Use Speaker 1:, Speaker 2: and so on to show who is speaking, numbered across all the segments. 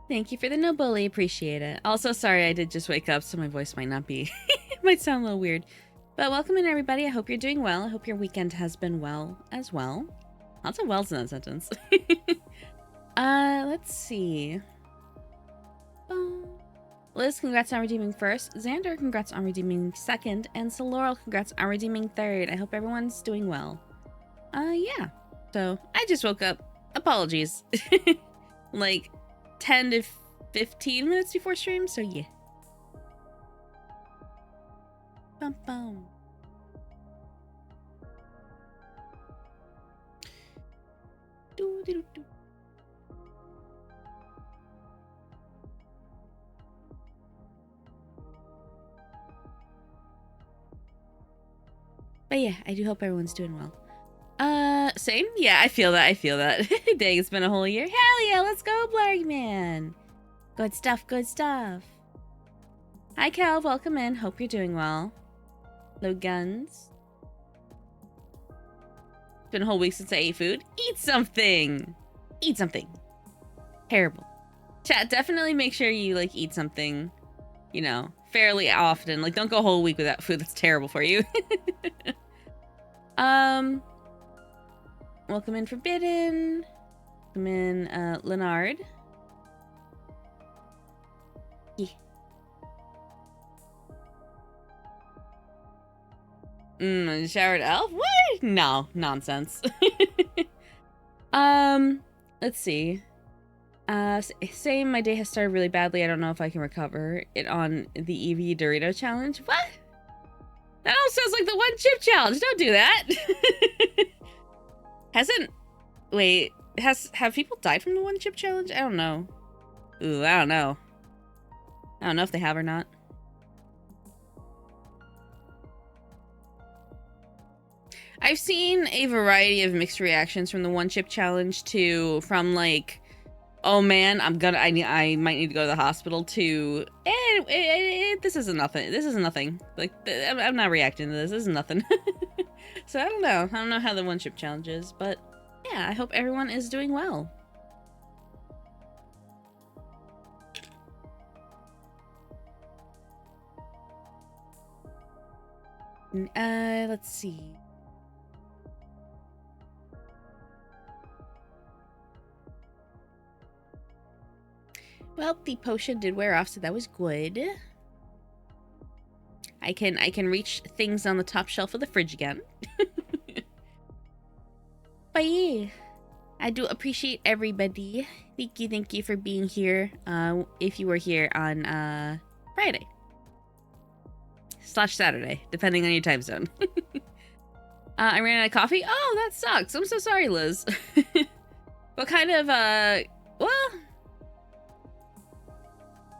Speaker 1: Thank you for the no bully. Appreciate it. Also, sorry I did just wake up, so my voice might not be... it might sound a little weird. But welcome in, everybody. I hope you're doing well. I hope your weekend has been well as well. Lots of wells in that sentence. Let's see. Liz, congrats on redeeming first. Xander, congrats on redeeming second. And Solorel, congrats on redeeming third. I hope everyone's doing well. Yeah. So, I just woke up. Apologies. Like, 10 to 15 minutes before stream, so yeah. Bum bum. Do do do. But yeah, I do hope everyone's doing well. Same? Yeah, I feel that. Dang, it's been a whole year. Hell yeah, let's go, Blarg Man. Good stuff, good stuff. Hi, Cal, welcome in. Hope you're doing well. Low guns. It's been a whole week since I ate food. Eat something. Eat something. Terrible. Chat, definitely make sure you, like, eat something, you know, fairly often. Like, don't go a whole week without food. That's terrible for you. Welcome in Forbidden. Welcome in, Leonard. Yeah. Showered elf? What? No, nonsense. Let's see. Same, my day has started really badly. I don't know if I can recover it on the EV Dorito challenge. What? That almost sounds like the one chip challenge. Don't do that. Hasn't Wait, have people died from the one chip challenge? I don't know. Ooh, I don't know. I don't know if they have or not. I've seen a variety of mixed reactions from the one chip challenge from like, oh man, I might need to go to the hospital to, this isn't nothing. This is nothing. Like, I'm not reacting to this. This is nothing. So I don't know. I don't know how the one chip challenge is, but yeah, I hope everyone is doing well. Let's see. Well, the potion did wear off, so that was good. I can reach things on the top shelf of the fridge again. But yeah, I do appreciate everybody. Thank you for being here. If you were here on Friday / Saturday, depending on your time zone. I ran out of coffee. Oh, that sucks. I'm so sorry, Liz. What kind of well,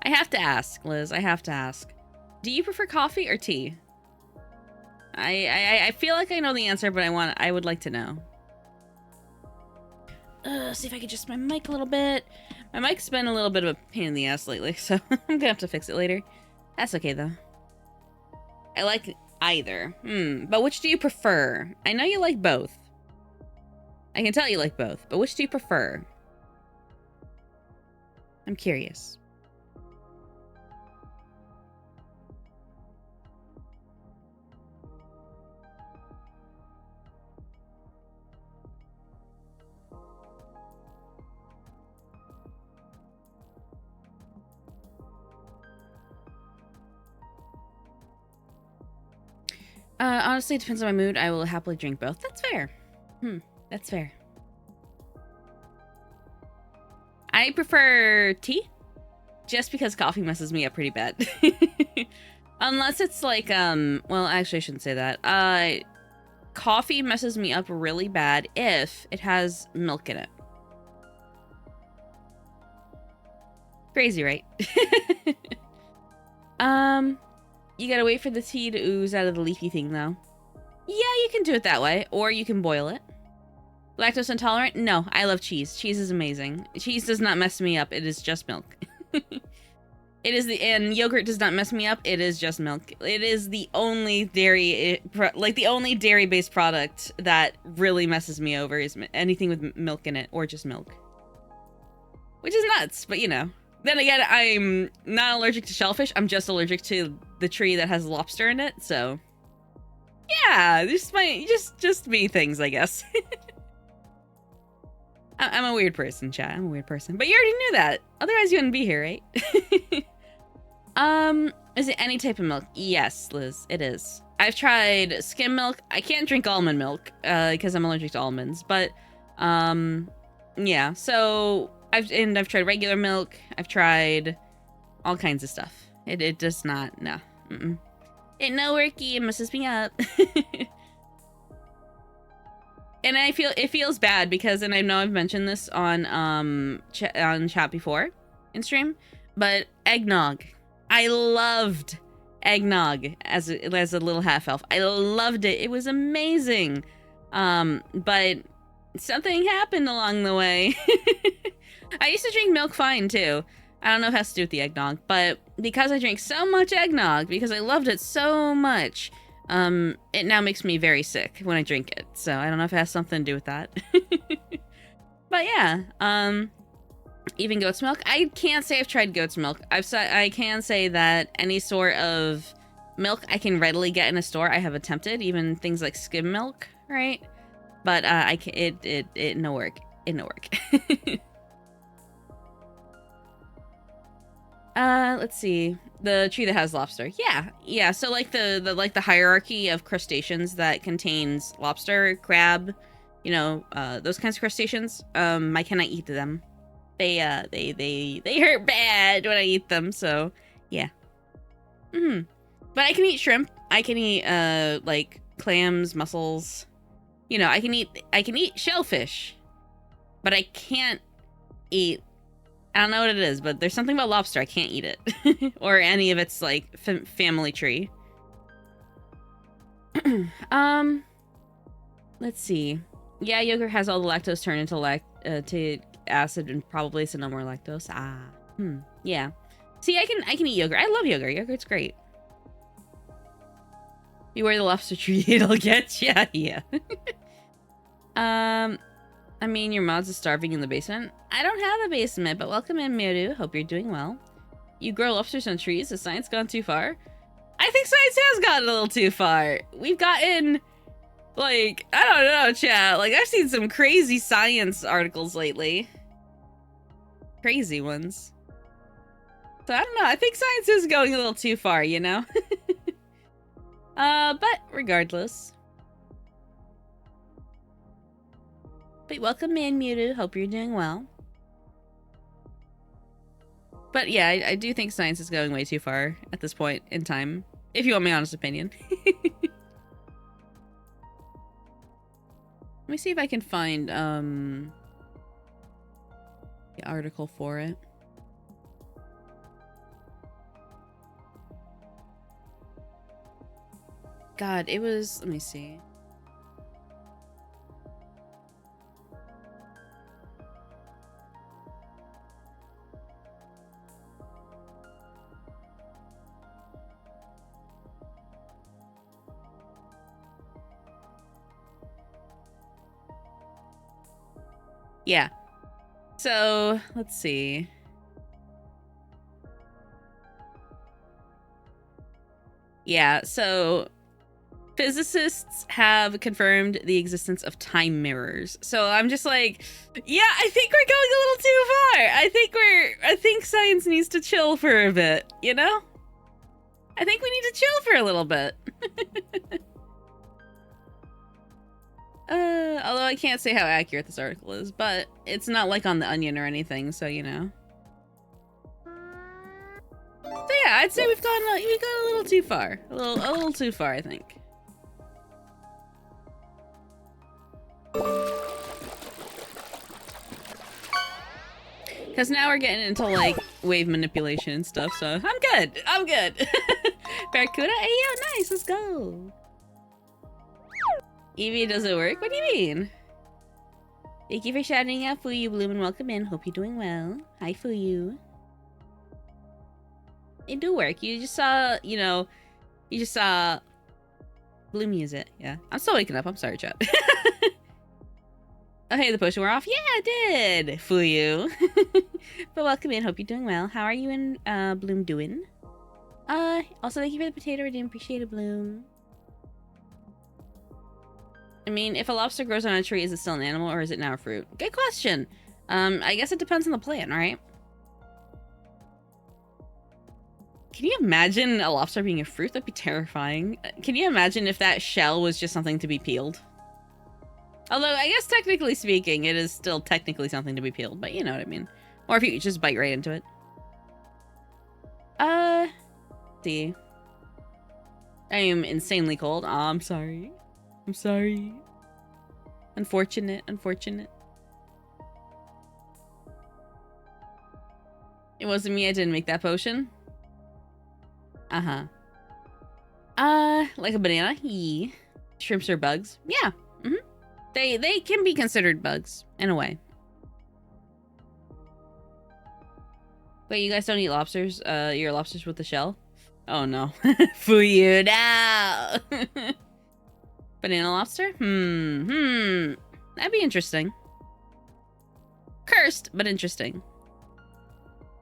Speaker 1: I have to ask, Liz. I have to ask. Do you prefer coffee or tea? I feel like I know the answer, but I would like to know. See if I can adjust my mic a little bit. My mic's been a little bit of a pain in the ass lately, so I'm gonna have to fix it later. That's okay though. I like either. But which do you prefer? I know you like both. I can tell you like both, but which do you prefer? I'm curious. Honestly, it depends on my mood. I will happily drink both. That's fair. That's fair. I prefer tea, just because coffee messes me up pretty bad. Unless it's like, well, actually I shouldn't say that. Coffee messes me up really bad if it has milk in it. Crazy, right? You gotta wait for the tea to ooze out of the leafy thing, though. Yeah, you can do it that way, or you can boil it. Lactose intolerant? No, I love cheese. Cheese is amazing. Cheese does not mess me up. It is just milk. And yogurt does not mess me up. It is just milk. It is the only the only dairy-based product that really messes me over is anything with milk in it, or just milk. Which is nuts, but you know. Then again, I'm not allergic to shellfish. I'm just allergic to the tree that has lobster in it, so yeah, just me things, I guess. I'm a weird person, chat. I'm a weird person, but you already knew that. Otherwise, you wouldn't be here, right? Is it any type of milk? Yes, Liz, it is. I've tried skim milk. I can't drink almond milk because I'm allergic to almonds, but yeah. So I've tried regular milk. I've tried all kinds of stuff. It does not, no. It no worky. It messes me up. And it feels bad because, and I know I've mentioned this on chat before in stream, but eggnog. I loved eggnog as a little half elf. I loved it. It was amazing. But something happened along the way. I used to drink milk fine too. I don't know if it has to do with the eggnog, but because I drank so much eggnog, because I loved it so much, it now makes me very sick when I drink it. So I don't know if it has something to do with that. But yeah, even goat's milk. I can't say I've tried goat's milk. I can say that any sort of milk I can readily get in a store, I have attempted, even things like skim milk, right? But it no work. It no work. Let's see. The tree that has lobster. Yeah. So like the hierarchy of crustaceans that contains lobster, crab, you know, those kinds of crustaceans. I cannot eat them. They hurt bad when I eat them. So yeah. But I can eat shrimp. I can eat like clams, mussels. You know, I can eat shellfish. but I can't eat. I don't know what it is, but there's something about lobster. I can't eat it. Or any of its, like, family tree. Let's see. Yeah, yogurt has all the lactose turned into to acid and probably so no more lactose. Yeah. See, I can eat yogurt. I love yogurt. Yogurt's great. Beware the lobster tree, it'll get ya. Yeah. I mean, your mods is starving in the basement. I don't have a basement, but welcome in, Miru. Hope you're doing well. You grow lobsters on trees. Has science gone too far? I think science has gotten a little too far. We've gotten, like, I don't know, chat. Like, I've seen some crazy science articles lately. Crazy ones. So, I don't know. I think science is going a little too far, you know? But regardless. But welcome in, Mewtwo. Hope you're doing well. But yeah, I do think science is going way too far at this point in time. If you want my honest opinion. Let me see if I can find, the article for it. God, it was, let me see. Yeah. So, let's see. Yeah, so physicists have confirmed the existence of time mirrors. So I'm just like, yeah, I think we're going a little too far. I think science needs to chill for a bit, you know? I think we need to chill for a little bit. Although I can't say how accurate this article is, but it's not like on The Onion or anything, so you know. So yeah, I'd say we've gone a little too far. A little too far, I think. Because now we're getting into, like, wave manipulation and stuff, so I'm good. Barracuda? Hey, yo, nice, let's go. Eevee, does it work? What do you mean? Thank you for shouting out, Fuyu Bloom, and welcome in. Hope you're doing well. Hi, Fuyu. It do work. You just saw, you know, Bloom use it. Yeah. I'm still waking up. I'm sorry, chat. Oh, hey, the potion wore off. Yeah, it did. Fuyu. But welcome in. Hope you're doing well. How are you and Bloom doing? Also, thank you for the potato redeem. Appreciate it, Bloom. I mean, if a lobster grows on a tree, is it still an animal or is it now a fruit? Good question. I guess it depends on the plant, right? Can you imagine a lobster being a fruit? That'd be terrifying. Can you imagine if that shell was just something to be peeled? Although, I guess technically speaking, it is still technically something to be peeled, but you know what I mean. Or if you just bite right into it. See. I am insanely cold. Oh, I'm sorry. I'm sorry. Unfortunate. It wasn't me. I didn't make that potion. Uh-huh. Like a banana? Yeah. Shrimps are bugs? Yeah. Mm-hmm. They can be considered bugs, in a way. Wait, you guys don't eat lobsters? You're lobsters with the shell? Oh, no. Fuyu, no! Banana lobster? That'd be interesting. Cursed, but interesting.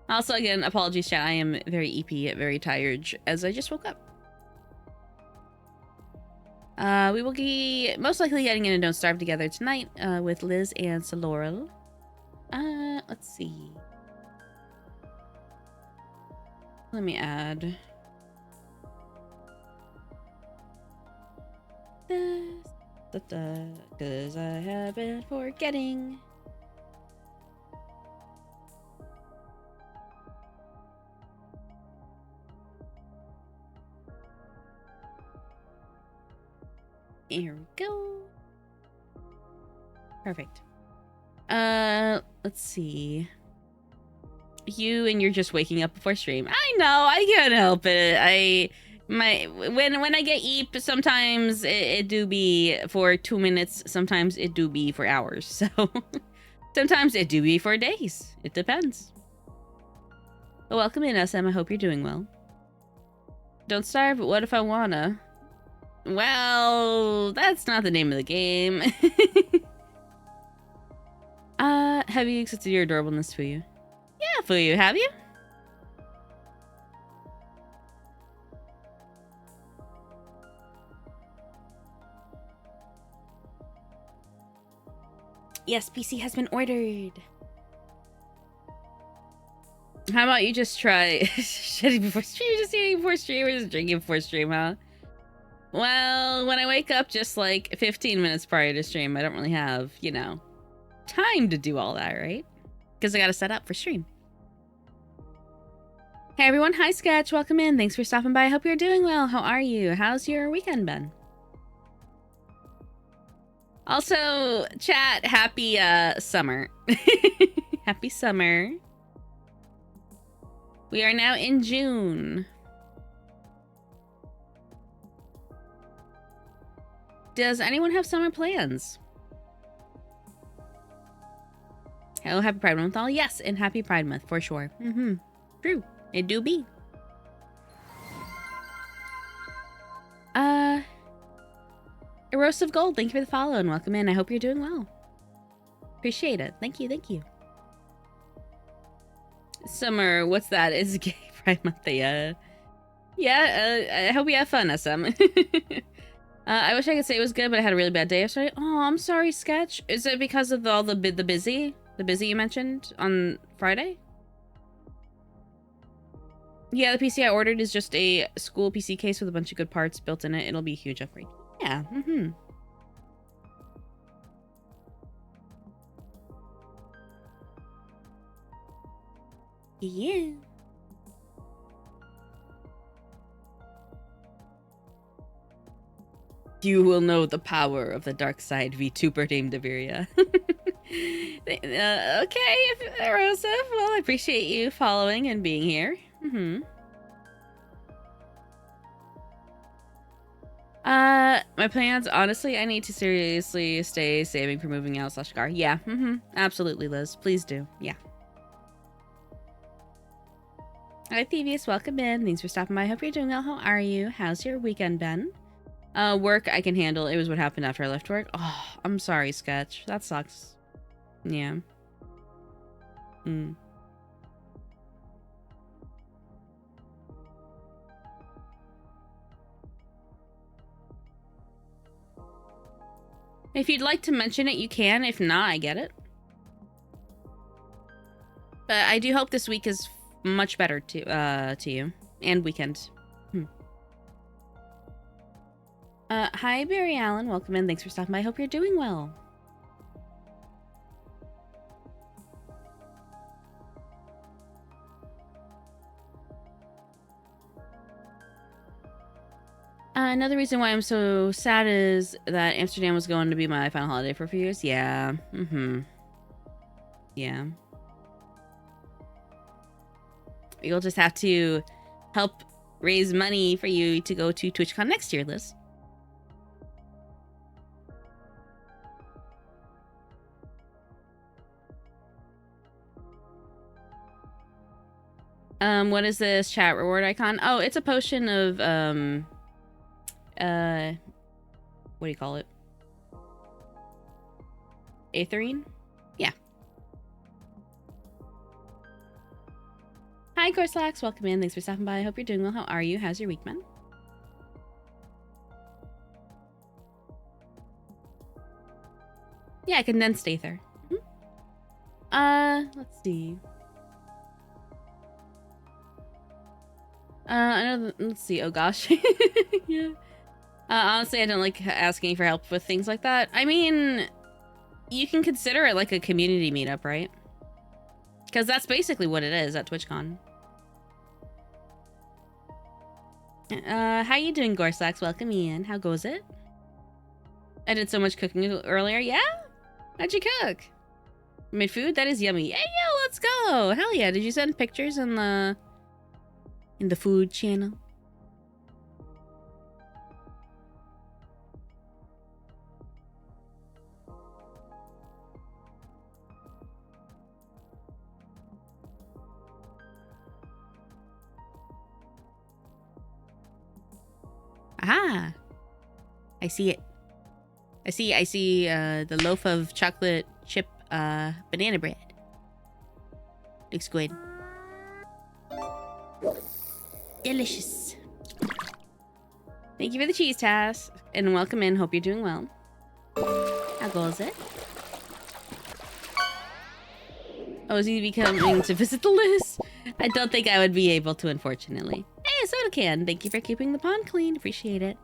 Speaker 1: Also, again, apologies, chat. I am very EP, very tired, as I just woke up. We will be most likely getting in and Don't Starve together tonight, with Liz and Saloral. Let's see. Let me add this, because I have been forgetting. Here we go. Perfect. Let's see. You and you're just waking up before stream. I know, I can't help it. When I get eep, sometimes it do be for 2 minutes, sometimes it do be for hours. So sometimes it do be for days. It depends. But welcome in, SM. I hope you're doing well. Don't starve, but what if I wanna? Well, that's not the name of the game. Have you accepted your adorableness, Fuyu? Yeah, Fuyu, have you? Yes, PC has been ordered. How about you just try shitting before stream, just eating before stream, or just drinking before stream, huh? Well, when I wake up just like 15 minutes prior to stream, I don't really have, you know, time to do all that, right? Because I gotta set up for stream. Hey everyone, hi Sketch, welcome in. Thanks for stopping by. I hope you're doing well. How are you? How's your weekend been? Also, chat, happy summer. Happy summer. We are now in June. Does anyone have summer plans? Oh, happy Pride Month all. Yes, and happy Pride Month for sure. True. It do be. Erosive Gold, thank you for the follow and welcome in. I hope you're doing well. Appreciate it. Thank you, thank you. Summer, what's that? It's Gay Pride Month. I hope you have fun, SM. I wish I could say it was good, but I had a really bad day yesterday. Oh, I'm sorry, Sketch. Is it because of all the busy you mentioned on Friday? Yeah, the PC I ordered is just a school PC case with a bunch of good parts built in it. It'll be a huge upgrade. Yeah, Yeah. You will know the power of the dark side, Vtuber named Deveria. Okay, Rosa. Well, I appreciate you following and being here. My plans, honestly, I need to seriously stay saving for moving out / car. Yeah, absolutely, Liz. Please do. Yeah. Hi, Thievius. Welcome in. Thanks for stopping by. I hope you're doing well. How are you? How's your weekend been? Work, I can handle. It was what happened after I left work. Oh, I'm sorry, Sketch. That sucks. Yeah. If you'd like to mention it, you can. If not, I get it. But I do hope this week is much better to you. And weekend. Hi, Barry Allen. Welcome in. Thanks for stopping by. I hope you're doing well. Another reason why I'm so sad is that Amsterdam was going to be my final holiday for a few years. Yeah. Yeah. You'll just have to help raise money for you to go to TwitchCon next year, Liz. What is this chat reward icon? Oh, it's a potion of, what do you call it? Aetherine? Yeah. Hi, Corslax. Welcome in. Thanks for stopping by. I hope you're doing well. How are you? How's your week been? Yeah, condensed aether. Let's see. Let's see. Oh gosh. Yeah. Honestly, I don't like asking for help with things like that. I mean, you can consider it like a community meetup, right? Because that's basically what it is at TwitchCon. How you doing, Gorslax? Welcome in. How goes it? I did so much cooking earlier. Yeah? How'd you cook? Mid food? That is yummy. Hey, yo, let's go. Hell yeah. Did you send pictures in the food channel? Aha. I see it. I see the loaf of chocolate chip banana bread. Looks good. Delicious. Thank you for the cheese task and welcome in. Hope you're doing well. How goes it? Oh, is he becoming to visit the list? I don't think I would be able to, unfortunately. Hey, soda can. Thank you for keeping the pond clean. Appreciate it.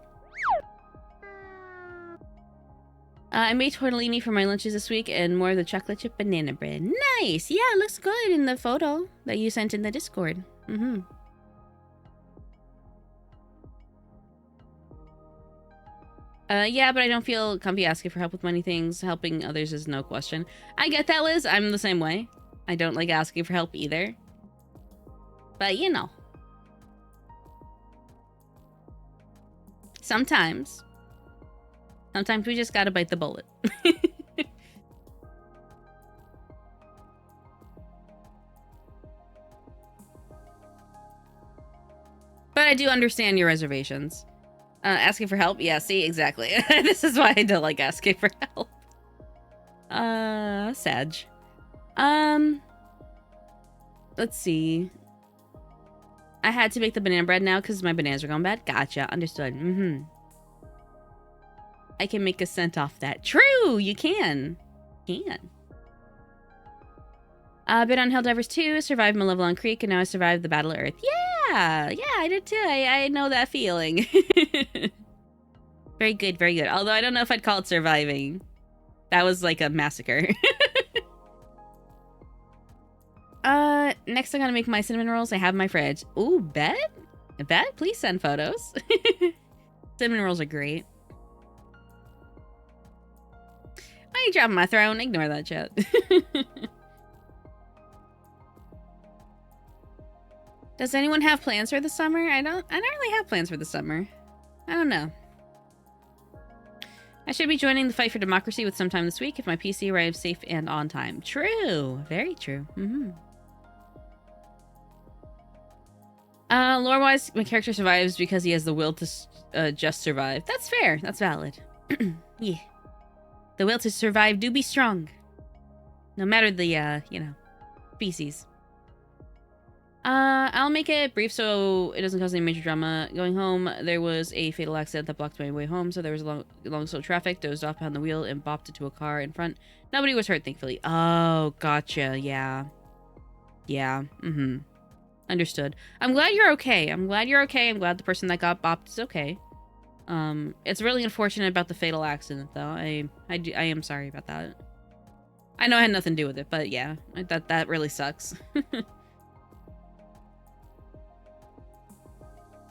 Speaker 1: I made tortellini for my lunches this week and more of the chocolate chip banana bread. Nice! Yeah, it looks good in the photo that you sent in the Discord. Mm-hmm. Yeah, but I don't feel comfy asking for help with many things. Helping others is no question. I get that, Liz. I'm the same way. I don't like asking for help either. But, you know. Sometimes we just gotta bite the bullet. But I do understand your reservations. Asking for help? Yeah, see, exactly. This is why I don't like asking for help. Sag. Let's see. I had to make the banana bread now because my bananas are going bad. Gotcha. Understood. Mm-hmm. I can make a cent off that. True! You can. Been on Helldivers 2, survived Malevelon Creek, and now I survived the Battle of Earth. Yeah, I did too. I know that feeling. Very good, very good. Although I don't know if I'd call it surviving. That was like a massacre. Next I'm gonna make my cinnamon rolls. I have in my fridge. Ooh, bet? Please send photos. Cinnamon rolls are great. Why are you dropping my throne? Ignore that chat. Does anyone have plans for the summer? I don't really have plans for the summer. I don't know. I should be joining the fight for democracy with sometime this week if my PC arrives safe and on time. True. Very true. Mm-hmm. Lore-wise, my character survives because he has the will to just survive. That's fair. That's valid. Yeah. The will to survive do be strong. No matter the, you know, species. I'll make it brief so it doesn't cause any major drama. Going home, there was a fatal accident that blocked my way home, so there was long slow traffic. Dozed off behind the wheel and bopped into a car in front. Nobody was hurt, thankfully. Oh, gotcha. Yeah. Mm-hmm. Understood. I'm glad you're okay. I'm glad the person that got bopped is okay. It's really unfortunate about the fatal accident, though. I am sorry about that. I know I had nothing to do with it, but yeah, that really sucks.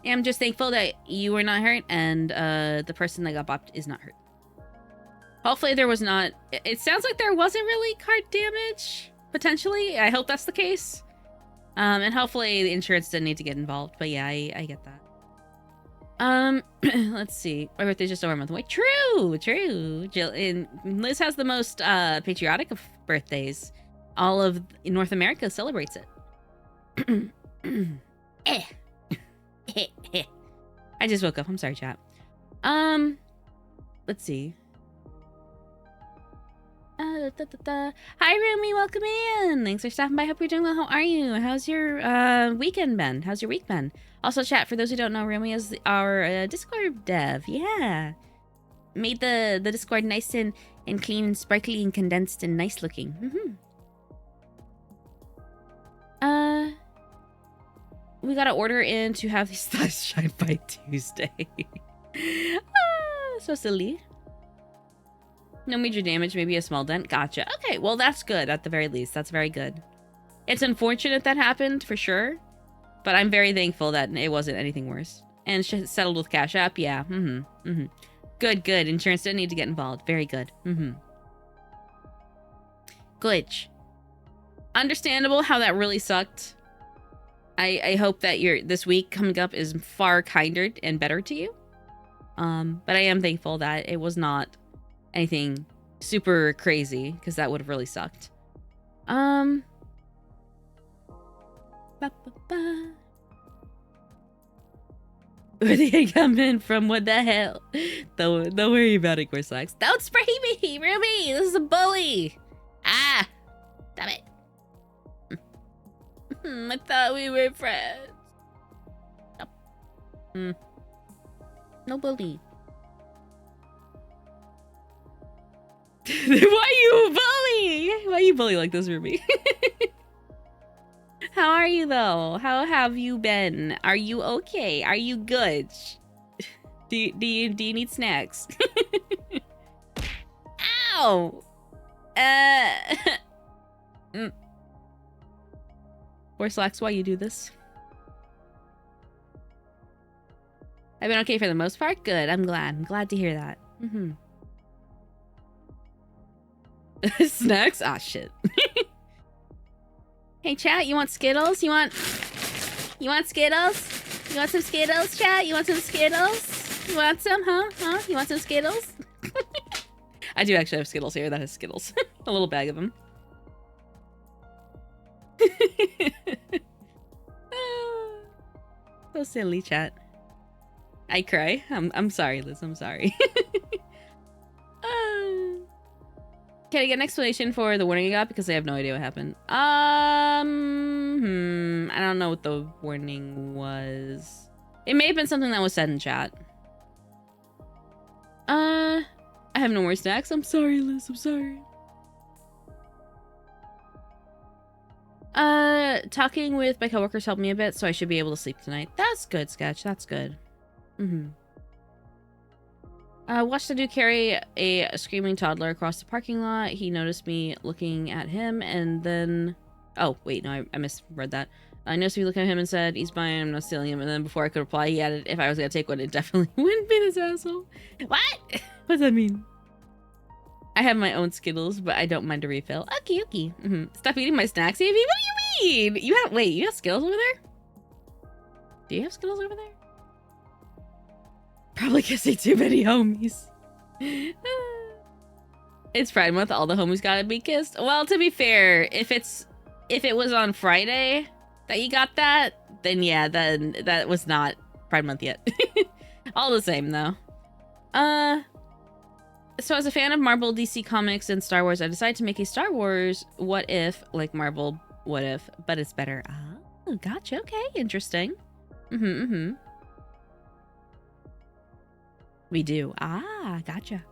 Speaker 1: I'm just thankful that you were not hurt and the person that got bopped is not hurt. Hopefully there was not... It sounds like there wasn't really car damage, potentially. I hope that's the case. And hopefully the insurance didn't need to get involved. But yeah, I get that. Let's see. My birthday's just over a month away. True. Jill, and Liz has the most patriotic of birthdays. All of North America celebrates it. I just woke up. I'm sorry, chat. Let's see. Hi, Rumi. Welcome in. Thanks for stopping by. Hope you're doing well. How are you? How's your weekend been? How's your week been? Also, chat, for those who don't know, Rumi is our Discord dev. Yeah. Made the Discord nice and clean and sparkly and condensed and nice looking. We gotta order in to have these thighs shine by Tuesday. So silly. No major damage, maybe a small dent. Gotcha. Okay, well, that's good at the very least. That's very good. It's unfortunate that happened, for sure. But I'm very thankful that it wasn't anything worse. And settled with Cash App? Yeah. Good. Insurance didn't need to get involved. Very good. Glitch. understandable how that really sucked. I hope that this week coming up is far kinder and better to you. But I am thankful that it was not anything super crazy, because that would have really sucked. Ba, ba, ba. Where did I come in from? What the hell? Don't worry about it, Corsax. Don't spray me, Ruby! This is a bully! Ah! Stop it. I thought we were friends. No bully. Why you bully? Why you bully like this, Ruby? How are you though? How have you been? Are you okay? Are you good? Do you need snacks? Ow! Or slacks, why you do this? I've been okay for the most part. Good. I'm glad. I'm glad to hear that. Snacks? Ah, shit. Hey, chat, you want Skittles? You want Skittles? You want some Skittles, chat? You want some Skittles? You want some, huh? You want some Skittles? I do actually have Skittles here. That has Skittles. A little bag of them. So silly, chat. I cry. I'm sorry, Liz. I'm sorry. Can I get an explanation for the warning I got? Because I have no idea what happened. I don't know what the warning was. It may have been something that was said in chat. I have no more snacks. I'm sorry, Liz. I'm sorry. Talking with my coworkers helped me a bit, so I should be able to sleep tonight. That's good, Sketch. That's good. Watched the dude carry a screaming toddler across the parking lot. He noticed me looking at him, and then... Oh, wait, no, I misread that. I noticed me looking at him and said, he's mine, I'm not stealing him. And then before I could reply, he added, if I was gonna take one, it definitely wouldn't be this asshole. What? What does that mean? I have my own Skittles, but I don't mind a refill. Okay, okay. Stop eating my snacks, Evie. What do you mean? Wait, you have Skittles over there? Do you have Skittles over there? Probably because they too many homies. It's Pride Month. All the homies gotta be kissed. Well, to be fair, if it was on Friday that you got that, then yeah, then that was not Pride Month yet. All the same, though. So as a fan of Marvel, DC Comics, and Star Wars, I decided to make a Star Wars What If, like Marvel What If, but it's better. Oh, gotcha. Okay, interesting. We do. Ah, gotcha.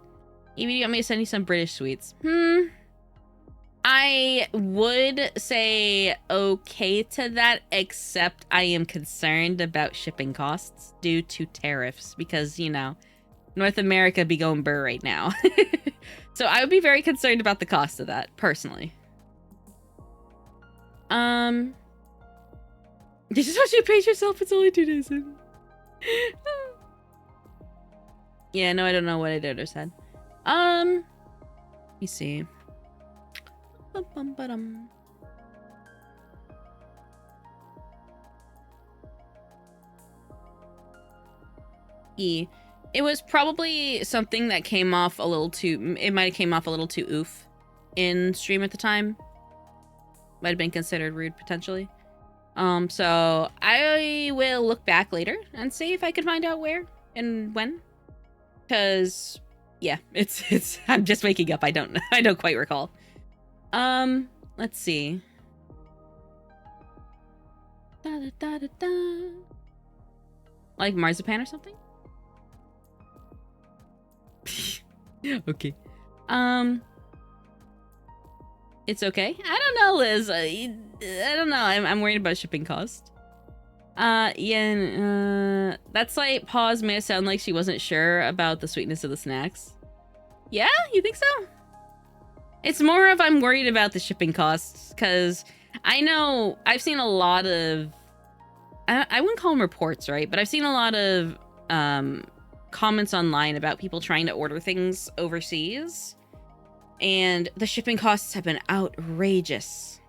Speaker 1: Even you want me to send you some British sweets? I would say okay to that, except I am concerned about shipping costs due to tariffs because, you know, North America be going burr right now. So I would be very concerned about the cost of that, personally. You just want you to pace yourself, it's only 2 days in. Yeah, no, I don't know what I did or said. Let me see. It was probably something that came off a little too... It might have came off a little too oof in stream at the time. Might have been considered rude, potentially. So I will look back later and see if I can find out where and when. Because, yeah, it's... I'm just waking up. I don't quite recall. Let's see. Like marzipan or something? Okay. It's okay. I don't know, Liz. I don't know. I'm worried about shipping cost. Yeah, that's like pause may sound like she wasn't sure about the sweetness of the snacks. Yeah, you think so? It's more of I'm worried about the shipping costs, because I know I've seen a lot of, I wouldn't call them reports, right? But I've seen a lot of comments online about people trying to order things overseas, and the shipping costs have been outrageous.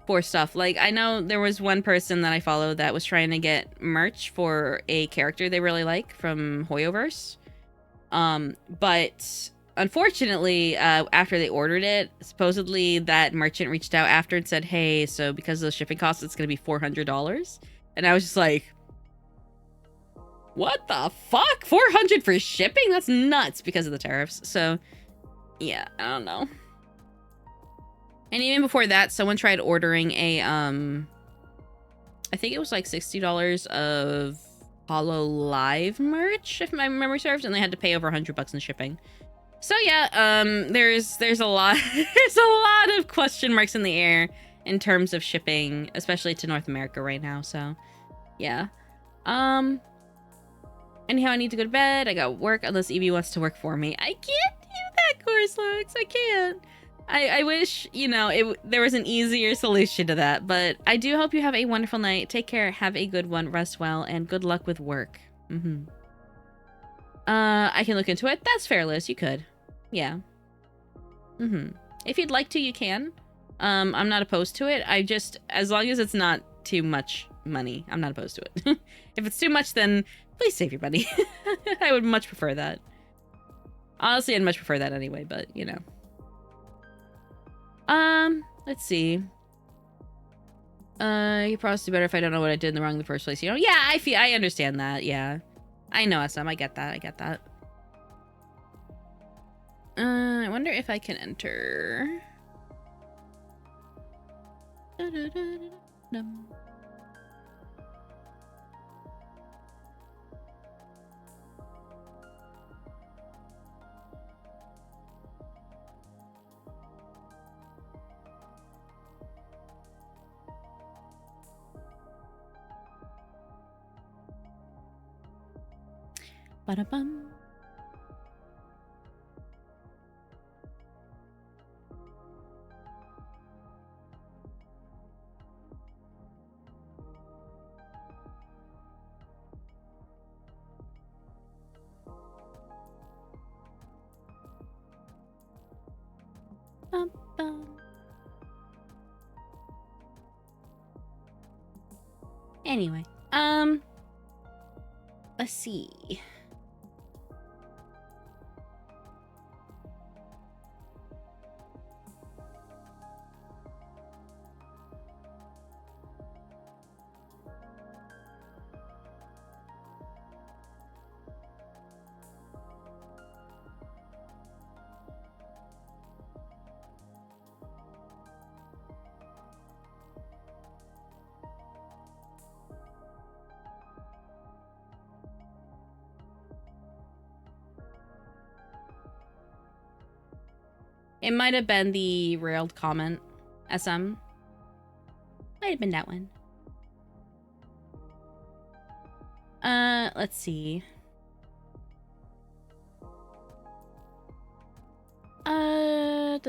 Speaker 1: for stuff. Like, I know there was one person that I followed that was trying to get merch for a character they really like from Hoyoverse. But unfortunately, after they ordered it, supposedly that merchant reached out after and said, hey, so because of the shipping costs, it's going to be $400. And I was just like, what the fuck? 400 for shipping? That's nuts because of the tariffs. So, yeah, I don't know. And even before that, someone tried ordering a, I think it was like $60 of Hollow Live merch, if my memory serves, and they had to pay over $100 in shipping. So yeah, there's a lot, there's a lot of question marks in the air in terms of shipping, especially to North America right now. So, yeah. Anyhow, I need to go to bed. I got work unless Evie wants to work for me. I can't do that, Corslux. I can't. I wish, you know, there was an easier solution to that, but I do hope you have a wonderful night. Take care, have a good one, rest well, and good luck with work. I can look into it. That's fair, Liz. You could. Yeah. If you'd like to, you can. I'm not opposed to it. I just, as long as it's not too much money, I'm not opposed to it. If it's too much, then please save your money. I would much prefer that. Honestly, I'd much prefer that anyway, but, you know. Let's see. You probably do better if I don't know what I did in the wrong in the first place. You know, yeah, I understand that. Yeah, I know, SM. I get that. I get that. I wonder if I can enter. Ba-da-bum. Bum-bum. Anyway, let's see. It might have been the railed comment, SM. Might have been that one. Let's see. Let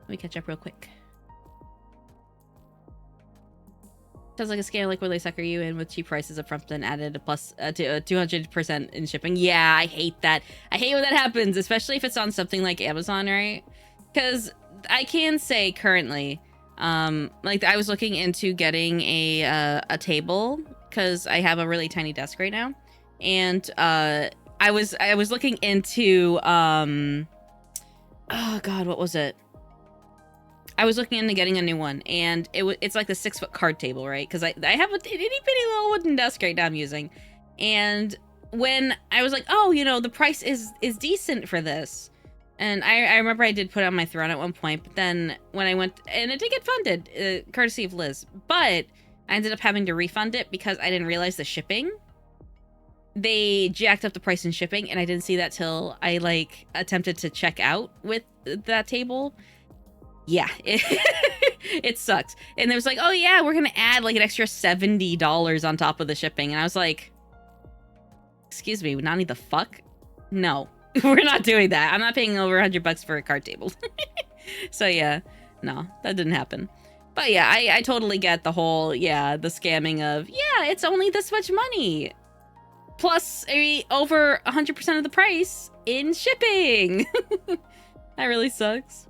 Speaker 1: me catch up real quick. Sounds like a scam, like where they sucker you in with cheap prices up front, then added a plus to 200% in shipping. Yeah, I hate that. I hate when that happens, especially if it's on something like Amazon, right? Because I can say currently, like I was looking into getting a table because I have a really tiny desk right now, and I was looking into oh god, what was it? I was looking into getting a new one, and it's like the 6-foot card table, right? Because I have a itty bitty little wooden desk right now I'm using, and when I was like, oh, you know, the price is decent for this, and I remember I did put it on my throne at one point, but then when I went, and it did get funded, courtesy of Liz, but I ended up having to refund it because I didn't realize the shipping. They jacked up the price in shipping, and I didn't see that till I like attempted to check out with that table. Yeah, it sucks. And it was like, oh yeah, we're gonna add like an extra $70 on top of the shipping. And I was like, excuse me, Nani the fuck? No, we're not doing that. I'm not paying over $100 for a card table. So yeah, no, that didn't happen. But yeah, I totally get the whole, yeah, the scamming of, yeah, it's only this much money. Plus over 100% of the price in shipping. That really sucks.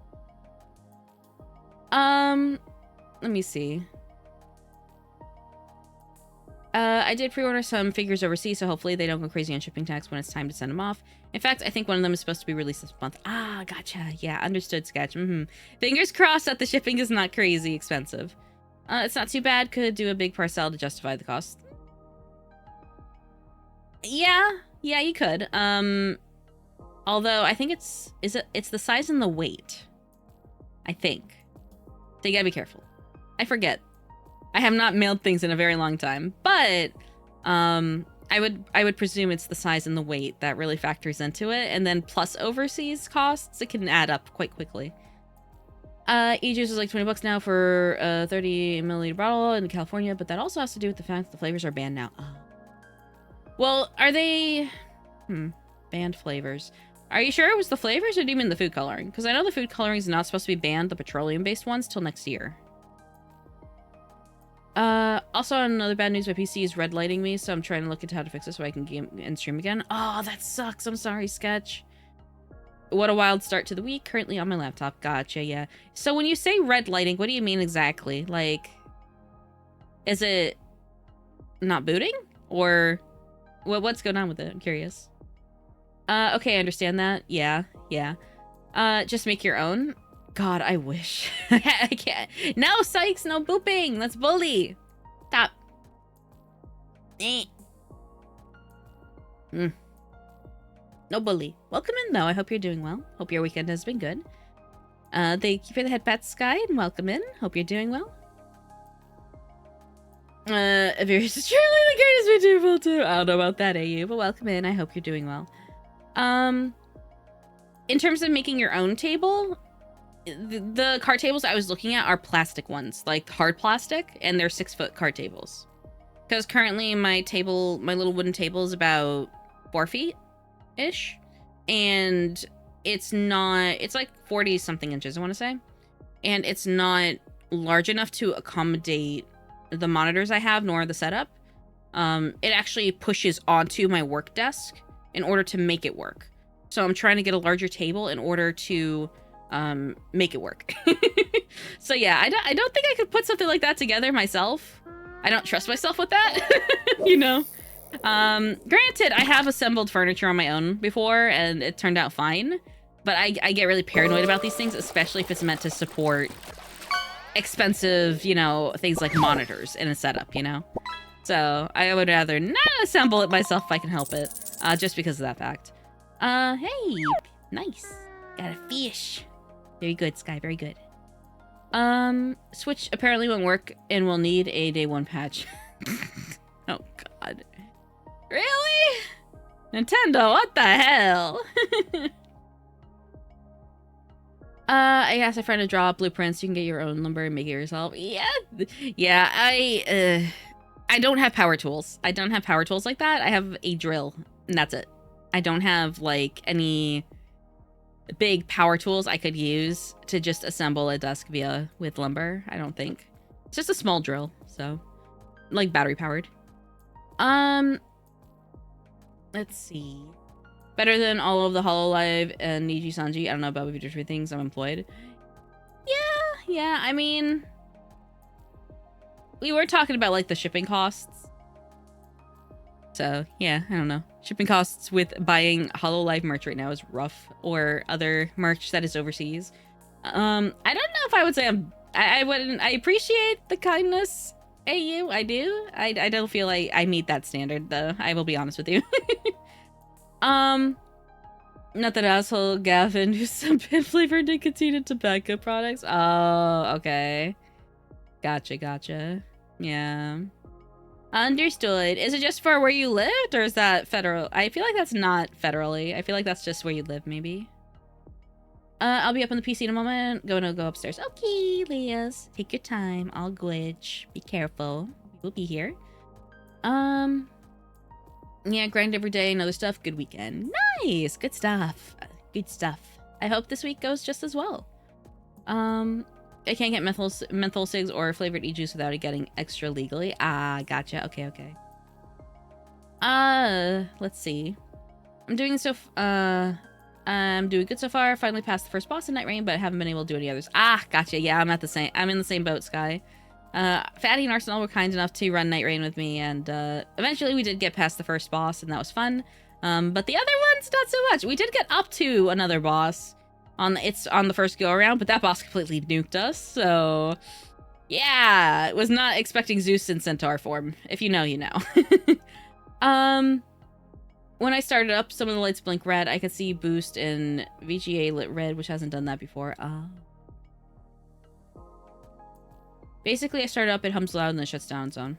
Speaker 1: Let me see. I did pre-order some figures overseas, so hopefully they don't go crazy on shipping tax when it's time to send them off. In fact, I think one of them is supposed to be released this month. Ah, gotcha. Yeah, understood, Sketch. Fingers crossed that the shipping is not crazy expensive. It's not too bad. Could do a big parcel to justify the cost. Yeah, you could. Although I think it's the size and the weight. I think. So you gotta be careful. I forget. I have not mailed things in a very long time, but I would presume it's the size and the weight that really factors into it, and then plus overseas costs, it can add up quite quickly. E-juice is like $20 now for a 30 milliliter bottle in California, but that also has to do with the fact that the flavors are banned now. Well, are they banned flavors? Are you sure it was the flavors, or do you mean the food coloring? Because I know the food coloring is not supposed to be banned, the petroleum-based ones, till next year. Also, another bad news, my PC is red lighting me, so I'm trying to look into how to fix it so I can game and stream again. Oh, that sucks. I'm sorry, Sketch. What a wild start to the week. Currently on my laptop. Gotcha, yeah. So when you say red lighting, what do you mean exactly? Like, is it not booting? Or what's going on with it? I'm curious. Okay, I understand that. Yeah. Just make your own. God, I wish. I can't. No, Sykes, no booping. That's bully. Stop. No bully. Welcome in, though. I hope you're doing well. Hope your weekend has been good. Thank you for the head pat, Sky, and welcome in. Hope you're doing well. Avirius is truly the greatest VTuber too. I don't know about that, AU, but welcome in. I hope you're doing well. In terms of making your own table, the card tables I was looking at are plastic ones, like hard plastic, and they're 6-foot card tables. Because currently my little wooden table is about 4 feet-ish, and it's like 40 something inches, I want to say, and it's not large enough to accommodate the monitors I have, nor the setup. It actually pushes onto my work desk in order to make it work. So I'm trying to get a larger table in order to make it work. So yeah, I don't think I could put something like that together myself. I don't trust myself with that. You know. Granted, I have assembled furniture on my own before and it turned out fine, but I get really paranoid about these things, especially if it's meant to support expensive, you know, things like monitors in a setup, you know. So I would rather not assemble it myself if I can help it, just because of that fact. Hey, nice. Got a fish. Very good, Sky, very good. Switch apparently won't work and will need a day 1 patch. Oh, God. Really? Nintendo, what the hell? I asked a friend to draw blueprints. You can get your own lumber and make it yourself. Yeah, I don't have power tools. I don't have power tools like that. I have a drill, and that's it. I don't have, like, any big power tools I could use to just assemble a desk with lumber, I don't think. It's just a small drill, so, like, battery powered. Let's see. Better than all of the Hololive and Niji Sanji. I don't know about Vtuber things. I'm employed. Yeah, I mean, we were talking about, like, the shipping costs. So, yeah, I don't know. Shipping costs with buying Hololive merch right now is rough, or other merch that is overseas. I don't know if I would say I appreciate the kindness, AU. I do. I don't feel like I meet that standard, though. I will be honest with you. Not that asshole Gavin who's some flavored nicotine and tobacco products. Oh, okay. Gotcha. Yeah. Understood. Is it just for where you lived, or is that federal? I feel like that's not federally. I feel like that's just where you live, maybe. I'll be up on the PC in a moment. Go upstairs. Okay, Leas. Take your time. All good. Be careful. We'll be here. Yeah, grind every day and other stuff. Good weekend. Nice. Good stuff. I hope this week goes just as well. I can't get menthol cigs or flavored e-juice without it getting extra legally. Ah, gotcha. Okay. Let's see. I'm doing so. I'm doing good so far. Finally passed the first boss in Night Rain, but I haven't been able to do any others. Ah, gotcha. Yeah, I'm in the same boat, Sky. Fatty and Arsenal were kind enough to run Night Rain with me, and eventually we did get past the first boss, and that was fun. But the other ones, not so much. We did get up to another boss on the first go around, but that boss completely nuked us. So yeah, was not expecting Zeus in Centaur form. If you know, you know. When I started up, some of the lights blink red. I could see boost in VGA lit red, which hasn't done that before. Basically, I started up, it hums loud, and then shuts down its own.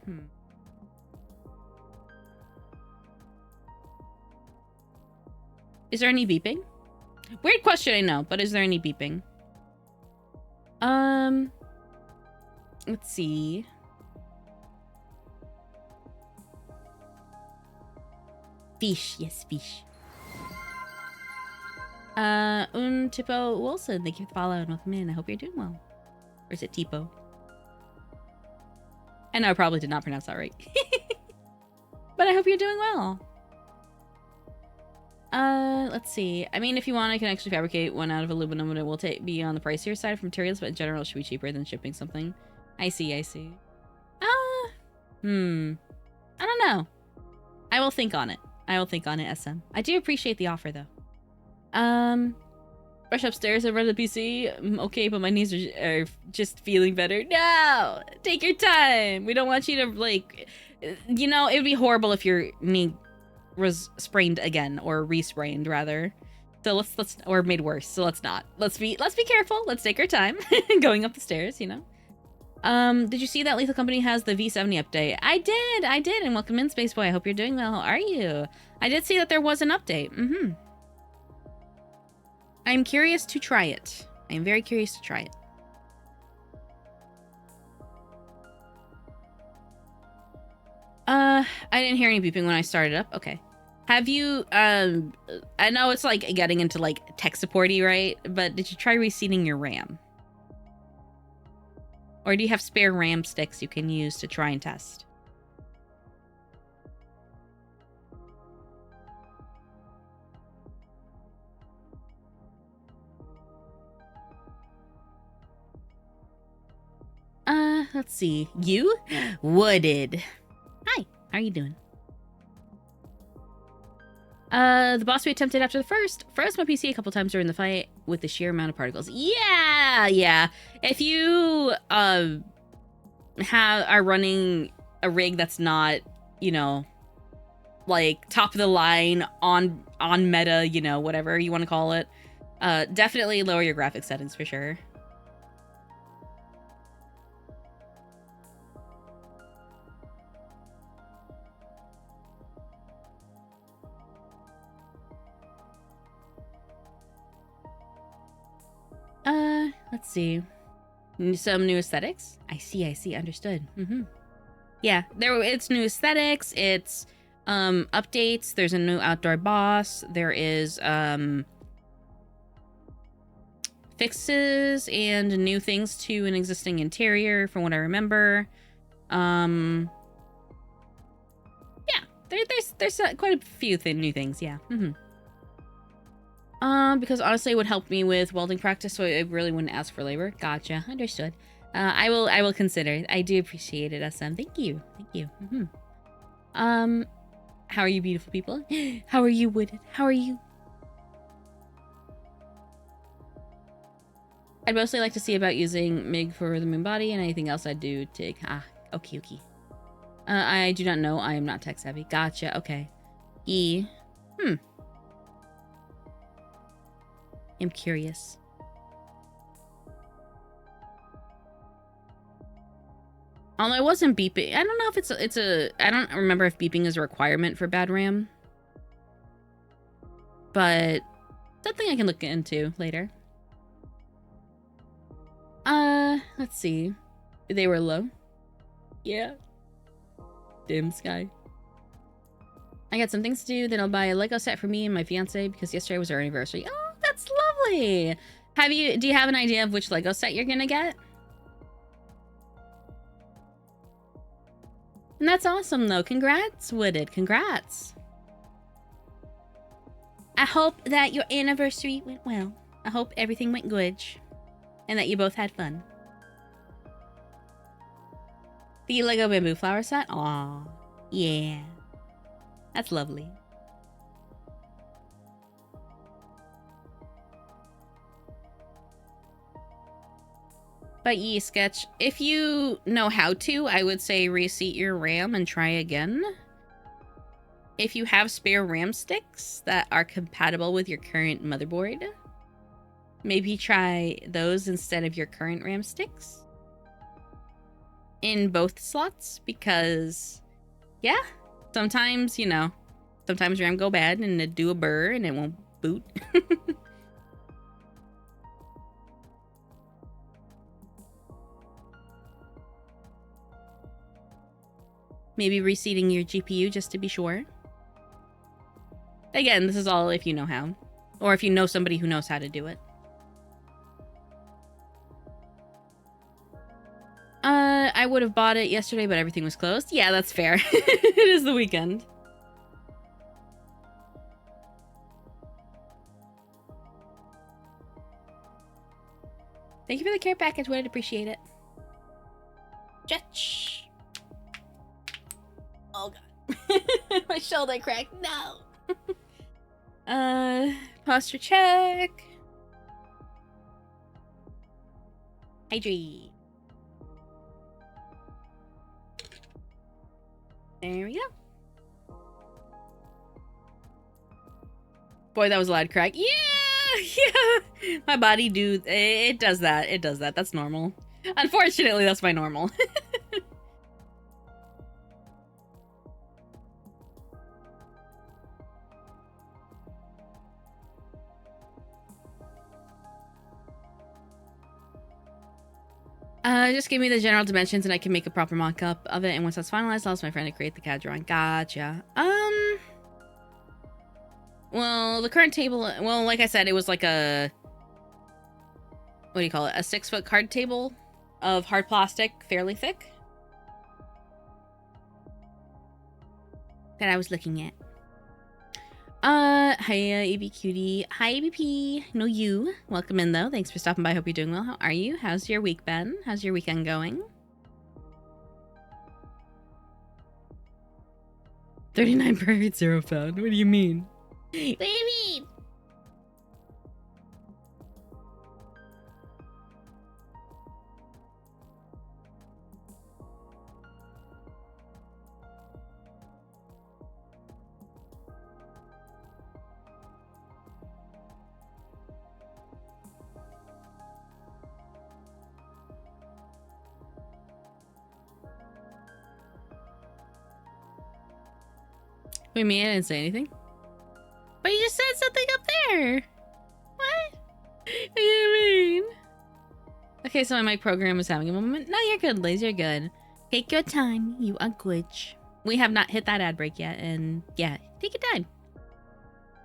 Speaker 1: Is there any beeping? Weird question, I know, but is there any beeping? Let's see. Fish, yes, fish. Tipo Wilson, thank you for the follow and welcome in. I hope you're doing well. Or is it Tipo? I know I probably did not pronounce that right. But I hope you're doing well. Let's see. I mean, if you want, I can actually fabricate one out of aluminum and it will be on the pricier side for materials, but in general, it should be cheaper than shipping something. I see. I don't know. I will think on it. SM. I do appreciate the offer, though. Rush upstairs and run the PC. Okay, but my knees are just feeling better. No! Take your time! We don't want you to, like... You know, it would be horrible if your knee was sprained again, or re-sprained, rather. So let's... Or made worse, so let's not. Let's be careful. Let's take our time. Going up the stairs, you know? Did you see that Lethal Company has the V70 update? I did, and welcome in, Space Boy. I hope you're doing well. How are you? I did see that there was an update. I'm curious to try it. I am very curious to try it. I didn't hear any beeping when I started up. Okay. Have you, I know it's like getting into like tech supporty, right? But did you try reseating your RAM? Or do you have spare RAM sticks you can use to try and test? Let's see. You? Wooded. Hi, how are you doing? The boss we attempted after the first froze my PC a couple times during the fight with the sheer amount of particles. Yeah. If you are running a rig that's not, you know, like top of the line on meta, you know, whatever you want to call it, definitely lower your graphics settings for sure. Let's see. Some new aesthetics. I see. Understood. Yeah, it's new aesthetics. It's updates. There's a new outdoor boss. There is fixes and new things to an existing interior, from what I remember. Yeah, there's quite a few new things. Yeah. Because honestly, it would help me with welding practice, so I really wouldn't ask for labor. Gotcha. Understood. I will consider. I do appreciate it, SM. Thank you. How are you, beautiful people? How are you, Wooded? How are you? I'd mostly like to see about using MIG for the moon body, and anything else I'd do TIG. Okay. I do not know. I am not tech savvy. Gotcha. Okay. I'm curious. Although I wasn't beeping. I don't know if it's a I don't remember if beeping is a requirement for bad RAM. But something I can look into later. Let's see. They were low. Yeah. Dim Sky. I got some things to do. Then I'll buy a Lego set for me and my fiance because yesterday was our anniversary. Oh, that's lovely. Do you have an idea of which Lego set you're gonna get? And that's awesome though. Congrats, Wooded. Congrats. I hope that your anniversary went well. I hope everything went good. And that you both had fun. The Lego bamboo flower set? Aw. Yeah. That's lovely. But yeah, Sketch, if you know how to, I would say reseat your RAM and try again. If you have spare RAM sticks that are compatible with your current motherboard, maybe try those instead of your current RAM sticks in both slots, because yeah, sometimes, you know, sometimes RAM go bad and it do a burr and it won't boot. Maybe reseating your GPU just to be sure. Again, this is all if you know how. Or if you know somebody who knows how to do it. I would have bought it yesterday, but everything was closed. Yeah, that's fair. It is the weekend. Thank you for the care package. Would appreciate it. Stretch. Oh god. My shoulder cracked. No. Posture check. Hydrate. There we go. Boy, that was a loud crack. Yeah. My body it does that. It does that. That's normal. Unfortunately, that's my normal. Just give me the general dimensions and I can make a proper mock-up of it, and once that's finalized, I'll ask my friend to create the CAD drawing. Gotcha. Well, the current table, well, like I said, it was like a, what do you call it? A 6-foot card table of hard plastic, fairly thick, that I was looking at. Hi, AB Cutie. Hi, ABP. No, you. Welcome in, though. Thanks for stopping by. Hope you're doing well. How are you? How's your week been? How's your weekend going? 39 perfect, 0 found. What do you mean? What do you mean? Wait, me? I didn't say anything. But you just said something up there. What? What do you mean? Okay, so my mic program is having a moment. No, you're good, Liz. You're good. Take your time. You are good. We have not hit that ad break yet, and yeah, take your time.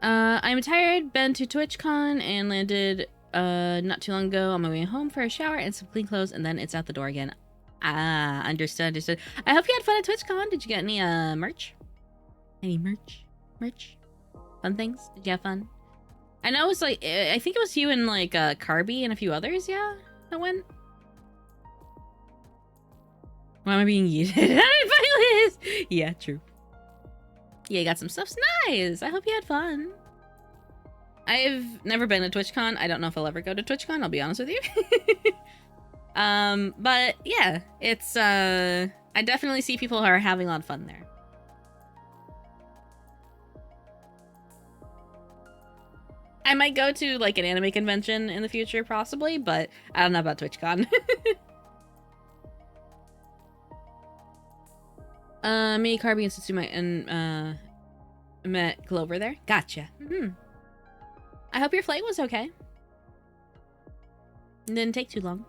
Speaker 1: I'm tired. Been to TwitchCon and landed not too long ago on my way home for a shower and some clean clothes, and then it's out the door again. Ah, understood. I hope you had fun at TwitchCon. Did you get any merch? Any merch? Fun things? Did you have fun? I know it was like, I think it was you and like Carby and a few others, yeah, that went. Why am I being yeeted? Yeah, true. Yeah, you got some stuff. Nice. I hope you had fun. I've never been to TwitchCon. I don't know if I'll ever go to TwitchCon, I'll be honest with you. But yeah, it's I definitely see people who are having a lot of fun there. I might go to like an anime convention in the future, possibly, but I don't know about TwitchCon. Me, Carby, and Satsuma, and met Clover there. Gotcha. I hope your flight was okay. It didn't take too long.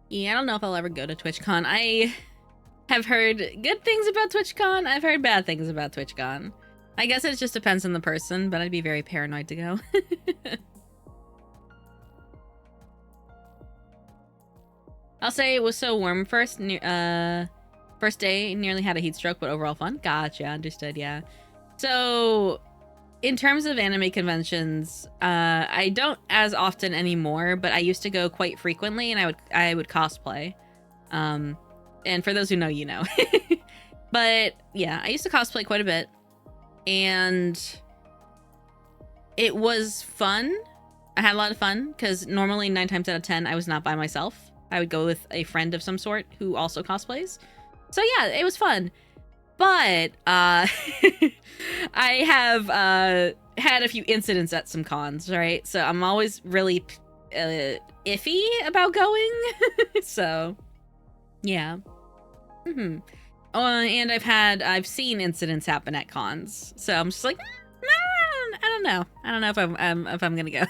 Speaker 1: Yeah, I don't know if I'll ever go to TwitchCon. I have heard good things about TwitchCon. I've heard bad things about TwitchCon. I guess it just depends on the person, but I'd be very paranoid to go. I'll say it was so warm first. First day, nearly had a heat stroke, but overall fun. Gotcha, understood, yeah. So, in terms of anime conventions, I don't as often anymore, but I used to go quite frequently, and I would cosplay. And for those who know, you know. But yeah, I used to cosplay quite a bit, and it was fun. I had a lot of fun because normally 9 times out of 10 I was not by myself. I would go with a friend of some sort who also cosplays. So yeah, it was fun. But I have had a few incidents at some cons, right? So I'm always really iffy about going. So yeah. And I've seen incidents happen at cons. So I'm just like, I don't know. I don't know if I'm gonna go.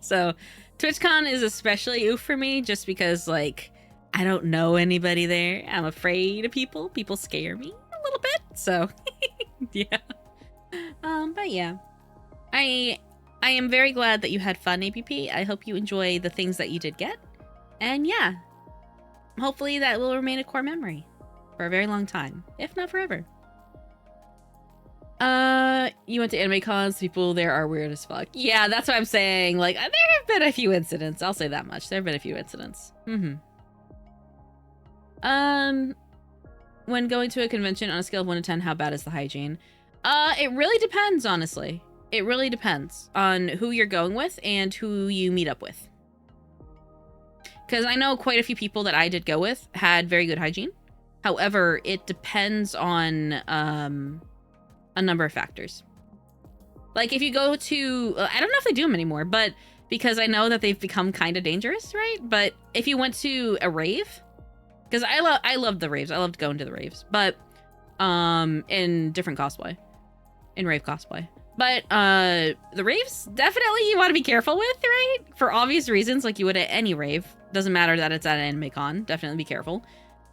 Speaker 1: So TwitchCon is especially oof for me, just because like I don't know anybody there. I'm afraid of people. People scare me a little bit. So yeah. But yeah, I am very glad that you had fun, APP. I hope you enjoy the things that you did get, and yeah, hopefully that will remain a core memory for a very long time, if not forever. You went to anime cons. People there are weird as fuck. Yeah, that's what I'm saying. Like, there have been a few incidents. I'll say that much. There have been a few incidents. When going to a convention on a scale of 1 to 10, how bad is the hygiene? It really depends, honestly. It really depends on who you're going with and who you meet up with. Because I know quite a few people that I did go with had very good hygiene. However, it depends on a number of factors. Like if you go to, I don't know if they do them anymore, but because I know that they've become kind of dangerous, right? But if you went to a rave, because I love the raves. I loved going to the raves, but in different cosplay, in rave cosplay. But the raves, definitely you want to be careful with, right? For obvious reasons, like you would at any rave. Doesn't matter that it's at an anime con. Definitely be careful.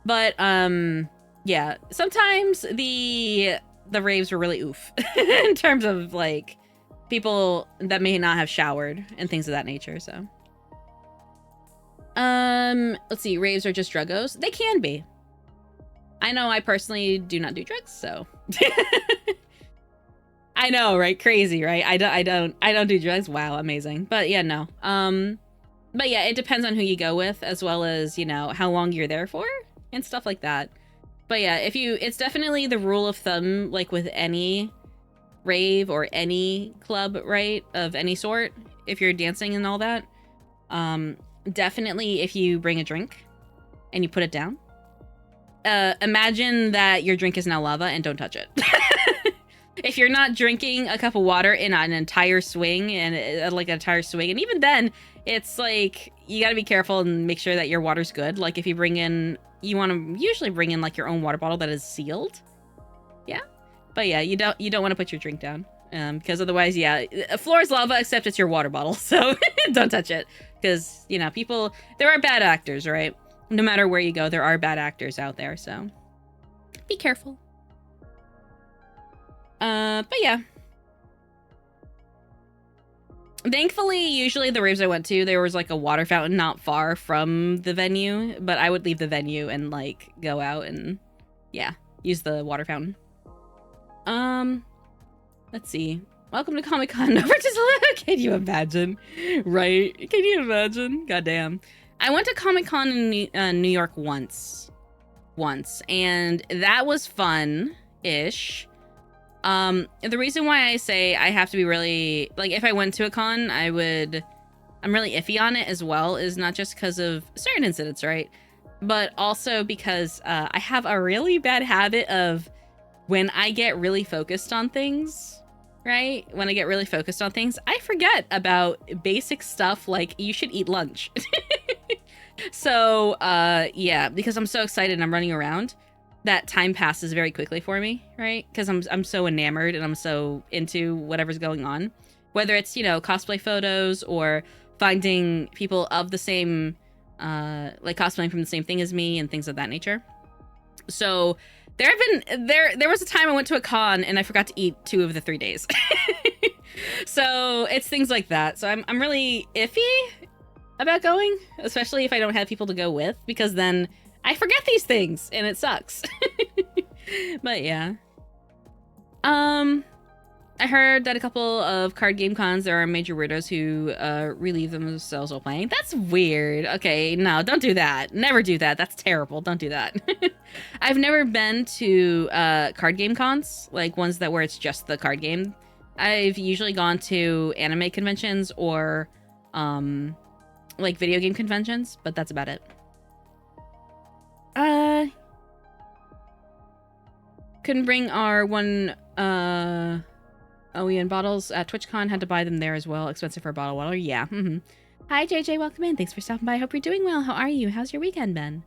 Speaker 1: But yeah, sometimes the raves were really oof in terms of like people that may not have showered and things of that nature. So let's see, raves are just druggos. They can be. I know I personally do not do drugs, so I know, right? Crazy, right? I don't do drugs. Wow, amazing. But yeah, no. But yeah, it depends on who you go with, as well as, you know, how long you're there for and stuff like that. But yeah, it's definitely the rule of thumb, like with any rave or any club, right, of any sort, if you're dancing and all that, definitely if you bring a drink and you put it down, imagine that your drink is now lava and don't touch it. If you're not drinking a cup of water in an entire swing, and even then, it's like you got to be careful and make sure that your water's good. Like if you bring in, you want to usually bring in like your own water bottle that is sealed. Yeah, but yeah, you don't want to put your drink down, because otherwise, yeah, a floor is lava except it's your water bottle, so don't touch it, because you know there are bad actors, right? No matter where you go, there are bad actors out there, so be careful. But yeah. Thankfully, usually the raves I went to, there was like a water fountain not far from the venue, but I would leave the venue and like go out and yeah, use the water fountain. Let's see. Welcome to Comic-Con. Can you imagine? Right? Can you imagine? Goddamn. I went to Comic-Con in New York once, and that was fun-ish. The reason why I say I have to be really, like, if I went to a con, I'm really iffy on it as well, is not just because of certain incidents, right? But also because I have a really bad habit of when I get really focused on things, right? When I get really focused on things, I forget about basic stuff like you should eat lunch. So, yeah, because I'm so excited and I'm running around, that time passes very quickly for me, right? Because I'm so enamored and I'm so into whatever's going on, whether it's, you know, cosplay photos or finding people of the same, like cosplaying from the same thing as me and things of that nature. So there was a time I went to a con and I forgot to eat 2 of the 3 days. So it's things like that. So I'm really iffy about going, especially if I don't have people to go with, because then I forget these things and it sucks. But yeah. I heard that a couple of card game cons, there are major weirdos who relieve themselves while playing. That's weird. Okay, no, don't do that. Never do that. That's terrible. Don't do that. I've never been to card game cons, like ones that where it's just the card game. I've usually gone to anime conventions or like video game conventions, but that's about it. Couldn't bring our one OEN bottles at TwitchCon, had to buy them there as well. Expensive for a bottle water. Yeah. Hi JJ, welcome in. Thanks for stopping by. I hope you're doing well. How are you? How's your weekend been?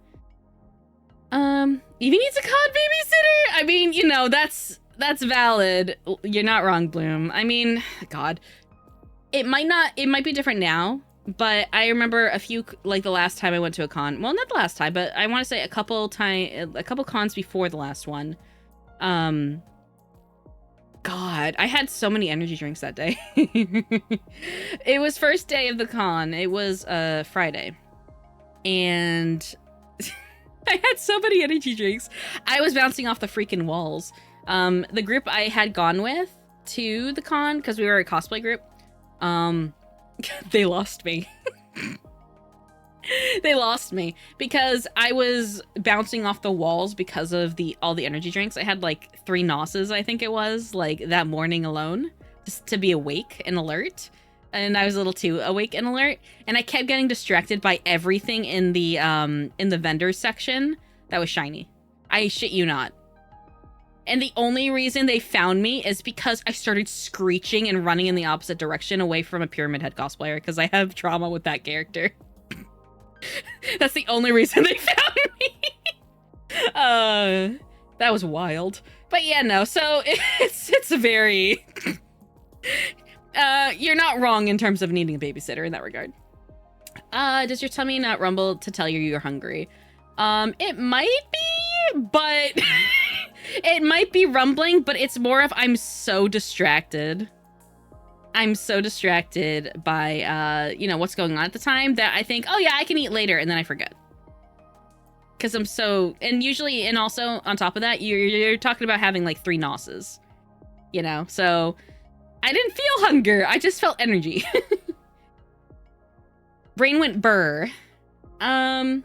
Speaker 1: Evie needs a con babysitter. I mean, you know, that's valid. You're not wrong, Bloom. I mean, God, it might be different now, but I remember a few, like the last time I went to a con. Well, not the last time, but I want to say a couple cons before the last one. God, I had so many energy drinks that day. It was first day of the con. It was Friday. And I had so many energy drinks. I was bouncing off the freaking walls. The group I had gone with to the con, because we were a cosplay group, they lost me. They lost me because I was bouncing off the walls because of all the energy drinks. I had like 3 nosses, I think it was, like that morning alone, just to be awake and alert. And I was a little too awake and alert, and I kept getting distracted by everything in the vendors section that was shiny. I shit you not. And the only reason they found me is because I started screeching and running in the opposite direction away from a Pyramid Head cosplayer, because I have trauma with that character. That's the only reason they found me. That was wild. But yeah, no, so it's a very you're not wrong in terms of needing a babysitter in that regard. Does your tummy not rumble to tell you you're hungry? It might be, but it might be rumbling, but it's more of I'm so distracted. I'm so distracted by, you know, what's going on at the time that I think, oh yeah, I can eat later, and then I forget. Because I'm so, and usually, and also on top of that, you're talking about having like 3 nosses, you know? So I didn't feel hunger, I just felt energy. Brain went burr. Let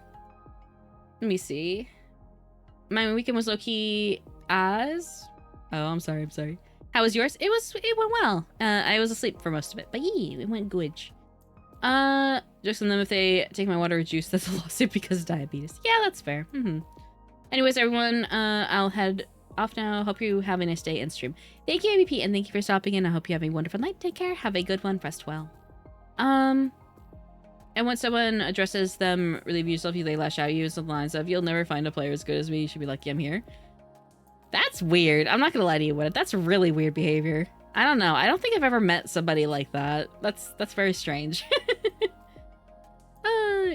Speaker 1: me see. My weekend was low-key as... Oh, I'm sorry. How was yours? It went well. I was asleep for most of it, but yeah, it went good. Just on them if they take my water or juice, that's a lawsuit because of diabetes. Yeah, that's fair. Anyways, everyone, I'll head off now. Hope you have a nice day and stream. Thank you, ABP, and thank you for stopping in. I hope you have a wonderful night. Take care. Have a good one. Rest well. And when someone addresses them, relieve yourself, they lash out, use the lines of, you'll never find a player as good as me. You should be lucky I'm here. That's weird. I'm not gonna lie to you, Wood. That's really weird behavior. I don't know. I don't think I've ever met somebody like that. That's very strange.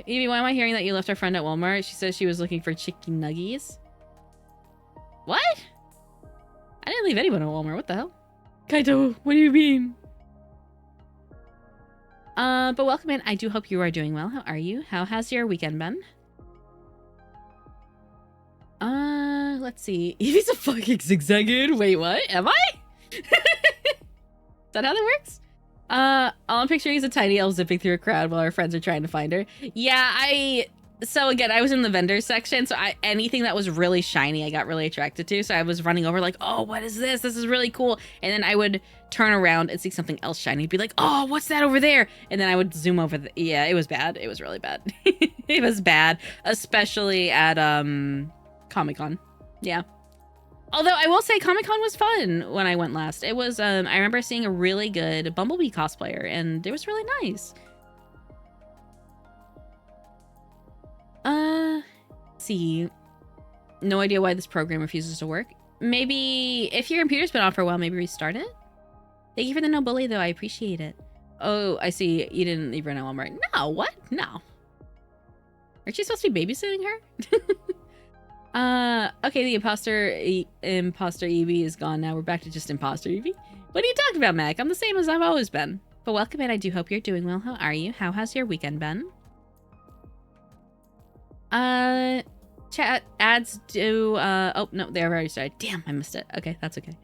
Speaker 1: Evie, why am I hearing that you left our friend at Walmart? She says she was looking for chicken nuggies. What? I didn't leave anyone at Walmart. What the hell? Kaito, what do you mean? But welcome in. I do hope you are doing well. How are you? How has your weekend been? Let's see. Evie's a fucking zigzagged. Wait, what? Am I? Is that how that works? All I'm picturing is a tiny elf zipping through a crowd while our friends are trying to find her. Yeah, so again, I was in the vendors section, so anything that was really shiny, I got really attracted to. So I was running over like, oh, what is this? This is really cool. And then I would turn around and see something else shiny. Be like, oh, what's that over there? And then I would zoom over yeah, it was bad. It was really bad. It was bad, especially at, Comic-Con. Yeah. Although I will say Comic-Con was fun when I went last. It was, I remember seeing a really good Bumblebee cosplayer, and it was really nice. See. No idea why this program refuses to work. Maybe if your computer's been on for a while, maybe restart it? Thank you for the no bully, though. I appreciate it. Oh, I see. You didn't leave her in Walmart. No, what? No. Aren't you supposed to be babysitting her? Okay, the imposter Evie is gone now. We're back to just imposter Evie. What are you talking about, Mac? I'm the same as I've always been. But welcome in. I do hope you're doing well. How are you? How has your weekend been? Chat ads do, oh, no, they already started. Damn, I missed it. Okay, that's okay.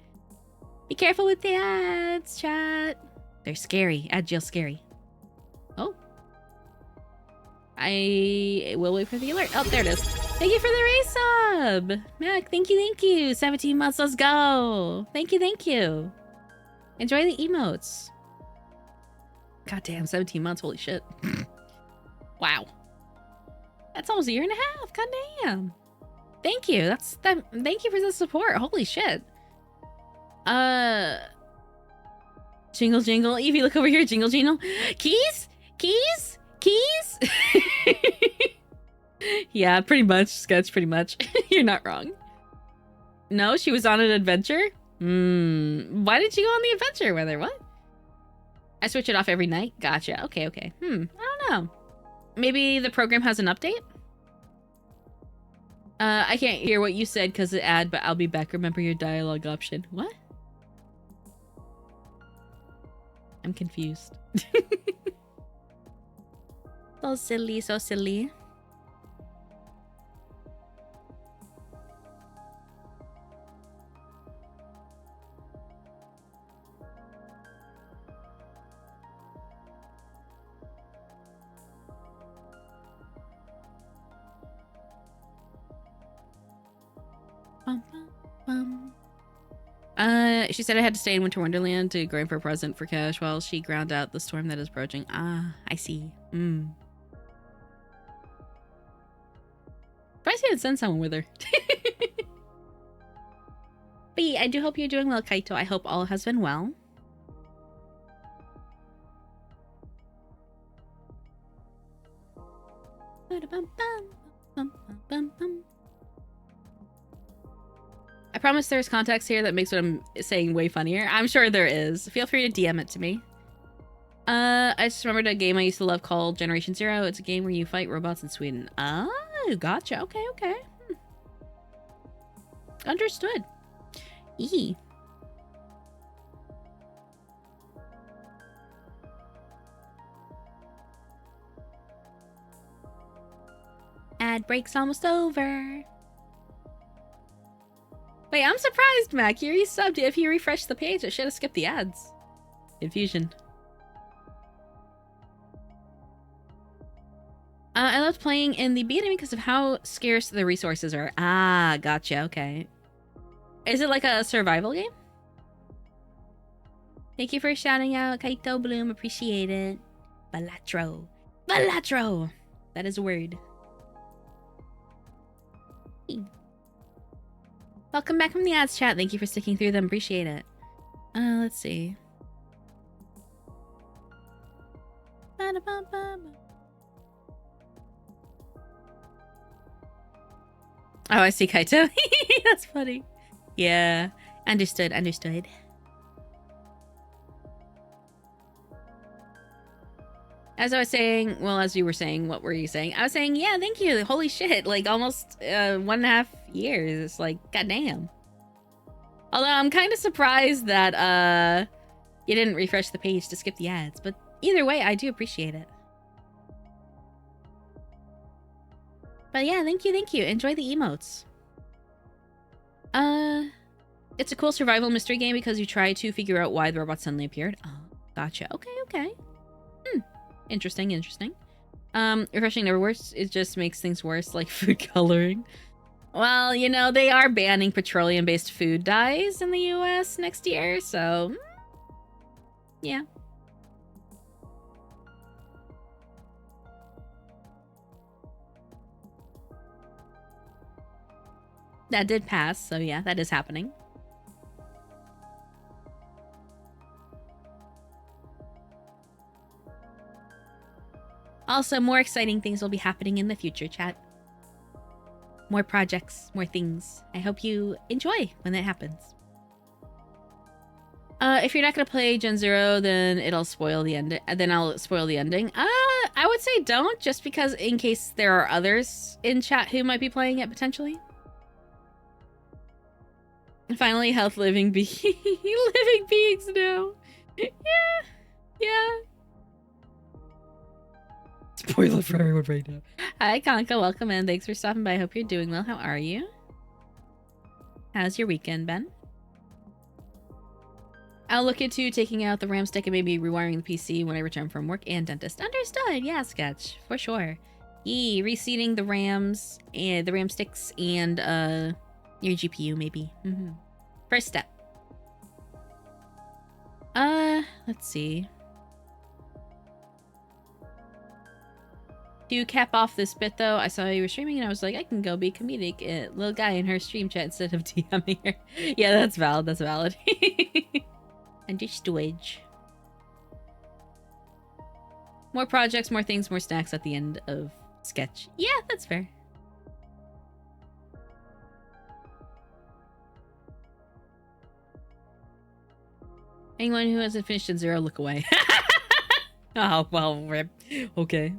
Speaker 1: Be careful with the ads, chat. They're scary. Ad jail scary. Oh. I will wait for the alert. Oh, there it is. Thank you for the race sub. Mac, thank you, thank you. 17 months, let's go. Thank you, thank you. Enjoy the emotes. Goddamn, 17 months, holy shit. Wow. That's almost a year and a half. Goddamn. Thank you. Thank you for the support. Holy shit. Jingle jingle. Evie, look over here. Jingle jingle. Keys? Keys? Keys? Yeah, pretty much, Sketch, pretty much. You're not wrong. No, she was on an adventure? Why did she go on the adventure with her? What? I switch it off every night? Gotcha. Okay, okay. I don't know. Maybe the program has an update? I can't hear what you said because of the ad, but I'll be back. Remember your dialogue option. What? I'm confused. So silly, so silly. She said I had to stay in Winter Wonderland to grind for a present for cash while she ground out the storm that is approaching. Ah, I see. Surprised he didn't send someone with her. But yeah, I do hope you're doing well, Kaito. I hope all has been well. I promise there's context here that makes what I'm saying way funnier. I'm sure there is. Feel free to DM it to me. I just remembered a game I used to love called Generation Zero. It's a game where you fight robots in Sweden. Oh, gotcha. Okay, okay. Understood. E. Ad break's almost over. Wait, I'm surprised, Mac. You resubbed. If you refresh the page, it should have skipped the ads. Confusion. I loved playing in the beginning because of how scarce the resources are. Ah, gotcha. Okay. Is it like a survival game? Thank you for shouting out, Kaito Bloom. Appreciate it. Balatro. Balatro! That is a word. Welcome back from the ads chat. Thank you for sticking through them. Appreciate it. Let's see. Oh, I see Kaito. That's funny. Yeah. Understood, understood. As I was saying, well, as you were saying, what were you saying? I was saying, yeah, thank you. Holy shit. Like, almost 1.5 years. It's like, goddamn. Although, I'm kind of surprised that you didn't refresh the page to skip the ads. But either way, I do appreciate it. But yeah, thank you, thank you. Enjoy the emotes. It's a cool survival mystery game because you try to figure out why the robot suddenly appeared. Oh, gotcha. Okay, okay. Interesting, interesting. Refreshing never works. It just makes things worse, like food coloring. Well, you know, they are banning petroleum-based food dyes in the US next year, so... yeah. That did pass, so yeah, that is happening. Also, more exciting things will be happening in the future, chat. More projects, more things. I hope you enjoy when that happens. If you're not gonna play Gen Zero, then it'll spoil the end. Then I'll spoil the ending. I would say don't, just because in case there are others in chat who might be playing it potentially. And finally, health living beings now. Yeah. Spoiler for everyone right now. Hi, Conka. Welcome in. Thanks for stopping by. I hope you're doing well. How are you? How's your weekend been? I'll look into taking out the RAM stick and maybe rewiring the PC when I return from work and dentist. Understood. Yeah, Sketch. For sure. Yee, reseating the RAMs and the RAM sticks and your GPU maybe. First step. Let's see. To cap off this bit though, I saw you were streaming and I was like, I can go be comedic little guy in her stream chat instead of DMing her. Yeah, that's valid. That's valid. Understood. More projects, more things, more snacks at the end of sketch. Yeah, that's fair. Anyone who hasn't finished at 0, look away. Oh, well, rip. Okay.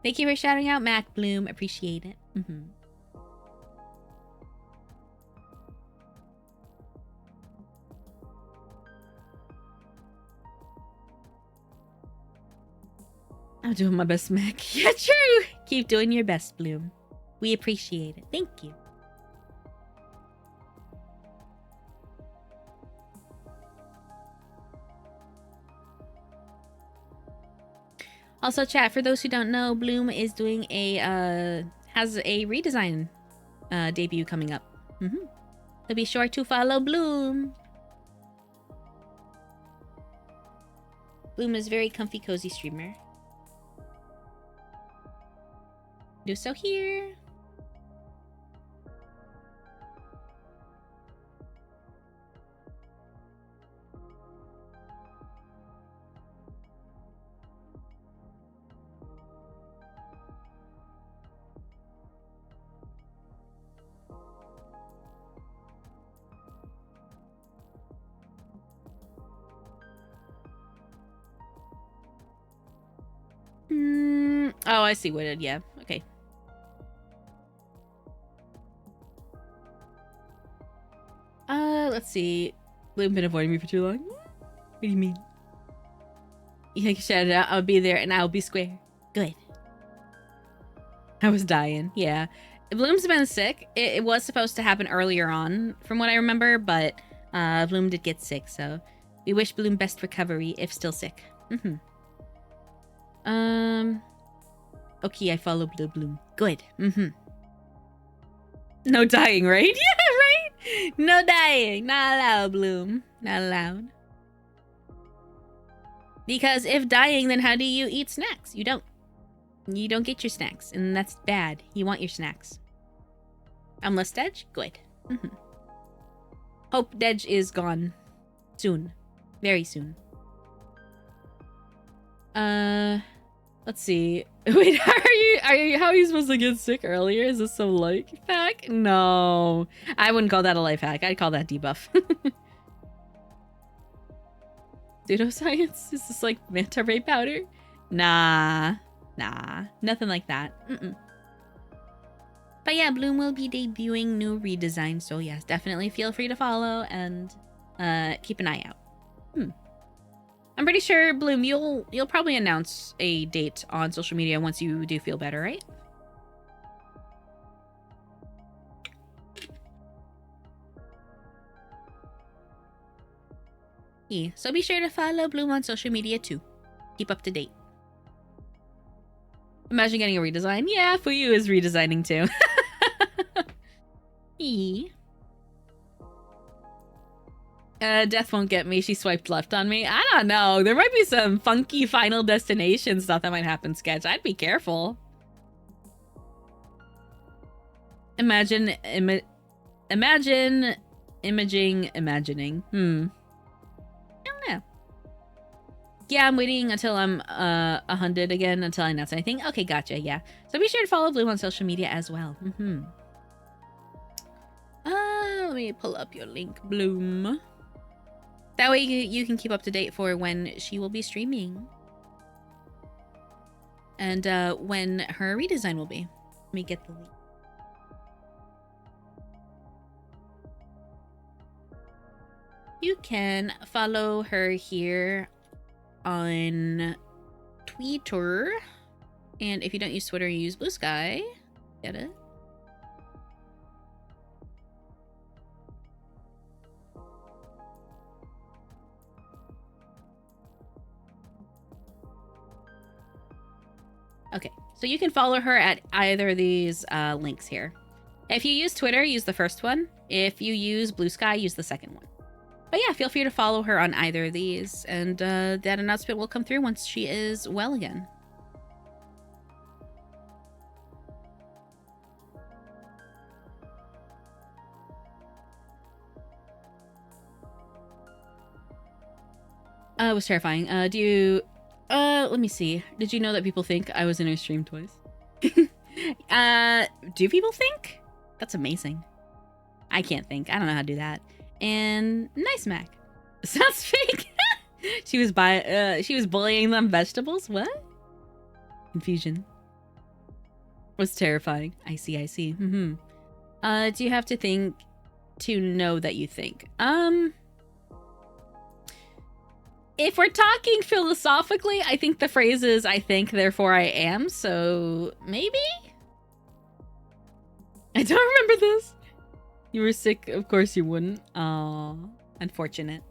Speaker 1: Thank you for shouting out Mac Bloom. Appreciate it. I'm doing my best, Mac. Yeah, true. Keep doing your best, Bloom. We appreciate it. Thank you. Also, chat, for those who don't know, Bloom is doing a, has a redesign debut coming up. So be sure to follow Bloom. Bloom is a very comfy, cozy streamer. Do so here. Oh, I see what it, yeah. Okay. Let's see. Bloom been avoiding me for too long. What do you mean? You can shout it out. I'll be there and I'll be square. Good. I was dying. Yeah. Bloom's been sick. It was supposed to happen earlier on, from what I remember, but Bloom did get sick, so we wish Bloom best recovery if still sick. Okay, I follow Bloom. Good. No dying, right? Yeah, right? No dying. Not allowed, Bloom. Not allowed. Because if dying, then how do you eat snacks? You don't. You don't get your snacks, and that's bad. You want your snacks. Unless Dej? Good. Hope Dej is gone. Soon. Very soon. Let's see. Wait, how are you supposed to get sick earlier? Is this some life hack? No. I wouldn't call that a life hack. I'd call that debuff. Pseudoscience? Is this like manta ray powder? Nah. Nothing like that. But yeah, Bloom will be debuting new redesign, so yes, definitely feel free to follow and keep an eye out. I'm pretty sure, Bloom, you'll probably announce a date on social media once you do feel better, right? Yeah, so be sure to follow Bloom on social media too. Keep up to date. Imagine getting a redesign. Yeah, Fuyu is redesigning too. Yeah. Death won't get me. She swiped left on me. I don't know. There might be some funky Final Destination stuff that might happen, Sketch. I'd be careful. Imagine imagining. I don't know. Yeah, I'm waiting until I'm 100 again until I announce anything. Okay, gotcha. Yeah. So be sure to follow Bloom on social media as well. Let me pull up your link, Bloom. That way you can keep up to date for when she will be streaming. And when her redesign will be. Let me get the link. You can follow her here on Twitter And if you don't use Twitter, you use Blue Sky. Get it? Okay, so you can follow her at either of these links here. If you use Twitter, use the first one. If you use Blue Sky, use the second one. But yeah, feel free to follow her on either of these, and that announcement will come through once she is well again. It was terrifying. Let me see. Did you know that people think I was in her stream twice? Do people think? That's amazing. I can't think. I don't know how to do that. And nice Mac. Sounds fake. She was bullying them vegetables. What? Confusion. Was terrifying. I see. Mm-hmm. Do you have to think to know that you think? If we're talking philosophically, I think the phrase is I think, therefore I am, so maybe? I don't remember this. You were sick, of course you wouldn't. Aw, unfortunate.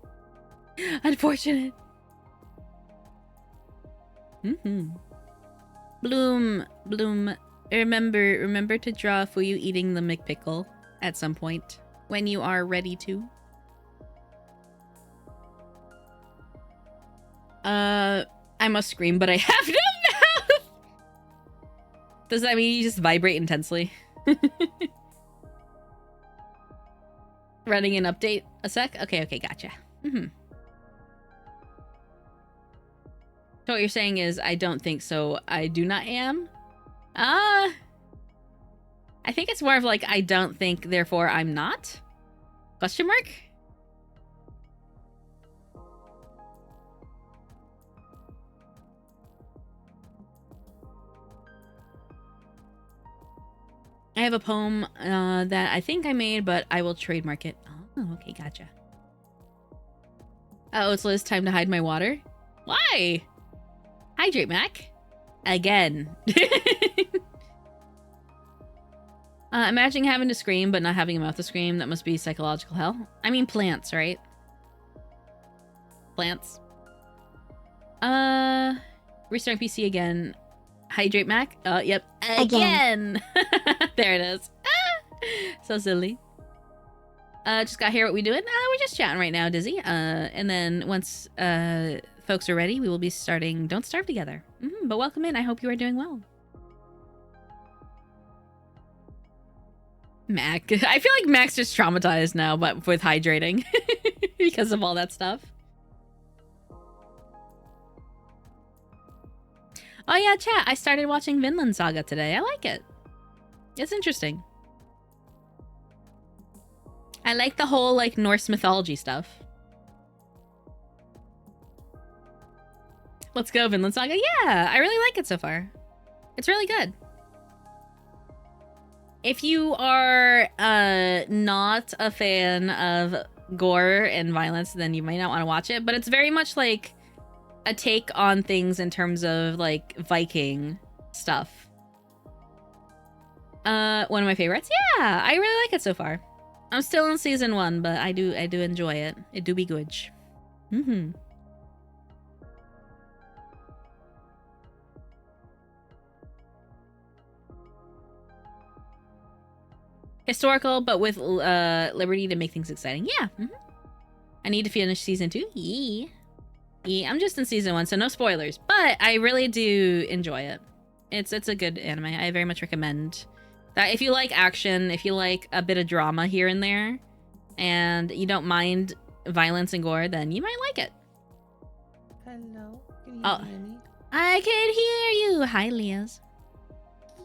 Speaker 1: Unfortunate. Mm-hmm. Bloom, remember to draw Fuyu eating the McPickle at some point when you are ready to. I must scream, but I have no mouth! Does that mean you just vibrate intensely? Running an update a sec? Okay, gotcha. Mm-hmm. So what you're saying is, I don't think so, I do not am? I think it's more of like, I don't think, therefore I'm not? Question mark? I have a poem that I think I made, but I will trademark it. Oh, okay, gotcha. Oh, it's Liz, time to hide my water? Why? Hydrate, Mac. Again. Imagine having to scream, but not having a mouth to scream. That must be psychological hell. I mean plants, right? Plants. Restart PC again. Hydrate, Mac? Yep. Again! There it is. So silly. Just got here. What we doing? We're just chatting right now, Dizzy. And then once folks are ready, we will be starting Don't Starve together. But welcome in. I hope you are doing well. Mac. I feel like Mac's just traumatized now, but with hydrating. Because of all that stuff. Oh yeah, chat. I started watching Vinland Saga today. I like it. It's interesting. I like the whole, like, Norse mythology stuff. Let's go, Vinland Saga. Yeah, I really like it so far. It's really good. If you are not a fan of gore and violence, then you might not want to watch it. But it's very much like a take on things in terms of like Viking stuff. One of my favorites. Yeah, I really like it so far. I'm still in season 1, but I do enjoy it. It do be good. Historical, but with liberty to make things exciting. Yeah. I need to finish season 2. Yeah. I'm just in season 1, so no spoilers. But I really do enjoy it. It's a good anime. I very much recommend that. If you like action, if you like a bit of drama here and there, and you don't mind violence and gore, then you might like it.
Speaker 2: Hello. Can you hear me?
Speaker 1: I can hear you. Hi, Liaz.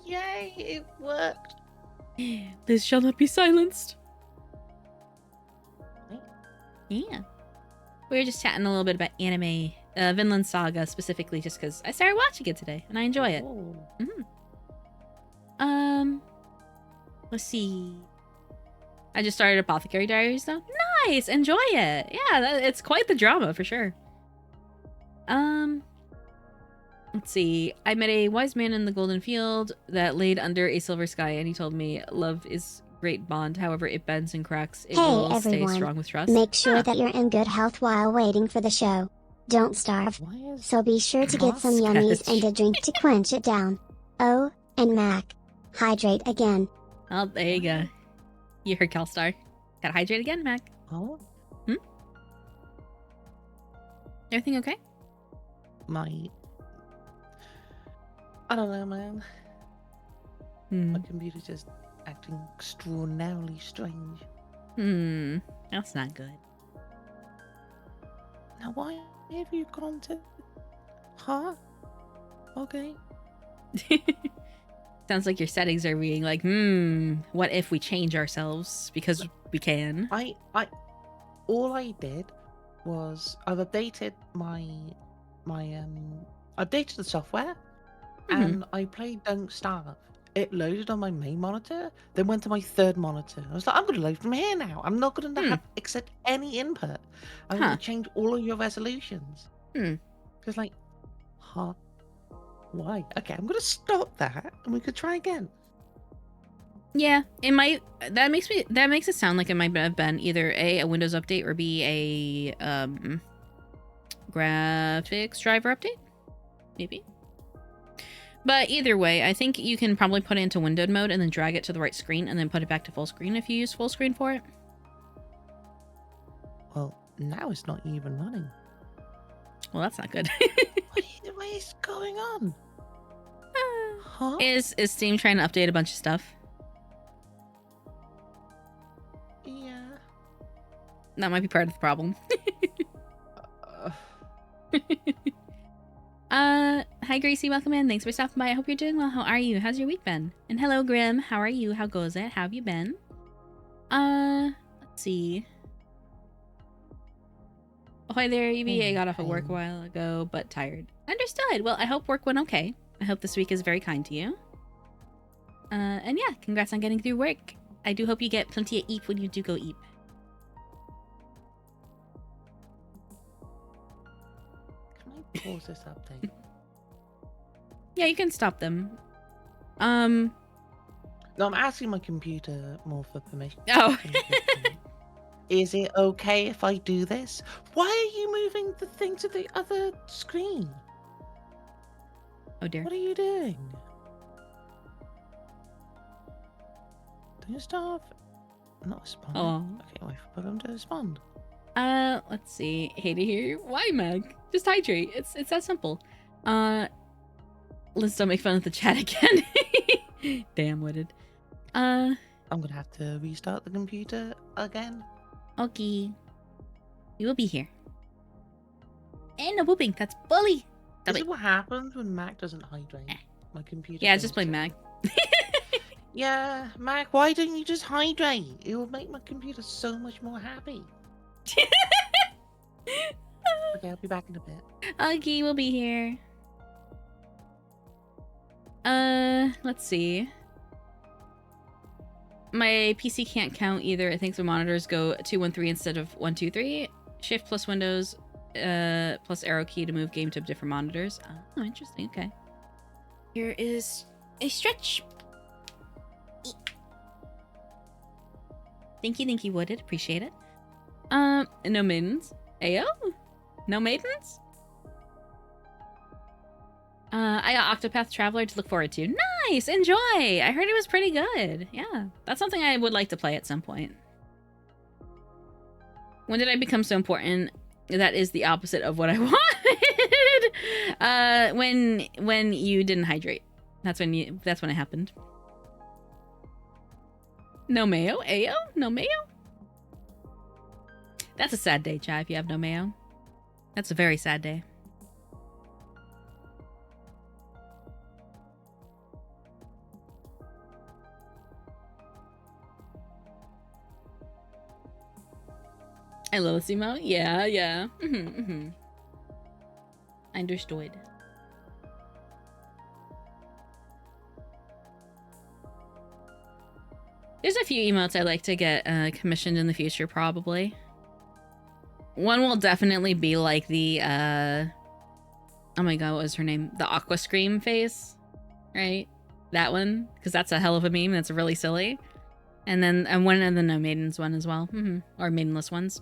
Speaker 2: Yay, it worked.
Speaker 1: This shall not be silenced. Yeah. We were just chatting a little bit about anime, Vinland Saga specifically, just because I started watching it today and I enjoy it. Let's see. I just started Apothecary Diaries though. Nice, enjoy it. Yeah, it's quite the drama for sure. Let's see. I met a wise man in the golden field that laid under a silver sky, and he told me love is great bond. However, it bends and cracks. It
Speaker 3: Hey
Speaker 1: will stay
Speaker 3: everyone,
Speaker 1: strong with trust.
Speaker 3: make sure that you're in good health while waiting for the show. Don't starve,
Speaker 2: Why is
Speaker 3: so be sure to get some yummies
Speaker 1: Sketch.
Speaker 3: and a drink to quench it down. Oh, and Mac, hydrate again.
Speaker 1: Oh, there you go. You heard Kelstar. Gotta hydrate again, Mac.
Speaker 2: oh
Speaker 1: Everything okay?
Speaker 2: I don't know, man.
Speaker 1: Hmm.
Speaker 2: My computer's just acting extraordinarily strange.
Speaker 1: That's not good.
Speaker 2: Now, why have you gone to? Huh? Okay.
Speaker 1: Sounds like your settings are being like, what if we change ourselves? Because we can.
Speaker 2: All I did was I've updated updated the software, and I played Don't Starve. It loaded on my main monitor, then went to my third monitor. I was like, I'm going to load from here now. I'm not going to have accept any input. I'm going to change all of your resolutions. Because like, huh? Why? Okay, I'm going to stop that, and we could try again.
Speaker 1: Yeah, it might. That makes it sound like it might have been either a Windows update or B a graphics driver update, maybe. But either way, I think you can probably put it into windowed mode and then drag it to the right screen and then put it back to full screen if you use full screen for it.
Speaker 2: Well, now it's not even running.
Speaker 1: Well, that's not good.
Speaker 2: What is going on? Huh?
Speaker 1: Is Steam trying to update a bunch of stuff?
Speaker 2: Yeah.
Speaker 1: That might be part of the problem. Hi Gracie, welcome in. Thanks for stopping by. I hope you're doing well. How are you? How's your week been? And hello Grim, how are you? How goes it? How have you been? Let's see. Oh, hi there, Evie. I got off of work a while ago, but tired. Understood. Well, I hope work went okay. I hope this week is very kind to you. And yeah, congrats on getting through work. I do hope you get plenty of eep when you do go eep.
Speaker 2: Can I pause this update?
Speaker 1: Yeah, you can stop them.
Speaker 2: No, I'm asking my computer more for permission.
Speaker 1: Oh.
Speaker 2: Is it okay if I do this? Why are you moving the thing to the other screen?
Speaker 1: Oh dear.
Speaker 2: What are you doing? Don't stop. Not respond.
Speaker 1: Oh.
Speaker 2: Okay, wait for them to respond.
Speaker 1: Let's see. Hate to hear why, Meg. Just hydrate. It's that simple. Let's don't make fun of the chat again. Damn witted.
Speaker 2: I'm gonna have to restart the computer again.
Speaker 1: Okay. We will be here. And no whooping. That's bully.
Speaker 2: Is it what happens when Mac doesn't hydrate? My computer.
Speaker 1: Yeah, just
Speaker 2: thinks
Speaker 1: play
Speaker 2: it.
Speaker 1: Mag.
Speaker 2: Yeah, Mac, why don't you just hydrate? It will make my computer so much more happy. Okay, I'll be back in a bit.
Speaker 1: Okay, we'll be here. Let's see. My PC can't count either. It thinks the monitors go 213 instead of 123. Shift plus Windows, plus arrow key to move game to different monitors. Oh, interesting. Okay. Here is a stretch. Thank you, Wooded. Appreciate it. No maidens. Ayo? No maidens? I got Octopath Traveler to look forward to. Nice! Enjoy! I heard it was pretty good. Yeah. That's something I would like to play at some point. When did I become so important? That is the opposite of what I wanted. When you didn't hydrate. That's when it happened. No mayo? Ayo? No mayo? That's a sad day, Chai, if you have no mayo. That's a very sad day. I love Simo. Yeah. Understood. There's a few emotes I'd like to get commissioned in the future, probably. One will definitely be like the oh my god, what was her name? The Aqua Scream face, right? That one, because that's a hell of a meme. That's really silly. And then one of the No Maidens one as well, or Maidenless ones.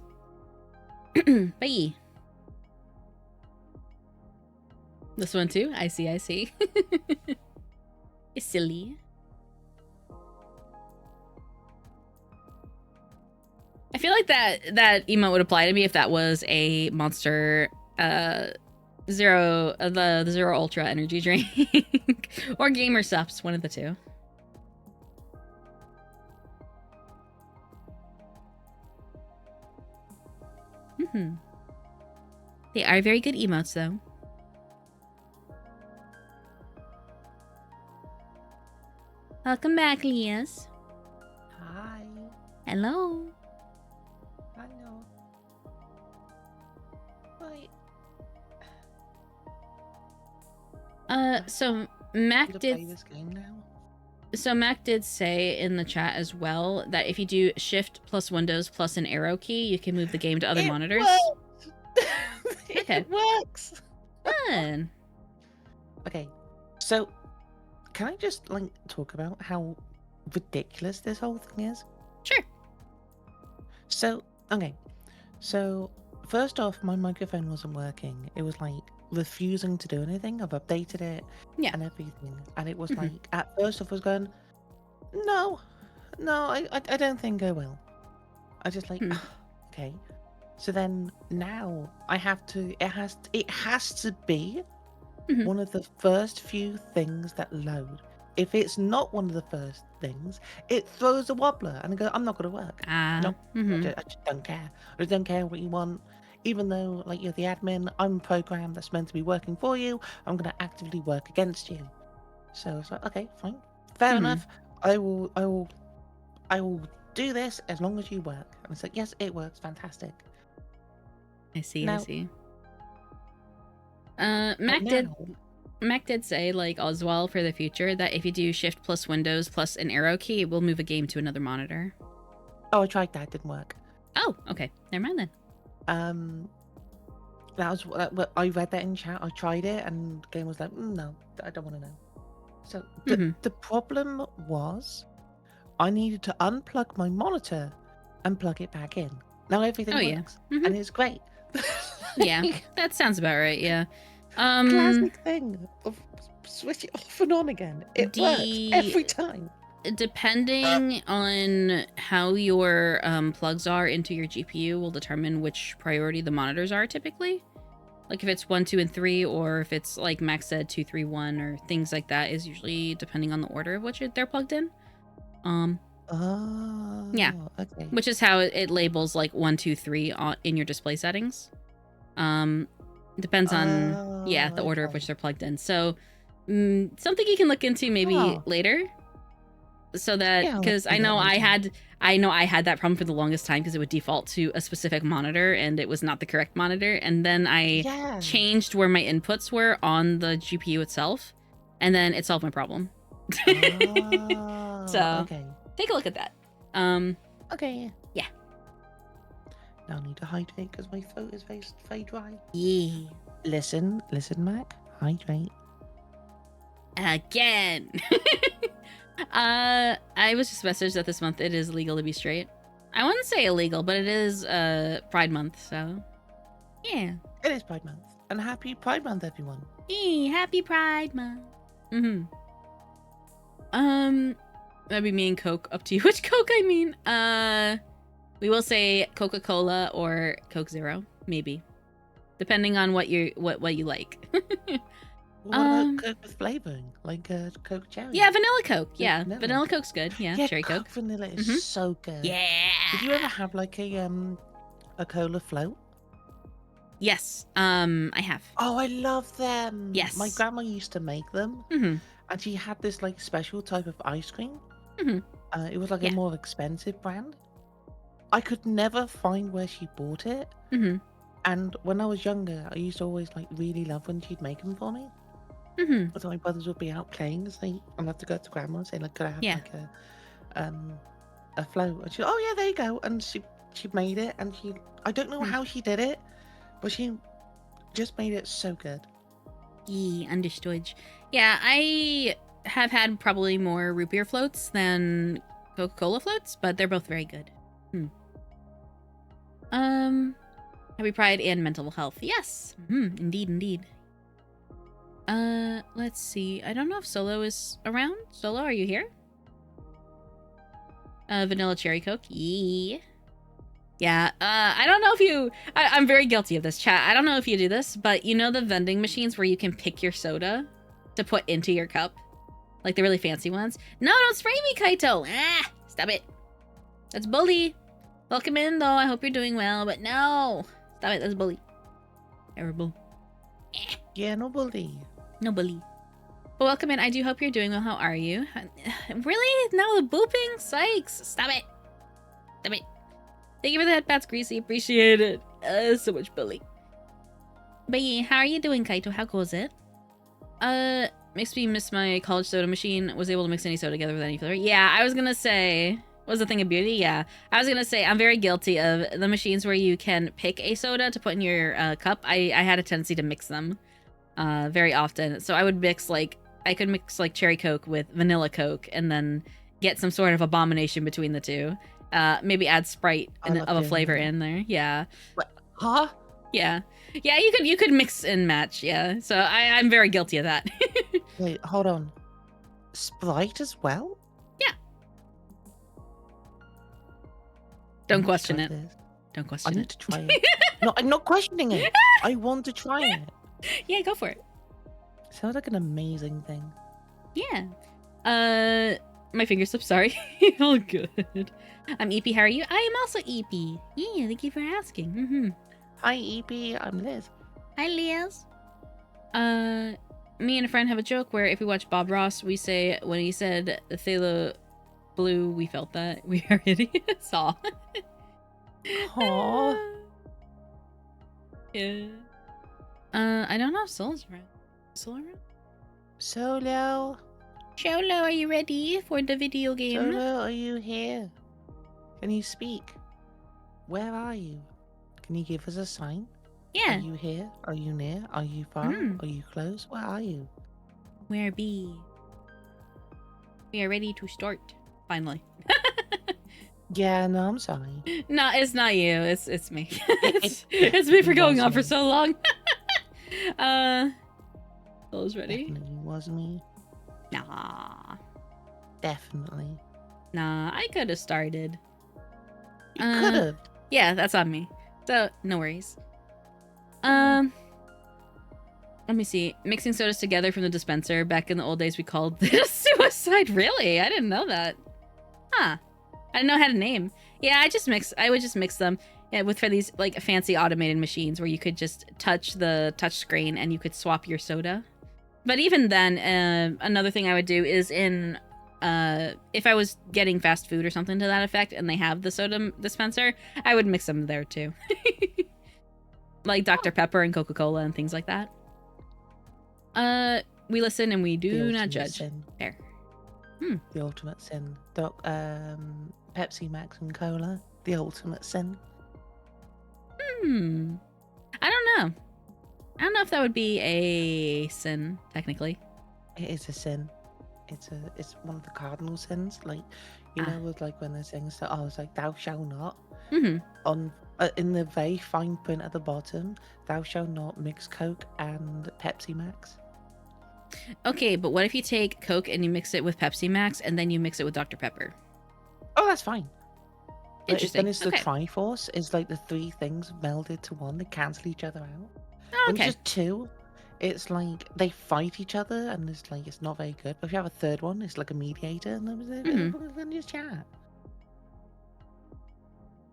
Speaker 1: Bye. This one too. I see. It's silly. I feel like that emote would apply to me if that was a Monster Zero, the Zero Ultra energy drink, or Gamer Supps, one of the two. They are very good emotes, though. Welcome back, Lias.
Speaker 2: Hi.
Speaker 1: Hello.
Speaker 2: Hello. Right.
Speaker 1: So Mac
Speaker 2: To
Speaker 1: did.
Speaker 2: play this game now.
Speaker 1: So Mac did say in the chat as well that if you do Shift plus Windows plus an arrow key, you can move the game to other monitors.
Speaker 2: Works.
Speaker 1: Okay.
Speaker 2: It works.
Speaker 1: Good.
Speaker 2: Okay, so can I just like talk about how ridiculous this whole thing is?
Speaker 1: Sure.
Speaker 2: So, okay, so first off, my microphone wasn't working. It was like refusing to do anything. I've updated it,
Speaker 1: Yeah.
Speaker 2: and everything, and it was
Speaker 1: Mhm.
Speaker 2: like at first I was going, no, I don't think I will. I just like, okay. So then now I have to. It has to be
Speaker 1: Mhm.
Speaker 2: one of the first few things that load. If it's not one of the first things, it throws a wobbler, and I go, I'm not going to work. No, I just don't care. I don't care what you want. Even though, like, you're the admin, I'm a program that's meant to be working for you. I'm going to actively work against you. So it's like, okay, fine, fair enough. I will do this as long as you work. And it's like, yes, it works, fantastic.
Speaker 1: I see.
Speaker 2: Now-
Speaker 1: I see.
Speaker 2: But
Speaker 1: Mac did say, like, as well for the future, that if you do Shift plus Windows plus an arrow key, it will move a game to another monitor.
Speaker 2: Oh, I tried that, didn't work.
Speaker 1: Oh, okay. Never mind then.
Speaker 2: That was what I read that in chat. I tried it, and the game was like, no, I don't want to know. So the problem was, I needed to unplug my monitor and plug it back in. Now everything works, and it's great.
Speaker 1: Yeah, that sounds about right. Yeah.
Speaker 2: Classic thing of switch it off and on again. It works every time.
Speaker 1: Depending on how your plugs are into your GPU will determine which priority the monitors are typically. Like if it's 1, 2, and 3, or if it's like Max said 2, 3, 1, or things like that is usually depending on the order of which they're plugged in. Yeah.
Speaker 2: Okay.
Speaker 1: Which is how it labels like 1, 2, 3 in your display settings. Depends on the order of which they're plugged in. So something you can look into maybe later. So that because I know I had that problem for the longest time because it would default to a specific monitor and it was not the correct monitor, and then I changed where my inputs were on the GPU itself, and then it solved my problem. So take a look at that.
Speaker 2: Okay.
Speaker 1: Yeah.
Speaker 2: Now I need to hydrate because my throat is very dry.
Speaker 1: Yeah.
Speaker 2: Listen, Mac. Hydrate.
Speaker 1: Again. I was just messaged that this month it is legal to be straight. I wouldn't say illegal, but it is Pride Month, so yeah.
Speaker 2: It is Pride Month. And happy Pride Month, everyone.
Speaker 1: Hey, happy Pride Month. That'd be me and Coke. Up to you which Coke I mean. We will say Coca-Cola or Coke Zero, maybe. Depending on what you like.
Speaker 2: What about Coke with flavoring? Like Coke cherry?
Speaker 1: Yeah, vanilla Coke. Yeah,
Speaker 2: Vanilla.
Speaker 1: Coke's good. Yeah, cherry Coke.
Speaker 2: Vanilla is so good.
Speaker 1: Yeah.
Speaker 2: Did you ever have like a cola float?
Speaker 1: Yes, I have.
Speaker 2: Oh, I love them.
Speaker 1: Yes.
Speaker 2: My grandma used to make them, and she had this like special type of ice cream. It was like a more expensive brand. I could never find where she bought it. And when I was younger, I used to always like really love when she'd make them for me. So my brothers would be out playing, so I'd have to go to grandma and say, like, could I have like a float? And she, oh yeah, there you go. And she made it, and I don't know how she did it, but she just made it so good.
Speaker 1: Understood. Yeah, I have had probably more root beer floats than Coca-Cola floats, but they're both very good. Happy Pride and mental health. Yes. Indeed. Let's see. I don't know if Solo is around. Solo, are you here? Vanilla cherry Coke. Yeah, I don't know if you... I'm very guilty of this, chat. I don't know if you do this, but you know the vending machines where you can pick your soda to put into your cup? Like the really fancy ones? No, don't spray me, Kaito! Ah, stop it. That's bully. Welcome in, though. I hope you're doing well, but no. Stop it, that's bully. Terrible.
Speaker 2: Yeah, no bully.
Speaker 1: No bully. But welcome in. I do hope you're doing well. How are you? Really? Now the booping? Sykes. Stop it. Stop it. Thank you for the headpats, Greasy. Appreciate it. So much bully. But yeah, how are you doing, Kaito? How goes it? Makes me miss my college soda machine. Was able to mix any soda together with any flavor. Yeah, I was gonna say... Was the thing of beauty? Yeah. I was gonna say, I'm very guilty of the machines where you can pick a soda to put in your cup. I had a tendency to mix them very often. So I would mix, like... I could mix, like, cherry Coke with vanilla Coke and then get some sort of abomination between the two. Maybe add Sprite of a flavor in there. Yeah.
Speaker 2: What? Huh?
Speaker 1: Yeah. Yeah, you could mix and match, yeah. So I'm very guilty of that.
Speaker 2: Wait, hold on. Sprite as well?
Speaker 1: Yeah. Don't question it. Don't question it.
Speaker 2: I need to try it. No, I'm not questioning it. I want to try it.
Speaker 1: Yeah, go for it.
Speaker 2: Sounds like an amazing thing.
Speaker 1: Yeah. My finger slipped, sorry. All good. I'm EP, how are you? I am also EP. Yeah, thank you for asking.
Speaker 2: Hi, EP. I'm Liz.
Speaker 1: Hi, Liz. Me and a friend have a joke where if we watch Bob Ross, we say when he said Thela Blue, we felt that. We are idiots. Aw.
Speaker 2: Aww.
Speaker 1: Yeah. I don't know if Solo's around. Solo around?
Speaker 2: Solo.
Speaker 1: Solo, are you ready for the video game?
Speaker 2: Solo, are you here? Can you speak? Where are you? Can you give us a sign?
Speaker 1: Yeah.
Speaker 2: Are you here? Are you near? Are you far? Are you close? Where are you?
Speaker 1: Where be? We are ready to start. Finally.
Speaker 2: Yeah, no, I'm sorry.
Speaker 1: No, it's not you. It's me. it's me for going on for so long. Solo's ready?
Speaker 2: Definitely was me.
Speaker 1: Nah.
Speaker 2: Definitely.
Speaker 1: Nah, I could have started.
Speaker 2: You could have.
Speaker 1: Yeah, that's on me. So, no worries. Let me see. Mixing sodas together from the dispenser. Back in the old days, we called it a suicide. Really? I didn't know that. Huh. I didn't know it had a name. Yeah, I would just mix them. Yeah, for these, like, fancy automated machines where you could just touch the touch screen and you could swap your soda. But even then, another thing I would do is if I was getting fast food or something to that effect and they have the soda dispenser, I would mix them there too. Like Dr. Pepper and Coca-Cola and things like that. We listen and we do not judge.
Speaker 2: Sin.
Speaker 1: There.
Speaker 2: The ultimate sin. Pepsi Max and Cola. The ultimate sin.
Speaker 1: I don't know. I don't know if that would be a sin, technically.
Speaker 2: It is a sin. It's one of the cardinal sins. Like, you know, with like when they're saying stuff, I was like, thou shalt not. On in the very fine print at the bottom, thou shalt not mix Coke and Pepsi Max.
Speaker 1: Okay, but what if you take Coke and you mix it with Pepsi Max and then you mix it with Dr. Pepper?
Speaker 2: Oh, that's fine.
Speaker 1: Interesting.
Speaker 2: Then it's the
Speaker 1: Okay.
Speaker 2: Triforce. It's like the three things melded to one. They cancel each other out.
Speaker 1: Oh,
Speaker 2: When
Speaker 1: okay.
Speaker 2: it's just two, it's like they fight each other and it's not very good. But if you have a third one, it's like a mediator and then just chat.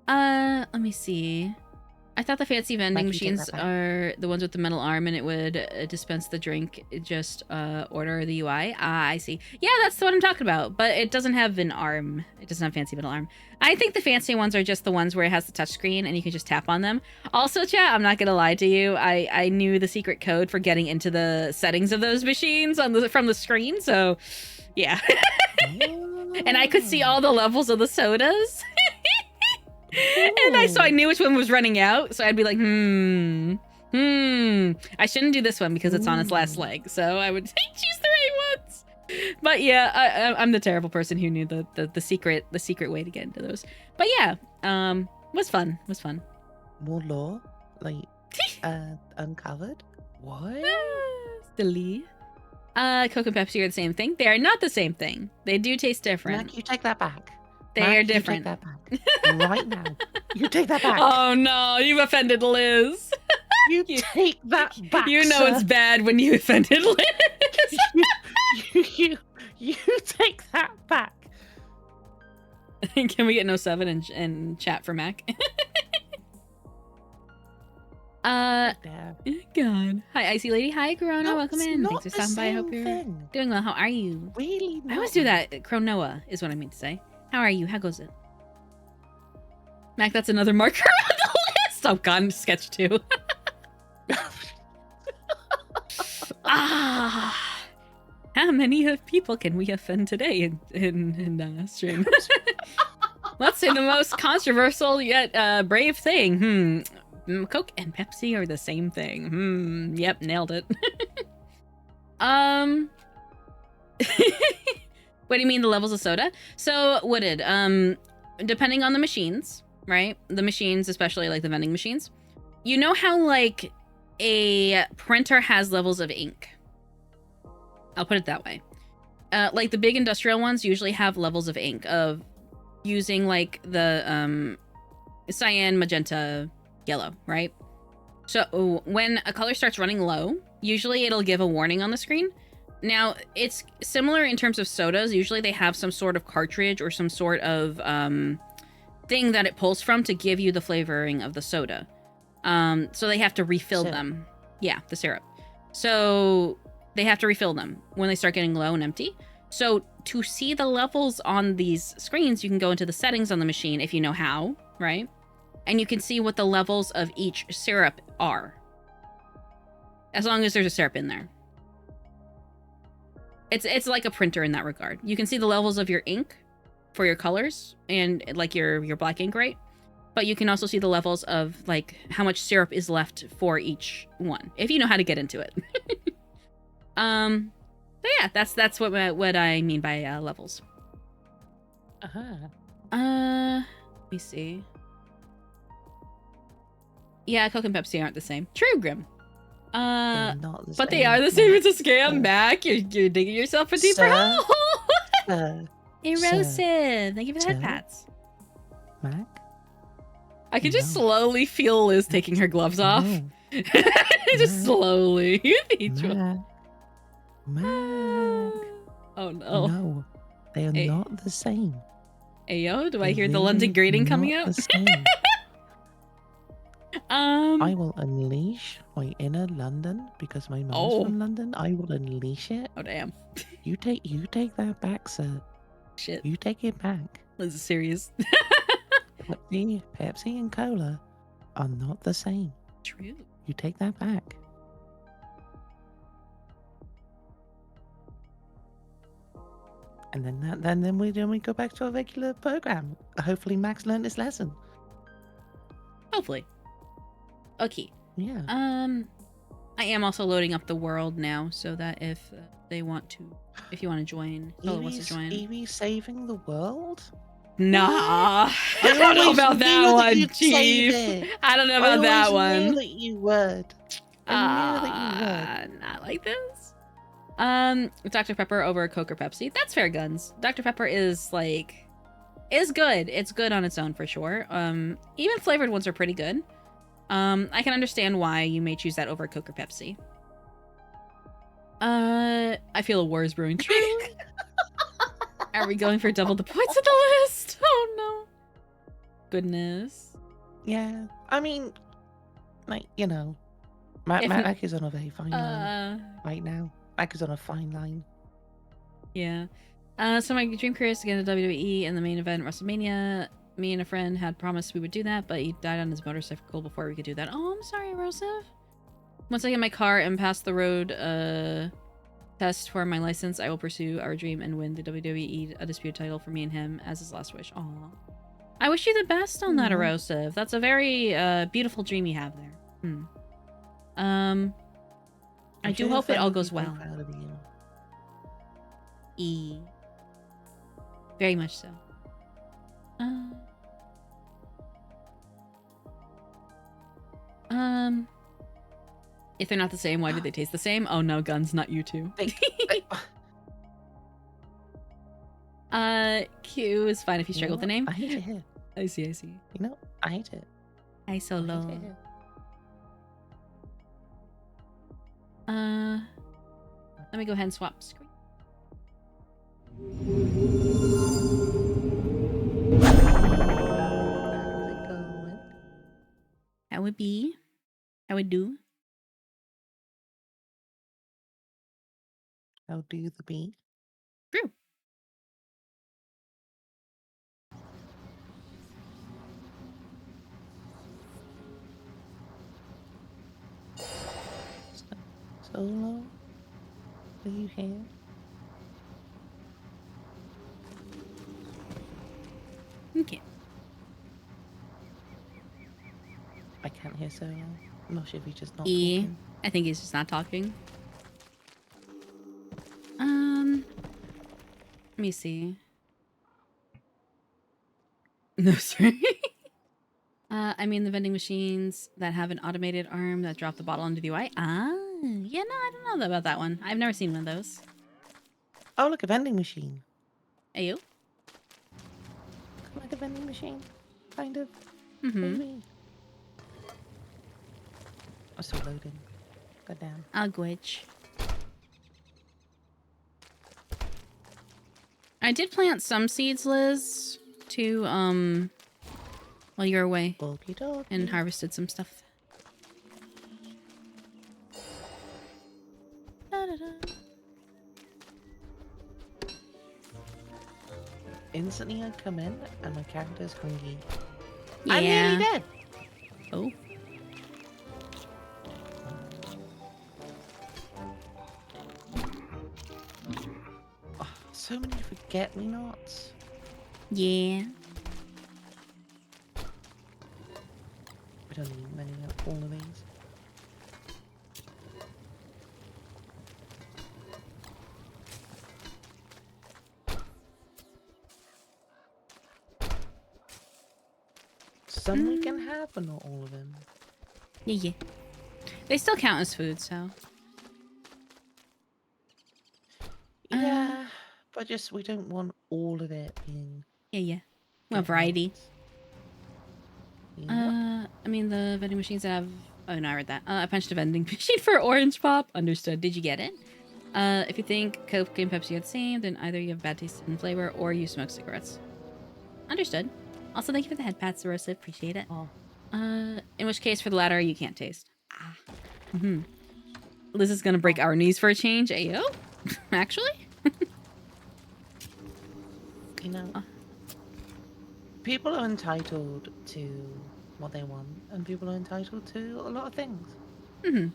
Speaker 1: Let me see. I thought the fancy vending
Speaker 2: Mikey, take
Speaker 1: machines
Speaker 2: that back.
Speaker 1: are the ones with the metal arm and it would dispense the drink, just order the UI. Ah, I see. Yeah, that's what I'm talking about, but it doesn't have an arm. It doesn't have fancy metal arm. I think the fancy ones are just the ones where it has the touchscreen and you can just tap on them. Also, chat, I'm not gonna lie to you. I knew the secret code for getting into the settings of those machines from the screen, so yeah. And I could see all the levels of the sodas. And so I knew which one was running out. So I'd be like, I shouldn't do this one because it's on its last leg. So I would choose the right ones. But yeah, I'm the terrible person who knew the secret way to get into those. But yeah, was fun.
Speaker 2: More lore, like uncovered. What?
Speaker 1: Silly. Coke and Pepsi are the same thing. They are not the same thing. They do taste different.
Speaker 2: Mac, you take that back.
Speaker 1: They
Speaker 2: Mac,
Speaker 1: are different.
Speaker 2: You take that back. Right now. You take that back.
Speaker 1: Oh no, you've offended Liz.
Speaker 2: You take that back.
Speaker 1: You know
Speaker 2: sir.
Speaker 1: it's bad when you offended Liz.
Speaker 2: you take that back.
Speaker 1: Can we get no 7 in chat for Mac? God. Hi, Icy Lady. Hi, Corona. Welcome in. Thanks for stopping by. I hope you're doing well. How are you?
Speaker 2: Really?
Speaker 1: I always do that. Cronoa is what I mean to say. How are you? How goes it? Mac, that's another marker on the list. Oh, God. Sketch 2. How many people can we offend today in stream? Let's say the most controversial yet brave thing. Coke and Pepsi are the same thing. Yep, nailed it. What do you mean the levels of soda? So wooded. Depending on the machines, right? The machines, especially like the vending machines. You know how like a printer has levels of ink? I'll put it that way. Like the big industrial ones usually have levels of ink of using like the cyan, magenta, yellow, right? So when a color starts running low, usually it'll give a warning on the screen. Now, it's similar in terms of sodas. Usually they have some sort of cartridge or some sort of thing that it pulls from to give you the flavoring of the soda. So they have to refill them. Yeah, the syrup. So they have to refill them when they start getting low and empty. So to see the levels on these screens, you can go into the settings on the machine if you know how, right? And you can see what the levels of each syrup are. As long as there's a syrup in there. It's like a printer in that regard. You can see the levels of your ink for your colors and like your black ink, right? But you can also see the levels of like how much syrup is left for each one, if you know how to get into it. So yeah, that's what I mean by levels. Let me see. Yeah, Coke and Pepsi aren't the same. True, Grim. But they are the same. It's a scam, Mac. You're digging yourself a deeper hole. Erosive. Thank you for the head pats.
Speaker 2: Mac?
Speaker 1: I can just slowly feel Liz taking her gloves off. Just slowly.
Speaker 2: Mac.
Speaker 1: Oh no.
Speaker 2: No, they are not the same.
Speaker 1: Ayo, do I hear the London grading coming out?
Speaker 2: I will unleash my inner London because my mom's from London. I will unleash it.
Speaker 1: Oh damn.
Speaker 2: You take that back, sir.
Speaker 1: Shit.
Speaker 2: You take it back.
Speaker 1: This is serious.
Speaker 2: Pepsi and cola are not the same.
Speaker 1: True.
Speaker 2: You take that back. And then we go back to our regular program. Hopefully Max learned his lesson.
Speaker 1: Hopefully. Okay.
Speaker 2: Yeah.
Speaker 1: I am also loading up the world now so that if you want to join, Solo wants to join.
Speaker 2: Evie saving the world?
Speaker 1: Nah. I don't know about that one, Chief. I don't know about that one.
Speaker 2: I knew that you would. I knew that you would.
Speaker 1: Not like this. Dr. Pepper over Coke or Pepsi. That's fair, Guns. Dr. Pepper is good. It's good on its own for sure. Even flavored ones are pretty good. I can understand why you may choose that over Coke or Pepsi. I feel a war is brewing. True. Are we going for double the points of the list? Oh no. Goodness.
Speaker 2: Yeah. I mean, like, you know, Mac is on a very fine line right now. Mac is on a fine line.
Speaker 1: Yeah. So my dream career is to get into WWE in the main event WrestleMania. Me and a friend had promised we would do that, but he died on his motorcycle before we could do that. Oh, I'm sorry, Rosef. Once I get my car and pass the road test for my license, I will pursue our dream and win the WWE Undisputed title for me and him as his last wish. Aw. I wish you the best on that, Erosive. That's a very beautiful dream you have there. I
Speaker 2: I'm
Speaker 1: do
Speaker 2: sure your
Speaker 1: hope it all
Speaker 2: friend would
Speaker 1: goes
Speaker 2: be so
Speaker 1: well.
Speaker 2: proud of you.
Speaker 1: Very much so. If they're not the same, why do they taste the same? Oh no, guns, not you two. Q is fine if you struggle with the name.
Speaker 2: I hate it here.
Speaker 1: I see.
Speaker 2: You know, I hate it.
Speaker 1: Hi,
Speaker 2: I hate
Speaker 1: Solo.
Speaker 2: it here.
Speaker 1: Let me go ahead and swap screen.
Speaker 2: How's it going?
Speaker 1: How it be? How it do?
Speaker 2: How do the bee?
Speaker 1: True.
Speaker 2: Solo? Are you here?
Speaker 1: Okay.
Speaker 2: I can't hear Solo. I'm not sure if he's just not
Speaker 1: E.
Speaker 2: talking.
Speaker 1: I think he's just not talking. Let me see. No, sorry. I mean the vending machines that have an automated arm that drop the bottle into the UI. Ah, yeah, no, I don't know about that one. I've never seen one of those.
Speaker 2: Oh, look, a vending machine.
Speaker 1: Ayo?
Speaker 2: Like a vending machine. Kind of.
Speaker 1: Mm-hmm.
Speaker 2: Maybe. I'm still loading. God damn.
Speaker 1: Agwitch. I did plant some seeds, Liz, to, while you were away,
Speaker 2: Okie dokie.
Speaker 1: and harvested some stuff. Da-da-da.
Speaker 2: Instantly I come in and my character's hungry.
Speaker 1: Yeah.
Speaker 2: I'm nearly dead.
Speaker 1: Oh.
Speaker 2: Oh, so many forget-me-nots.
Speaker 1: Yeah.
Speaker 2: We don't need many of all of these. Some we can have, but not all of them.
Speaker 1: Yeah. They still count as food, so.
Speaker 2: Yeah, but just we don't want all of it being.
Speaker 1: Yeah. Well, variety.
Speaker 2: Yeah.
Speaker 1: I mean, the vending machines that have... Oh, no, I read that. I punched a vending machine for Orange Pop. Understood. Did you get it? If you think Coke and Pepsi are the same, then either you have bad taste in flavor or you smoke cigarettes. Understood. Also, thank you for the head pats, Rosa. Appreciate it.
Speaker 2: Oh.
Speaker 1: In which case, for the latter, you can't taste. Ah. Mm-hmm. Liz is gonna break our knees for a change. Ayo? Actually?
Speaker 2: You know, people are entitled to what they want, and people are entitled to a lot of things.
Speaker 1: Mm-hmm.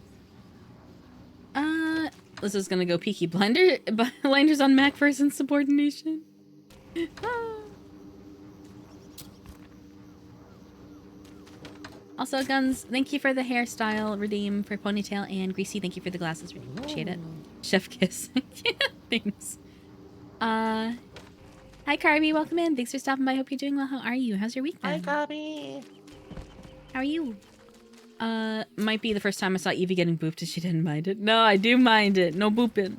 Speaker 1: Liz is gonna go Peaky Blinders on Mac for insubordination. Also, Guns, thank you for the hairstyle, Redeem for ponytail, and Greasy, thank you for the glasses, Redeem. Appreciate it. Chef Kiss. Thanks. Hi Carby, welcome in. Thanks for stopping by. Hope you're doing well. How are you? How's your week
Speaker 2: Hi,
Speaker 1: been?
Speaker 2: Gabby.
Speaker 1: How are you? Might be the first time I saw Evie getting booped and she didn't mind it. No, I do mind it. No booping.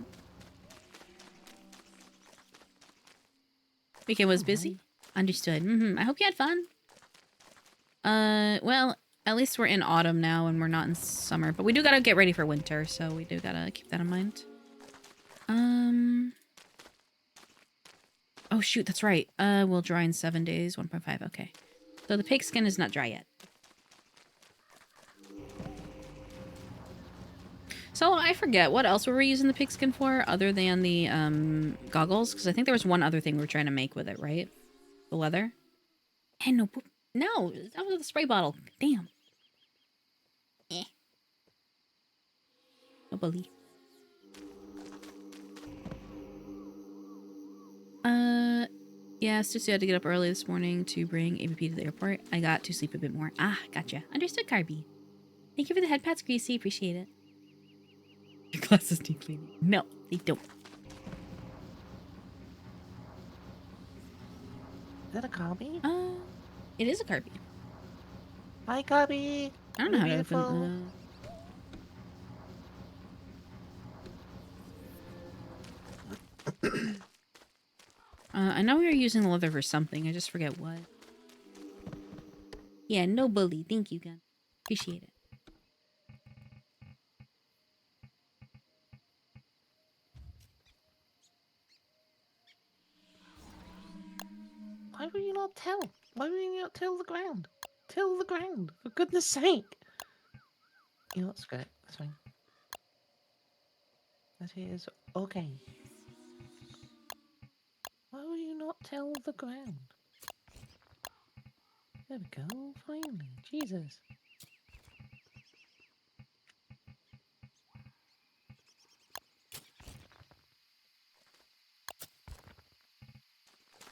Speaker 1: Weekend was busy? Understood. I hope you had fun. Well, at least we're in autumn now and we're not in summer. But we do gotta get ready for winter, so we do gotta keep that in mind. Oh shoot, that's right. We'll dry in 7 days, 1.5, okay. So the pig skin is not dry yet. So I forget, what else were we using the pigskin for other than the goggles? Because I think there was one other thing we were trying to make with it, right? The leather? And no, that was the spray bottle. Damn. No bully. Yeah, Stussy had to get up early this morning to bring ABP to the airport. I got to sleep a bit more. Ah, gotcha. Understood, Carby. Thank you for the head pats, Greasy. Appreciate it. Your glasses need cleaning. No, they don't.
Speaker 2: Is that a Cobby?
Speaker 1: It is a Kirby.
Speaker 2: Hi, Cobby.
Speaker 1: I don't know how to
Speaker 2: Beautiful.
Speaker 1: open. I know we were using the leather for something. I just forget what. Yeah, no bully. Thank you, Gun. Appreciate it.
Speaker 2: Why will you not tell? Why will you not till the ground? Till the ground, for goodness sake. You know what? Screw it. That's fine. That is okay. Why will you not till the ground? There we go. Finally. Jesus.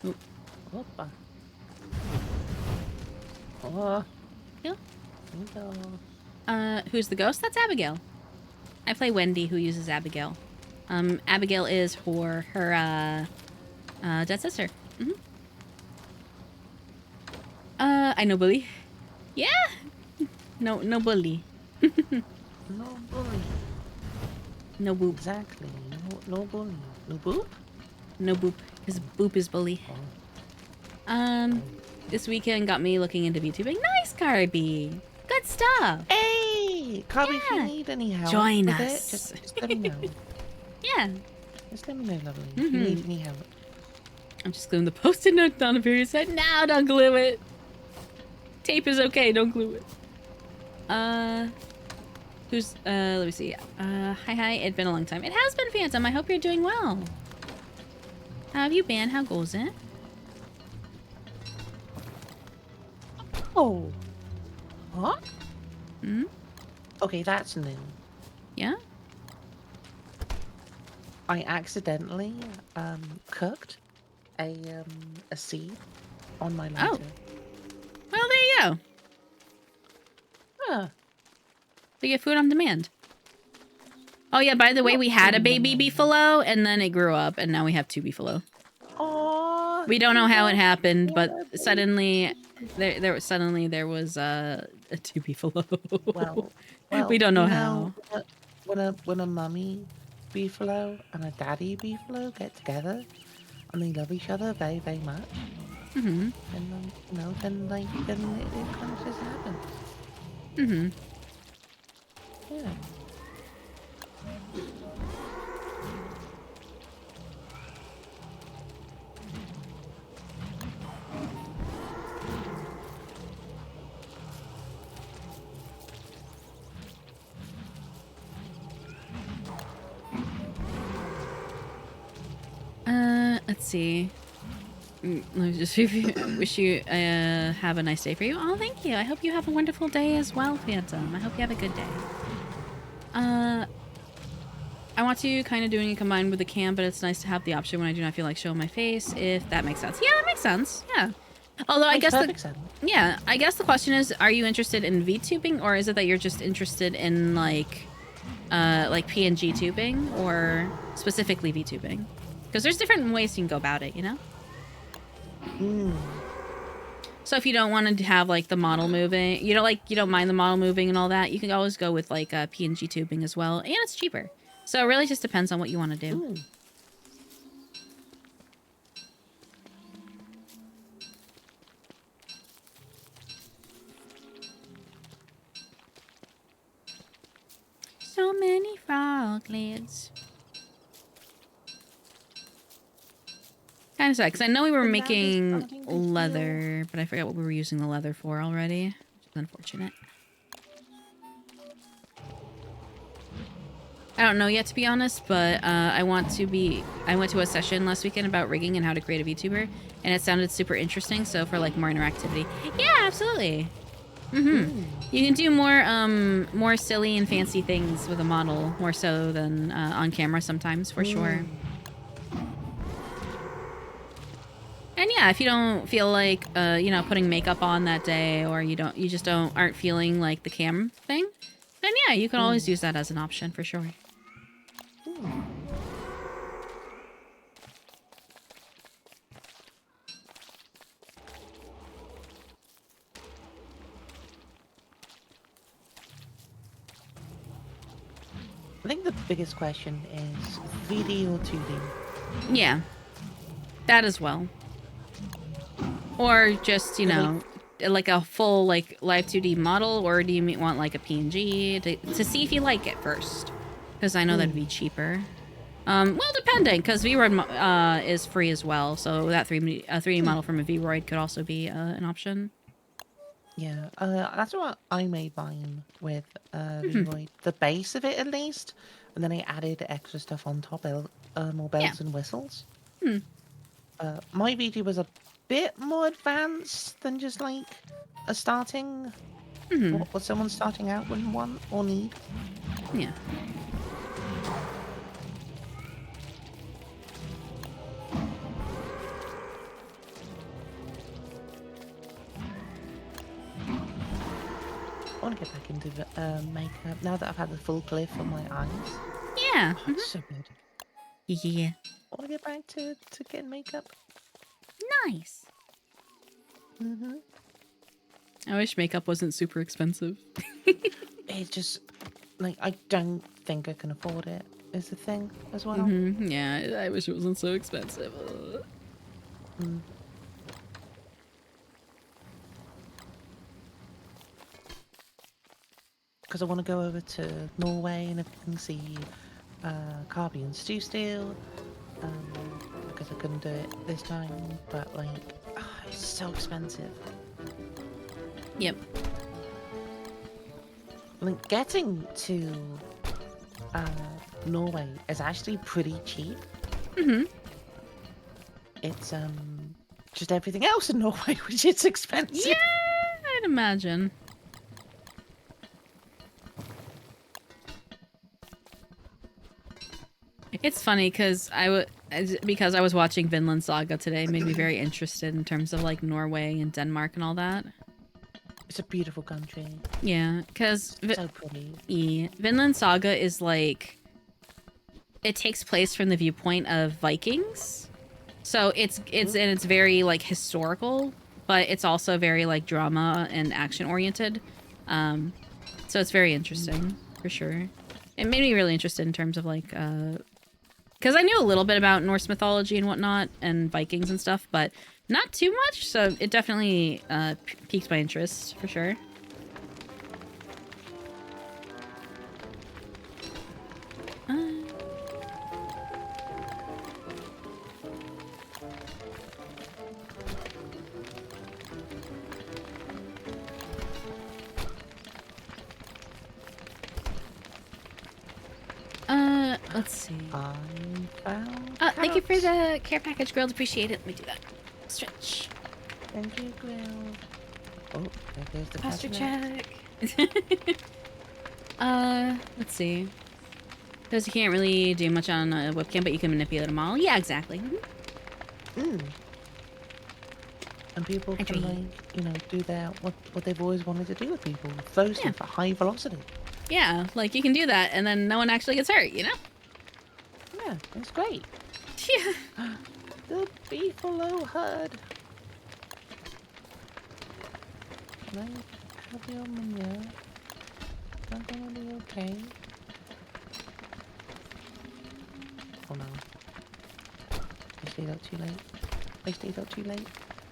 Speaker 1: Oh.
Speaker 2: Hoppa. Oh.
Speaker 1: Yeah.
Speaker 2: Hello.
Speaker 1: Who's the ghost? That's Abigail. I play Wendy, who uses Abigail. Abigail is for her, dead sister. Mm-hmm. I know bully. Yeah! No bully.
Speaker 2: No bully.
Speaker 1: No boop.
Speaker 2: Exactly. No bully. No boop?
Speaker 1: No boop. Because boop is bully.
Speaker 2: Oh.
Speaker 1: This weekend got me looking into VTubing. Nice, Carby! Good stuff!
Speaker 2: Hey! Cobby, if
Speaker 1: Yeah.
Speaker 2: you need any help
Speaker 1: Join
Speaker 2: with
Speaker 1: us.
Speaker 2: it, just let me know.
Speaker 1: Yeah.
Speaker 2: Just let me know, lovely. If you need any help.
Speaker 1: I'm just gluing the post-it note down a period set. No, don't glue it. Tape is okay, don't glue it. Let me see. Hi, it's been a long time. It has been, Phantom. I hope you're doing well. How have you been? How goes it?
Speaker 2: Oh. What?
Speaker 1: Hmm?
Speaker 2: Okay, that's new.
Speaker 1: Yeah?
Speaker 2: I accidentally cooked a seed on my lighter.
Speaker 1: Oh. Well, there you go.
Speaker 2: Huh.
Speaker 1: We get food on demand. Oh, yeah, by the way, we had a baby beefalo, and then it grew up, and now we have 2 beefalo.
Speaker 2: Aww.
Speaker 1: We don't know how it happened, but suddenly there was a 2 beefalo.
Speaker 2: Well,
Speaker 1: we don't know how.
Speaker 2: When a mummy beefalo and a daddy beefalo get together and they love each other very, very much,
Speaker 1: Mm-hmm.
Speaker 2: and then it kind of just happens.
Speaker 1: Mm-hmm.
Speaker 2: Yeah.
Speaker 1: Let's see. Let me just wish you have a nice day for you. Oh, thank you. I hope you have a wonderful day as well, Phantom. I hope you have a good day. I want to kind of doing it combined with the cam, but it's nice to have the option when I do not feel like showing my face, if that makes sense. Yeah, that makes sense. Yeah. Although I guess I guess the question is, are you interested in VTubing, or is it that you're just interested in like PNG tubing, or specifically VTubing? Because there's different ways you can go about it, you know? So if you don't want to have like the model moving, you don't mind the model moving and all that, you can always go with like PNG tubing as well, and it's cheaper. So it really just depends on what you want to do. So many froglets. Kind of sad, because I know we were making leather, but I forgot what we were using the leather for already, which is unfortunate. I don't know yet, to be honest, but I went to a session last weekend about rigging and how to create a VTuber, and it sounded super interesting, so for like more interactivity. Yeah, absolutely. You can do more silly and fancy things with a model, more so than on camera sometimes, for sure. And yeah, if you don't feel like, you know, putting makeup on that day, or you just aren't feeling like the cam thing, then yeah, you can always use that as an option for sure.
Speaker 2: I think the biggest question is 3D or 2D?
Speaker 1: Yeah, that as well. Or just, you know, like a full like live 2D model, or do you want like a PNG to see if you like it first? Because I know that'd be cheaper. Well, depending, because VRoid is free as well, so that 3D model from a VRoid could also be an option.
Speaker 2: Yeah, that's what I made mine with Vtuber. The base of it, at least, and then I added extra stuff on top, more
Speaker 1: Yeah.
Speaker 2: bells and whistles. My VG was a bit more advanced than just like a starting, what someone starting out wouldn't want or need.
Speaker 1: Yeah.
Speaker 2: I want to get back into the makeup now that I've had the full cliff on my eyes.
Speaker 1: Yeah.
Speaker 2: Oh, it's so good.
Speaker 1: Yeah.
Speaker 2: I want to get back to getting makeup.
Speaker 1: Nice. I wish makeup wasn't super expensive.
Speaker 2: It's just like I don't think I can afford it. Is the thing as well.
Speaker 1: Yeah, I wish it wasn't so expensive.
Speaker 2: Because I want to go over to Norway and everything, see Carby and Stew Steel. Because I couldn't do it this time, but like, it's so expensive.
Speaker 1: Yep.
Speaker 2: Like getting to Norway is actually pretty cheap. It's just everything else in Norway which is expensive.
Speaker 1: Yeah, I'd imagine. It's funny because I was watching Vinland Saga today, made me very interested in terms of like Norway and Denmark and all that.
Speaker 2: It's a beautiful country.
Speaker 1: Yeah, because
Speaker 2: So pretty.
Speaker 1: yeah, Vinland Saga is like, it takes place from the viewpoint of Vikings, so it's very like historical, but it's also very like drama and action oriented. So it's very interesting for sure. It made me really interested in terms of like, because I knew a little bit about Norse mythology and whatnot and Vikings and stuff, but not too much. So it definitely piqued my interest for sure. Let's see.
Speaker 2: I found
Speaker 1: Thank you for
Speaker 2: carrots.
Speaker 1: the care package, Grilled. Appreciate it. Let me do that. Stretch.
Speaker 2: Thank you, Grill. Oh, there goes the
Speaker 1: Posture
Speaker 2: cabinet.
Speaker 1: check. Let's see. Because you can't really do much on a webcam, but you can manipulate them all. Yeah, exactly.
Speaker 2: And people can,
Speaker 1: Agree.
Speaker 2: like, you know, do what they've always wanted to do with people. Throw stuff at high velocity.
Speaker 1: Yeah, like you can do that, and then no one actually gets hurt, you know?
Speaker 2: Yeah, it's great.
Speaker 1: Yeah.
Speaker 2: The beefalo herd. Can I have your manure? Is that gonna be okay? Oh no. I stayed out too late. I stayed out too late.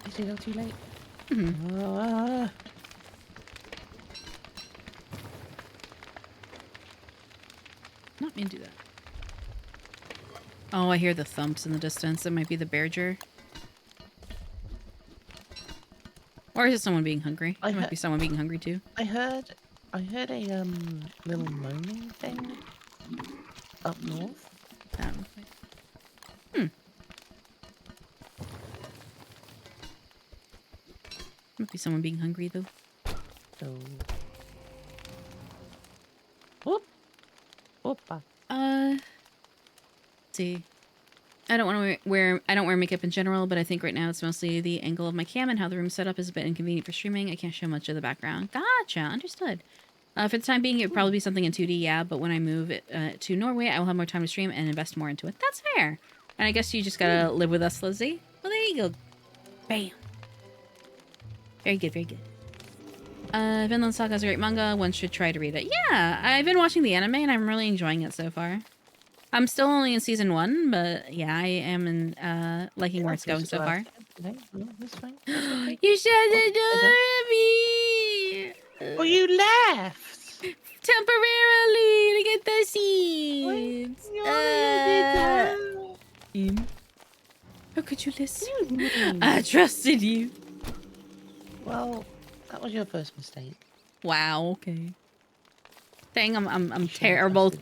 Speaker 2: I stayed out too late. Ah.
Speaker 1: Not me to do that. Oh, I hear the thumps in the distance. It might be the Berger. Or is it someone being hungry? It might be someone being hungry too.
Speaker 2: I heard a little moaning thing up north.
Speaker 1: Might be someone being hungry though.
Speaker 2: So whoop. Whoopa.
Speaker 1: Let's see. I don't want to I don't wear makeup in general, but I think right now it's mostly the angle of my cam and how the room's set up is a bit inconvenient for streaming. I can't show much of the background. Gotcha, understood. For the time being, it would probably be something in 2D, yeah, but when I move it to Norway, I will have more time to stream and invest more into it. That's fair. And I guess you just gotta live with us, Lizzie. Well, there you go. Bam. Very good, very good. Vinland Saga is a great manga. One should try to read it. Yeah, I've been watching the anime and I'm really enjoying it so far. I'm still only in season 1, but yeah, I am in liking where it's going so far. You shut the door on me!
Speaker 2: Well, you left!
Speaker 1: Temporarily to get the seeds! How could you listen? I trusted you.
Speaker 2: Well, that was your first mistake.
Speaker 1: Wow, okay. Saying I'm terrible.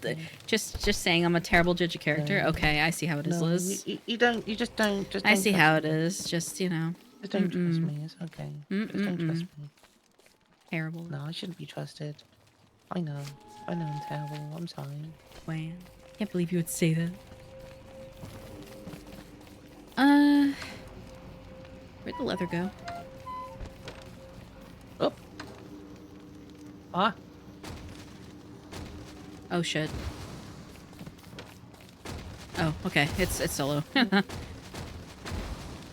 Speaker 1: Just saying I'm a terrible judge of character.
Speaker 2: No.
Speaker 1: Okay, I see how it is, Liz.
Speaker 2: You don't. You just don't.
Speaker 1: I see how it is. Just, you know.
Speaker 2: Just don't trust me. It's okay. Just don't trust me.
Speaker 1: Terrible.
Speaker 2: No, I shouldn't be trusted. I know. I know I'm terrible. I'm sorry.
Speaker 1: Wow. Can't believe you would say that. Where'd the leather go?
Speaker 2: Oh. Ah.
Speaker 1: Oh shit. Oh, okay. It's solo.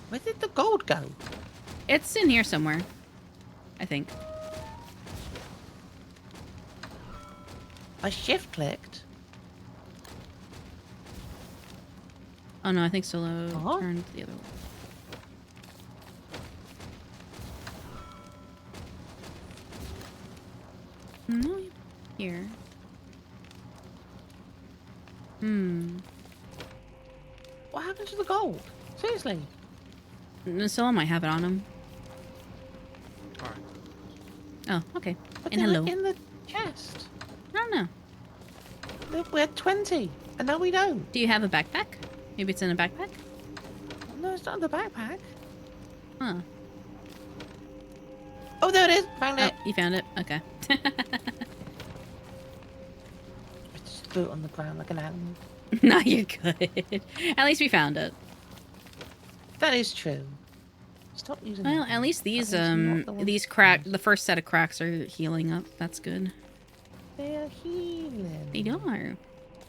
Speaker 2: Where did the gold go?
Speaker 1: It's in here somewhere. I think.
Speaker 2: I shift clicked.
Speaker 1: Oh no, I think solo
Speaker 2: Huh?
Speaker 1: turned the other way. No, here.
Speaker 2: What happened to the gold? Seriously?
Speaker 1: Solo might have it on him.
Speaker 4: Alright.
Speaker 1: Oh, okay.
Speaker 2: But
Speaker 1: And
Speaker 2: they
Speaker 1: hello.
Speaker 2: were in the chest.
Speaker 1: I don't know.
Speaker 2: We had 20, and now we don't.
Speaker 1: Do you have a backpack? Maybe it's in a backpack?
Speaker 2: No, it's not in the backpack.
Speaker 1: Huh.
Speaker 2: Oh, there it is. Found
Speaker 1: Oh,
Speaker 2: it.
Speaker 1: you found it? Okay.
Speaker 2: I just threw it on the ground like an animal.
Speaker 1: No, you're good. At least we found it.
Speaker 2: That is true. Stop using
Speaker 1: Well,
Speaker 2: that.
Speaker 1: at least these
Speaker 2: That is not the one
Speaker 1: these
Speaker 2: to
Speaker 1: crack
Speaker 2: use.
Speaker 1: the first set of cracks are healing up. That's good.
Speaker 2: They're healing.
Speaker 1: They are.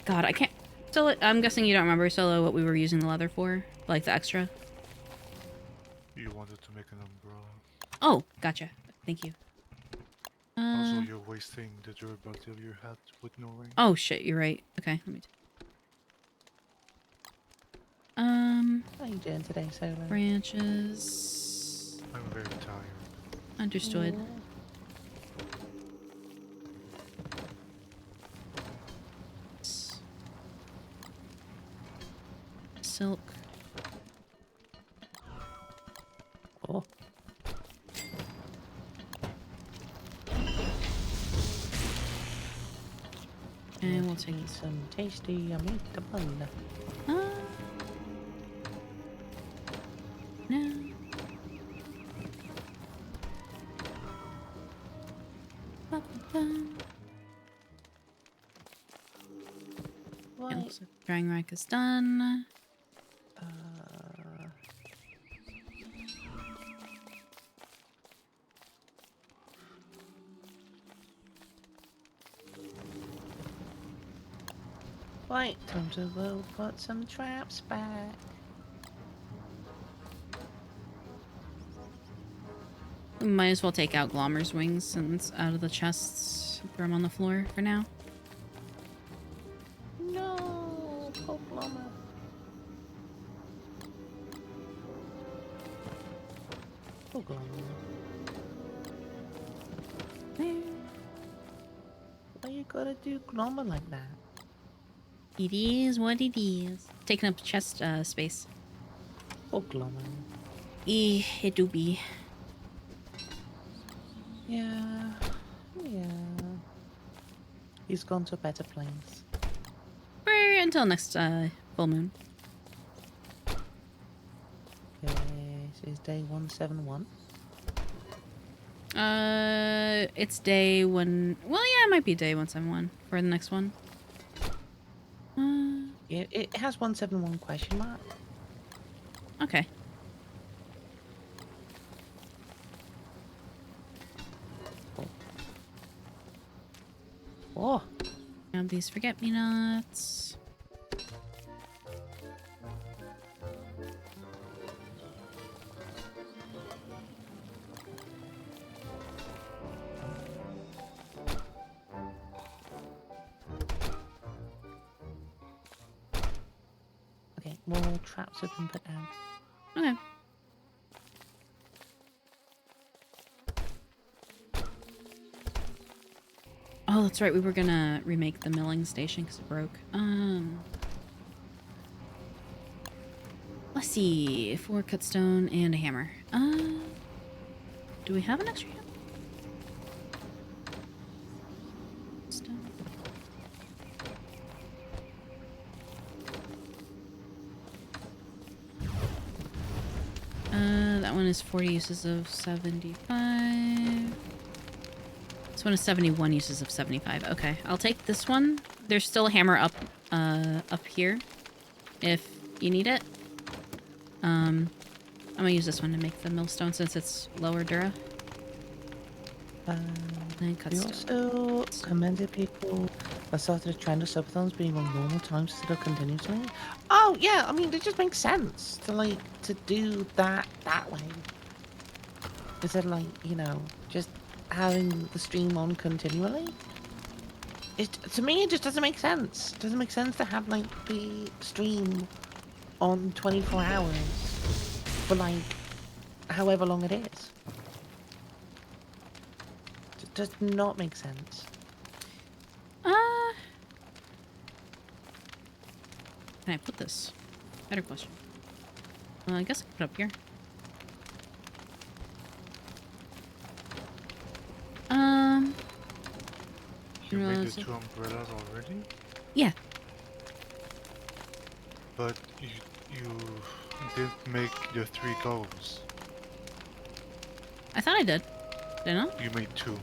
Speaker 1: God, I can't. Solo, I'm guessing you don't remember, Solo, what we were using the leather for, like the extra.
Speaker 4: You wanted to make an umbrella.
Speaker 1: Oh, gotcha. Thank you.
Speaker 4: Also, you're wasting the durability of your hat with no ring.
Speaker 1: Oh shit, you're right. Okay, let me.
Speaker 2: How are you doing today, Solo?
Speaker 1: Branches.
Speaker 4: I'm very tired.
Speaker 1: Understood. Silk.
Speaker 2: Oh.
Speaker 1: And we'll take
Speaker 2: Need some tasty, yummy double.
Speaker 1: no. Ba-ba-bum.
Speaker 2: Right.
Speaker 1: Okay, looks like the drying rack is done.
Speaker 2: Right, time to go put some traps back.
Speaker 1: We might as well take out Glommer's wings since out of the chests. Throw them on the floor for now.
Speaker 2: No, poor Glommer. Poor Glommer.
Speaker 1: There.
Speaker 2: Why you gotta do Glommer like that?
Speaker 1: It is what it is. Taking up chest space.
Speaker 2: Poor Glommer.
Speaker 1: It do be.
Speaker 2: Yeah. Yeah. He's gone to a better place.
Speaker 1: Until next full moon.
Speaker 2: This is day 171.
Speaker 1: It's day one. Well, yeah, it might be day 171 for the next one.
Speaker 2: Yeah, It has 171 question mark.
Speaker 1: Okay.
Speaker 2: Oh,
Speaker 1: Grab these forget-me-nots.
Speaker 2: okay. More traps have been put down.
Speaker 1: Okay. Oh, that's right. We were gonna remake the milling station because it broke. Let's see. 4 cut stone and a hammer. Do we have an extra hammer? Stone. That one is 40 uses of 75. This one is 71 uses of 75. Okay, I'll take this one. There's still a hammer up here if you need it. I'm gonna use this one to make the millstone since it's lower Dura. And cut
Speaker 2: We
Speaker 1: stone.
Speaker 2: also commended people that started a trend of subathons being on normal times instead of continuously. Oh yeah, I mean it just makes sense to do that way instead of just having the stream on continually. To me it just doesn't make sense. It doesn't make sense to have the stream on 24 hours for however long it is. It does not make sense.
Speaker 1: Can I put this? Better question. I guess I can put it up here.
Speaker 4: You made
Speaker 1: no,
Speaker 4: the 2 umbrellas already?
Speaker 1: Yeah.
Speaker 4: But you didn't make the 3 goals.
Speaker 1: I thought I did. Didn't I?
Speaker 4: You made 2.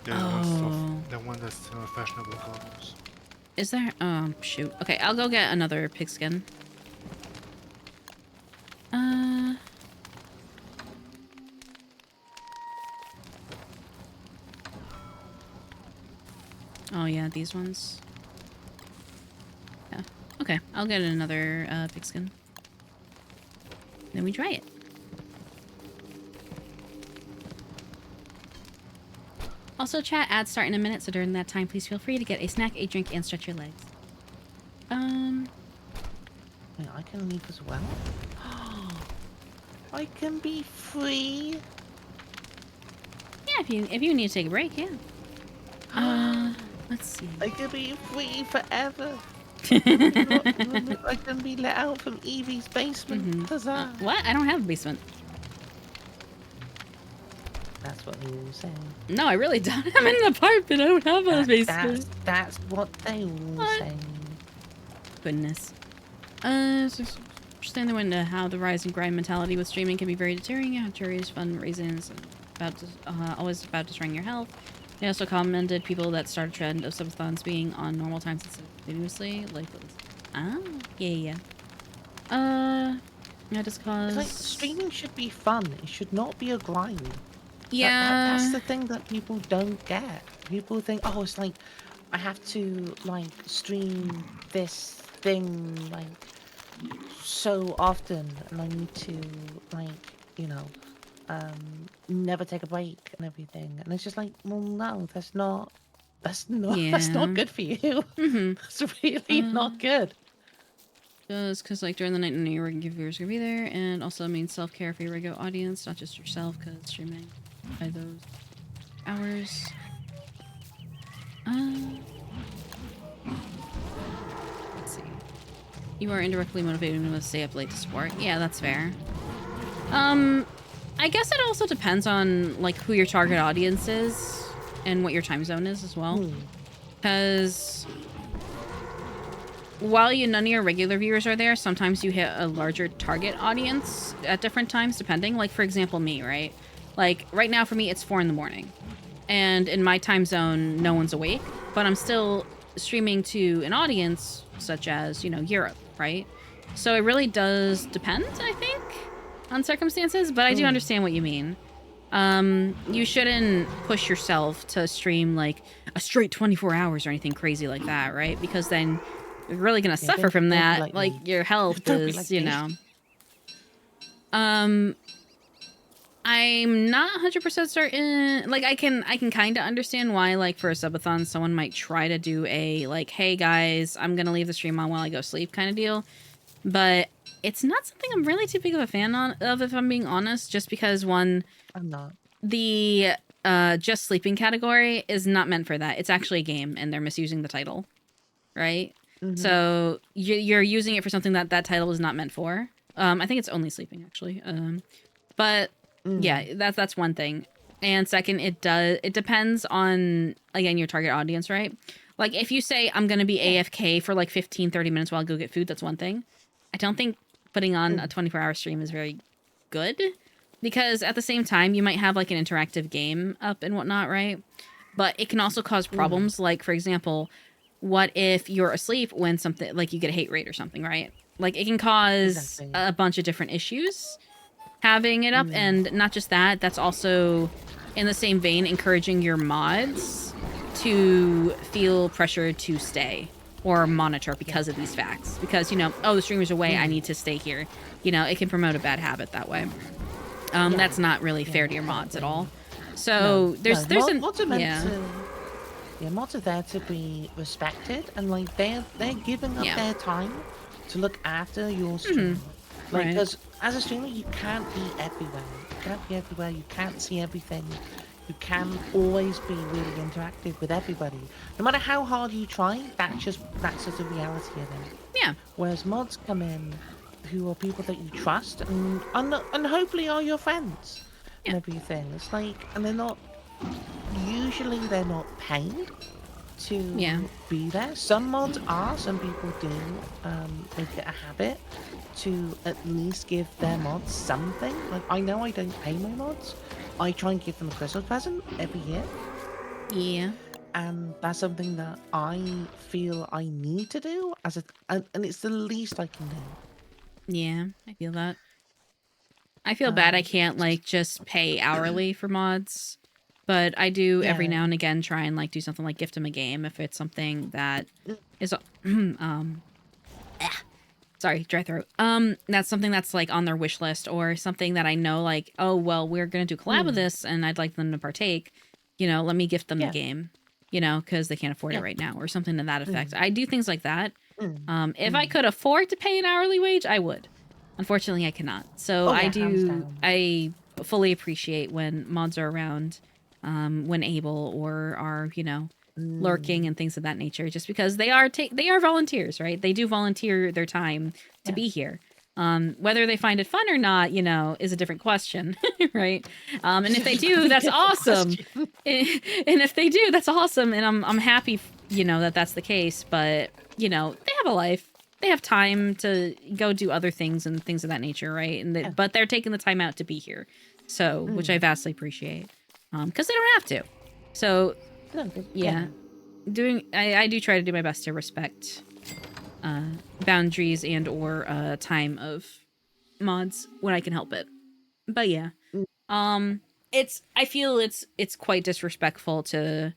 Speaker 1: Oh.
Speaker 4: The one that's fashionable goals.
Speaker 1: Is there? Shoot. Okay, I'll go get another pigskin. Oh yeah, these ones. Yeah. Okay, I'll get another pigskin. Then we try it. Also, chat ads start in a minute, so during that time, please feel free to get a snack, a drink, and stretch your legs.
Speaker 2: Wait, I can leave as well? I can be free?
Speaker 1: Yeah, if you need to take a break, yeah. Let's see.
Speaker 2: I can be free forever. I can be let out from Evie's basement. Huzzah.
Speaker 1: What? I don't have a basement.
Speaker 2: That's what they all say.
Speaker 1: No, I really don't. I'm in an apartment. I don't have a basement.
Speaker 2: That's what they all say.
Speaker 1: Goodness. Understand the window how the rise and grind mentality with streaming can be very deterring. You have curious fun reasons always about destroying your health. They also commended people that start a trend of subathons being on normal times instead of continuously. Yeah. Yeah, just cause.
Speaker 2: It's streaming should be fun. It should not be a grind.
Speaker 1: Yeah.
Speaker 2: That's the thing that people don't get. People think, oh, it's I have to stream this thing so often, and I need to never take a break and everything. And it's just well, no, that's not that's not good for you. That's really not good.
Speaker 1: Just because during the night none of your regular viewers are gonna be there, and also means self-care for your regular audience, not just yourself, because streaming by those hours. Let's see. You are indirectly motivating to stay up late to support. Yeah, that's fair. I guess it also depends on who your target audience is and what your time zone is as well. Because while none of your regular viewers are there, sometimes you hit a larger target audience at different times, depending. For example, me, right? Right now for me, it's 4 in the morning. And in my time zone, no one's awake. But I'm still streaming to an audience such as, Europe right? So it really does depend, I think, on circumstances, but I do understand what you mean. You shouldn't push yourself to stream like a straight 24 hours or anything crazy like that, right? Because then you're really gonna suffer from
Speaker 2: don't be
Speaker 1: that.
Speaker 2: like
Speaker 1: Like
Speaker 2: me.
Speaker 1: your health
Speaker 2: Don't be
Speaker 1: is,
Speaker 2: like
Speaker 1: you
Speaker 2: me.
Speaker 1: know. I'm not 100% certain. Like I can kind of understand why, like for a subathon, someone might try to do a like, hey guys, I'm gonna leave the stream on while I go sleep kind of deal. But it's not something I'm really too big of a fan of, if I'm being honest. Just because one,
Speaker 2: I'm not.
Speaker 1: the just sleeping category is not meant for that. It's actually a game, and they're misusing the title, right? So you're using it for something that title is not meant for. I think it's only sleeping actually. But yeah, that's one thing. And second, it depends on, again, your target audience, right? Like if you say I'm going to be AFK for like 15-30 minutes while I go get food, that's one thing. I don't think putting on a 24-hour stream is very good, because at the same time you might have like an interactive game up and whatnot, right? But it can also cause problems. Like for example, what if you're asleep when something like you get a hate rate or something, right? Like it can cause a bunch of different issues having it up. And not just that, that's also in the same vein encouraging your mods to feel pressure to stay or monitor because of these facts, because you know, oh, the streamer's away, I need to stay here. You know, it can promote a bad habit that way. That's not really fair to your mods at all. So there's
Speaker 2: mods are meant to, mods are there to be respected, and like they're giving up their time to look after your stream. Like, because as a streamer, you can't be everywhere. You can't see everything. You can always be really interactive with everybody. No matter how hard you try, that's just the reality of it.
Speaker 1: Yeah.
Speaker 2: Whereas mods come in who are people that you trust and hopefully are your friends and everything. It's like, and they're not paid to be there. Some mods are, some people do make it a habit to at least give their mods something. Like, I know I don't pay my mods. I try and give them a Christmas present every year.
Speaker 1: Yeah.
Speaker 2: And that's something that I feel I need to do and it's the least I can do.
Speaker 1: Yeah, I feel that. I feel bad I can't like just pay hourly for mods, but I do every now and again try and like do something like gift them a game if it's something that is sorry, dry throat. That's something that's like on their wish list, or something that I know like, oh well, we're gonna do collab with this and I'd like them to partake. You know, let me gift them the game. You know, because they can't afford it right now, or something to that effect. I do things like that. If I could afford to pay an hourly wage, I would. Unfortunately, I cannot. So I fully appreciate when mods are around, when able, or are, you know, lurking and things of that nature, just because they are volunteers, right? They do volunteer their time to be here. Whether they find it fun or not, you know, is a different question, right? And if they do, that's awesome. And if they do, that's awesome. And I'm happy, you know, that that's the case. But, you know, they have a life. They have time to go do other things and things of that nature, right? And but they're taking the time out to be here. So, which I vastly appreciate. Because they don't have to. So, I do try to do my best to respect boundaries and or time of mods when I can help it. But yeah, I feel it's quite disrespectful to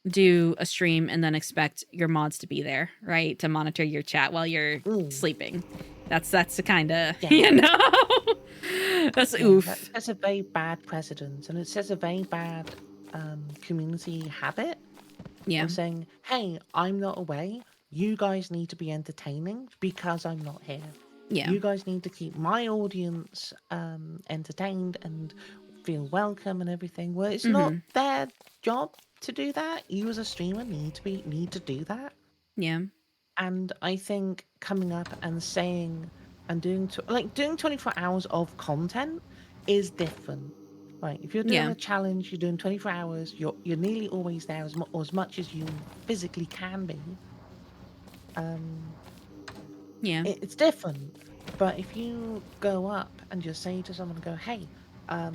Speaker 1: do a stream and then expect your mods to be there, right, to monitor your chat while you're sleeping. That's the kind of you know. That's oof.
Speaker 2: That's a very bad precedent, and it says a very bad community habit.
Speaker 1: Yeah.
Speaker 2: Of saying, hey, I'm not away. You guys need to be entertaining because I'm not here.
Speaker 1: Yeah.
Speaker 2: You guys need to keep my audience entertained and feel welcome and everything. Well, it's not their job to do that. You as a streamer need to do that.
Speaker 1: Yeah.
Speaker 2: And I think coming up and saying and doing 24 hours of content is different. Right, if you're doing a challenge, you're doing 24 hours, you're nearly always there as much as you physically can be. It's different. But if you go up and just say to someone, go, hey, I'm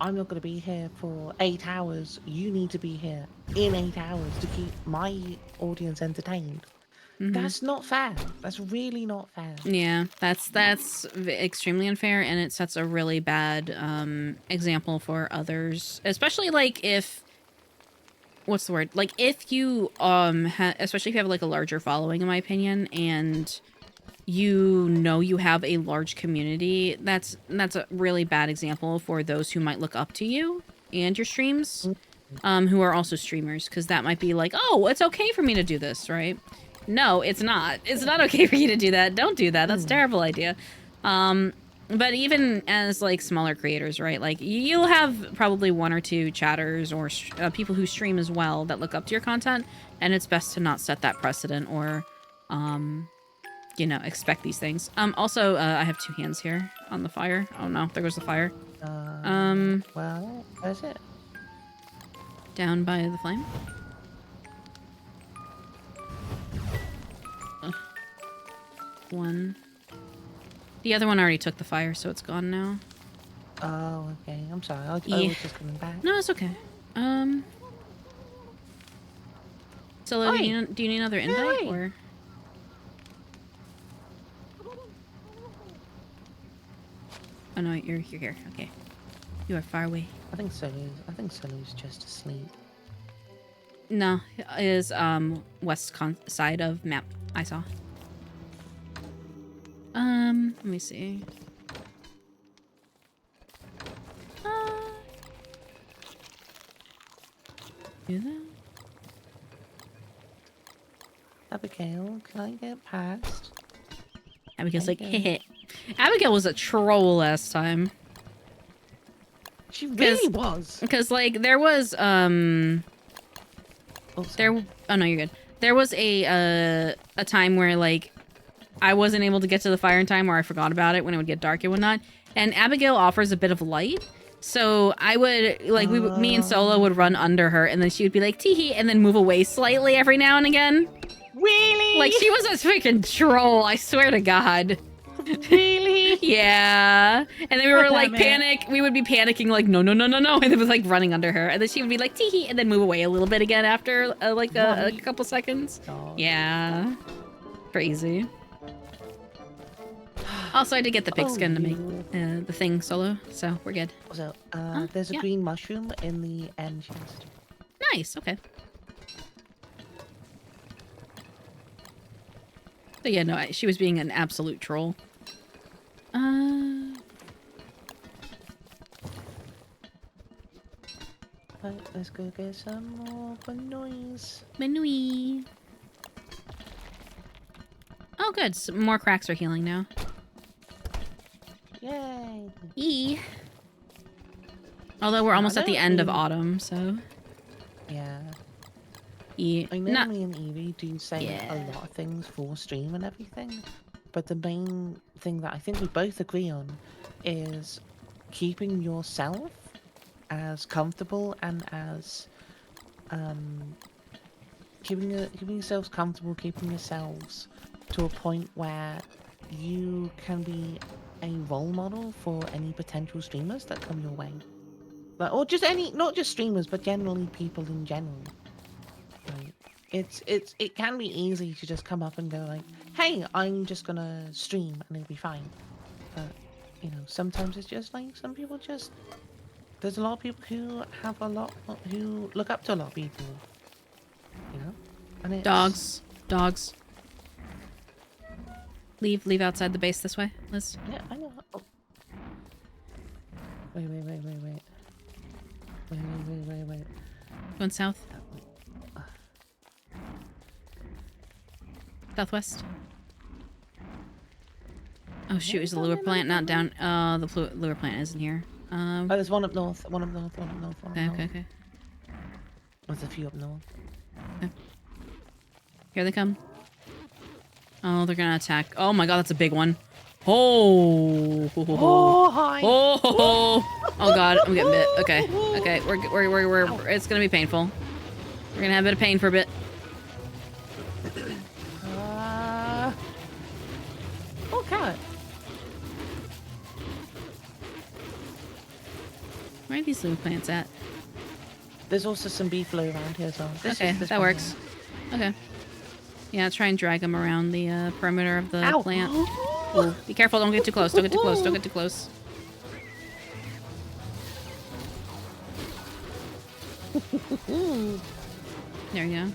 Speaker 2: not going to be here for 8 hours. You need to be here in 8 hours to keep my audience entertained. That's not fair. That's really not fair.
Speaker 1: Yeah, that's extremely unfair, and it sets a really bad example for others, especially like if what's the word? Like if you especially if you have like a larger following, in my opinion, and you know you have a large community, that's a really bad example for those who might look up to you and your streams, who are also streamers, because that might be like, oh, it's okay for me to do this, right? No, it's not. It's not okay for you to do that. Don't do that. That's a terrible idea. But even as like smaller creators, right? Like you'll have probably one or two chatters or people who stream as well that look up to your content, and it's best to not set that precedent or, you know, expect these things. Also, I have 2 hands here on the fire. Oh no, there goes the fire.
Speaker 2: Well, where's it?
Speaker 1: Down by the flame. Ugh. 1. The other one already took the fire, so it's gone now.
Speaker 2: Oh, okay. I'm sorry. I was just coming back.
Speaker 1: No, it's okay. Solo, do you need another invite or? Oh no, you're here. Okay, you are far away.
Speaker 2: I think Solo's just asleep.
Speaker 1: No, it is west side of map I saw. Let me see. Do that.
Speaker 2: Abigail, can I get past?
Speaker 1: Abigail's like, heh. Abigail was a troll last time.
Speaker 2: She really was.
Speaker 1: Because like there was oh no, you're good. There was a time where like I wasn't able to get to the fire in time, or I forgot about it when it would get dark and whatnot. And Abigail offers a bit of light, so I would like me and Solo would run under her, and then she would be like teehee, and then move away slightly every now and again.
Speaker 2: Really?
Speaker 1: Like she was a freaking troll, I swear to God.
Speaker 2: Really?
Speaker 1: Yeah. And then we were like panic. We would be panicking like no, and it was like running under her, and then she would be like teehee, and then move away a little bit again after like a couple seconds. Yeah. Crazy. Also, I did get the pigskin to make the thing Solo, so we're good.
Speaker 2: So, there's a green mushroom in the end chest.
Speaker 1: Nice. Okay. So yeah, no, she was being an absolute troll.
Speaker 2: Right, let's go get some more banoys.
Speaker 1: Manui. Oh, good. Some more cracks are healing now.
Speaker 2: Yay!
Speaker 1: Yee. Although we're almost at the end of autumn, so.
Speaker 2: Yeah.
Speaker 1: Yeah.
Speaker 2: I know me and Evie do say a lot of things for stream and everything, but the main thing that I think we both agree on is keeping yourself as comfortable and as keeping yourselves comfortable, keeping yourselves to a point where you can be a role model for any potential streamers that come your way, like, or just any, not just streamers, but generally people in general. Right. It can be easy to just come up and go like, hey, I'm just gonna stream and it'll be fine. But you know, sometimes it's just like some people just. There's a lot of people who have a lot, who look up to a lot of people. You know, and it's...
Speaker 1: Dogs. Leave outside the base this way, Liz.
Speaker 2: Yeah, I know. Oh. Wait.
Speaker 1: Going south. Southwest. Oh shoot, is the lure plant not down? The lure plant isn't here.
Speaker 2: Oh, there's one up north.
Speaker 1: Okay.
Speaker 2: There's a few up north.
Speaker 1: Okay. Here they come. Oh, they're gonna attack. Oh my god, that's a big one. Oh.
Speaker 2: Oh, hi.
Speaker 1: Oh god, I'm getting bit. Okay. We're it's gonna be painful. We're gonna have a bit of pain for a bit.
Speaker 2: Oh, carrot.
Speaker 1: Where are these little plants at?
Speaker 2: There's also some beefalo around here as well.
Speaker 1: Okay, that works. Okay. Yeah, try and drag them around the perimeter of the
Speaker 2: Ow!
Speaker 1: plant. Ooh, be careful, don't get too close, don't get too close, don't get too close. There you go.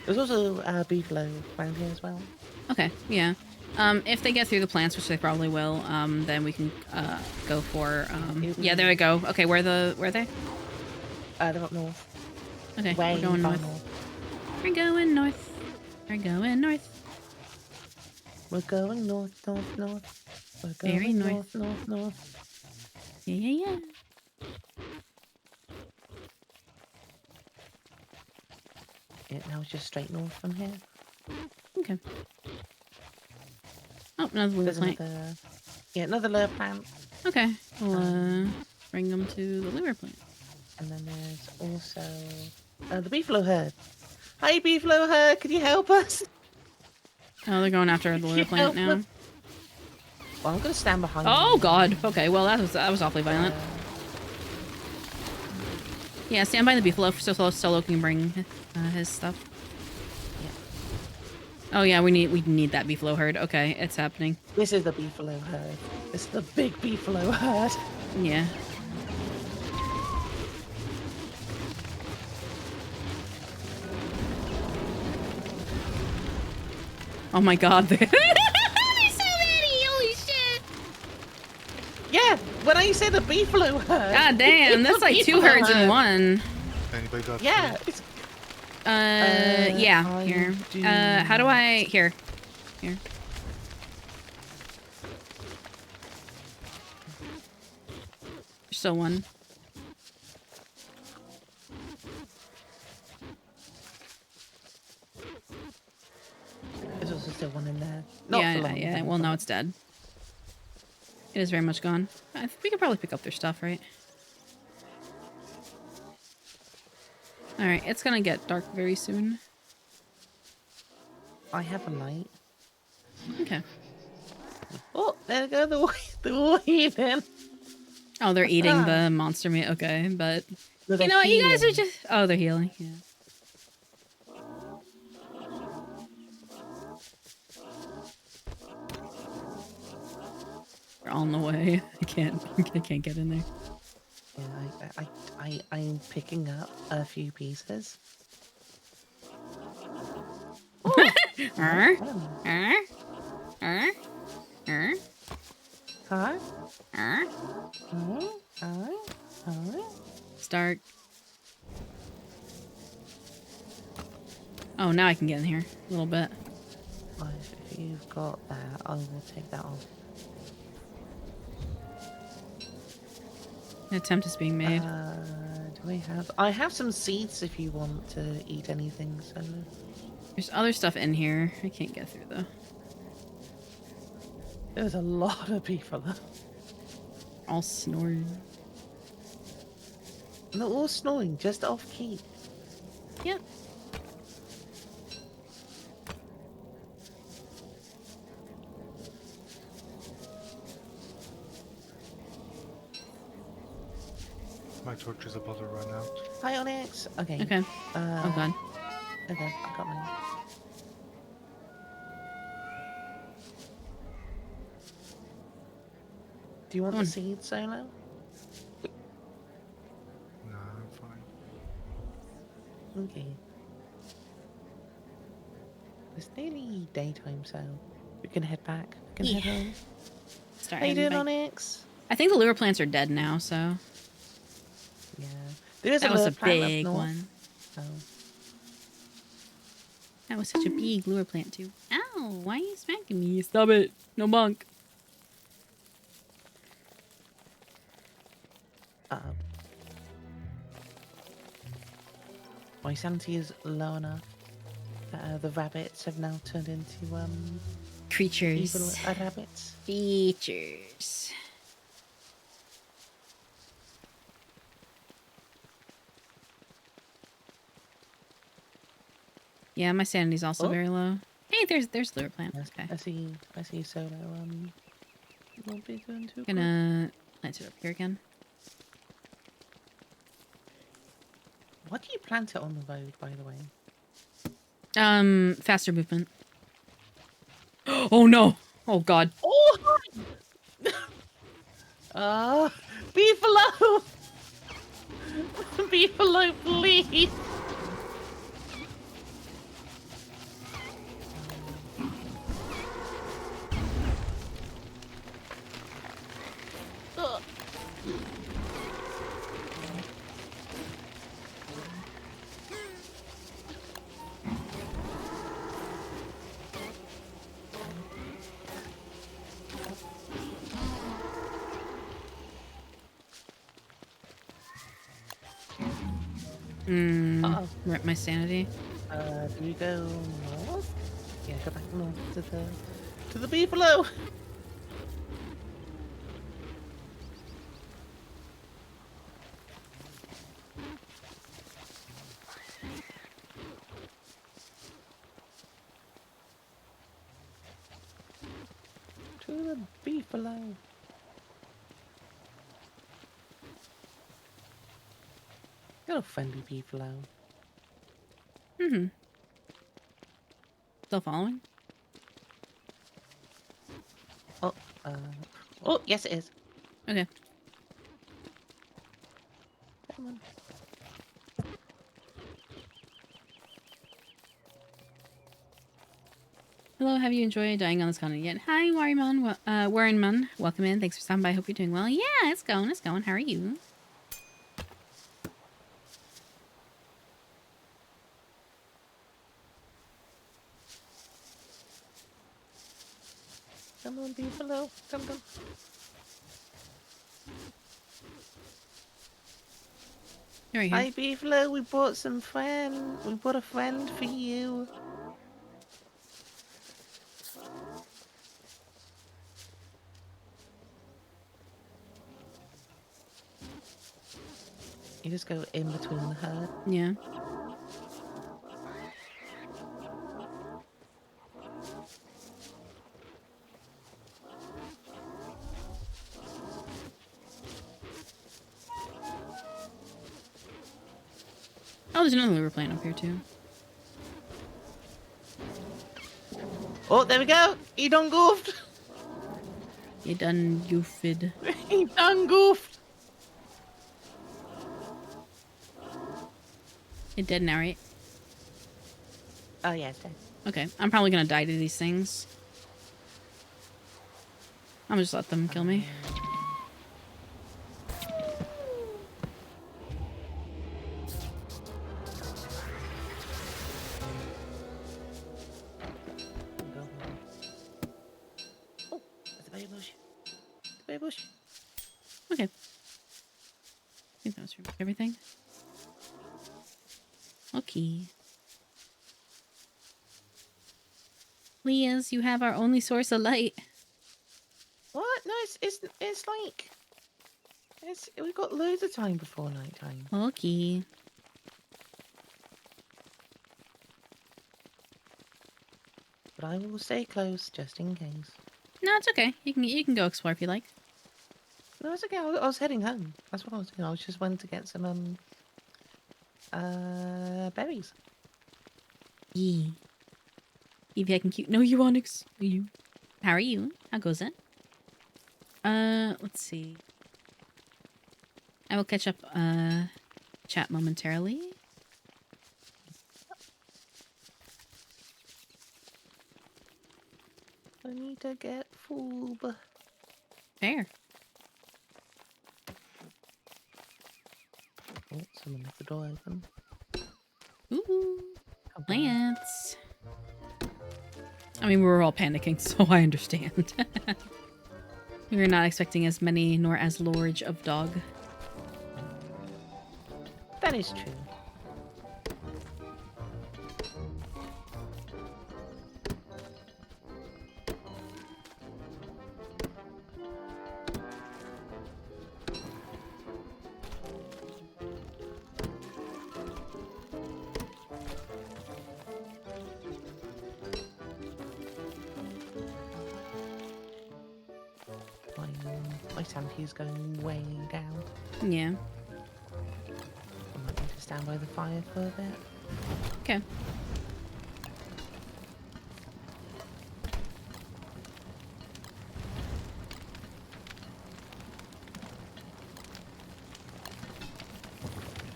Speaker 2: There's also a beefalo around here as well.
Speaker 1: Okay, yeah. If they get through the plants, which they probably will, then we can go for yeah, there we go. Okay, where are they?
Speaker 2: They're up north.
Speaker 1: Okay,
Speaker 2: Way
Speaker 1: we're going
Speaker 2: far
Speaker 1: north. We're going north. We're going north.
Speaker 2: We're going north, north, north. We're going
Speaker 1: Very north.
Speaker 2: north, north, north.
Speaker 1: Yeah, yeah, yeah.
Speaker 2: Yeah, now it's just straight north from here.
Speaker 1: Okay. Oh, another lure
Speaker 2: There's
Speaker 1: plant.
Speaker 2: another lure plant.
Speaker 1: Okay, we'll bring them to the lure plant.
Speaker 2: And then there's also the beefalo herd. Hi, beefalo herd, can you help us?
Speaker 1: Oh, they're going after the
Speaker 2: Can
Speaker 1: lure
Speaker 2: you
Speaker 1: plant
Speaker 2: help
Speaker 1: now.
Speaker 2: us? Well, I'm gonna stand behind
Speaker 1: Oh
Speaker 2: you.
Speaker 1: God. Okay, well that was awfully violent. Yeah, stand by the beefalo so Solo can bring his stuff.
Speaker 2: Yeah.
Speaker 1: Oh yeah, we need that beefalo herd. Okay, it's happening.
Speaker 2: This is the beefalo herd. This is the big beefalo herd.
Speaker 1: Yeah. Oh my God. There's so many. Holy shit.
Speaker 2: Yeah, when I said a beefalo herd.
Speaker 1: God damn,
Speaker 2: it's
Speaker 1: that's
Speaker 2: a
Speaker 1: like two
Speaker 2: beefalo
Speaker 1: herds in
Speaker 2: herd.
Speaker 1: one.
Speaker 4: Anybody got
Speaker 2: Yeah,
Speaker 4: food?
Speaker 2: it's
Speaker 1: Yeah,
Speaker 2: I
Speaker 1: here.
Speaker 2: do
Speaker 1: How do I... Here. Here. There's still one.
Speaker 2: There's also still one in there. Not for
Speaker 1: Yeah,
Speaker 2: long,
Speaker 1: yeah.
Speaker 2: though,
Speaker 1: Well,
Speaker 2: but-
Speaker 1: now it's dead. It is very much gone. We could probably pick up their stuff, right? Alright, it's gonna get dark very soon.
Speaker 2: I have a light.
Speaker 1: Okay.
Speaker 2: Oh, there they go. They're all eating.
Speaker 1: Oh, they're eating the monster meat. Okay, but...
Speaker 2: No,
Speaker 1: You
Speaker 2: they're
Speaker 1: know what? You guys are
Speaker 2: healing.
Speaker 1: just... Oh, they're healing. Yeah. They're all in the way. I can't get in there.
Speaker 2: Yeah, I'm picking up a few pieces.
Speaker 1: Huh?
Speaker 2: Oh,
Speaker 1: Huh? Huh? Huh?
Speaker 2: Huh?
Speaker 1: Huh?
Speaker 2: Huh? Huh? Huh?
Speaker 1: Start. Oh, now I can get in here a little bit.
Speaker 2: Well, if you've got that, I will take that off.
Speaker 1: An attempt is being made.
Speaker 2: Do we have? I have some seeds if you want to eat anything. So
Speaker 1: There's other stuff in here. I can't get through though.
Speaker 2: there's a lot of people.
Speaker 1: All snoring.
Speaker 2: And they're all snoring just off key.
Speaker 1: Yep.
Speaker 4: My torch is about to run out.
Speaker 2: Hi, Onyx. Okay.
Speaker 1: Okay. Oh god.
Speaker 2: Okay, I got mine. Do you want
Speaker 1: Come on.
Speaker 2: the seed, Solo?
Speaker 4: Nah, I'm fine.
Speaker 2: Okay. It's nearly daytime, so we can head back. We can head
Speaker 1: Yeah.
Speaker 2: home.
Speaker 1: Start
Speaker 2: How you
Speaker 1: heading
Speaker 2: doing,
Speaker 1: back.
Speaker 2: Onyx?
Speaker 1: I think the lure plants are dead now, so
Speaker 2: Yeah. There is
Speaker 1: that
Speaker 2: a
Speaker 1: was a
Speaker 2: lure plant up
Speaker 1: big
Speaker 2: north,
Speaker 1: one.
Speaker 2: so-
Speaker 1: That was such a big lure plant too. Ow! Why are you smacking me? Stop it! No bunk.
Speaker 2: Uh-oh. My sanity is low enough that the rabbits have now turned into evil
Speaker 1: Creatures.
Speaker 2: rabbits.
Speaker 1: Features. Yeah, my sanity's also
Speaker 2: Oh.
Speaker 1: very low. Hey, there's lure plant.
Speaker 2: Yes,
Speaker 1: Okay.
Speaker 2: I see Solo. Not be doing too good.
Speaker 1: Gonna plant it up here again.
Speaker 2: Why do you plant it on the road, by the way?
Speaker 1: Faster movement. Oh no! Oh god.
Speaker 2: Oh! Beefalo! Beefalo, please! Ugh. Uh-oh.
Speaker 1: Rip my sanity.
Speaker 2: Do we go north? Yeah, go back north to the Beefalo! To the Beefalo. You're a friendly Beefalo.
Speaker 1: Mm-hmm. Still following?
Speaker 2: Oh, oh, yes it is.
Speaker 1: Okay.
Speaker 2: Come on.
Speaker 1: Hello, have you enjoyed dying on this continent yet? Hi, Warrenman. Warrenman. Welcome in. Thanks for stopping by. Hope you're doing well. Yeah, it's going. It's going. How are you?
Speaker 2: Come on, Beefalo. Come, come.
Speaker 1: Right here.
Speaker 2: Hi, Beefalo. We brought some friend. We brought a friend for you. You just go in between the herd.
Speaker 1: Yeah. Oh, there's another liver plant up here too.
Speaker 2: Oh, there we go. He done goofed.
Speaker 1: You done goofed.
Speaker 2: He done goofed.
Speaker 1: It dead now, right?
Speaker 2: Oh, yeah, it's dead.
Speaker 1: Okay. I'm probably gonna die to these things. I'm just let them kill me.
Speaker 2: Oh, there's a berry bush. The berry bush.
Speaker 1: Okay. I think that was pretty much everything. Okay. Please, you have our only source of light.
Speaker 2: What? No, it's like we've got loads of time before night time.
Speaker 1: Okay.
Speaker 2: But I will stay close just in case.
Speaker 1: No, it's okay. You can go explore if you like.
Speaker 2: No, it's okay. I was heading home. That's what I was doing. I was just went to get some berries.
Speaker 1: Yeah. Evie, I can cute. No, you Onyx. You. How are you? How goes it? Let's see. I will catch up chat momentarily.
Speaker 2: I need to get food.
Speaker 1: Fair.
Speaker 2: Oh, someone left the door open.
Speaker 1: Ooh.
Speaker 2: How bad.
Speaker 1: Plants. I mean, we were all panicking, so I understand. We were not expecting as many nor as large of dog.
Speaker 2: That is true. My sanity is going way down.
Speaker 1: Yeah.
Speaker 2: I might need to stand by the fire for a bit.
Speaker 1: Okay.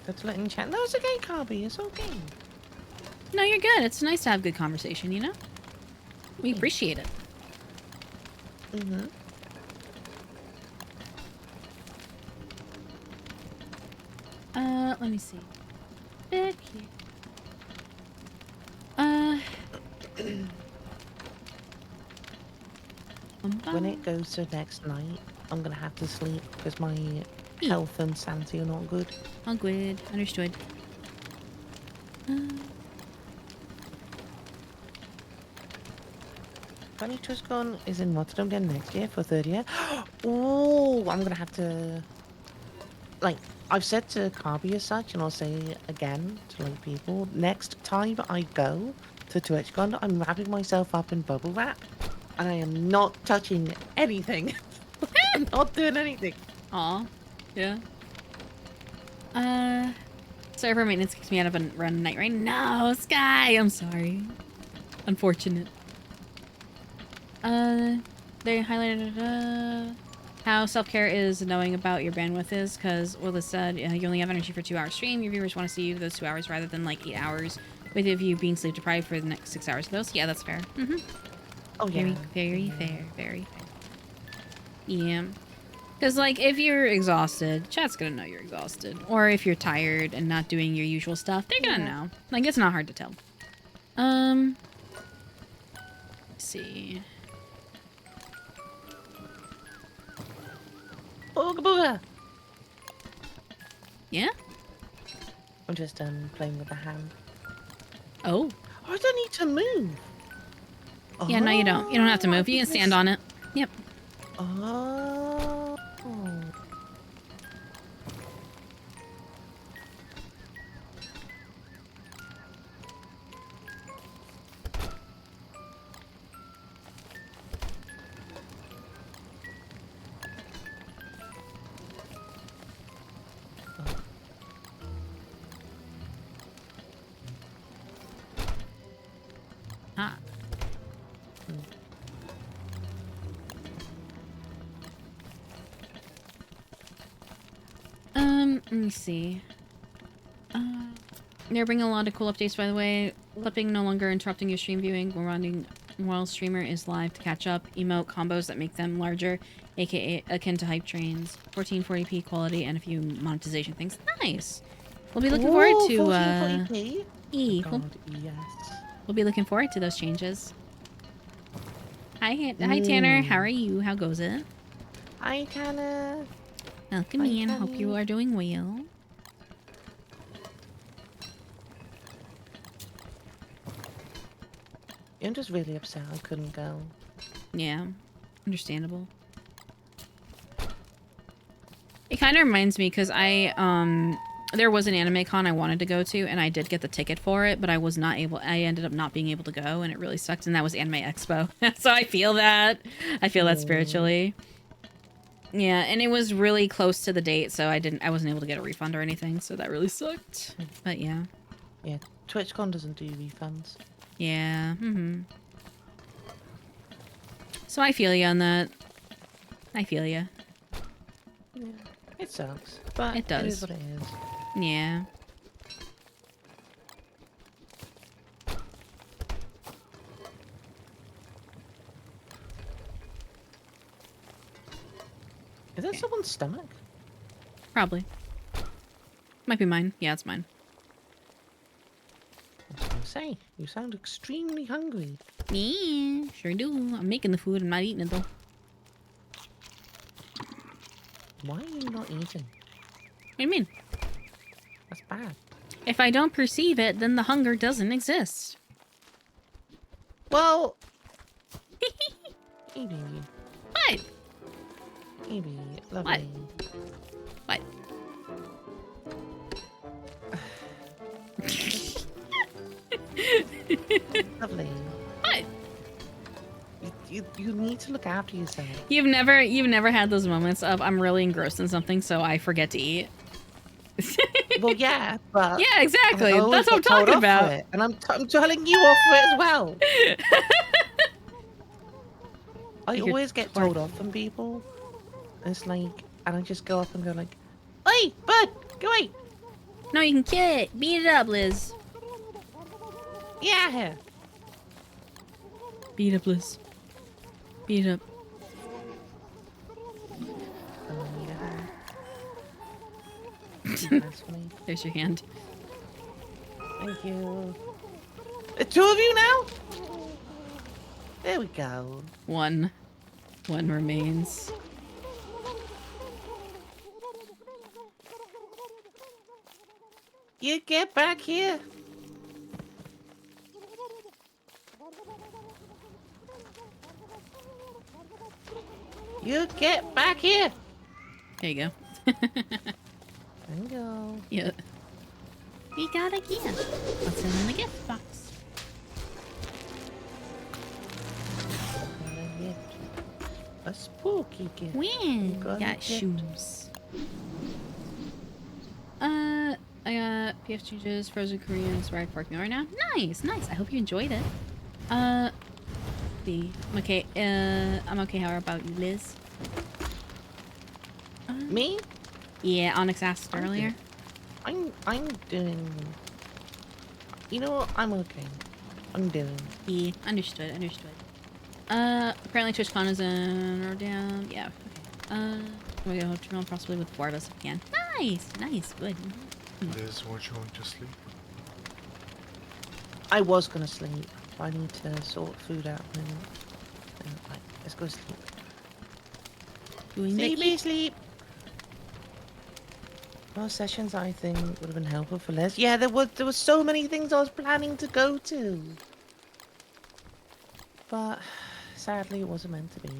Speaker 2: That's letting chat. No, it's okay, Carby. It's okay.
Speaker 1: No, you're good. It's nice to have good conversation, you know? We appreciate it.
Speaker 2: Mm-hmm.
Speaker 1: Let me see. Back here.
Speaker 2: When it goes to next night, I'm gonna have to sleep because my
Speaker 1: Yeah.
Speaker 2: health and sanity are not good.
Speaker 1: All good. Understood.
Speaker 2: Funny Twiscon is in Rotterdam again next year for third year. Oh, I'm gonna have to. Like, I've said to Carby as such, and I'll say again to like people. Next time I go to TwitchCon, I'm wrapping myself up in bubble wrap, and I am not touching anything. I'm not doing anything.
Speaker 1: Aw. Yeah. Server maintenance kicks me out of a run night right now. Sky, I'm sorry. Unfortunate. They highlighted how self-care is knowing about your bandwidth is, because Willa said you only have energy for 2 hours stream. Your viewers want to see you those 2 hours rather than like 8 hours, with you being sleep deprived for the next 6 hours of those. Yeah, that's fair. Mm-hmm.
Speaker 2: Oh yeah.
Speaker 1: Very fair. Very fair. Yeah. Because, like, if you're exhausted, chat's gonna know you're exhausted. Or if you're tired and not doing your usual stuff, they're gonna know. Like, it's not hard to tell. Let's see.
Speaker 2: Booga booga.
Speaker 1: Yeah?
Speaker 2: I'm just playing with the hand.
Speaker 1: Oh.
Speaker 2: Oh, I don't need to move.
Speaker 1: Yeah, no, you don't. You don't have to move. You can stand on it. Yep.
Speaker 2: Oh.
Speaker 1: Ah. Let me see. They're bringing a lot of cool updates, by the way. Clipping no longer interrupting your stream viewing while streamer is live to catch up. Emote combos that make them larger, aka akin to hype trains. 1440p quality and a few monetization things. Nice. We'll be looking forward to
Speaker 2: 1440p?
Speaker 1: E.
Speaker 2: Oh God, yes.
Speaker 1: We'll be looking forward to those changes. Hi Tanner. How are you? How goes it?
Speaker 2: Hi, Tanner.
Speaker 1: Welcome in. Hope you are doing well.
Speaker 2: I'm just really upset I couldn't go.
Speaker 1: Yeah, understandable. It kind of reminds me because there was an anime con I wanted to go to, and I did get the ticket for it, but I was not able. I ended up not being able to go, and it really sucked. And that was Anime Expo, so I feel that. I feel that spiritually. Yeah, and it was really close to the date, so I wasn't able to get a refund or anything, so that really sucked. But yeah.
Speaker 2: Yeah, TwitchCon doesn't do refunds.
Speaker 1: Yeah. So I feel you on that. I feel you.
Speaker 2: Yeah, it sucks, but
Speaker 1: It does.
Speaker 2: It is what it is.
Speaker 1: Yeah.
Speaker 2: Is that someone's stomach?
Speaker 1: Probably. Might be mine. Yeah, it's mine.
Speaker 2: I was gonna say, you sound extremely hungry.
Speaker 1: Yeah, sure do. I'm making the food. I'm not eating it though.
Speaker 2: Why are you not eating?
Speaker 1: What do you mean?
Speaker 2: That's bad.
Speaker 1: If I don't perceive it, then the hunger doesn't exist.
Speaker 2: Well, maybe.
Speaker 1: What?
Speaker 2: Maybe. Lovely.
Speaker 1: What?
Speaker 2: Lovely.
Speaker 1: What?
Speaker 2: You need to look after yourself.
Speaker 1: You've never had those moments of I'm really engrossed in something, so I forget to eat.
Speaker 2: Well, yeah, but
Speaker 1: Yeah, exactly.
Speaker 2: I always
Speaker 1: That's what I'm
Speaker 2: get told
Speaker 1: talking
Speaker 2: off for
Speaker 1: about.
Speaker 2: it, and I'm telling you off for it as well. I
Speaker 1: You're
Speaker 2: always get told off from people. It's like, and I just go up and go like, "Oi, bud, go away."
Speaker 1: No, you can kill it. Beat it up, Liz.
Speaker 2: Yeah.
Speaker 1: Beat it up, Liz. Beat it up.
Speaker 2: That's funny.
Speaker 1: There's your hand.
Speaker 2: Thank you. The two of you now? There we go.
Speaker 1: One. One remains.
Speaker 2: You get back here. You get back here.
Speaker 1: There you go.
Speaker 2: Thank you.
Speaker 1: Yeah. We got a gift. What's in the gift box?
Speaker 2: A spooky gift.
Speaker 1: Win.
Speaker 2: Got a
Speaker 1: Got
Speaker 2: gift.
Speaker 1: shoes. I got PF changes, frozen Korean, inspired pork meal right now. Nice, nice. I hope you enjoyed it. See. I'm okay. I'm okay. How about you, Liz?
Speaker 2: Me?
Speaker 1: Yeah, Onyx asked
Speaker 2: I'm
Speaker 1: earlier.
Speaker 2: I'm doing. You know what? I'm okay. I'm doing.
Speaker 1: Yeah, understood, understood. Apparently TwitchCon is in or down. Yeah, okay. We go to possibly with four of us if we can. Nice, nice, good.
Speaker 4: Liz, weren't you going to sleep?
Speaker 2: I was gonna sleep. I need to sort food out. Right, let's go sleep.
Speaker 1: Doing the
Speaker 2: Sleepy sleep. More sessions, I think, would have been helpful for Les. Yeah, there was so many things I was planning to go to, but sadly, it wasn't meant to be.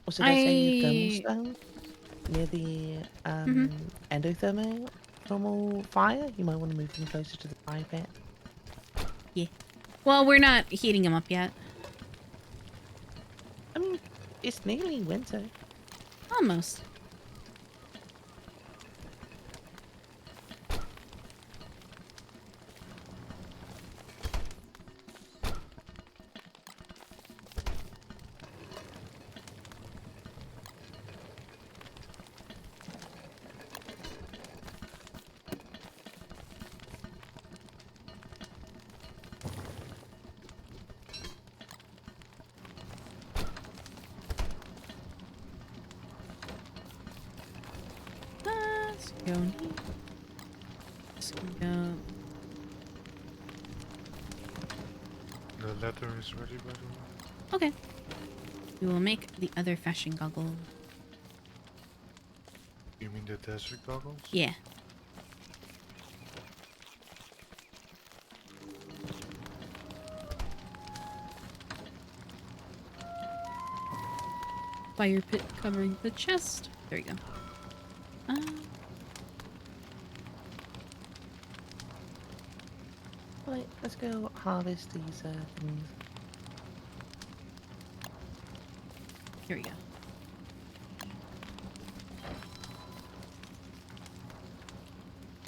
Speaker 2: Also, did I say thermal stone near the endothermal fire? You might want to move them closer to the fire pit.
Speaker 1: Yeah. Well, we're not heating them up yet.
Speaker 2: I mean, it's nearly winter.
Speaker 1: Almost. Let's go. Let's go.
Speaker 4: The letter is ready, by the way.
Speaker 1: Okay. We will make the other fashion goggle.
Speaker 4: You mean the desert goggles?
Speaker 1: Yeah. Fire pit covering the chest. There you go.
Speaker 2: Right, let's go harvest these things.
Speaker 1: Here we go.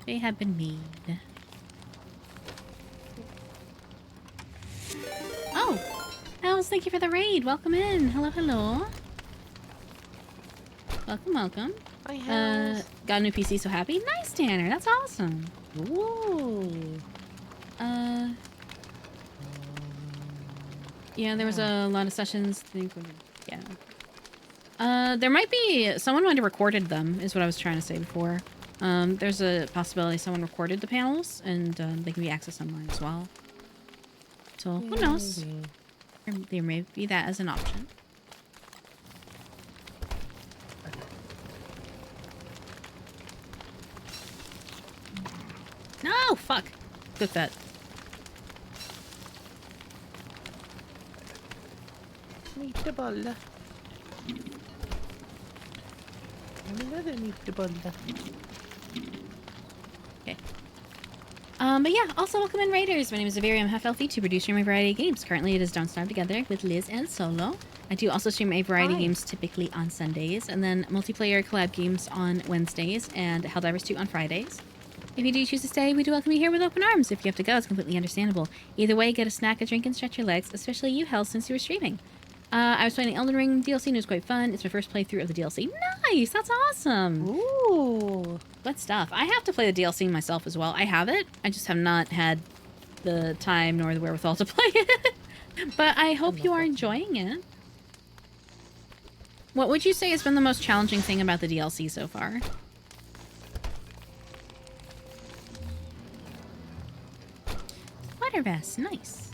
Speaker 1: They have been made. Oh! Els, thank you for the raid. Welcome in. Hello, hello. Welcome, welcome.
Speaker 2: I have.
Speaker 1: Got a new PC, so happy. Nice, Tanner. That's awesome.
Speaker 2: Ooh.
Speaker 1: Yeah, there was a lot of sessions. Yeah. There might be someone might have recorded them. Is what I was trying to say before. There's a possibility someone recorded the panels and they can be accessed online as well. So who knows? There may be that as an option. No, fuck. Good bet.
Speaker 2: Meatball. Another meatball.
Speaker 1: Okay. But yeah, also welcome in Raiders. My name is Zaviri. I'm half healthy to produce stream a variety of games. Currently it is Don't Starve Together with Liz and Solo. I do also stream a variety of games typically on Sundays, and then multiplayer collab games on Wednesdays, and Helldivers 2 on Fridays. If you do choose to stay, we do welcome you here with open arms. If you have to go, it's completely understandable. Either way, get a snack, a drink, and stretch your legs, especially you, Hell, since you were streaming. I was playing the Elden Ring DLC and it was quite fun. It's my first playthrough of the DLC. Nice. That's awesome.
Speaker 2: Ooh.
Speaker 1: Good stuff. I have to play the DLC myself as well. I have it. I just have not had the time nor the wherewithal to play it. But I hope you are enjoying it. What would you say has been the most challenging thing about the DLC so far? Water vest. Nice.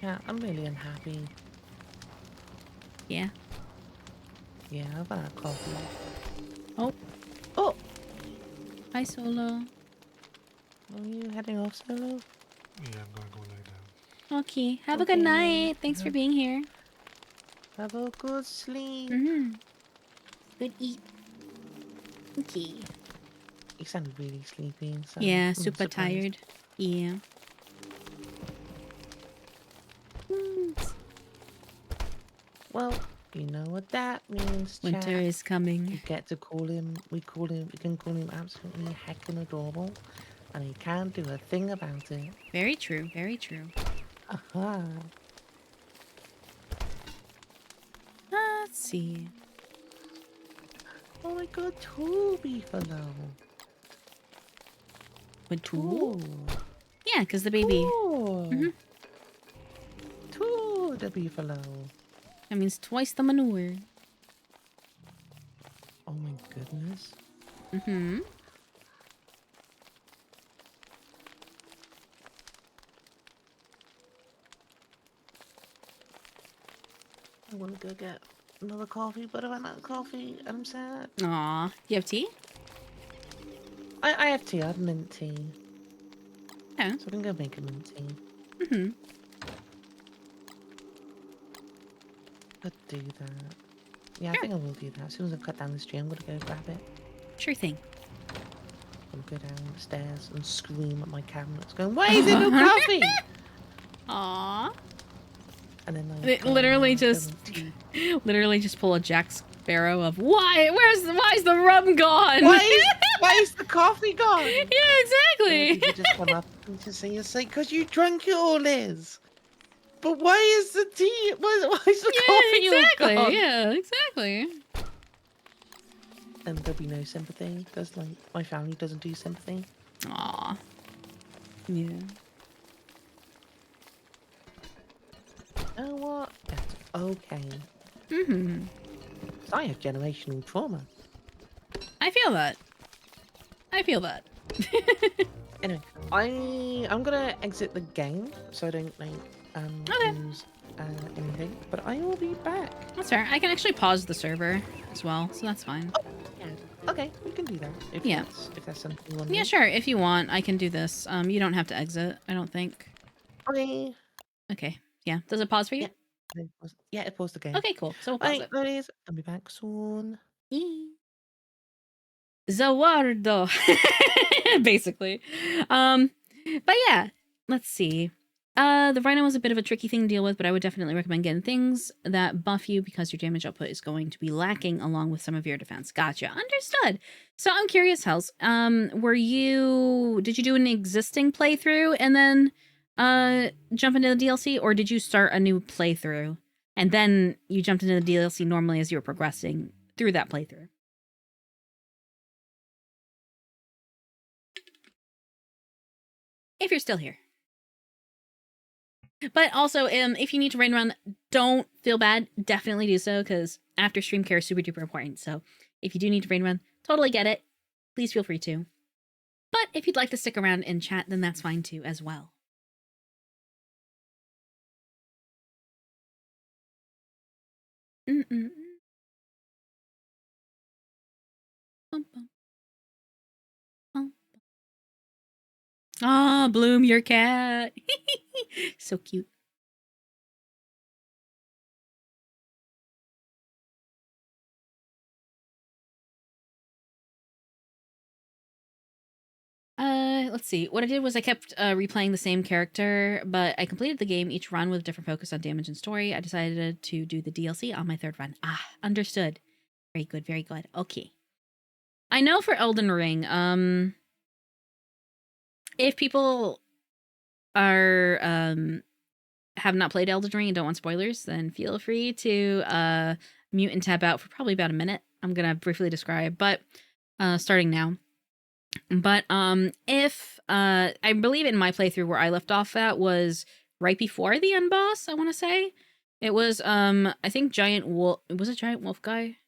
Speaker 2: Yeah, I'm really unhappy.
Speaker 1: Yeah.
Speaker 2: Yeah, I've had coffee.
Speaker 1: Oh.
Speaker 2: Oh!
Speaker 1: Hi, Solo.
Speaker 2: Are you heading off, Solo?
Speaker 4: Yeah, I'm gonna go lie down.
Speaker 1: Okay. Have a good night. Thanks for being here.
Speaker 2: Have a good sleep.
Speaker 1: Mm-hmm. Good eat. Okay.
Speaker 2: You sounded really sleepy. So
Speaker 1: Yeah,
Speaker 2: I'm
Speaker 1: super
Speaker 2: surprised.
Speaker 1: tired. Yeah.
Speaker 2: Well, you know what that means,
Speaker 1: Winter
Speaker 2: chat.
Speaker 1: is coming.
Speaker 2: You get to call him, we can call him absolutely heckin' adorable. And he can't do a thing about it.
Speaker 1: Very true. Very true.
Speaker 2: Aha.
Speaker 1: Let's see.
Speaker 2: Oh my god, Toby fellow.
Speaker 1: With two?
Speaker 2: Ooh.
Speaker 1: Yeah, because the baby.
Speaker 2: Ooh. Toby fellow.
Speaker 1: That means twice the manure.
Speaker 2: Oh my goodness.
Speaker 1: Mm-hmm.
Speaker 2: I want to go get another coffee, but I ran out of coffee and I'm sad.
Speaker 1: Aw. You have tea?
Speaker 2: I have tea, I have mint tea.
Speaker 1: Yeah.
Speaker 2: So I can go make a mint tea.
Speaker 1: Mm-hmm.
Speaker 2: Could do that. Yeah, I
Speaker 1: Sure.
Speaker 2: think I will do that. As soon as I've cut down this tree, I'm gonna go grab it.
Speaker 1: Sure thing.
Speaker 2: I'm gonna go downstairs and scream at my cabinets, going, "Why is there no coffee?"
Speaker 1: Aw.
Speaker 2: And then like,
Speaker 1: They literally
Speaker 2: go
Speaker 1: just,
Speaker 2: make tea.
Speaker 1: literally just pull a Jack Sparrow of why? Why's the rum gone?
Speaker 2: Why is the coffee gone?
Speaker 1: Yeah,
Speaker 2: You
Speaker 1: exactly.
Speaker 2: just come up and just say, "Cause you drank it all, Liz." But why is the tea? Why is the coffee
Speaker 1: Yeah, exactly.
Speaker 2: all gone?
Speaker 1: Yeah, exactly.
Speaker 2: And there'll be no sympathy. Because like my family doesn't do sympathy.
Speaker 1: Aw. Yeah.
Speaker 2: You know what? That's okay.
Speaker 1: Mm-hmm.
Speaker 2: 'Cause I have generational trauma.
Speaker 1: I feel that. I feel that.
Speaker 2: Anyway, I'm gonna exit the game so I don't like
Speaker 1: Okay.
Speaker 2: lose anything. But I will be back.
Speaker 1: That's fair. I can actually pause the server as well, so that's fine.
Speaker 2: Yeah. Okay, we can do that. If
Speaker 1: Yeah.
Speaker 2: that's something you want to
Speaker 1: Yeah,
Speaker 2: do.
Speaker 1: sure. If you want, I can do this. You don't have to exit, I don't think.
Speaker 2: Okay.
Speaker 1: Okay. Yeah. Does it pause for you?
Speaker 2: Yeah, it paused the game.
Speaker 1: Okay, cool. So we'll pause
Speaker 2: Right,
Speaker 1: it.
Speaker 2: ladies, I'll be back soon.
Speaker 1: Zawardo. Basically. But yeah, let's see. The Rhino was a bit of a tricky thing to deal with, but I would definitely recommend getting things that buff you because your damage output is going to be lacking along with some of your defense. Gotcha. Understood. So I'm curious, Hells. Did you do an existing playthrough and then jump into the DLC, or did you start a new playthrough and then you jumped into the DLC normally as you were progressing through that playthrough? If you're still here. But also, if you need to rain run, don't feel bad. Definitely do so, because after stream care is super duper important. So if you do need to rain run, totally get it. Please feel free to. But if you'd like to stick around and chat, then that's fine too, as well. Mm-mm. Bum, bum. Bum, bum. Ah, Bloom, your cat. So cute. Let's see. What I did was I kept replaying the same character, but I completed the game each run with a different focus on damage and story. I decided to do the DLC on my third run. Ah, understood. Very good, very good. Okay. I know for Elden Ring, if people are have not played Elden Ring and don't want spoilers, then feel free to mute and tab out for probably about a minute. I'm gonna briefly describe, but starting now. But if I believe in my playthrough where I left off at was right before the end boss, I want to say. It was I think giant wolf, was it giant wolf guy?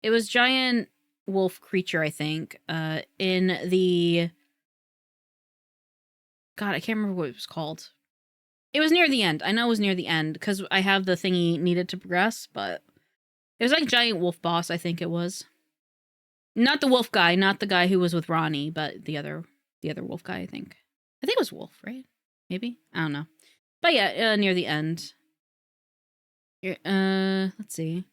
Speaker 1: It was giant wolf creature, I think. In the God, I can't remember what it was called. It was near the end. I know it was near the end because I have the thingy needed to progress, but it was like giant wolf boss, I think it was. Not the wolf guy, not the guy who was with Ronnie, but the other wolf guy, I think. I think it was Wolf, right? Maybe? I don't know. But yeah, near the end. Let's see.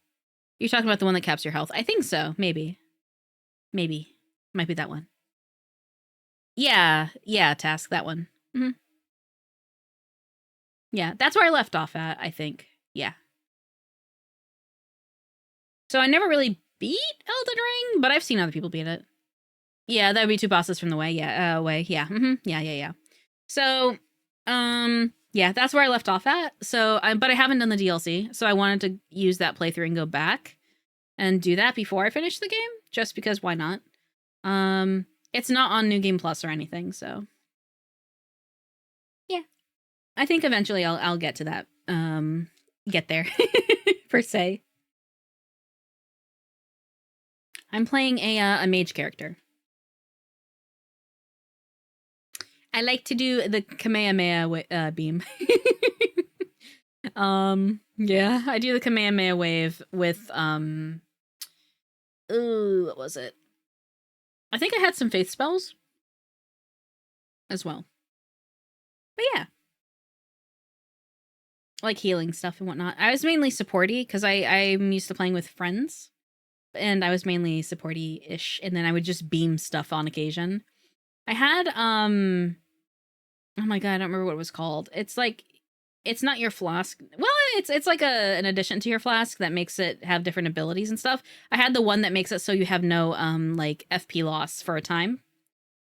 Speaker 1: You're talking about the one that caps your health. I think so. Maybe. Might be that one. Yeah, Task, that one. Mm-hmm. Yeah, that's where I left off at, I think. Yeah. So I never really beat Elden Ring, but I've seen other people beat it. Yeah, that would be 2 bosses from the way. Yeah, Yeah. Mm-hmm. Yeah. So, yeah, that's where I left off at. So, but I haven't done the DLC, so I wanted to use that playthrough and go back and do that before I finish the game, just because why not? It's not on New Game Plus or anything, so yeah, I think eventually I'll get to that. Get there per se. I'm playing a mage character. I like to do the Kamehameha beam. Yeah, I do the Kamehameha wave with ooh, what was it? I think I had some faith spells as well. But yeah. Like healing stuff and whatnot. I was mainly supporty because I'm used to playing with friends. And I was mainly supporty-ish, and then I would just beam stuff on occasion. I had oh my god, I don't remember what it was called. It's like, it's not your flask. Well, it's like an addition to your flask that makes it have different abilities and stuff. I had the one that makes it so you have no like FP loss for a time.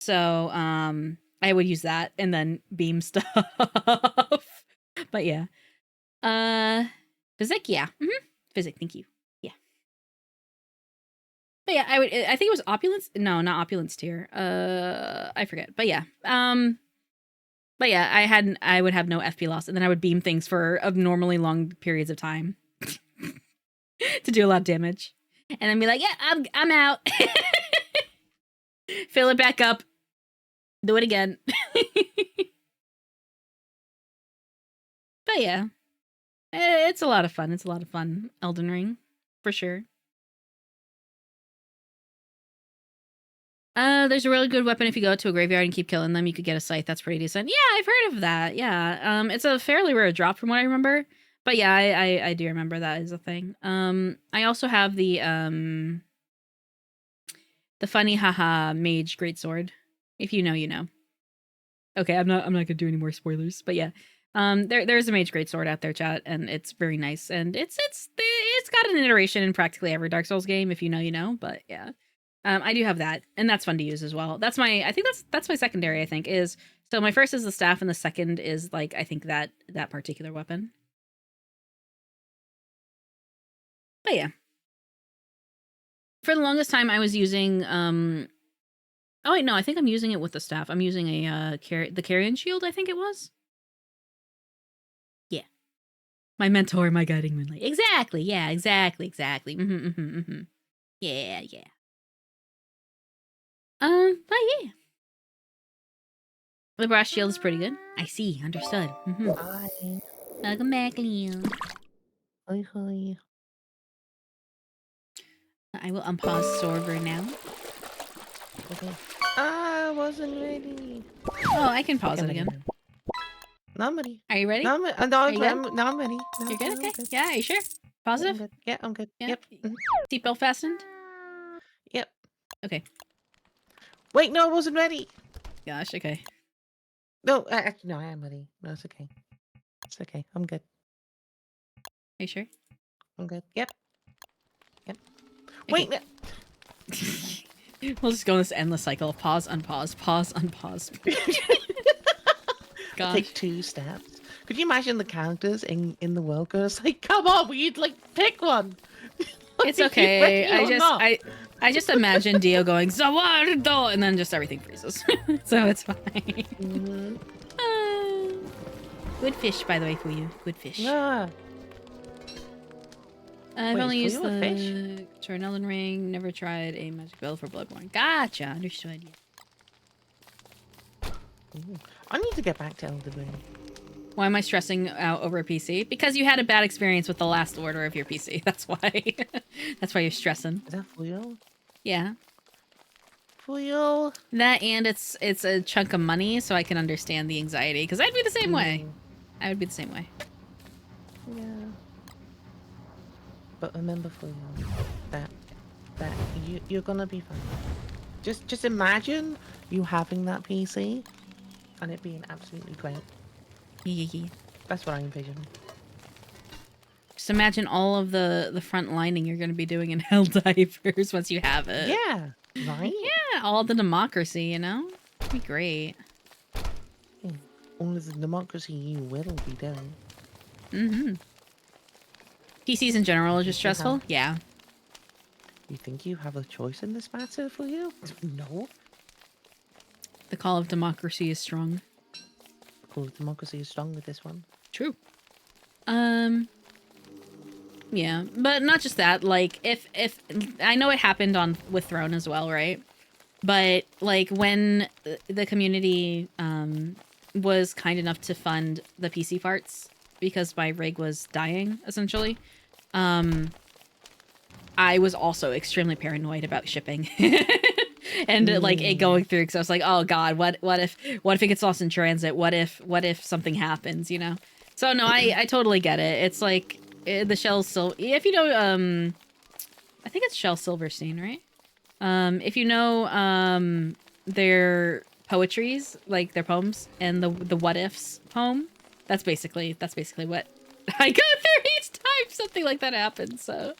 Speaker 1: So I would use that and then beam stuff. But yeah. Physic, yeah. Physic, thank you. Yeah. But yeah, I think it was opulence. No, not opulence tier. I forget. But yeah. But yeah, I would have no FP loss, and then I would beam things for abnormally long periods of time to do a lot of damage, and then be like, yeah, I'm out. Fill it back up. Do it again. But yeah, it's a lot of fun. It's a lot of fun. Elden Ring, for sure. There's a really good weapon if you go to a graveyard and keep killing them. You could get a scythe. That's pretty decent. Yeah, I've heard of that. Yeah. It's a fairly rare drop from what I remember. But yeah, I do remember that is a thing. I also have the funny haha mage greatsword. If you know, you know. Okay, I'm not gonna do any more spoilers, but yeah. There's a mage greatsword out there, chat, and it's very nice, and it's got an iteration in practically every Dark Souls game. If you know, you know. But yeah. I do have that, and that's fun to use as well. I think that's my secondary, I think, is, so my first is the staff, and the second is, like, I think that particular weapon. But yeah. For the longest time, I was using, oh wait, no, I think I'm using it with the staff. I'm using the carrion shield, I think it was. Yeah. My mentor, my guiding moonlight. Exactly, yeah, exactly. Yeah. But yeah. The brass shield is pretty good. I see. Understood.
Speaker 2: Hi.
Speaker 1: Welcome back, Leo.
Speaker 2: Hi.
Speaker 1: I will unpause Sorber now.
Speaker 2: Okay. I wasn't ready.
Speaker 1: Oh, I can pause it again.
Speaker 2: Now I'm ready.
Speaker 1: Are you ready?
Speaker 2: Now I'm ready.
Speaker 1: Are you good?
Speaker 2: Now I'm ready. No,
Speaker 1: You're good?
Speaker 2: no,
Speaker 1: Okay.
Speaker 2: I'm good.
Speaker 1: Yeah, are you sure? Positive?
Speaker 2: I'm good. Yeah, I'm good.
Speaker 1: Yeah.
Speaker 2: Yep.
Speaker 1: Seatbelt fastened?
Speaker 2: Yep.
Speaker 1: Okay.
Speaker 2: Wait, no, I wasn't ready.
Speaker 1: Gosh, okay.
Speaker 2: No, actually, no, I am ready. No, it's okay. It's okay. I'm good.
Speaker 1: Are you sure?
Speaker 2: I'm good. Yep.
Speaker 1: Okay.
Speaker 2: Wait. No.
Speaker 1: We'll just go in this endless cycle of pause, unpause, pause, unpause.
Speaker 2: I'll
Speaker 1: Gosh.
Speaker 2: take 2 steps. Could you imagine the characters in the world going, it's like, come on, we'd like pick one.
Speaker 1: It's
Speaker 2: Are you
Speaker 1: okay.
Speaker 2: ready or not?
Speaker 1: I just imagine Dio going Zawardo, and then just everything freezes. So it's fine.
Speaker 2: Mhm.
Speaker 1: Good fish, by the way, for you. Good fish.
Speaker 2: Yeah.
Speaker 1: I've
Speaker 2: Wait,
Speaker 1: only
Speaker 2: is
Speaker 1: used
Speaker 2: for you a fish?
Speaker 1: the Turn Elden Ring. Never tried a magic bell for Bloodborne. Gotcha. Understood. Yeah.
Speaker 2: Ooh. I need to get back to Elden Ring.
Speaker 1: Why am I stressing out over a PC? Because you had a bad experience with the last order of your PC. That's why. That's why you're stressing.
Speaker 2: Is that for you?
Speaker 1: Yeah.
Speaker 2: For you?
Speaker 1: That and it's a chunk of money, so I can understand the anxiety. Because I'd be the same way. I would be the same way.
Speaker 2: Yeah. But remember for you that you're gonna be fine. Just imagine you having that PC and it being absolutely great.
Speaker 1: Yeah.
Speaker 2: That's what I envision.
Speaker 1: Just imagine all of the front lining you're going to be doing in Helldivers once you have it.
Speaker 2: Yeah. Right?
Speaker 1: Yeah, all the democracy, you know? It'd be great.
Speaker 2: All of the democracy you will be doing.
Speaker 1: Mm-hmm. PCs in general are just stressful? Yeah.
Speaker 2: You think you have a choice in this matter for you? No.
Speaker 1: The call of democracy is strong.
Speaker 2: Cool, democracy is strong with this one.
Speaker 1: True. Yeah, but not just that. Like, if I know it happened with Throne as well, right? But like when the community was kind enough to fund the PC parts because my rig was dying essentially, I was also extremely paranoid about shipping. And like it going through, because I was like, oh god, what if it gets lost in transit? What if something happens, you know? So no, I totally get it. It's like the Shell if you know, I think it's Shel Silverstein, right? If you know their poetries, like their poems, and the what ifs poem, that's basically what I go through each time something like that happens. So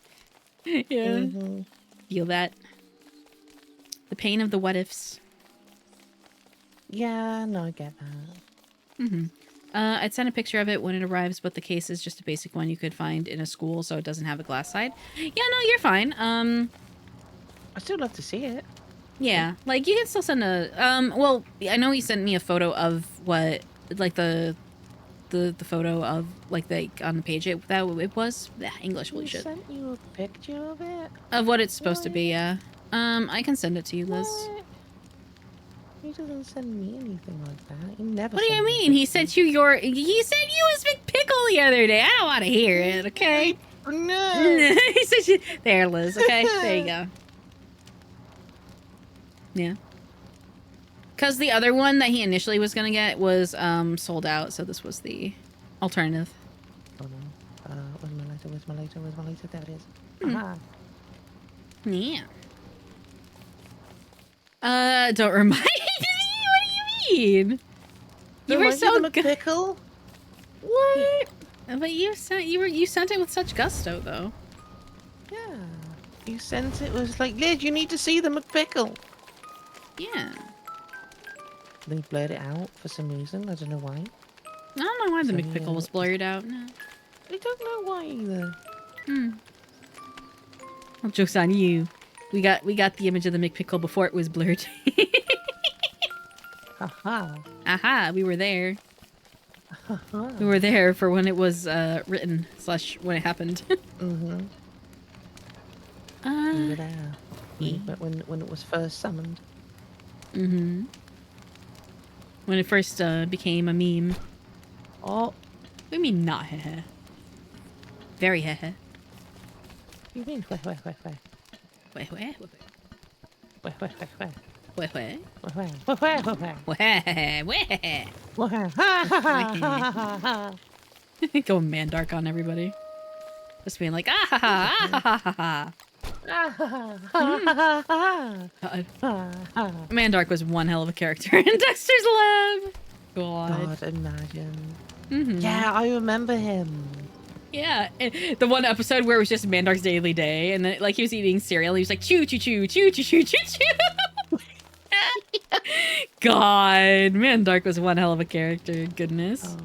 Speaker 1: yeah, feel that. The pain of the what ifs.
Speaker 2: Yeah, no, I get that.
Speaker 1: I'd send a picture of it when it arrives, but the case is just a basic one you could find in a school, so it doesn't have a glass side. Yeah, no, you're fine.
Speaker 2: I still love to see it.
Speaker 1: Yeah, like you can still send a. Well, I know he sent me a photo of what, like the photo of like on the page it was English. Holy
Speaker 2: He
Speaker 1: shit.
Speaker 2: sent you a picture of it?
Speaker 1: Of what it's supposed to be. Yeah. I can send it to you, Liz.
Speaker 2: What? He doesn't send me anything like that. He never.
Speaker 1: What do you
Speaker 2: sends me
Speaker 1: mean? He
Speaker 2: pictures.
Speaker 1: sent you He sent you his big pickle the other day. I don't want to hear it. Okay.
Speaker 2: No.
Speaker 1: He said you... There, Liz. Okay, there you go. Yeah. Because the other one that he initially was gonna get was sold out, so this was the alternative.
Speaker 2: Oh no. Where's my lighter? Where's my lighter? Where's my lighter? There it is. Aha.
Speaker 1: Yeah. Don't remind me. What do you mean? You were so good.
Speaker 2: pickle.
Speaker 1: What? But you sent it with such gusto, though.
Speaker 2: Yeah. You sent it. Was like, Liz, you need to see the McPickle.
Speaker 1: Yeah.
Speaker 2: They blurred it out for some reason. I don't know why.
Speaker 1: I don't know why the
Speaker 2: So,
Speaker 1: McPickle
Speaker 2: yeah.
Speaker 1: was blurred out. No.
Speaker 2: I don't know why either.
Speaker 1: Well, joke's on you. We got the image of the McPickle before it was blurred.
Speaker 2: Haha.
Speaker 1: Aha, we were there.
Speaker 2: Haha.
Speaker 1: We were there for when it was written / when it happened.
Speaker 2: Mhm. We were there. When it was first summoned.
Speaker 1: When it first became a meme.
Speaker 2: Oh.
Speaker 1: What do you mean not heh? Very heh.
Speaker 2: You mean where?
Speaker 1: Where?
Speaker 2: Where?
Speaker 1: Going man dark on everybody. Just being like, ah ha ha, ah ha ha. Mandark was one hell of a character in Dexter's Lab. God.
Speaker 2: God, imagine. Yeah, I remember him.
Speaker 1: Yeah, the one episode where it was just Mandark's daily day, and then like he was eating cereal, and he was like choo choo choo choo choo choo choo choo. God, Mandark was one hell of a character. Goodness.
Speaker 2: Oh.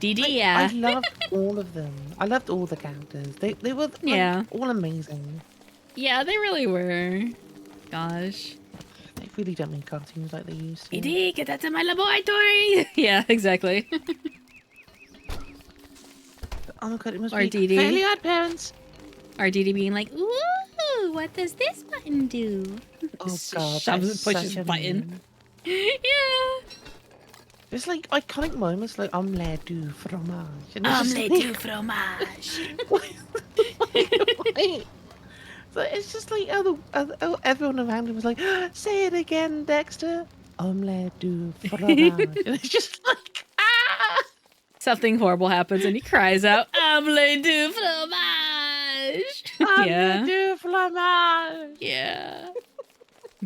Speaker 1: DD,
Speaker 2: I
Speaker 1: yeah,
Speaker 2: loved all of them. I loved all the characters. They were like,
Speaker 1: Yeah.
Speaker 2: all amazing.
Speaker 1: yeah, they really were. Gosh.
Speaker 2: They really don't make cartoons like they used to.
Speaker 1: DD, get out of my laboratory. Yeah, exactly.
Speaker 2: Oh my god, it must
Speaker 1: Or
Speaker 2: be
Speaker 1: DD.
Speaker 2: Fairly Odd Parents.
Speaker 1: Or DD being like, ooh, what does this button do?
Speaker 2: Oh god,
Speaker 1: Shoves
Speaker 2: that
Speaker 1: and
Speaker 2: is
Speaker 1: pushes
Speaker 2: such a
Speaker 1: button.
Speaker 2: meme.
Speaker 1: Yeah.
Speaker 2: It's like iconic moments like omelette du fromage. And it's just
Speaker 1: Omelette
Speaker 2: like-
Speaker 1: du fromage.
Speaker 2: Wait. So it's just like everyone around him was like, say it again, Dexter. Omelette du fromage. And it's just like, ah!
Speaker 1: Something horrible happens and he cries out, Omelette du fromage.
Speaker 2: Omelette
Speaker 1: Yeah.
Speaker 2: du fromage.
Speaker 1: Yeah.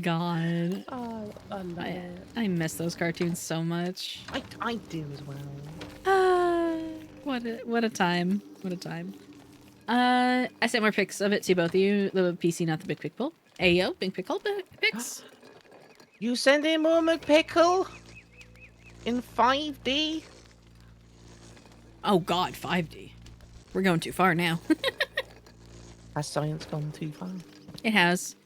Speaker 1: God.
Speaker 2: Oh, I love it.
Speaker 1: I miss those cartoons so much.
Speaker 2: I do as well.
Speaker 1: What a time. What a time. I sent more pics of it to both of you. The PC, not the big pickle. Ayo, big pickle pics.
Speaker 2: You send in more McPickle in 5D?
Speaker 1: Oh God, 5D. We're going too far now.
Speaker 2: Has science gone too far?
Speaker 1: It has.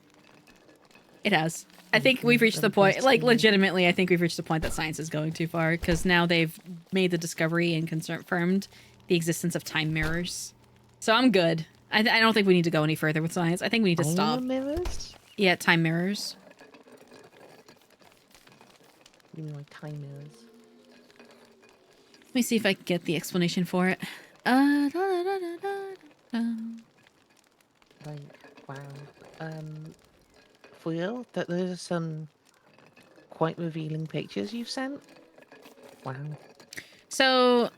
Speaker 1: It has. I think we've reached the point, like legitimately, I think we've reached the point that science is going too far because now they've made the discovery and confirmed the existence of time mirrors. So I'm good. I don't think we need to go any further with science. I think we need to stop.
Speaker 2: Mirrors?
Speaker 1: Yeah, time mirrors.
Speaker 2: You mean like time mirrors?
Speaker 1: Let me see if I can get the explanation for it. Da, da, da, da, da.
Speaker 2: Like, wow. For real? That there's some quite revealing pictures you've sent? Wow.
Speaker 1: So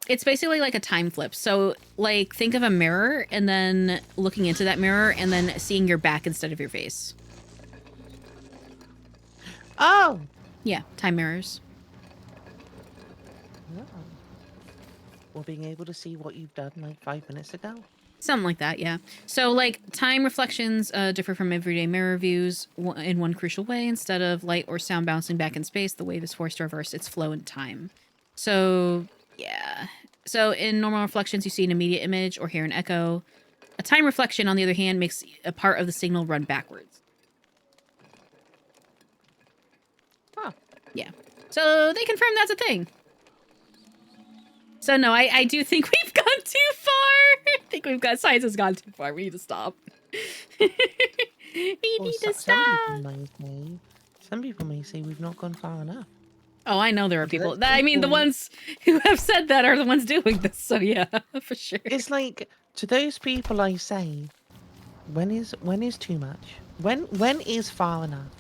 Speaker 1: it's basically like a time flip. So like think of a mirror and then looking into that mirror and then seeing your back instead of your face.
Speaker 2: Oh!
Speaker 1: Yeah, time mirrors.
Speaker 2: Oh. Or being able to see what you've done like 5 minutes ago?
Speaker 1: Something like that, yeah. So, like, time reflections differ from everyday mirror views in one crucial way. Instead of light or sound bouncing back in space, the wave is forced to reverse its flow in time. So, yeah. So, in normal reflections, you see an immediate image or hear an echo. A time reflection, on the other hand, makes a part of the signal run backwards.
Speaker 2: Huh.
Speaker 1: Yeah. So, they confirm that's a thing. So, no, I do think we've gone too far. I think science has gone too far. We need to stop. We need to stop.
Speaker 2: Some people may say we've not gone far enough.
Speaker 1: Oh, I know there are people.
Speaker 2: That's
Speaker 1: I mean, the
Speaker 2: people-
Speaker 1: ones who have said that are the ones doing this. So, yeah, for sure.
Speaker 2: It's like, to those people I say, when is too much? When is far enough?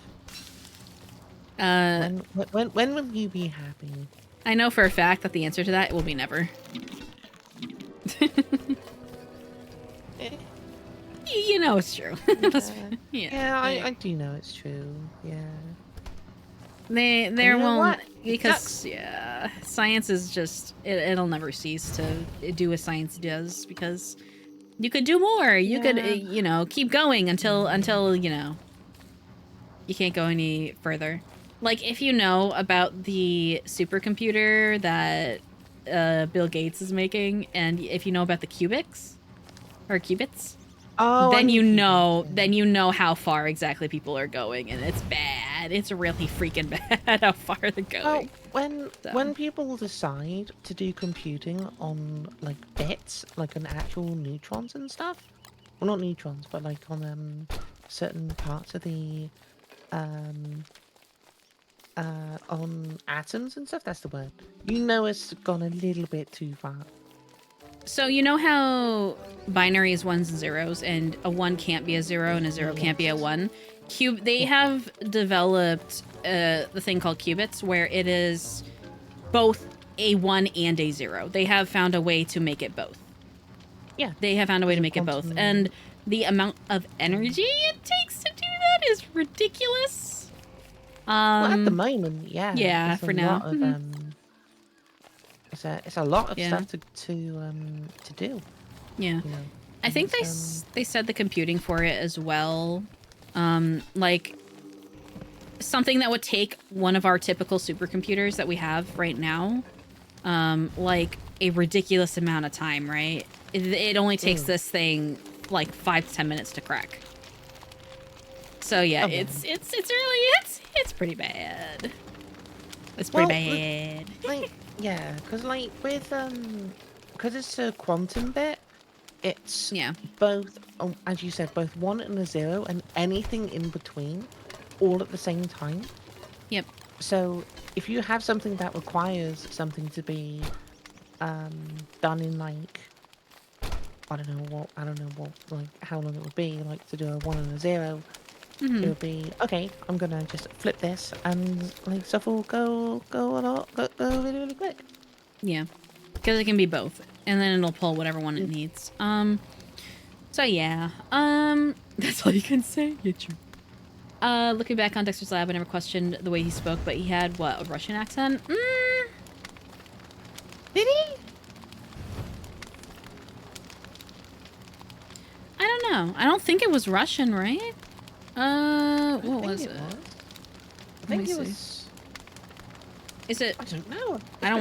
Speaker 2: When will you be happy?
Speaker 1: I know for a fact that the answer to that will be never.
Speaker 2: Eh,
Speaker 1: You know it's true. That's,
Speaker 2: yeah, I do know it's true. Yeah.
Speaker 1: There
Speaker 2: you know
Speaker 1: won't
Speaker 2: what? It
Speaker 1: because
Speaker 2: sucks.
Speaker 1: yeah, science is just it'll never cease to do what science does because you could do more. You could
Speaker 2: Yeah.
Speaker 1: keep going until you can't go any further. Like if you know about the supercomputer that Bill Gates is making, and if you know about the qubits,
Speaker 2: Oh,
Speaker 1: then
Speaker 2: I
Speaker 1: you
Speaker 2: know.
Speaker 1: know how far exactly people are going, and it's bad. It's really freaking bad how far they're going.
Speaker 2: Well,
Speaker 1: So.
Speaker 2: when people decide to do computing on like bits, like on actual neutrons and stuff, well, not neutrons, but like on certain parts of the on atoms and stuff. That's the word. You know, it's gone a little bit too far.
Speaker 1: So you know how binary is ones and zeros, and a 1 can't be a 0 and a 0 can't be a 1? They have developed the thing called qubits, where it is both a 1 and a 0. They have found a way to make it both.
Speaker 2: Yeah.
Speaker 1: They have found a way to
Speaker 2: There's a
Speaker 1: make it both.
Speaker 2: quantum-
Speaker 1: And the amount of energy it takes to do that is ridiculous.
Speaker 2: Well, at the moment, yeah.
Speaker 1: yeah,
Speaker 2: there's a
Speaker 1: for now.
Speaker 2: lot of, it's a lot of
Speaker 1: Yeah.
Speaker 2: stuff to do.
Speaker 1: Yeah.
Speaker 2: You know.
Speaker 1: I
Speaker 2: and
Speaker 1: think
Speaker 2: it's,
Speaker 1: they said the computing for it as well. Like something that would take one of our typical supercomputers that we have right now, like a ridiculous amount of time, right? It only takes this thing like 5 to 10 minutes to crack. So yeah,
Speaker 2: Okay.
Speaker 1: it's pretty bad. It's pretty bad.
Speaker 2: like yeah, because like with because it's a quantum bit, it's
Speaker 1: Yeah.
Speaker 2: both as you said, both 1 and a 0 and anything in between, all at the same time.
Speaker 1: Yep.
Speaker 2: So if you have something that requires something to be done in like I don't know what like how long it would be like to do a 1 and a 0. It would be okay. I'm gonna just flip this and like stuff will go really really quick.
Speaker 1: Yeah. Because it can be both. And then it'll pull whatever one it needs. So yeah. That's all you can say. Yeah, true. Looking back on Dexter's Lab, I never questioned the way he spoke, but he had what, a Russian accent?
Speaker 2: Did he?
Speaker 1: I don't know. I don't think it was Russian, right? What was it?
Speaker 2: I think
Speaker 1: me
Speaker 2: it
Speaker 1: see.
Speaker 2: was.
Speaker 1: Is it?
Speaker 2: I don't know.
Speaker 1: I don't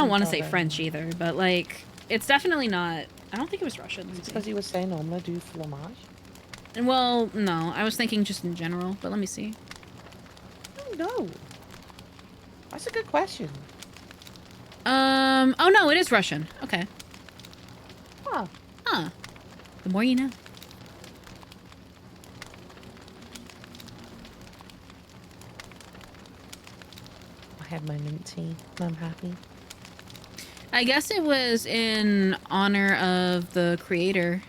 Speaker 1: want to say French either, but like, it's definitely not. I don't think it was Russian.
Speaker 2: It's because he was saying "on me du fromage."
Speaker 1: And well, no, I was thinking just in general, but let me see.
Speaker 2: Oh no. That's a good question.
Speaker 1: Oh no, it is Russian. Okay.
Speaker 2: Huh.
Speaker 1: Huh. The more you know.
Speaker 2: I had my mint tea. And I'm happy.
Speaker 1: I guess it was in honor of the creator,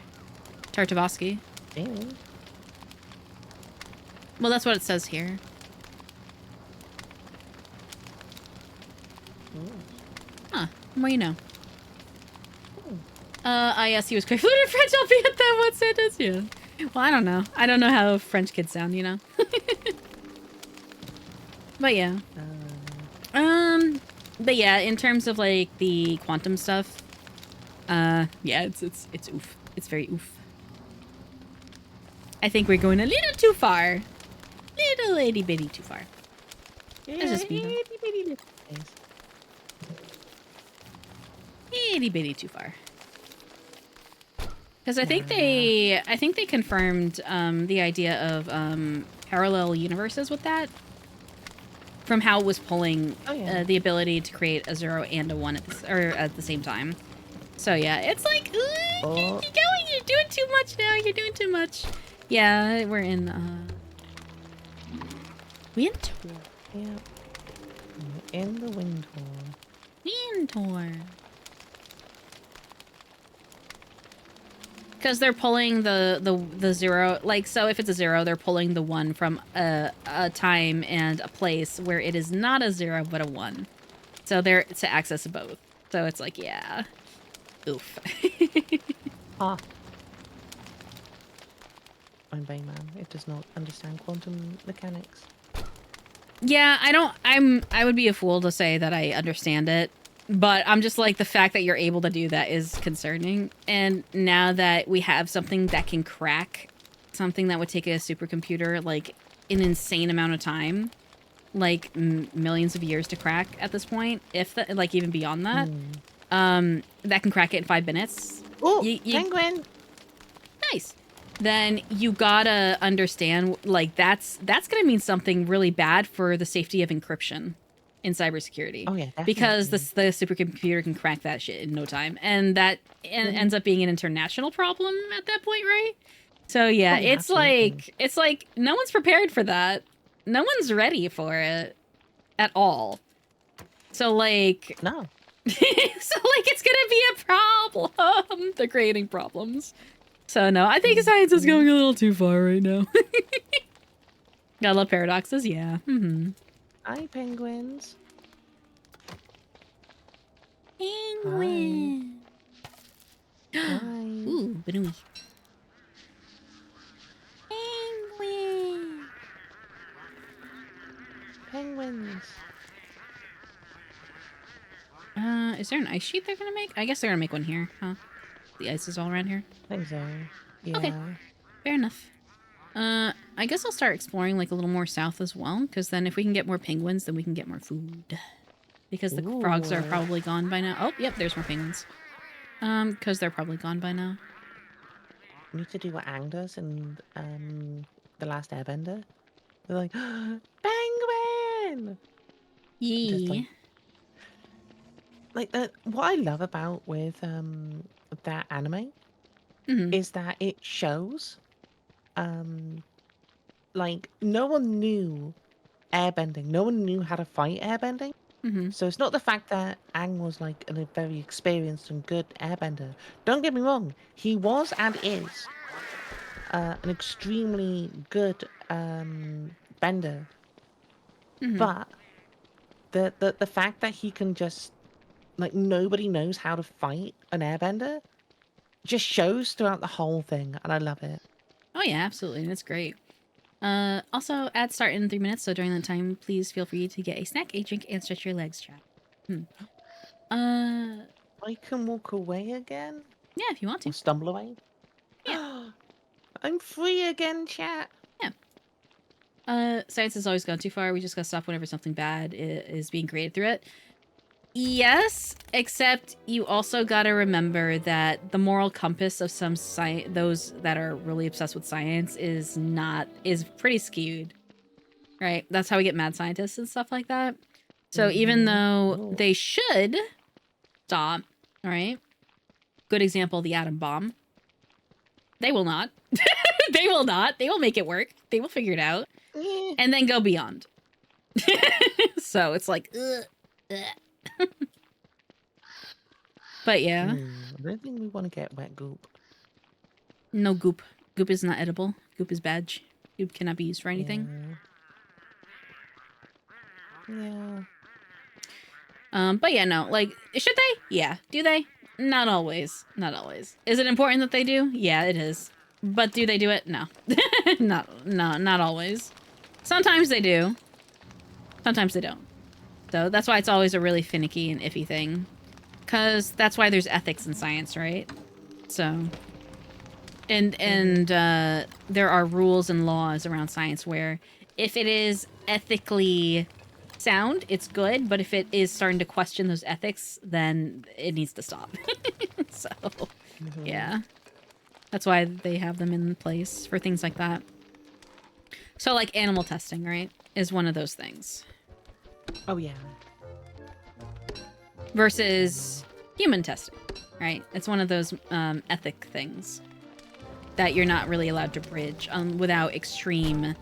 Speaker 1: Tartakovsky.
Speaker 2: Ew.
Speaker 1: Well, that's what it says here. Huh. The more you know. Yes, he was quick fluent in French, albeit that one sentence. Yeah. Well, I don't know. I don't know how French kids sound, you know? But yeah. But yeah, in terms of like the quantum stuff, yeah, it's oof. It's very oof. I think we're going a little too far. Little itty bitty too far. That's just me, though. Itty bitty too far. Because I think they confirmed the idea of parallel universes with that. From how it was pulling the ability to create a 0 and a 1 at the same time. So yeah, it's like, keep going, you're doing too much now, you're doing too much. Yeah, we're in, wind tour.
Speaker 2: Yeah. In the wind tour.
Speaker 1: Wind tour. Because they're pulling the 0, like, so if it's a 0, they're pulling the 1 from a time and a place where it is not a 0 but a 1. So they're to access both. So it's like, yeah. Oof.
Speaker 2: Ah. I'm Bayman. It does not understand quantum mechanics.
Speaker 1: Yeah, I would be a fool to say that I understand it. But I'm just like, the fact that you're able to do that is concerning. And now that we have something that can crack something that would take a supercomputer like an insane amount of time, like millions of years to crack at this point, if the, like even beyond that, that can crack it in 5 minutes.
Speaker 2: Oh, penguin!
Speaker 1: Nice. Then you gotta understand, like that's gonna mean something really bad for the safety of encryption in cybersecurity.
Speaker 2: Oh yeah, definitely.
Speaker 1: Because the supercomputer can crack that shit in no time, and that ends up being an international problem at that point, right? So yeah, it's like no one's prepared for that. No one's ready for it at all. So like
Speaker 2: no.
Speaker 1: So like it's gonna be a problem. They're creating problems. So no, I think science is going a little too far right now. Gotta love paradoxes, yeah.
Speaker 2: Hi, penguins.
Speaker 1: Penguin.
Speaker 2: Hi.
Speaker 1: Ooh, banooey. Penguin.
Speaker 2: Penguins.
Speaker 1: Is there an ice sheet they're gonna make? I guess they're gonna make one here, huh? The ice is all around here.
Speaker 2: I think so. Yeah.
Speaker 1: Okay. Fair enough. I guess I'll start exploring like a little more south as well, because then if we can get more penguins, then we can get more food. Because the frogs are
Speaker 2: Ooh.
Speaker 1: probably gone by now. Oh, yep, there's more penguins. Because they're probably gone by now.
Speaker 2: We need to do what Aang does in the Last Airbender. They're like, penguin. Just
Speaker 1: Yeah.
Speaker 2: what I love about with that anime
Speaker 1: Mm-hmm.
Speaker 2: is that it shows like no one knew airbending. No one knew how to fight airbending.
Speaker 1: Mm-hmm.
Speaker 2: So it's not the fact that Aang was like a very experienced and good airbender. Don't get me wrong, he was and is an extremely good bender.
Speaker 1: Mm-hmm.
Speaker 2: But the fact that he can just like nobody knows how to fight an airbender just shows throughout the whole thing, and I love it.
Speaker 1: Oh yeah, absolutely. That's great. Also, ads start in 3 minutes, so during that time, please feel free to get a snack, a drink, and stretch your legs, chat.
Speaker 2: I can walk away again
Speaker 1: Yeah, if you want to.
Speaker 2: or stumble away.
Speaker 1: Yeah.
Speaker 2: I'm free again, chat.
Speaker 1: Science has always gone too far. We just gotta stop whenever something bad is being created through it. Yes, except you also gotta remember that the moral compass of some those that are really obsessed with science is pretty skewed, right? That's how we get mad scientists and stuff like that. So even though they should stop, right? Good example, the atom bomb. They will not. They will not. They will make it work. They will figure it out. And then go beyond. So it's like, ugh. But yeah.
Speaker 2: I don't think we want to get wet goop.
Speaker 1: No goop. Goop is not edible. Goop is bad. Goop cannot be used for anything.
Speaker 2: Yeah.
Speaker 1: But yeah, no. Like, should they? Yeah. Do they? Not always. Not always. Is it important that they do? Yeah, it is. But do they do it? No. Not always. Sometimes they do. Sometimes they don't. So that's why it's always a really finicky and iffy thing. Because that's why there's ethics in science, right? So... And there are rules and laws around science where if it is ethically sound, it's good. But if it is starting to question those ethics, then it needs to stop. So, yeah. That's why they have them in place for things like that. So, like, animal testing, right, is one of those things.
Speaker 2: Oh, yeah.
Speaker 1: Versus human testing, right? It's one of those ethic things that you're not really allowed to bridge without extreme,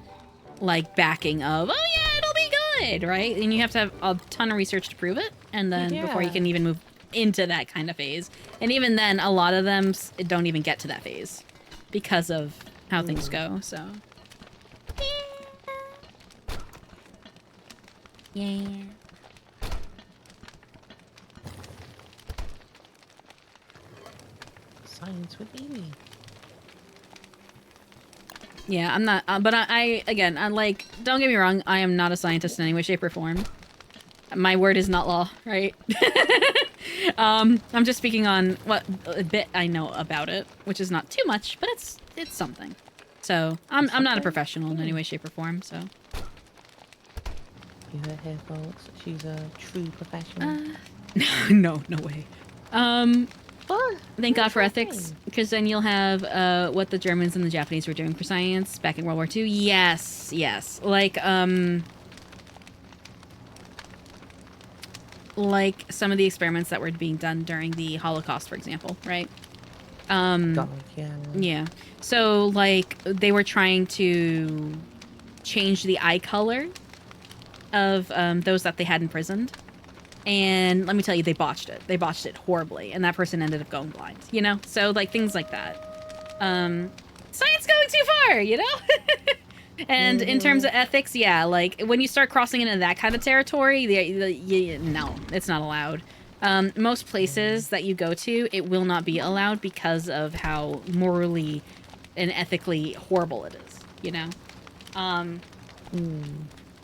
Speaker 1: like, backing of, oh, yeah, it'll be good, right? And you have to have a ton of research to prove it, and then before you can even move into that kind of phase. And even then, a lot of them don't even get to that phase because of how things go, so... Yeah.
Speaker 2: Science with Amy.
Speaker 1: Yeah, I'm not, but I again, I like, don't get me wrong, I am not a scientist in any way, shape, or form. My word is not law, right? I'm just speaking on what a bit I know about it, which is not too much, but it's something. So, I'm not a professional in any way, shape, or form, so.
Speaker 2: You heard her, folks. She's a true professional.
Speaker 1: No way.
Speaker 2: But
Speaker 1: Thank God for ethics, because then you'll have what the Germans and the Japanese were doing for science back in World War II. Yes. Like some of the experiments that were being done during the Holocaust, for example, right?
Speaker 2: God, yeah.
Speaker 1: Yeah. So, like, they were trying to change the eye color of those that they had imprisoned. And let me tell you, they botched it. They botched it horribly. And that person ended up going blind, you know? So, like, things like that. Science going too far, you know? And in terms of ethics, yeah, like, when you start crossing into that kind of territory, no, it's not allowed. Most places that you go to, it will not be allowed because of how morally and ethically horrible it is, you know?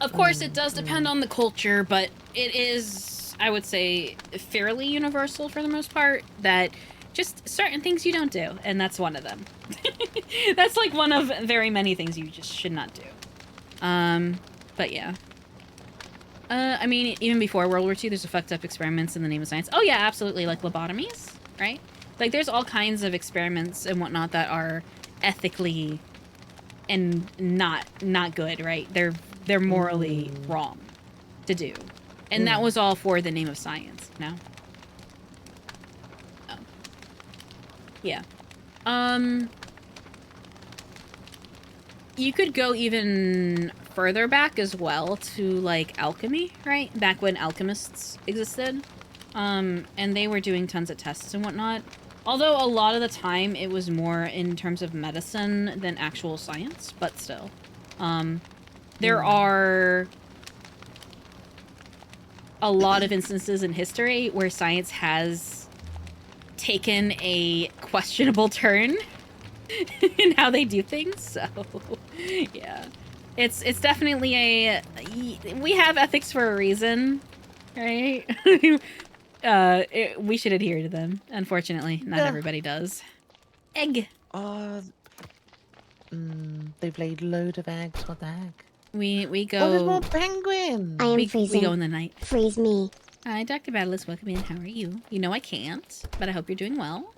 Speaker 1: Of course, it does depend on the culture, but it is I would say, fairly universal for the most part, that just certain things you don't do, and that's one of them. That's like one of very many things you just should not do. But yeah. I mean, even before World War II, there's a fucked up experiments in the name of science. Oh yeah, absolutely, like lobotomies, right? Like, there's all kinds of experiments and whatnot that are ethically and not good, right? They're morally wrong to do. And that was all for the name of science, no? Oh. Yeah. You could go even further back as well to, like, alchemy, right? Back when alchemists existed. And they were doing tons of tests and whatnot. Although a lot of the time it was more in terms of medicine than actual science, but still. There are a lot of instances in history where science has taken a questionable turn in how they do things, so yeah. It's definitely we have ethics for a reason, right? We should adhere to them. Unfortunately, not everybody does. Egg.
Speaker 2: They've laid load of eggs. What the heck?
Speaker 1: We go.
Speaker 2: Oh, there's more penguins.
Speaker 3: I am
Speaker 1: we
Speaker 3: freezing.
Speaker 1: go in the night.
Speaker 3: Freeze me.
Speaker 1: Hi, Dr. Battleless. Welcome in. How are you? You know I can't, but I hope you're doing well.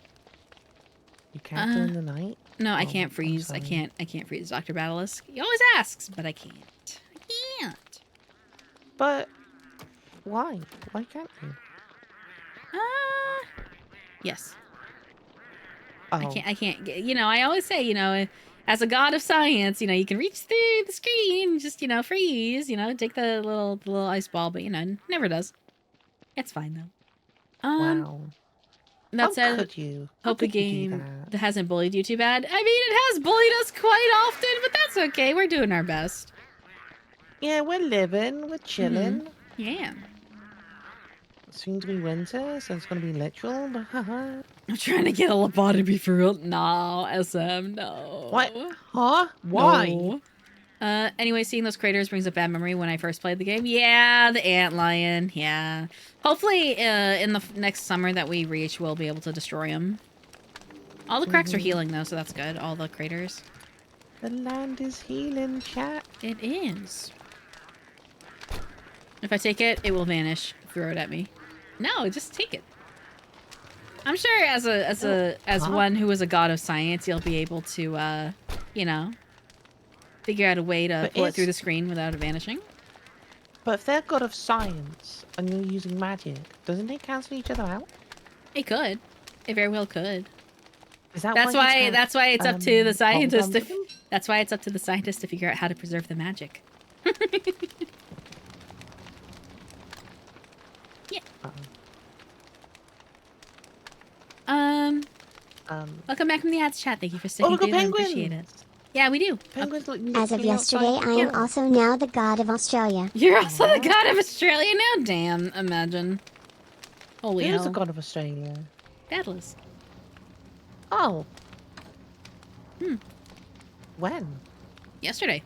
Speaker 2: You can't do in the night?
Speaker 1: No, I
Speaker 2: Oh,
Speaker 1: can't
Speaker 2: I'm
Speaker 1: freeze. I
Speaker 2: sorry.
Speaker 1: can't freeze Dr. Battleless. He always asks, but I can't. I can't.
Speaker 2: But why? Why can't you?
Speaker 1: Yes.
Speaker 2: Oh.
Speaker 1: I can't get, you know, I always say, you know, as a god of science, you know, you can reach through the screen, just, you know, freeze, you know, take the little ice ball, but, you know, never does. It's fine, though.
Speaker 2: Wow.
Speaker 1: That
Speaker 2: How
Speaker 1: said,
Speaker 2: could you? How
Speaker 1: hope the
Speaker 2: could you do
Speaker 1: game
Speaker 2: that?
Speaker 1: hasn't bullied you too bad. I mean, it has bullied us quite often, but that's okay. We're doing our best.
Speaker 2: Yeah, we're living, we're chilling.
Speaker 1: Yeah.
Speaker 2: Soon to be winter, so it's gonna be literal, but haha.
Speaker 1: I'm trying to get a lobotomy for real. No, SM, no.
Speaker 2: What? Huh? Why?
Speaker 1: No. Anyway, seeing those craters brings a bad memory when I first played the game. Yeah, the antlion. Yeah. Hopefully, in the next summer that we reach, we'll be able to destroy them. All the cracks are healing, though, so that's good. All the craters.
Speaker 2: The land is healing, chat.
Speaker 1: It is. If I take it, it will vanish. Throw it at me. No, just take it. I'm sure as one who is a god of science, you'll be able to, you know, figure out a way to pull it through the screen without it vanishing.
Speaker 2: But if they're god of science and you're using magic, doesn't it cancel each other out?
Speaker 1: It could. It very well could.
Speaker 2: Is that
Speaker 1: That's
Speaker 2: why
Speaker 1: why it's up to the scientist to
Speaker 2: them?
Speaker 1: that's why it's up to the scientist to figure out how to preserve the magic. Yeah. Welcome back from the ads chat. Thank you for sticking through. I appreciate it. Yeah, we do.
Speaker 2: Penguins look
Speaker 3: As of
Speaker 2: literally
Speaker 3: yesterday,
Speaker 2: outside
Speaker 3: I
Speaker 2: the
Speaker 3: am
Speaker 2: door.
Speaker 3: also now the god of Australia.
Speaker 1: You're also the god of Australia now? Damn, imagine. Holy
Speaker 2: Who's
Speaker 1: hell.
Speaker 2: the god of Australia?
Speaker 1: Battleless.
Speaker 2: Oh. When?
Speaker 1: Yesterday,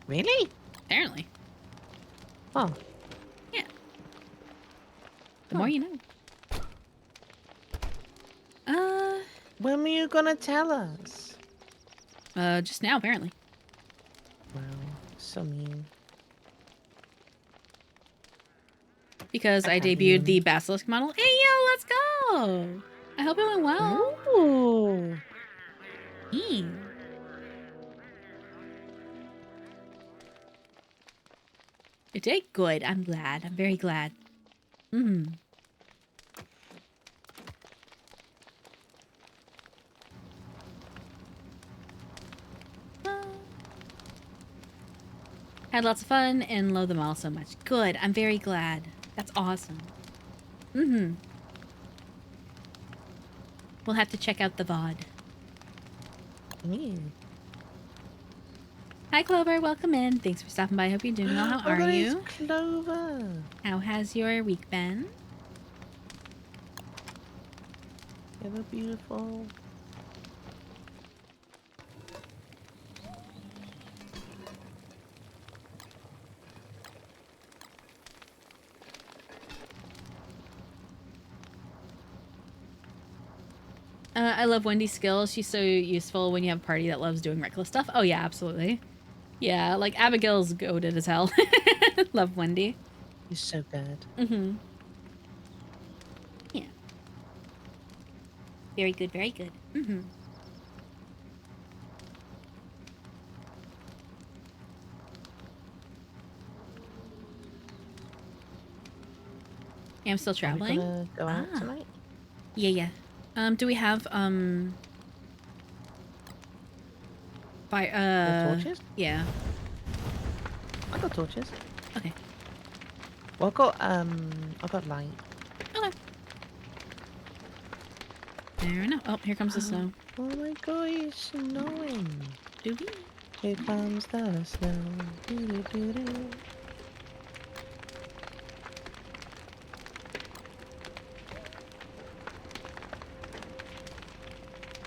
Speaker 2: Really?
Speaker 1: apparently.
Speaker 2: Oh.
Speaker 1: Yeah. The more you know.
Speaker 2: When were you gonna tell us?
Speaker 1: Just now, apparently.
Speaker 2: Wow, so mean.
Speaker 1: Because I
Speaker 2: can't
Speaker 1: debuted the
Speaker 2: believe
Speaker 1: Basilisk model. Hey, yo, let's go! I hope it went well.
Speaker 2: Ooh.
Speaker 1: Ew. It did good. I'm glad. I'm very glad. Had lots of fun and love them all so much. Good. I'm very glad. That's awesome. We'll have to check out the VOD.
Speaker 2: Ew.
Speaker 1: Hi, Clover. Welcome in. Thanks for stopping by. Hope you're doing well. How
Speaker 2: Oh,
Speaker 1: are
Speaker 2: that is
Speaker 1: you?
Speaker 2: Clover.
Speaker 1: How has your week been?
Speaker 2: Yeah, they're beautiful.
Speaker 1: I love Wendy's skills. She's so useful when you have a party that loves doing reckless stuff. Oh yeah, absolutely. Yeah, like Abigail's goated as hell. Love Wendy.
Speaker 2: He's so good.
Speaker 1: Mm-hmm. Yeah. Very good, very good. Mm-hmm. Yeah, I'm still
Speaker 2: Are we
Speaker 1: traveling.
Speaker 2: gonna go out
Speaker 1: Ah.
Speaker 2: tonight?
Speaker 1: Yeah. Do we have fire
Speaker 2: The torches?
Speaker 1: yeah.
Speaker 2: I got torches.
Speaker 1: Okay.
Speaker 2: Well, I got light.
Speaker 1: Okay. Fair enough. Oh, here comes the snow.
Speaker 2: Oh my god, it's snowing.
Speaker 1: Doobie.
Speaker 2: Here comes the snow. Doo-doo-doo-doo.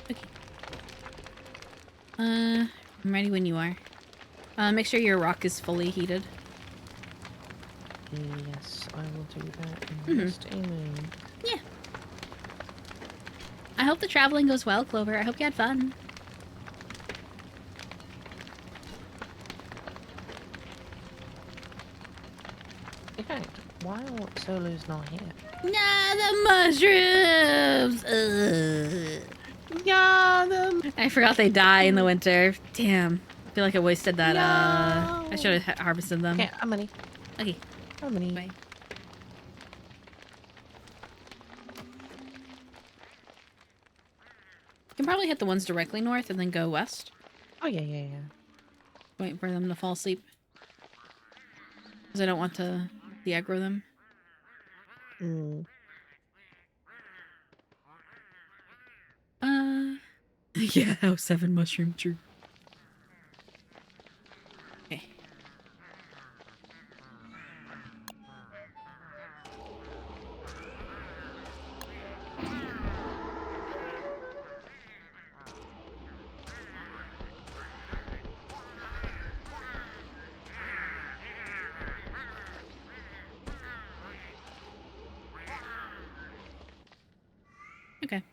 Speaker 1: Okay. I'm ready when you are. Make sure your rock is fully heated.
Speaker 2: Yes, I will do that in just a moment.
Speaker 1: Yeah. I hope the traveling goes well, Clover. I hope you had fun.
Speaker 2: In fact, while Solo's not here.
Speaker 1: Nah, the mushrooms! Ugh.
Speaker 2: Yeah,
Speaker 1: I forgot they die in the winter. Damn. I feel like I wasted that,
Speaker 2: No.
Speaker 1: I should have harvested them.
Speaker 2: Okay, how many?
Speaker 1: Okay,
Speaker 2: How many?
Speaker 1: bye. You can probably hit the ones directly north and then go west.
Speaker 2: Oh, yeah.
Speaker 1: Wait for them to fall asleep. Because I don't want to de-aggro them.
Speaker 2: Mm.
Speaker 1: Yeah, oh, 7 mushroom tree. Okay. Okay.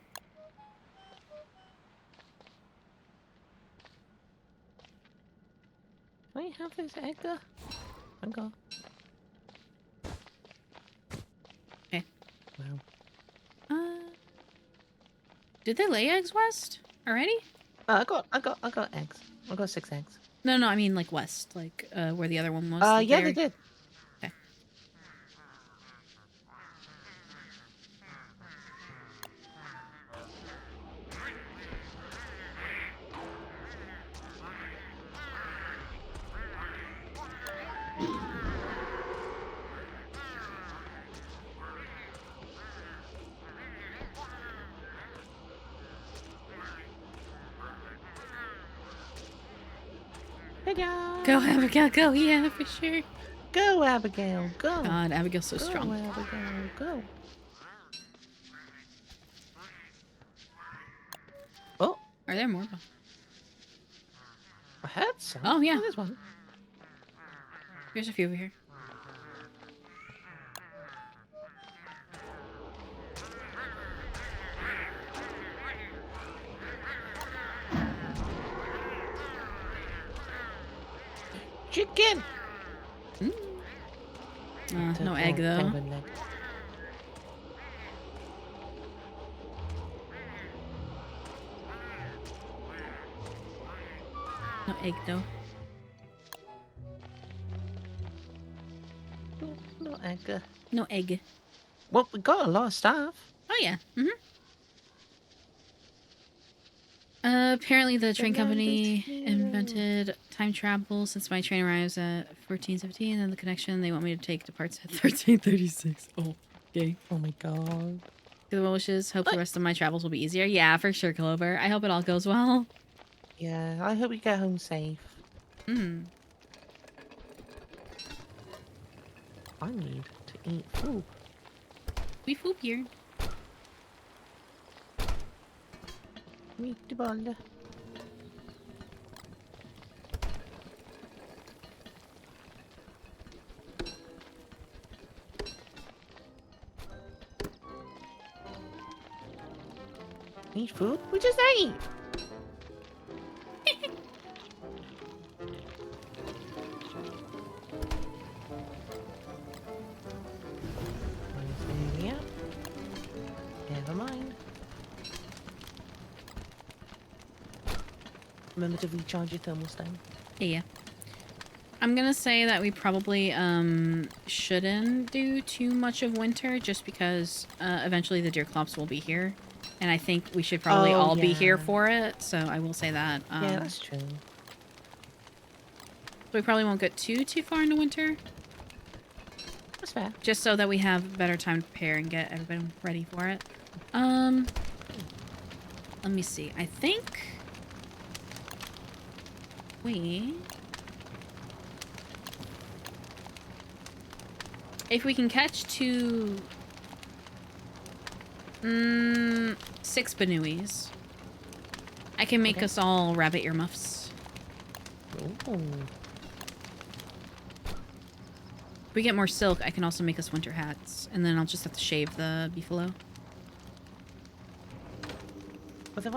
Speaker 2: Can I have this Edgar? Edgar.
Speaker 1: Okay.
Speaker 2: Wow.
Speaker 1: Did they lay eggs west already?
Speaker 2: I got eggs. I got 6 eggs.
Speaker 1: No, I mean like west, like where the other one was.
Speaker 2: Yeah, they did.
Speaker 1: Okay.
Speaker 2: Ta-da!
Speaker 1: Go, Abigail, go, yeah, for sure.
Speaker 2: Go, Abigail, go.
Speaker 1: God, Abigail's so
Speaker 2: Go,
Speaker 1: strong.
Speaker 2: Abigail, go. Oh,
Speaker 1: Are there more?
Speaker 2: I heard some.
Speaker 1: Oh, yeah.
Speaker 2: There's one.
Speaker 1: There's a few over here.
Speaker 2: Chicken.
Speaker 1: No egg, though.
Speaker 2: Penguin leg.
Speaker 1: No egg, though.
Speaker 2: No egg.
Speaker 1: No egg.
Speaker 2: Well, we got a lot of stuff.
Speaker 1: Oh, yeah. Apparently the train company invented time travel since my train arrives at 14:17 and the connection they want me to take departs at 13:36. Oh, okay.
Speaker 2: Oh my god.
Speaker 1: Good wishes. Hope the rest of my travels will be easier. Yeah, for sure, Clover. I hope it all goes well.
Speaker 2: Yeah, I hope we get home safe.
Speaker 1: Hmm.
Speaker 2: I need to eat food.
Speaker 1: We foop here.
Speaker 2: Meatball. Need food? We just ate. Yeah. Never mind. Remember to recharge your thermal stone.
Speaker 1: Yeah. I'm gonna say that we probably shouldn't do too much of winter just because eventually the deer clops will be here. And I think we should probably
Speaker 2: Oh,
Speaker 1: all be here
Speaker 2: yeah.
Speaker 1: for it, so I will say that.
Speaker 2: Yeah, that's true.
Speaker 1: We probably won't get too far into winter,
Speaker 2: That's fair.
Speaker 1: just so that we have better time to prepare and get everybody ready for it. Let me see. I think if we can catch 6 Banuis, I can make us all rabbit earmuffs.
Speaker 2: Ooh.
Speaker 1: If we get more silk, I can also make us winter hats, and then I'll just have to shave the beefalo.
Speaker 2: But there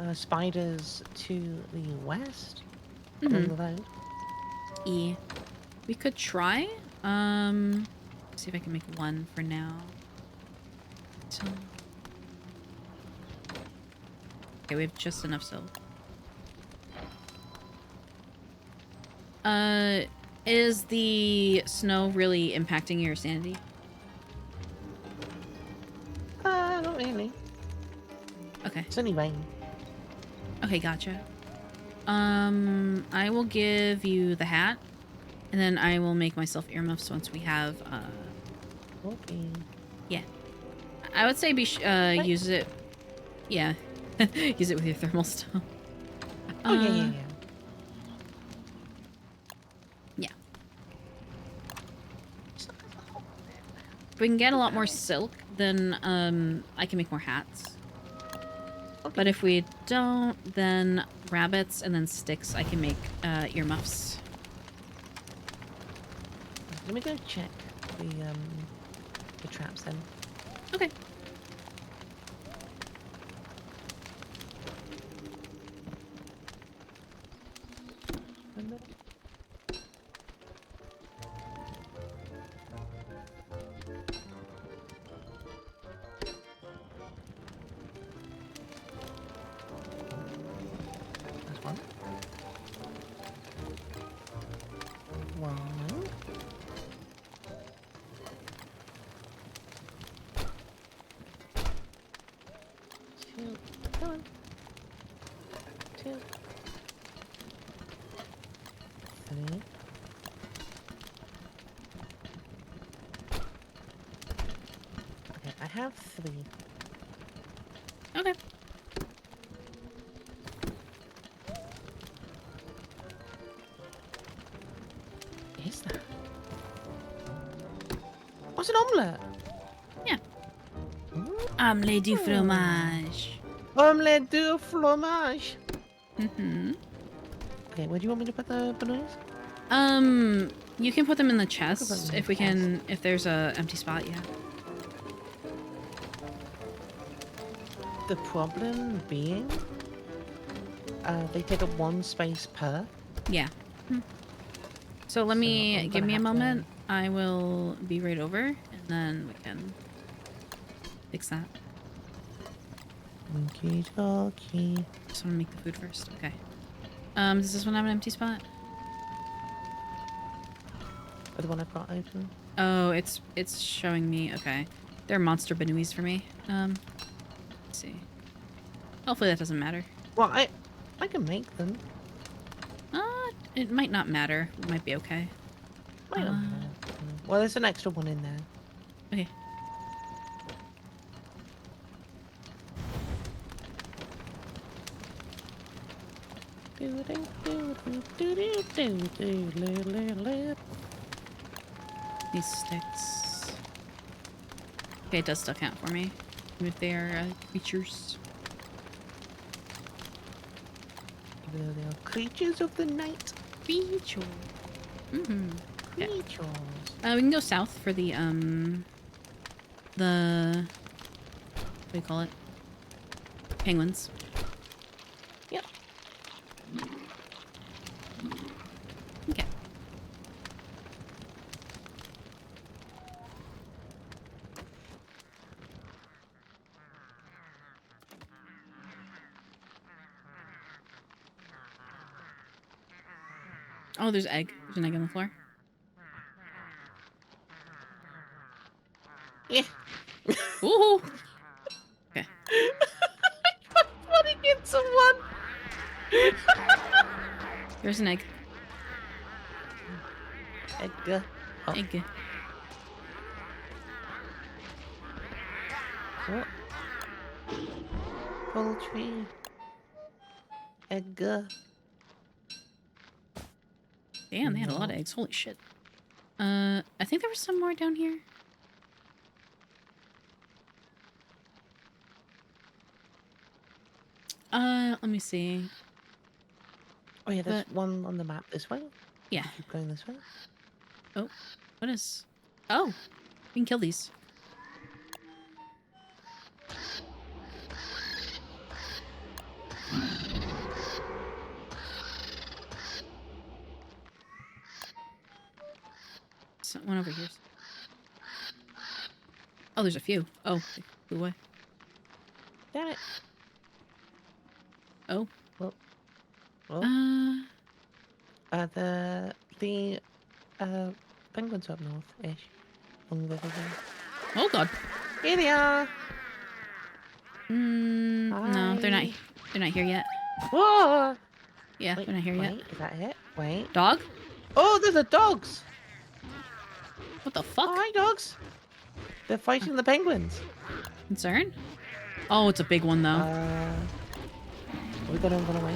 Speaker 2: are spiders to the west.
Speaker 1: Mhm.
Speaker 2: Along the road.
Speaker 1: E. We could try. See if I can make one for now. So. Okay, we have just enough silk. Is the snow really impacting your sanity?
Speaker 2: Not really.
Speaker 1: Okay.
Speaker 2: It's only rain.
Speaker 1: Okay, gotcha. I will give you the hat, and then I will make myself earmuffs once we have,
Speaker 2: Okay.
Speaker 1: yeah. I would say use it, yeah. Use it with your thermal stone.
Speaker 2: Oh, yeah.
Speaker 1: Yeah. If we can get a lot more silk, then, I can make more hats.
Speaker 2: Okay.
Speaker 1: But if we don't, then rabbits and then sticks, I can make, earmuffs.
Speaker 2: Let me go check the traps then.
Speaker 1: Okay.
Speaker 2: That's one. One. Two. Come on. Two. Three. Okay, I have 3.
Speaker 1: Okay.
Speaker 2: What is that? What's an omelette?
Speaker 1: Yeah. Omelette du fromage.
Speaker 2: Omelette du fromage.
Speaker 1: Mm-hmm.
Speaker 2: Okay, where do you want me to put the bananas?
Speaker 1: You can put them in the
Speaker 2: them
Speaker 1: chest
Speaker 2: in
Speaker 1: if
Speaker 2: the
Speaker 1: we can, if there's a empty spot, yeah.
Speaker 2: The problem being, they take up 1 space per.
Speaker 1: Yeah. So let
Speaker 2: So
Speaker 1: me,
Speaker 2: I'm
Speaker 1: give
Speaker 2: gonna
Speaker 1: me a
Speaker 2: have to-
Speaker 1: moment. I will be right over, and then we can fix that.
Speaker 2: Okie dokie.
Speaker 1: Just want to make the food first. Okay. Does this one have an empty spot?
Speaker 2: The one I've got open.
Speaker 1: Oh, it's showing me. Okay. They're monster Banuis for me. Let's see. Hopefully that doesn't matter.
Speaker 2: Well, I can make them.
Speaker 1: It might not matter. It might be okay.
Speaker 2: Wait a minute. Well, there's an extra one in there.
Speaker 1: Okay. These sticks. Okay, it does still count for me. Even if they are creatures.
Speaker 2: Even though they are creatures of the night.
Speaker 1: Creature. Mm-hmm. Okay.
Speaker 2: Creatures.
Speaker 1: We can go south for the the what do you call it? Penguins.
Speaker 2: Yep.
Speaker 1: Okay. Oh, there's egg. There's an egg on the floor.
Speaker 2: Yeah.
Speaker 1: Ooh. Okay.
Speaker 2: I'm putting into one.
Speaker 1: There's an egg.
Speaker 2: Edgar. Oh.
Speaker 1: Egg.
Speaker 2: What? Poultry. Edgar.
Speaker 1: Damn, they had a lot of eggs. Holy shit. I think there was some more down here. Let me see.
Speaker 2: Oh yeah, there's one on the map this way.
Speaker 1: Yeah.
Speaker 2: Keep going this way.
Speaker 1: Oh, what is? Oh, we can kill these. So, one over here. Oh, there's a few. Oh, they flew away.
Speaker 2: Damn it.
Speaker 1: Oh.
Speaker 2: Well. The penguins up north-ish. On the river there.
Speaker 1: Oh god.
Speaker 2: Here they are.
Speaker 1: No, they're not. They're not here yet.
Speaker 2: Whoa!
Speaker 1: Yeah,
Speaker 2: Wait,
Speaker 1: they're not here yet.
Speaker 2: Is that it? Wait.
Speaker 1: Dog?
Speaker 2: Oh, there's the dogs.
Speaker 1: What the fuck?
Speaker 2: Oh, hi, dogs. They're fighting the penguins.
Speaker 1: Concern? Oh, it's a big one though.
Speaker 2: Are we gonna run away?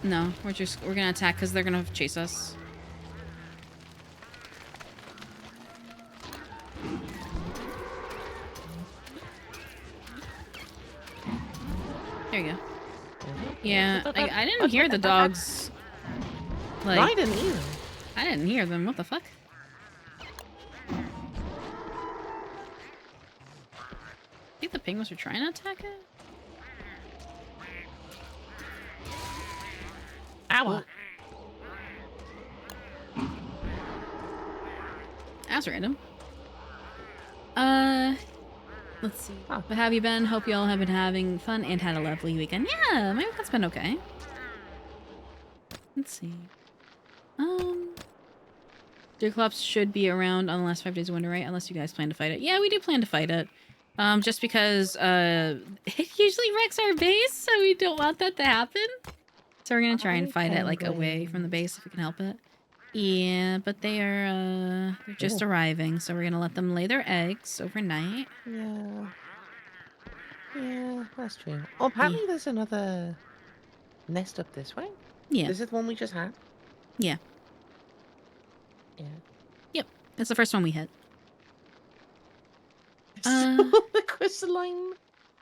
Speaker 1: No, we're gonna attack because they're gonna chase us. There you go. Yeah, I didn't hear the dogs. Like,
Speaker 2: No, I didn't either.
Speaker 1: I didn't hear them. What the fuck? I think the penguins were trying to attack it.
Speaker 2: Ow.
Speaker 1: That's random. Let's see.
Speaker 2: Huh.
Speaker 1: What have you been? Hope you all have been having fun and had a lovely weekend. Yeah, my weekend's been okay. Let's see. Deerclops should be around on the last 5 days of winter, right? Unless you guys plan to fight it. Yeah, we do plan to fight it. Just because, it usually wrecks our base, so we don't want that to happen. So we're gonna try and fight it, like, away from the base if we can help it. Yeah, but they're just arriving, so we're gonna let them lay their eggs overnight.
Speaker 2: Yeah. Yeah, that's true. Oh, apparently there's another nest up this way.
Speaker 1: Yeah.
Speaker 2: This is the one we just had.
Speaker 1: Yeah.
Speaker 2: Yeah.
Speaker 1: Yep. That's the first one we hit.
Speaker 2: The crystalline.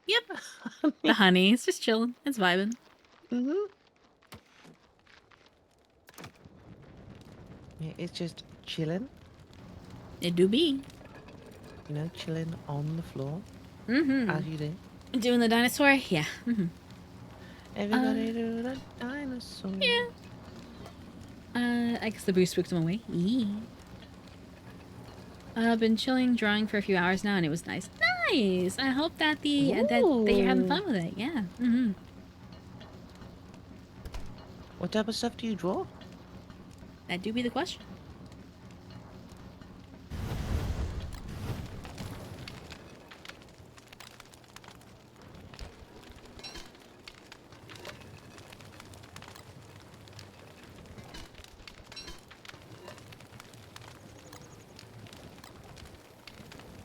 Speaker 1: Yep. The honey. It's just chilling. It's vibing.
Speaker 2: Mm-hmm. Yeah, it's just chilling.
Speaker 1: It do be.
Speaker 2: You know, chilling on the floor.
Speaker 1: Mm-hmm.
Speaker 2: As you do.
Speaker 1: Doing the dinosaur? Yeah. Mm-hmm.
Speaker 2: Everybody do the dinosaur.
Speaker 1: Yeah. I guess the boost spooked them away. Yee. I've been chilling, drawing for a few hours now, and it was nice. Nice! I hope that that you're having fun with it. Yeah. Mm-hmm.
Speaker 2: What type of stuff do you draw?
Speaker 1: That do be the question.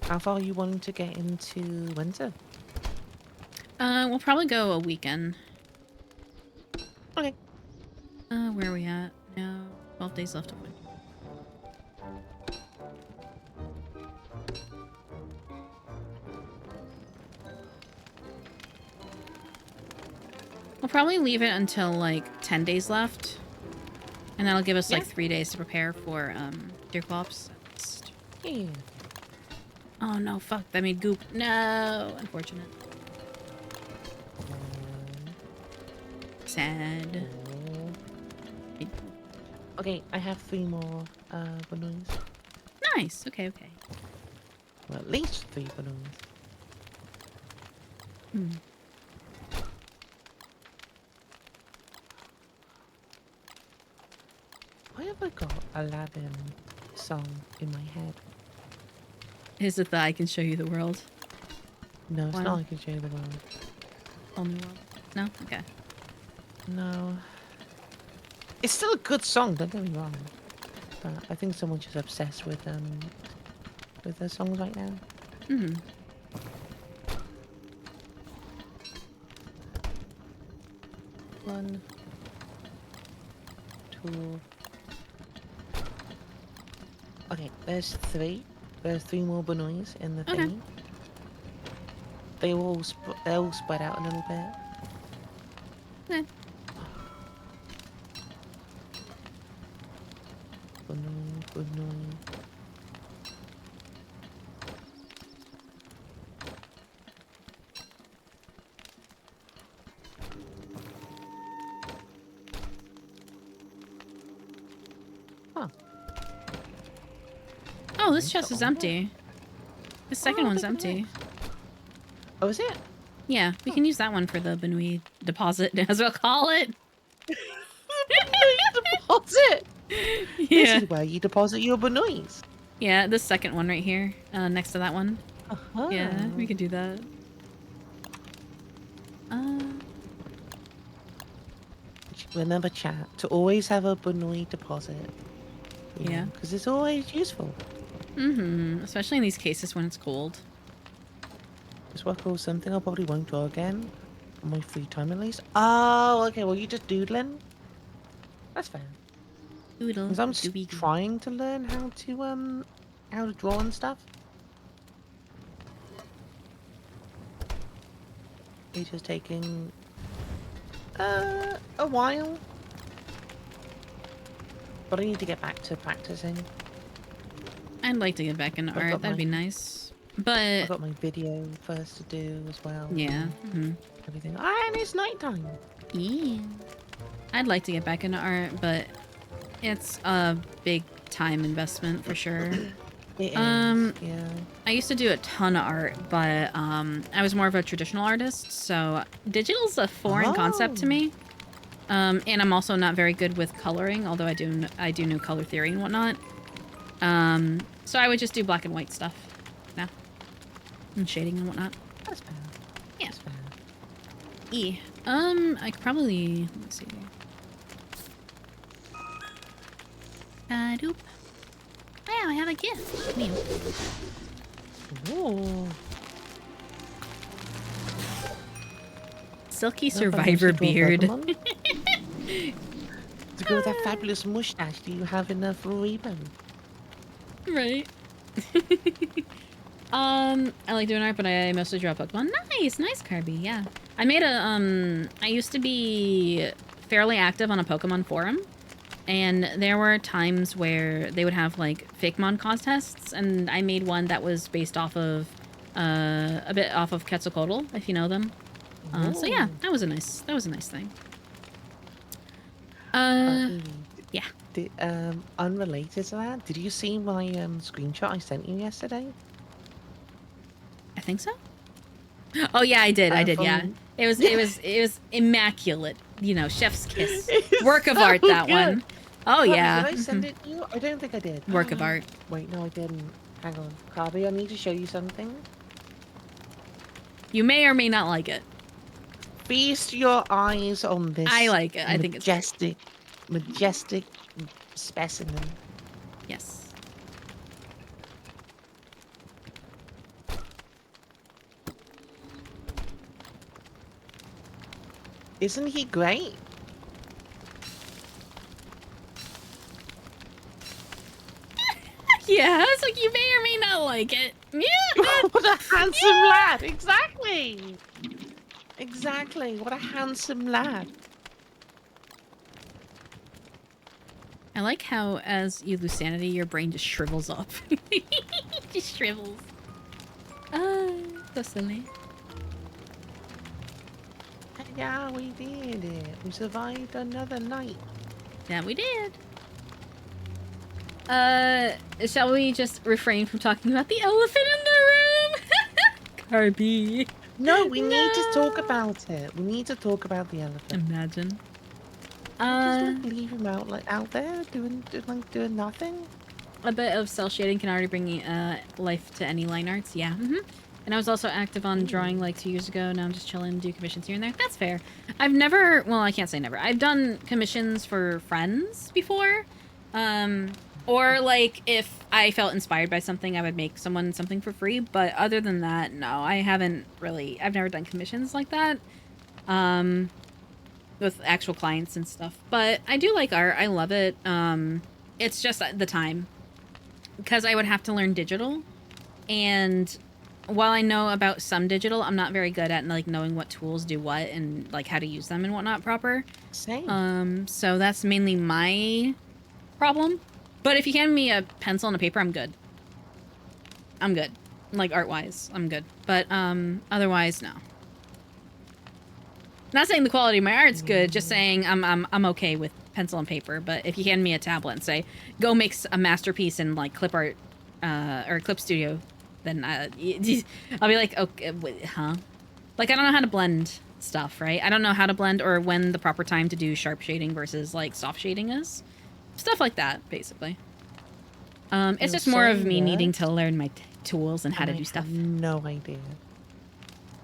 Speaker 2: How far are you wanting to get into winter?
Speaker 1: We'll probably go a weekend.
Speaker 2: Okay.
Speaker 1: Where are we at? Now, 12 days left of winter. We'll probably leave it until, like, 10 days left. And that'll give us, like, 3 days to prepare for, Deerclops.
Speaker 2: Yeah.
Speaker 1: Oh no, fuck, that made goop. No, unfortunate. Sad.
Speaker 2: Okay, I have 3 more balloons.
Speaker 1: Nice, okay, okay.
Speaker 2: Well, at least 3 balloons.
Speaker 1: Hmm.
Speaker 2: Why have I got Aladdin song in my head?
Speaker 1: Is it that I can show you the world?
Speaker 2: No, it's
Speaker 1: Wow.
Speaker 2: not. I can show you the world.
Speaker 1: Whole new world? No? Okay.
Speaker 2: No. It's still a good song, don't get me wrong. But I think someone's just obsessed with their songs right now.
Speaker 1: Mm-hmm.
Speaker 2: One, two. Okay, there's 3. There's 3 more banois in the
Speaker 1: Okay.
Speaker 2: thingy. They all spread out a little bit.
Speaker 1: Okay.
Speaker 2: Banoi. Huh.
Speaker 1: Oh, this
Speaker 2: Is
Speaker 1: chest
Speaker 2: that
Speaker 1: is
Speaker 2: all?
Speaker 1: empty. The second
Speaker 2: Oh,
Speaker 1: one's
Speaker 2: look at
Speaker 1: empty.
Speaker 2: this. Oh, is it?
Speaker 1: Yeah, we can use that one for the Benui deposit, as we'll call it.
Speaker 2: Deposit. This
Speaker 1: Yeah.
Speaker 2: is where you deposit your banois.
Speaker 1: Yeah, the second one right here, next to that one.
Speaker 2: Uh-huh.
Speaker 1: Yeah, we could do that.
Speaker 2: Remember, chat, to always have a banoi deposit.
Speaker 1: Yeah.
Speaker 2: Because it's always useful.
Speaker 1: Mm-hmm. Especially in these cases when it's cold.
Speaker 2: It's what I call something I probably won't draw again. On my free time at least. Oh, okay. Well, you just doodling. That's fair.
Speaker 1: Doodle.
Speaker 2: Because I'm
Speaker 1: doobie doo.
Speaker 2: trying to learn how to draw and stuff. It's just taking a while. But I need to get back to practicing.
Speaker 1: I'd like to get back into
Speaker 2: I've
Speaker 1: art.
Speaker 2: got
Speaker 1: That'd be
Speaker 2: my-
Speaker 1: nice.
Speaker 2: I've
Speaker 1: But
Speaker 2: got my video first to do as well.
Speaker 1: yeah. Mm-hmm.
Speaker 2: Everything. And it's nighttime.
Speaker 1: Yeah. I'd like to get back into art, but it's a big time investment for sure.
Speaker 2: It is. Yeah.
Speaker 1: I used to do a ton of art, but I was more of a traditional artist, so digital's a foreign concept to
Speaker 2: Oh.
Speaker 1: me. And I'm also not very good with coloring, although I do know color theory and whatnot. So I would just do black and white stuff now. And shading and whatnot.
Speaker 2: That's fair.
Speaker 1: Yeah.
Speaker 2: That's fair.
Speaker 1: I could probably, let's see. Doop. Oh yeah, I have a gift. Meow.
Speaker 2: Ooh.
Speaker 1: Silky
Speaker 2: Look, I
Speaker 1: survivor
Speaker 2: actually draw
Speaker 1: beard.
Speaker 2: Pokemon. To go with that fabulous mustache do you have enough for a rebound?
Speaker 1: Right. I like doing art, but I mostly draw Pokemon. Nice, Kirby, yeah. I made I used to be fairly active on a Pokemon forum, and there were times where they would have, like, Fakemon contests, and I made one that was based off of, a bit off of Quetzalcoatl, if you know them. So yeah, that was a nice thing.
Speaker 2: Evie,
Speaker 1: yeah.
Speaker 2: Unrelated to that, did you see my screenshot I sent you yesterday?
Speaker 1: I think so. Oh yeah, I did, yeah.
Speaker 2: From-
Speaker 1: It was immaculate. You know, chef's kiss.
Speaker 2: It's
Speaker 1: Work of
Speaker 2: so
Speaker 1: art, that
Speaker 2: good.
Speaker 1: one. Oh
Speaker 2: Wait,
Speaker 1: yeah.
Speaker 2: Did I send it to you? I don't think I did.
Speaker 1: Work of art.
Speaker 2: Wait, no, I didn't. Hang on. Carby, I need to show you something.
Speaker 1: You may or may not like it.
Speaker 2: Feast your eyes on this.
Speaker 1: I like it. I think it's
Speaker 2: majestic specimen.
Speaker 1: Yes.
Speaker 2: Isn't he great?
Speaker 1: Yeah, it's like you may or may not like it. Yeah.
Speaker 2: What a handsome lad! Exactly! Exactly, what a handsome lad.
Speaker 1: I like how as you lose sanity, your brain just shrivels up. Just shrivels. So silly.
Speaker 2: Yeah, we did it. We survived another night.
Speaker 1: Yeah, we did. Shall we just refrain from talking about the elephant in the room? Carby.
Speaker 2: No, we need to talk
Speaker 1: No.
Speaker 2: about it. We need to talk about the elephant.
Speaker 1: Imagine.
Speaker 2: Just like leave him out, like out there doing nothing.
Speaker 1: A bit of cell shading can already bring life to any line arts. Yeah. And I was also active on drawing like 2 years ago. Now I'm just chilling, do commissions here and there. That's fair. I've never, well, I can't say never. I've done commissions for friends before. Or like if I felt inspired by something, I would make someone something for free. But other than that, no, I haven't really, I've never done commissions like that. With actual clients and stuff. But I do like art. I love it. It's just the time. Because I would have to learn digital. And while I know about some digital, I'm not very good at like knowing what tools do what and like how to use them and whatnot proper.
Speaker 2: Same.
Speaker 1: So that's mainly my problem. But if you hand me a pencil and a paper, I'm good. I'm good. Like art-wise, I'm good. But otherwise, no. Not saying the quality of my art's good, just saying I'm okay with pencil and paper. But if you hand me a tablet and say, go make a masterpiece in like clip art or clip studio, then I'll be like, okay, wait, huh? Like I don't know how to blend stuff, right? I don't know how to blend or when the proper time to do sharp shading versus like soft shading is. Stuff like that, basically. It's just more of me needing to learn my tools and how to do stuff.
Speaker 2: No idea.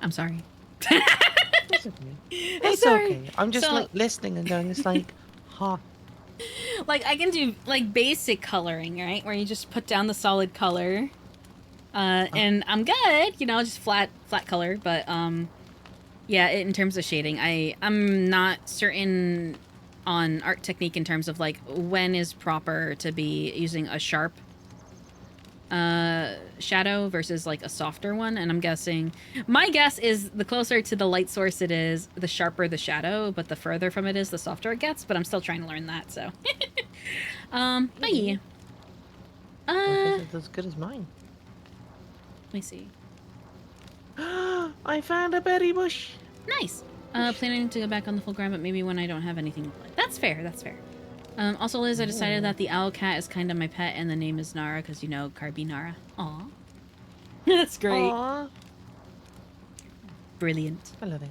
Speaker 1: I'm sorry.
Speaker 2: It's okay. It's okay. I'm just like listening and going, it's like, huh.
Speaker 1: Like I can do like basic coloring, right? Where you just put down the solid color. And I'm good, you know, just flat color. But yeah, in terms of shading, I'm not certain on art technique in terms of like when is proper to be using a sharp shadow versus like a softer one. And I'm guessing, my guess is the closer to the light source it is, the sharper the shadow, but the further from it is, the softer it gets. But I'm still trying to learn that, so. But yeah.
Speaker 2: It's as good as mine.
Speaker 1: Let me see.
Speaker 2: I found a berry bush.
Speaker 1: Nice. Planning to go back on the full grind, but maybe when I don't have anything to play. That's fair, that's fair. Also, Liz, I decided that the owl cat is kind of my pet, and the name is Nara, because, you know, Carby Nara. Aw. That's great.
Speaker 2: Aww.
Speaker 1: Brilliant.
Speaker 2: I love it.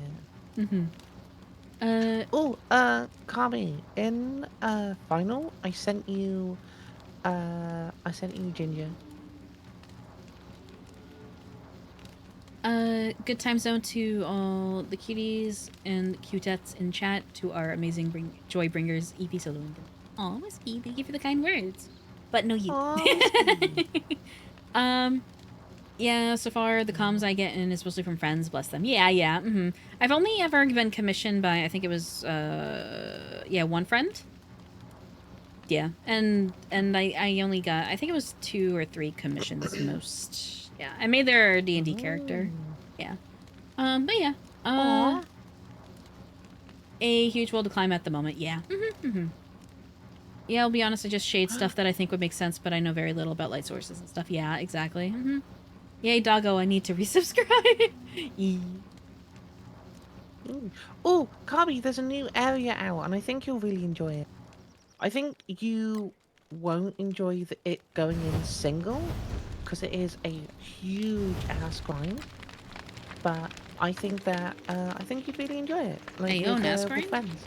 Speaker 2: Carby, in final, I sent you Ginger.
Speaker 1: Good time zone to all the cuties and cutettes in chat, to our amazing joy bringers, Evie, Solo, and Dylan. Aw, Whiskey, thank you for the kind words. But no you. Yeah, so far the comms I get in is mostly from friends, bless them. Yeah. I've only ever been commissioned by, I think it was, one friend. Yeah, and I only got, I think it was 2 or 3 commissions most. Yeah, I made their D&D character. Yeah. But yeah. A huge wall to climb at the moment. Yeah. Yeah, I'll be honest, I just shade stuff that I think would make sense, but I know very little about light sources and stuff. Yeah, exactly. Yay, doggo, I need to resubscribe.
Speaker 2: Oh, Carby, there's a new area out, and I think you'll really enjoy it. I think you won't enjoy it going in single, because it is a huge ass grind. But I think that I think you'd really enjoy it. Like
Speaker 1: an ass grind?
Speaker 2: With friends.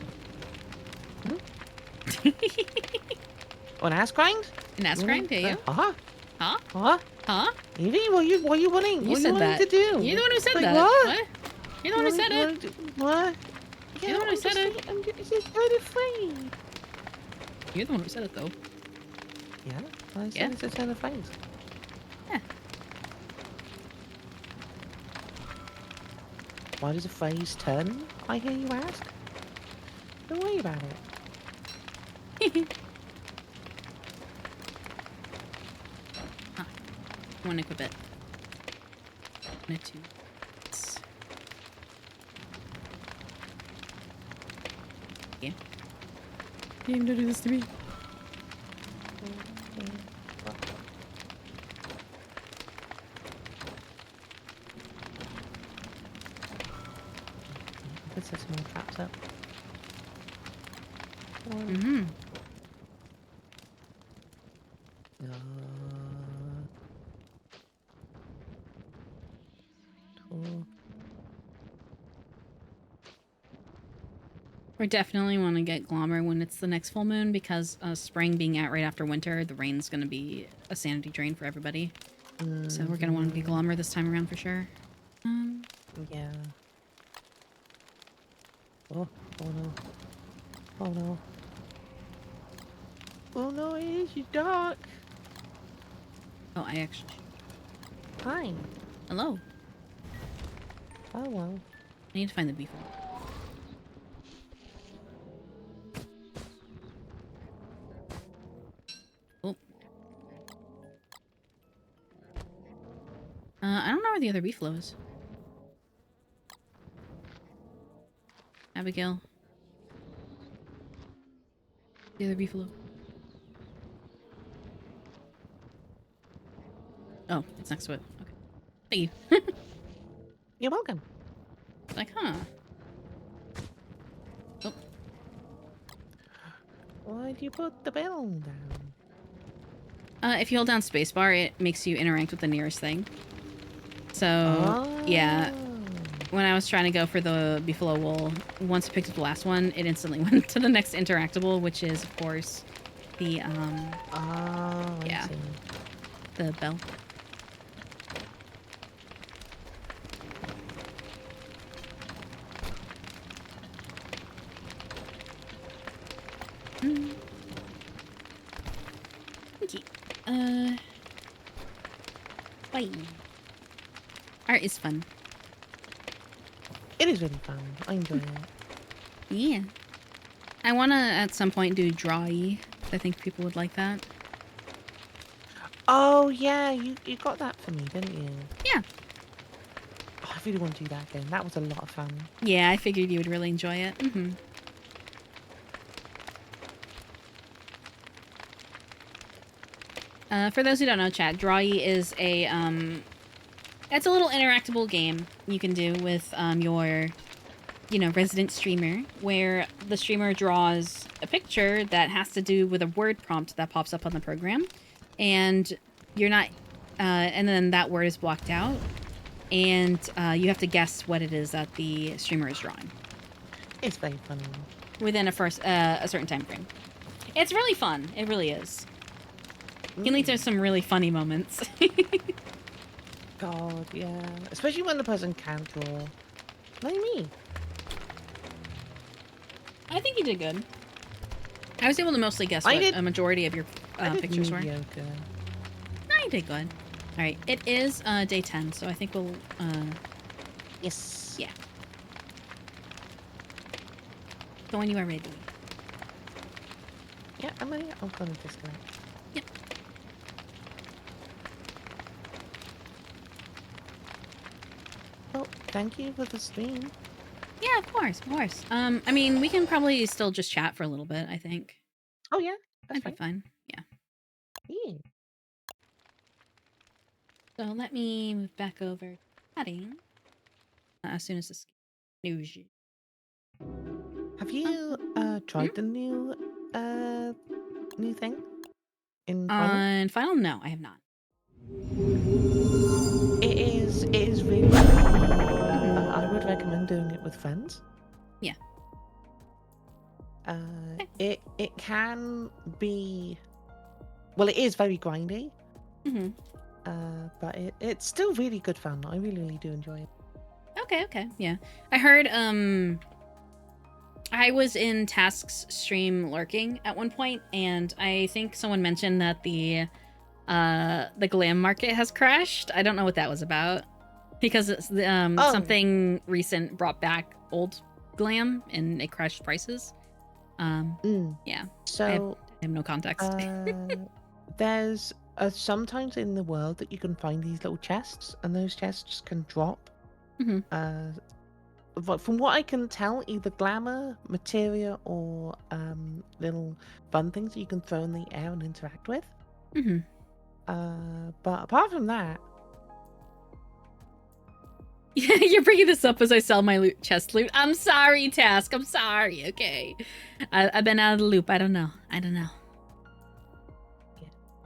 Speaker 2: An ass grind?
Speaker 1: An ass grind? Yeah, you? Huh?
Speaker 2: Evie, what you wanting?
Speaker 1: You said that.
Speaker 2: To do?
Speaker 1: You're the one who said
Speaker 2: like,
Speaker 1: that.
Speaker 2: What?
Speaker 1: You're the one who said it.
Speaker 2: What?
Speaker 1: You're the one who said it.
Speaker 2: I'm just kind of afraid.
Speaker 1: You're the one who said it, though.
Speaker 2: Yeah? I said it's a turn of phrase.
Speaker 1: Yeah.
Speaker 2: Why does a phrase turn, I hear you ask? Don't worry about it.
Speaker 1: I want to equip it. 1, 2. Yeah. You didn't do this to me.
Speaker 2: set some more traps up.
Speaker 1: Mm-hmm.
Speaker 2: Cool.
Speaker 1: We definitely want to get Glommer when it's the next full moon because spring being out right after winter, the rain's going to be a sanity drain for everybody. So we're going to want to get Glommer this time around for sure.
Speaker 2: Yeah. Oh no. Oh no. Oh no, it is dark.
Speaker 1: Oh, I actually...
Speaker 2: Hi.
Speaker 1: Hello.
Speaker 2: Oh well.
Speaker 1: I need to find the beef. Oh. I don't know where the other beefalo is. Abigail. The other beefalo. Oh, it's next to it. Okay. Thank you.
Speaker 2: You're welcome.
Speaker 1: Like, huh. Oh.
Speaker 2: Why'd you put the bell down?
Speaker 1: If you hold down spacebar, it makes you interact with the nearest thing. So, yeah. When I was trying to go for the beefalo wool, once I picked up the last one, it instantly went to the next interactable, which is, of course, the, yeah,
Speaker 2: I see.
Speaker 1: the bell. Okay. Bye. Art is fun.
Speaker 2: It is really fun. I enjoy it.
Speaker 1: Yeah. I want to, at some point, do drawy. I think people would like that.
Speaker 2: Oh yeah, you got that for me, didn't you?
Speaker 1: Yeah.
Speaker 2: Oh, I really want to do that again. That was a lot of fun.
Speaker 1: Yeah, I figured you would really enjoy it. Mm-hmm. For those who don't know, chat, Drawy is a, it's a little interactable game you can do with, your, you know, resident streamer, where the streamer draws a picture that has to do with a word prompt that pops up on the program, and you're not, and then that word is blocked out, and, you have to guess what it is that the streamer is drawing.
Speaker 2: It's very funny.
Speaker 1: Within a certain time frame. It's really fun. It really is. It can lead to some really funny moments.
Speaker 2: God, yeah. Especially when the person can't draw. Like me.
Speaker 1: I think you did good. I was able to mostly guess
Speaker 2: I
Speaker 1: what
Speaker 2: did-
Speaker 1: a majority of your
Speaker 2: I did
Speaker 1: pictures were.
Speaker 2: mediocre.
Speaker 1: No, you did good. All right, it is day 10, so I think we'll.
Speaker 2: Yes.
Speaker 1: Yeah. So when you are ready.
Speaker 2: Yeah, I'm gonna disconnect.
Speaker 1: Yep.
Speaker 2: Well, thank you for the stream.
Speaker 1: Yeah, of course, of course. I mean, we can probably still just chat for a little bit. I think
Speaker 2: Oh yeah, that's
Speaker 1: that'd be fine. Yeah.
Speaker 2: Yeah.
Speaker 1: So let me move back over to chatting as soon as this news.
Speaker 2: Have you tried the new thing in Final?
Speaker 1: On final, no, I have not.
Speaker 2: It is really fun. I would recommend doing it with friends.
Speaker 1: Yeah.
Speaker 2: It can be, well, it is very grindy. But it's still really good fun. I really do enjoy it.
Speaker 1: Okay, yeah. I heard I was in Task's stream lurking at one point, and I think someone mentioned that the glam market has crashed. I don't know what that was about. Because it's something recent brought back old glam and it crashed prices. Yeah.
Speaker 2: So
Speaker 1: I have no context.
Speaker 2: there's sometimes in the world that you can find these little chests, and those chests can drop. But from what I can tell, either glamour, materia, or little fun things that you can throw in the air and interact with. But apart from that,
Speaker 1: You're bringing this up as I sell my chest loot. I'm sorry, Task. I'm sorry. Okay. I've been out of the loop. I don't know.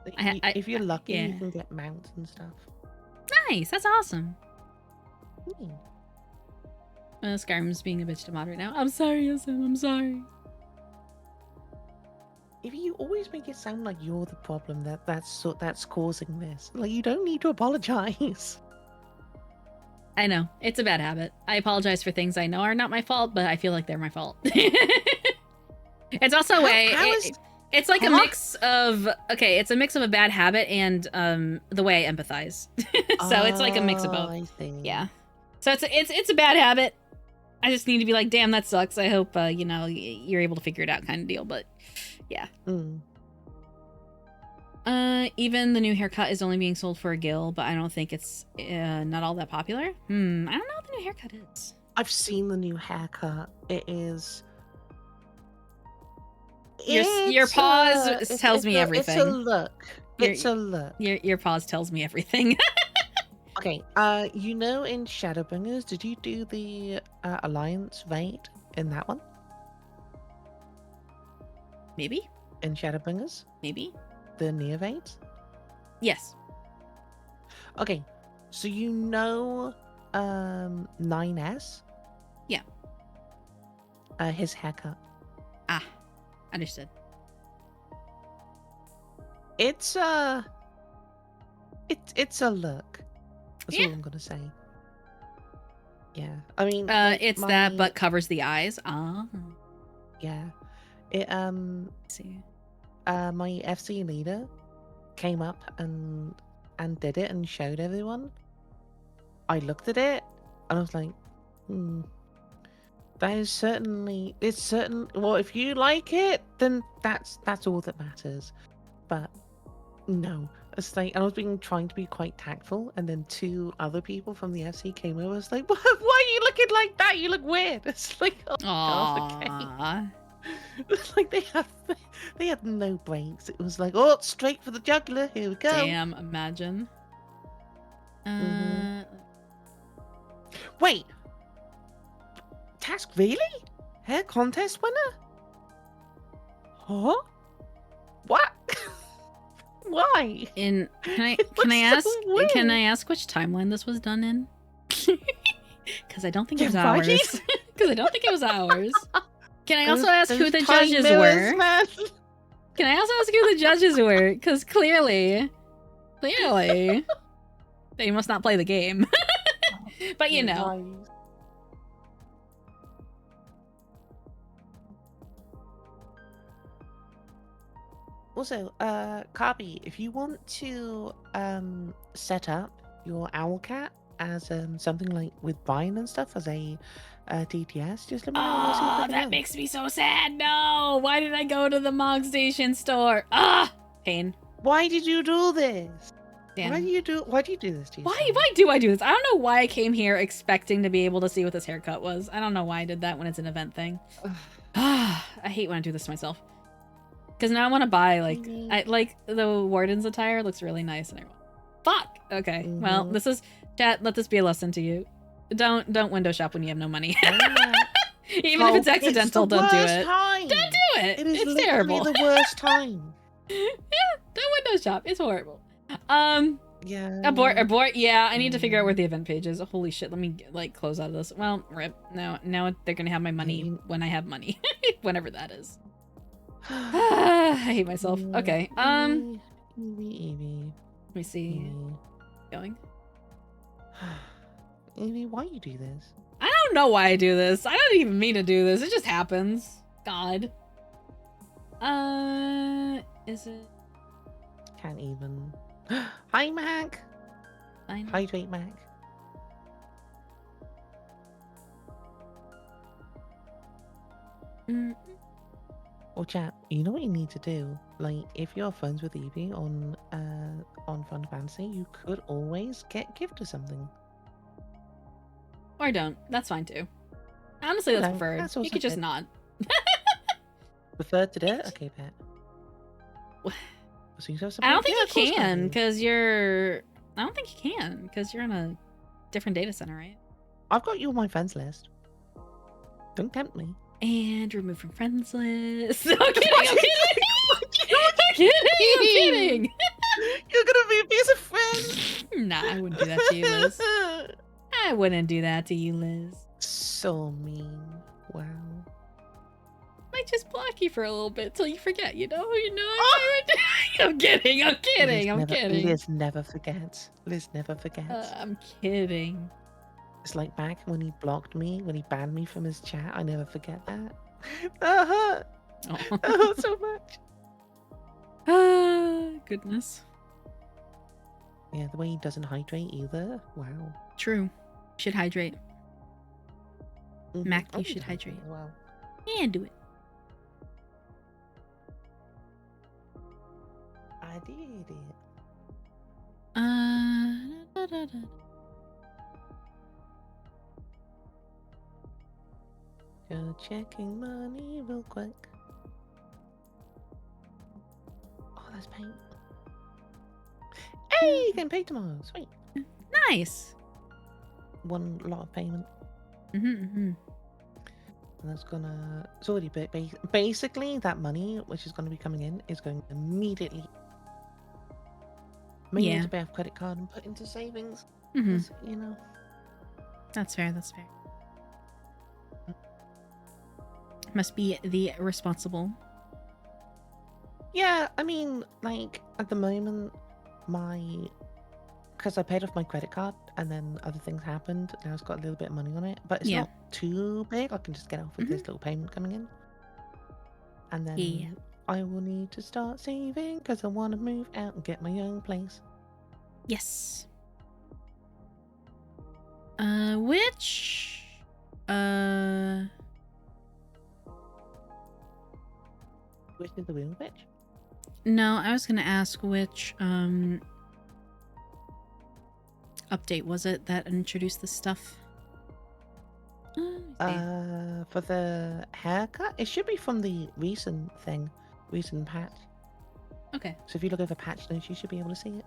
Speaker 2: If you're lucky,
Speaker 1: yeah.
Speaker 2: you can get mounts and stuff.
Speaker 1: Nice. That's awesome.
Speaker 2: Hmm.
Speaker 1: Skyrim's being a bitch to mod right now. I'm sorry, Yasmin. I'm sorry.
Speaker 2: If you always make it sound like you're the problem, that's causing this. Like, you don't need to apologize.
Speaker 1: I know. It's a bad habit. I apologize for things I know are not my fault, but I feel like they're my fault. It's also a way. It's like a mix of it's a mix of a bad habit and the way I empathize. So it's like a mix of both.
Speaker 2: I see.
Speaker 1: Yeah. So it's a bad habit. I just need to be like, damn, that sucks. I hope you're able to figure it out, kind of deal. But yeah.
Speaker 2: Mm.
Speaker 1: Even the new haircut is only being sold for a gil, but I don't think it's not all that popular. I don't know what the new haircut is.
Speaker 2: I've seen the new haircut. It is.
Speaker 1: Your pause tells me everything.
Speaker 2: It's a look. It's a look.
Speaker 1: Your pause tells me everything.
Speaker 2: Okay. You know, in Shadowbringers, did you do the Alliance raid in that one?
Speaker 1: Maybe.
Speaker 2: In Shadowbringers,
Speaker 1: Maybe.
Speaker 2: the near raids.
Speaker 1: Yes.
Speaker 2: Okay. So you know, 9S.
Speaker 1: Yeah.
Speaker 2: His haircut.
Speaker 1: Ah, understood.
Speaker 2: It's a look. That's
Speaker 1: Yeah.
Speaker 2: all I'm gonna say. Yeah, I mean,
Speaker 1: It's that, but covers the eyes. Ah,
Speaker 2: yeah, it
Speaker 1: I see.
Speaker 2: my FC leader came up and did it and showed everyone. I looked at it and I was like, that is certainly, it's certain. Well, if you like it, then that's all that matters. But no, it's like, and I was trying to be quite tactful, and then two other people from the FC came over. It's like, why are you looking like that? You look weird. It's like, oh God, okay.
Speaker 1: Aww.
Speaker 2: It's like they had no breaks. It was like, oh, straight for the jugular. Here we go.
Speaker 1: Damn, imagine.
Speaker 2: Wait, Task really? Hair contest winner? Huh? What? Why?
Speaker 1: Can I
Speaker 2: looks so
Speaker 1: can I
Speaker 2: weird.
Speaker 1: ask which timeline this was done in? Because I don't think it was
Speaker 2: Yeah,
Speaker 1: ours.
Speaker 2: right?
Speaker 1: Because I don't think it was ours. Can I also
Speaker 2: Those-
Speaker 1: ask who
Speaker 2: those
Speaker 1: the
Speaker 2: time
Speaker 1: judges
Speaker 2: mirrors,
Speaker 1: were?
Speaker 2: man.
Speaker 1: Can I also ask who the judges were? Because clearly, they must not play the game. But you know.
Speaker 2: Nice. Also, Kabi, if you want to set up your owl cat as something like with Vine and stuff as a DTS, just let me know. and I'll see if I
Speaker 1: Oh,
Speaker 2: can
Speaker 1: that
Speaker 2: help.
Speaker 1: makes me so sad. No, why did I go to the Mog Station store? Ah, pain.
Speaker 2: Why did you do this?
Speaker 1: Damn.
Speaker 2: Why do you do this to yourself?
Speaker 1: Why do I do this? I don't know why I came here expecting to be able to see what this haircut was. I don't know why I did that when it's an event thing. I hate when I do this to myself. Because now I want to buy like the warden's attire looks really nice and everyone. Fuck. Okay. Well,
Speaker 2: Mhm.
Speaker 1: this is chat. Let this be a lesson to you. Don't window shop when you have no money. Even if it's accidental, don't do it.
Speaker 2: Time.
Speaker 1: Don't do it.
Speaker 2: It is
Speaker 1: It's
Speaker 2: literally
Speaker 1: terrible.
Speaker 2: the worst time.
Speaker 1: Yeah, don't window shop. It's horrible.
Speaker 2: Yeah.
Speaker 1: Abort. Yeah, I need to figure out where the event page is. Holy shit, let me close out of this. Well, rip. Now they're gonna have my money when I have money. Whenever that is. I hate myself. Okay. Let me see. Going.
Speaker 2: Evie, why you do this?
Speaker 1: I don't know why I do this. I don't even mean to do this. It just happens. God. Is it?
Speaker 2: Can't even. Hi, Mac.
Speaker 1: Fine.
Speaker 2: Hydrate, Mac. Well, chat, you know what you need to do? Like, if you're friends with Evie on Fun Fantasy, you could always get gift or something.
Speaker 1: Or don't. That's fine too. Honestly, that's
Speaker 2: No,
Speaker 1: preferred.
Speaker 2: that's
Speaker 1: You
Speaker 2: also
Speaker 1: could just
Speaker 2: good.
Speaker 1: nod.
Speaker 2: Preferred to do it? Okay, Pat. So you have
Speaker 1: I don't think
Speaker 2: yeah, of course
Speaker 1: you can
Speaker 2: do.
Speaker 1: because you're. I don't think you can because you're in a different data center, right?
Speaker 2: I've got you on my friends list. Don't tempt me.
Speaker 1: And remove from friends list. I'm kidding. I'm kidding. I'm kidding.
Speaker 2: You're gonna be a piece of friend.
Speaker 1: Nah, I wouldn't do that to you, Liz. I wouldn't do that to you, Liz.
Speaker 2: So mean. Wow.
Speaker 1: Might just block you for a little bit till you forget. You know. I'm kidding. I'm kidding. I'm kidding.
Speaker 2: Liz never forgets. Liz never forgets.
Speaker 1: I'm kidding.
Speaker 2: It's like back when he blocked me, when he banned me from his chat. I never forget that. That hurt.
Speaker 1: Oh.
Speaker 2: That hurt so much.
Speaker 1: Goodness.
Speaker 2: Yeah, the way he doesn't hydrate either. Wow.
Speaker 1: True. You should hydrate.
Speaker 2: Mhm.
Speaker 1: Mac,
Speaker 2: I
Speaker 1: you
Speaker 2: need
Speaker 1: should
Speaker 2: to
Speaker 1: hydrate.
Speaker 2: as well.
Speaker 1: Yeah, do it.
Speaker 2: I did it.
Speaker 1: Da, da, da.
Speaker 2: Just checking money real quick. Oh, that's paint. Hey, you can pay tomorrow. Sweet.
Speaker 1: Nice.
Speaker 2: One lot of payment.
Speaker 1: Mm-hmm.
Speaker 2: And that's gonna. It's already basically that money, which is going to be coming in, is going immediately. Mainly
Speaker 1: Yeah.
Speaker 2: to pay off credit card and put into savings.
Speaker 1: Mm-hmm.
Speaker 2: 'Cause, you know.
Speaker 1: That's fair. That's fair. Must be the responsible.
Speaker 2: Yeah, I mean, like at the moment, because I paid off my credit card and then other things happened. Now it's got a little bit of money on it, but it's
Speaker 1: Yeah.
Speaker 2: not too big. I can just get off with this little payment coming in, and then
Speaker 1: Yeah.
Speaker 2: I will need to start saving because I want to move out and get my own place.
Speaker 1: Yes. Which?
Speaker 2: Which is the real bitch?
Speaker 1: No, I was gonna ask which update was it that introduced this stuff? Let me see.
Speaker 2: For the haircut, it should be from the recent patch.
Speaker 1: Okay.
Speaker 2: So if you look over patch notes, you should be able to see it.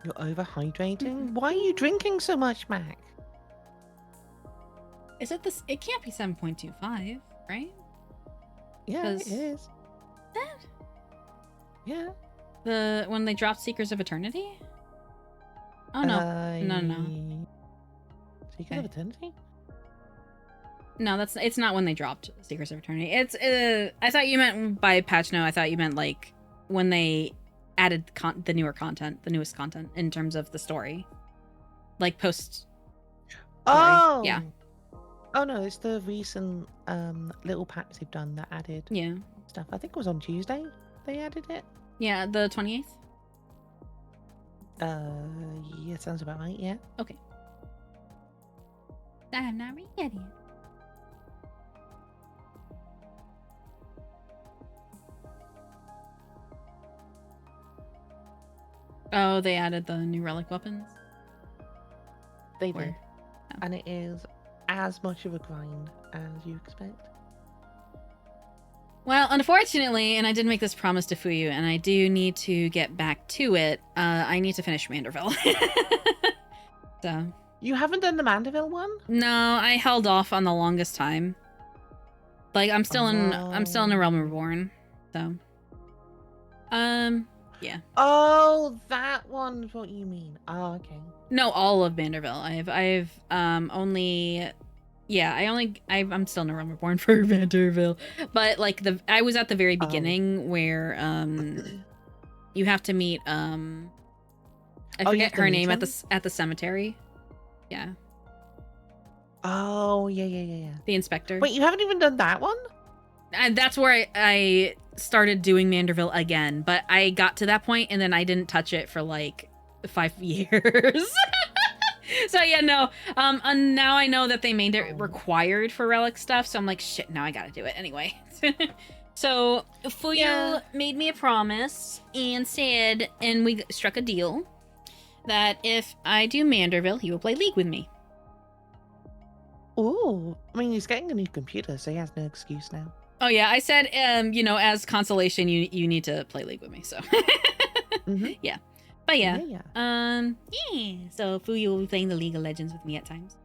Speaker 2: You're overhydrating? Why are you drinking so much, Mac?
Speaker 1: Is it this? It can't be 7.25, right?
Speaker 2: Yeah, it
Speaker 1: 'Cause-
Speaker 2: is.
Speaker 1: That
Speaker 2: Yeah.
Speaker 1: the when they dropped Seekers of Eternity? Oh no, no.
Speaker 2: Secret
Speaker 1: Okay.
Speaker 2: of Eternity?
Speaker 1: No, it's not when they dropped Seekers of Eternity. It's I thought you meant by patch note. I thought you meant like when they added the newest content in terms of the story, like post.
Speaker 2: Oh!
Speaker 1: Yeah.
Speaker 2: Oh no, it's the recent little packs they've done that added
Speaker 1: Yeah,
Speaker 2: stuff. I think it was on Tuesday they added it.
Speaker 1: yeah, the 28th.
Speaker 2: Yeah, sounds about right, yeah.
Speaker 1: Okay. I have not read yet. Oh, they added the new relic weapons.
Speaker 2: They did.
Speaker 1: Where? Oh.
Speaker 2: And it is as much of a grind as you expect.
Speaker 1: Well, unfortunately, and I did make this promise to Fuyu, and I do need to get back to it. I need to finish Manderville. So.
Speaker 2: You haven't done the Mandeville one?
Speaker 1: No, I held off on the longest time. Like I'm still in A Realm Reborn. So. Yeah.
Speaker 2: Oh, that one's what you mean. Oh, okay.
Speaker 1: No, all of Manderville. I've only. Yeah, I'm still in A Realm Reborn for Manderville, but like I was at the very beginning where you have to meet I forget her name at the cemetery. Yeah.
Speaker 2: Oh, yeah.
Speaker 1: The inspector.
Speaker 2: Wait, you haven't even done that one?
Speaker 1: And that's where I started doing Manderville again, but I got to that point and then I didn't touch it for like 5 years. So yeah, no. And now I know that they made it required for relic stuff, so I'm like, shit, now I gotta do it anyway. So Fuyu made me a promise and said, and we struck a deal, that if I do Manderville, he will play League with me.
Speaker 2: Oh, I mean, he's getting a new computer, so he has no excuse now.
Speaker 1: Oh yeah, I said, as consolation, you need to play League with me. So,
Speaker 2: Mhm.
Speaker 1: Yeah. But yeah.
Speaker 2: Yeah.
Speaker 1: Yeah. So Fuyu will be playing the League of Legends with me at times.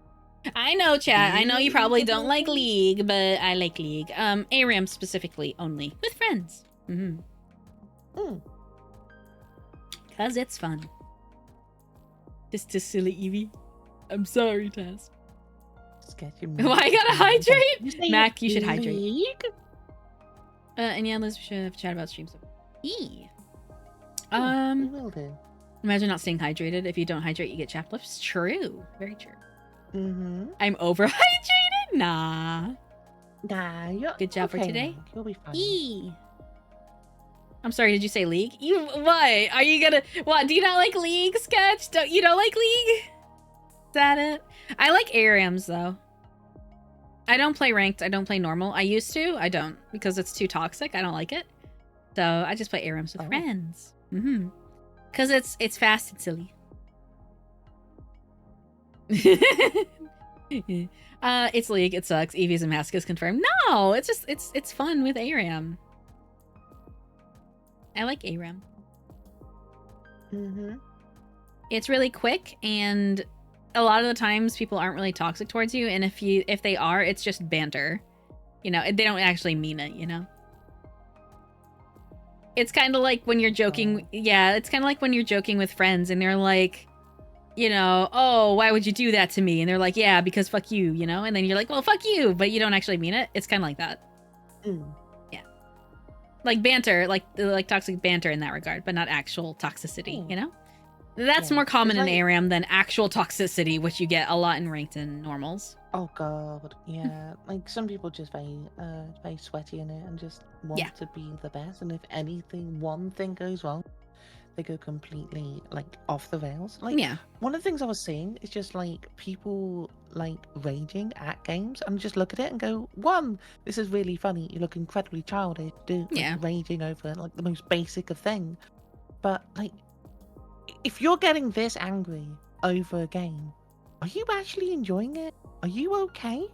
Speaker 1: I know, chat. I know you probably don't like League, but I like League. ARAM specifically only. With friends. Cause it's fun. Just a silly Eevee. I'm sorry, Taz. Why I gotta hydrate? Mac, you should hydrate.
Speaker 2: League?
Speaker 1: And yeah, Liz, we should have a chat about streams. E.
Speaker 2: We will do.
Speaker 1: Imagine not staying hydrated. If you don't hydrate, you get chapped lips. True. Very true.
Speaker 2: Mm-hmm.
Speaker 1: I'm overhydrated? Nah.
Speaker 2: Nah, you're
Speaker 1: Good job for
Speaker 2: okay,
Speaker 1: today.
Speaker 2: Mark. You'll be fine.
Speaker 1: E. I'm sorry, did you say League? You what? Are you gonna what? Do you not like League, Sketch? You don't like League? Is that it? I like ARAMs though. I don't play ranked. I don't play normal. I used to. I don't because it's too toxic. I don't like it. So I just play ARAMs with friends. Cause it's fast and silly. It's League. It sucks. Eevee's a mask is confirmed. No, it's just it's fun with ARAM. I like ARAM. It's really quick, and a lot of the times people aren't really toxic towards you, and if they are, it's just banter. You know, they don't actually mean it, you know? It's kind of like when you're joking. Yeah, it's kind of like when you're joking with friends and they're like, you know, oh, why would you do that to me? And they're like, yeah, because fuck you, you know? And then you're like, well, fuck you, but you don't actually mean it. It's kind of like that. Yeah. Like banter, like toxic banter in that regard, but not actual toxicity, you know? That's more common in ARAM than actual toxicity, which you get a lot in ranked and normals.
Speaker 2: Oh god, yeah. Like some people just very sweaty in it and just want to be the best. And if one thing goes wrong, they go completely like off the rails. Like one of the things I was seeing is just like people like raging at games and just look at it and go, one, this is really funny. You look incredibly childish, raging over like the most basic of things. But like, if you're getting this angry over a game, are you actually enjoying it? Are you okay?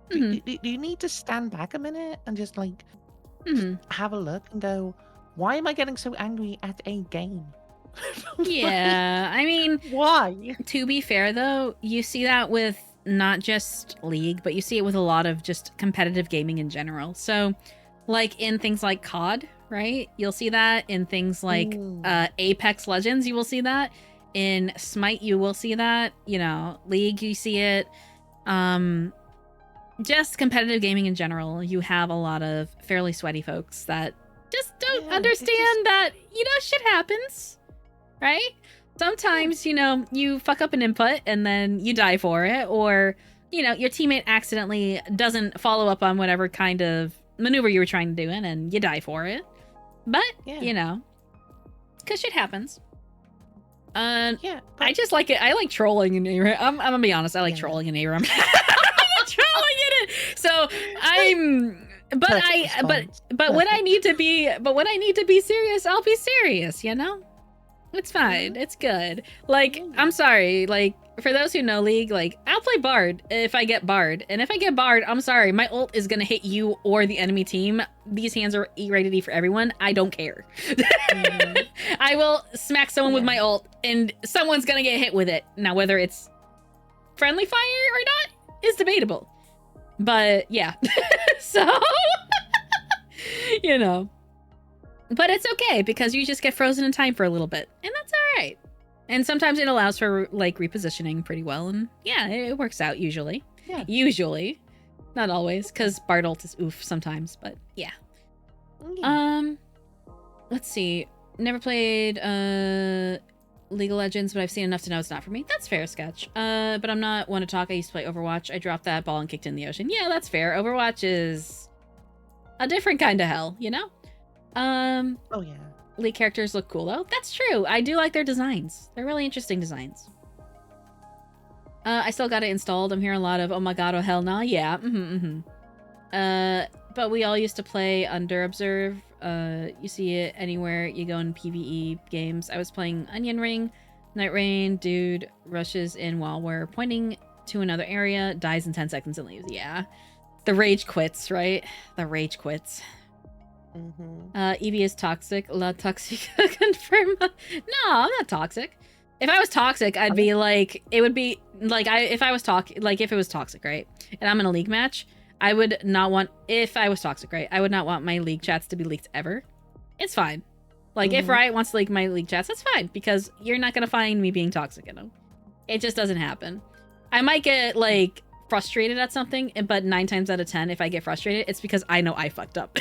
Speaker 2: Do you need to stand back a minute and just like have a look and go, why am I getting so angry at a game?
Speaker 1: Yeah, I mean,
Speaker 2: why?
Speaker 1: To be fair though, you see that with not just League, but you see it with a lot of just competitive gaming in general. So like in things like COD, right? You'll see that in things like Apex Legends, you will see that. In Smite, you will see that. You know, League, you see it. Just competitive gaming in general, you have a lot of fairly sweaty folks that just don't understand that, you know, shit happens, right? Sometimes, you know, you fuck up an input and then you die for it, or, you know, your teammate accidentally doesn't follow up on whatever kind of maneuver you were trying to do in and you die for it. But, you know, because shit happens. I just like it. I like trolling in ARAM. I'm gonna be honest. I like trolling in ARAM. I like trolling in it. So but when I need to be serious, I'll be serious. You know, it's fine. It's good. Like I'm sorry. Like for those who know League, like I'll play Bard if I get Bard, and if I get Bard, I'm sorry. My ult is gonna hit you or the enemy team. These hands are E-rated E for everyone. I don't care. I will smack someone with my ult, and someone's gonna get hit with it. Now, whether it's friendly fire or not is debatable. But yeah, so you know. But it's okay because you just get frozen in time for a little bit, and that's all right. And sometimes it allows for like repositioning pretty well, and yeah, it works out usually. Yeah. Usually, not always, because Bard ult is oof sometimes, but yeah. Let's see. Never played League of Legends, but I've seen enough to know it's not for me. That's fair, Sketch. But I'm not one to talk. I used to play Overwatch. I dropped that ball and kicked it in the ocean. Yeah, that's fair. Overwatch is a different kind of hell, you know?
Speaker 2: Oh yeah.
Speaker 1: League characters look cool though. That's true. I do like their designs. They're really interesting designs. I still got it installed. I'm hearing a lot of, oh my god, oh hell nah. Yeah. But we all used to play under Observe. You see it anywhere you go in PvE games. I was playing Onion Ring, Night Rain, dude rushes in while we're pointing to another area, dies in 10 seconds and leaves. Yeah. The rage quits, right? The rage quits. Eevee is toxic. La toxique for no, I'm not toxic. If I was toxic, I'd be like, it would be like if it was toxic, right? And I'm in a league match, I would not want, if I was toxic, right? I would not want my league chats to be leaked ever. It's fine. Like if Riot wants to leak my league chats, that's fine because you're not gonna find me being toxic in them. It just doesn't happen. I might get like frustrated at something, but 9 times out of 10, if I get frustrated, it's because I know I fucked up.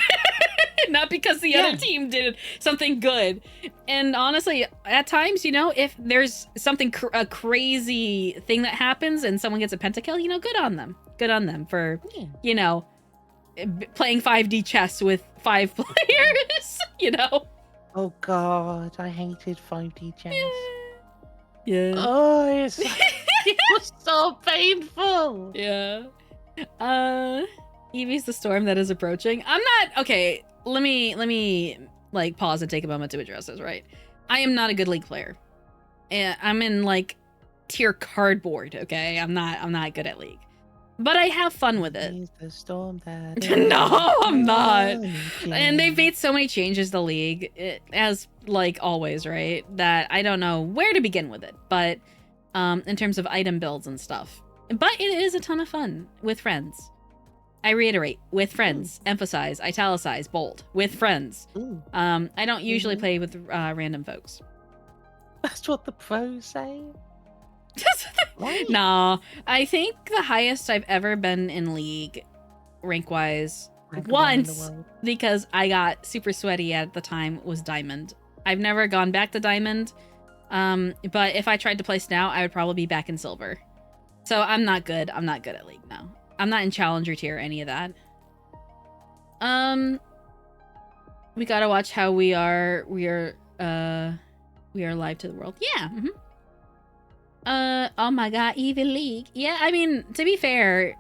Speaker 1: Not because the other team did something good. And honestly, at times, you know, if there's something a crazy thing that happens and someone gets a pentakill, you know, good on them. Good on them for, you know, playing 5D chess with 5 players, you know.
Speaker 2: Oh god, I hated 5D chess.
Speaker 1: Yeah.
Speaker 2: Oh, it was so painful.
Speaker 1: Yeah. Eevee's the storm that is approaching. I'm not okay. Let me like pause and take a moment to address this, right? I am not a good League player. And I'm in like tier cardboard, okay? I'm not good at League. But I have fun with it.
Speaker 2: The storm that
Speaker 1: No, I'm not. And they've made so many changes to League, as like always, right? That I don't know where to begin with it. But in terms of item builds and stuff. But it is a ton of fun with friends. I reiterate, with friends. Emphasize, italicize, bold. With friends. I don't usually play with random folks.
Speaker 2: That's what the pros say.
Speaker 1: Nah, I think the highest I've ever been in League, rank-wise, once, because I got super sweaty at the time, was Diamond. I've never gone back to Diamond, but if I tried to place now, I would probably be back in Silver. So I'm not good. I'm not good at League now. I'm not in Challenger tier or any of that. We gotta watch how we are live to the world. Yeah. Oh my god, even League. Yeah, I mean, to be fair,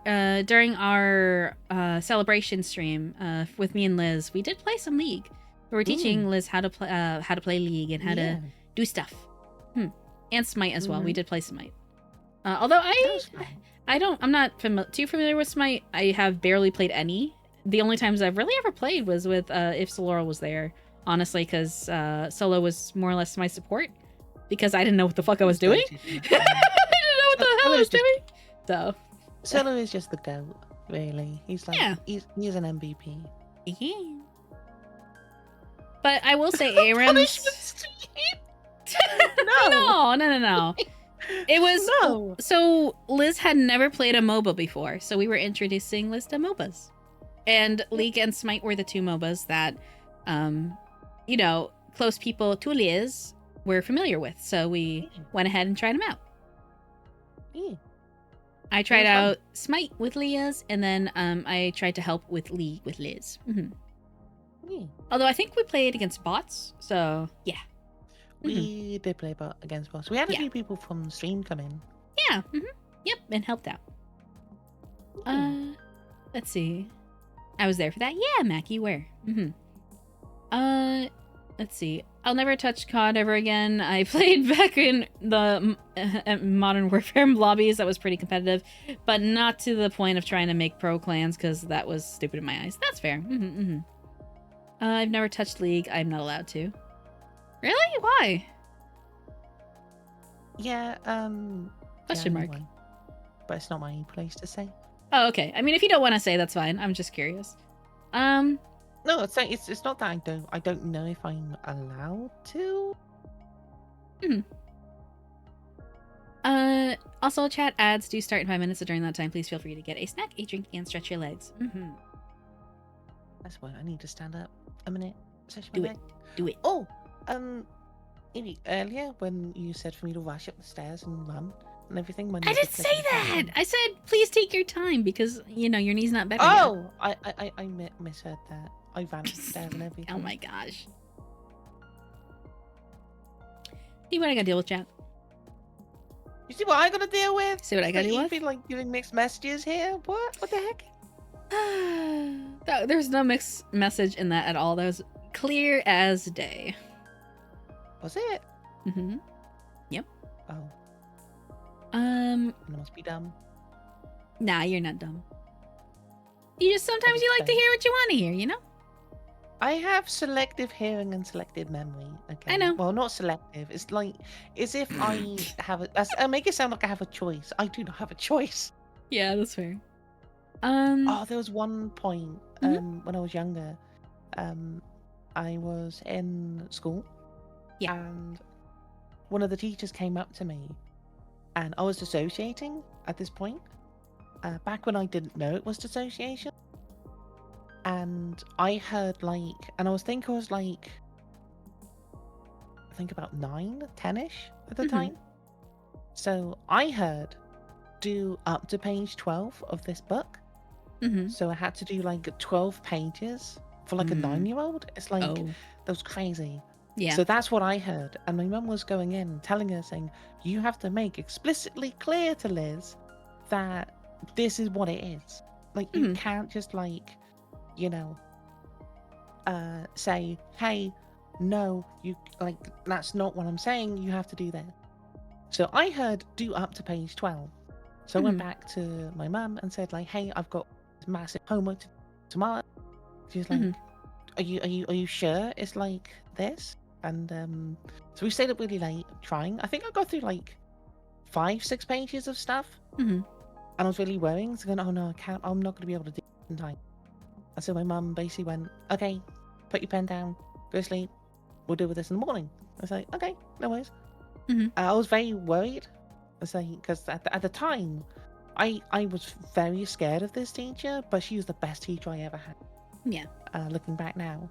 Speaker 1: during our celebration stream with me and Liz, we did play some League. We were teaching Liz how to play League and how to do stuff. And Smite as well. We did play Smite. Although I'm not too familiar with Smite. I have barely played any. The only times I've really ever played was with if Solora was there, honestly, because Solo was more or less my support. Because I didn't know what the fuck I was doing. I didn't know what the hell I was doing. So
Speaker 2: Solo is just the GOAT, really. He's like he's an MVP.
Speaker 1: Yeah. But I will say Aaron's No. It was so Liz had never played a MOBA before, so we were introducing Liz to MOBAs. And League and Smite were the 2 MOBAs that you know, close people to Liz we're familiar with, so we went ahead and tried them out. I tried out Smite with Leah's, and then I tried to help with League with Liz. Although I think we played against bots, so yeah.
Speaker 2: We did play against bots. We had a few people from the stream come in.
Speaker 1: Yeah. Yep, and helped out. Let's see. I was there for that. Yeah, Mackie, where? Let's see. I'll never touch COD ever again. I played back in the Modern Warfare lobbies. That was pretty competitive, but not to the point of trying to make pro clans because that was stupid in my eyes. That's fair. I've never touched League. I'm not allowed to. Really? Why?
Speaker 2: Yeah,
Speaker 1: Question mark.
Speaker 2: Anyway. But it's not my place to say.
Speaker 1: Oh, okay. I mean, if you don't want to say, that's fine. I'm just curious.
Speaker 2: No, it's not that I don't know if I'm allowed to.
Speaker 1: Also, chat ads do start in 5 minutes, so during that time, please feel free to get a snack, a drink, and stretch your legs.
Speaker 2: That's why I need to stand up a minute.
Speaker 1: Do it.
Speaker 2: Oh, maybe earlier when you said for me to rush up the stairs and run and everything.
Speaker 1: I didn't say that. I said please take your time because you know your knee's not better.
Speaker 2: Oh, yet. I misheard that. I ran up the stairs and everything.
Speaker 1: Oh my gosh. See what I gotta deal with, chat.
Speaker 2: You see what I gotta deal with?
Speaker 1: See what I gotta deal with?
Speaker 2: You feel like giving mixed messages here? What? What the heck?
Speaker 1: There's no mixed message in that at all. That was clear as day.
Speaker 2: Was it?
Speaker 1: Yep.
Speaker 2: Oh.
Speaker 1: I
Speaker 2: must be dumb.
Speaker 1: Nah, you're not dumb. You just sometimes you like to hear what you want to hear, you know?
Speaker 2: I have selective hearing and selective memory. Okay.
Speaker 1: I know.
Speaker 2: Well, not selective. It's like as if I have I make it sound like I have a choice. I do not have a choice.
Speaker 1: Yeah, that's fair.
Speaker 2: Oh, there was one point
Speaker 1: Mhm.
Speaker 2: when I was younger. I was in school.
Speaker 1: Yeah.
Speaker 2: And one of the teachers came up to me, and I was dissociating at this point. Back when I didn't know it was dissociation. And I heard and I was like, I think about 9, 10-ish at the
Speaker 1: Mhm.
Speaker 2: time. So I heard do up to page 12 of this book.
Speaker 1: Mm-hmm.
Speaker 2: So I had to do like 12 pages for like a 9-year-old. It's like,
Speaker 1: Oh,
Speaker 2: that was crazy.
Speaker 1: yeah.
Speaker 2: So that's what I heard. And my mum was going in telling her, saying, you have to make explicitly clear to Liz that this is what it is. Like, you
Speaker 1: Mhm.
Speaker 2: can't just say, hey, no, you that's not what I'm saying. You have to do that. So I heard do up to page 12. So I went
Speaker 1: Mhm.
Speaker 2: back to my mum and said, like, hey, I've got massive homework tomorrow. She's like,
Speaker 1: Mhm.
Speaker 2: are you sure it's like this? And so we stayed up really late trying. I think I got through like 5-6 pages of stuff.
Speaker 1: Mhm.
Speaker 2: And I was really worrying. So going, oh no, I can't. I'm not going to be able to do it in time. And so my mum basically went, okay, put your pen down, go to sleep. We'll deal with this in the morning. I was like, okay, no worries.
Speaker 1: Mhm.
Speaker 2: I was very worried. I was like, because at the time, I was very scared of this teacher, but she was the best teacher I ever had.
Speaker 1: Yeah.
Speaker 2: Looking back now.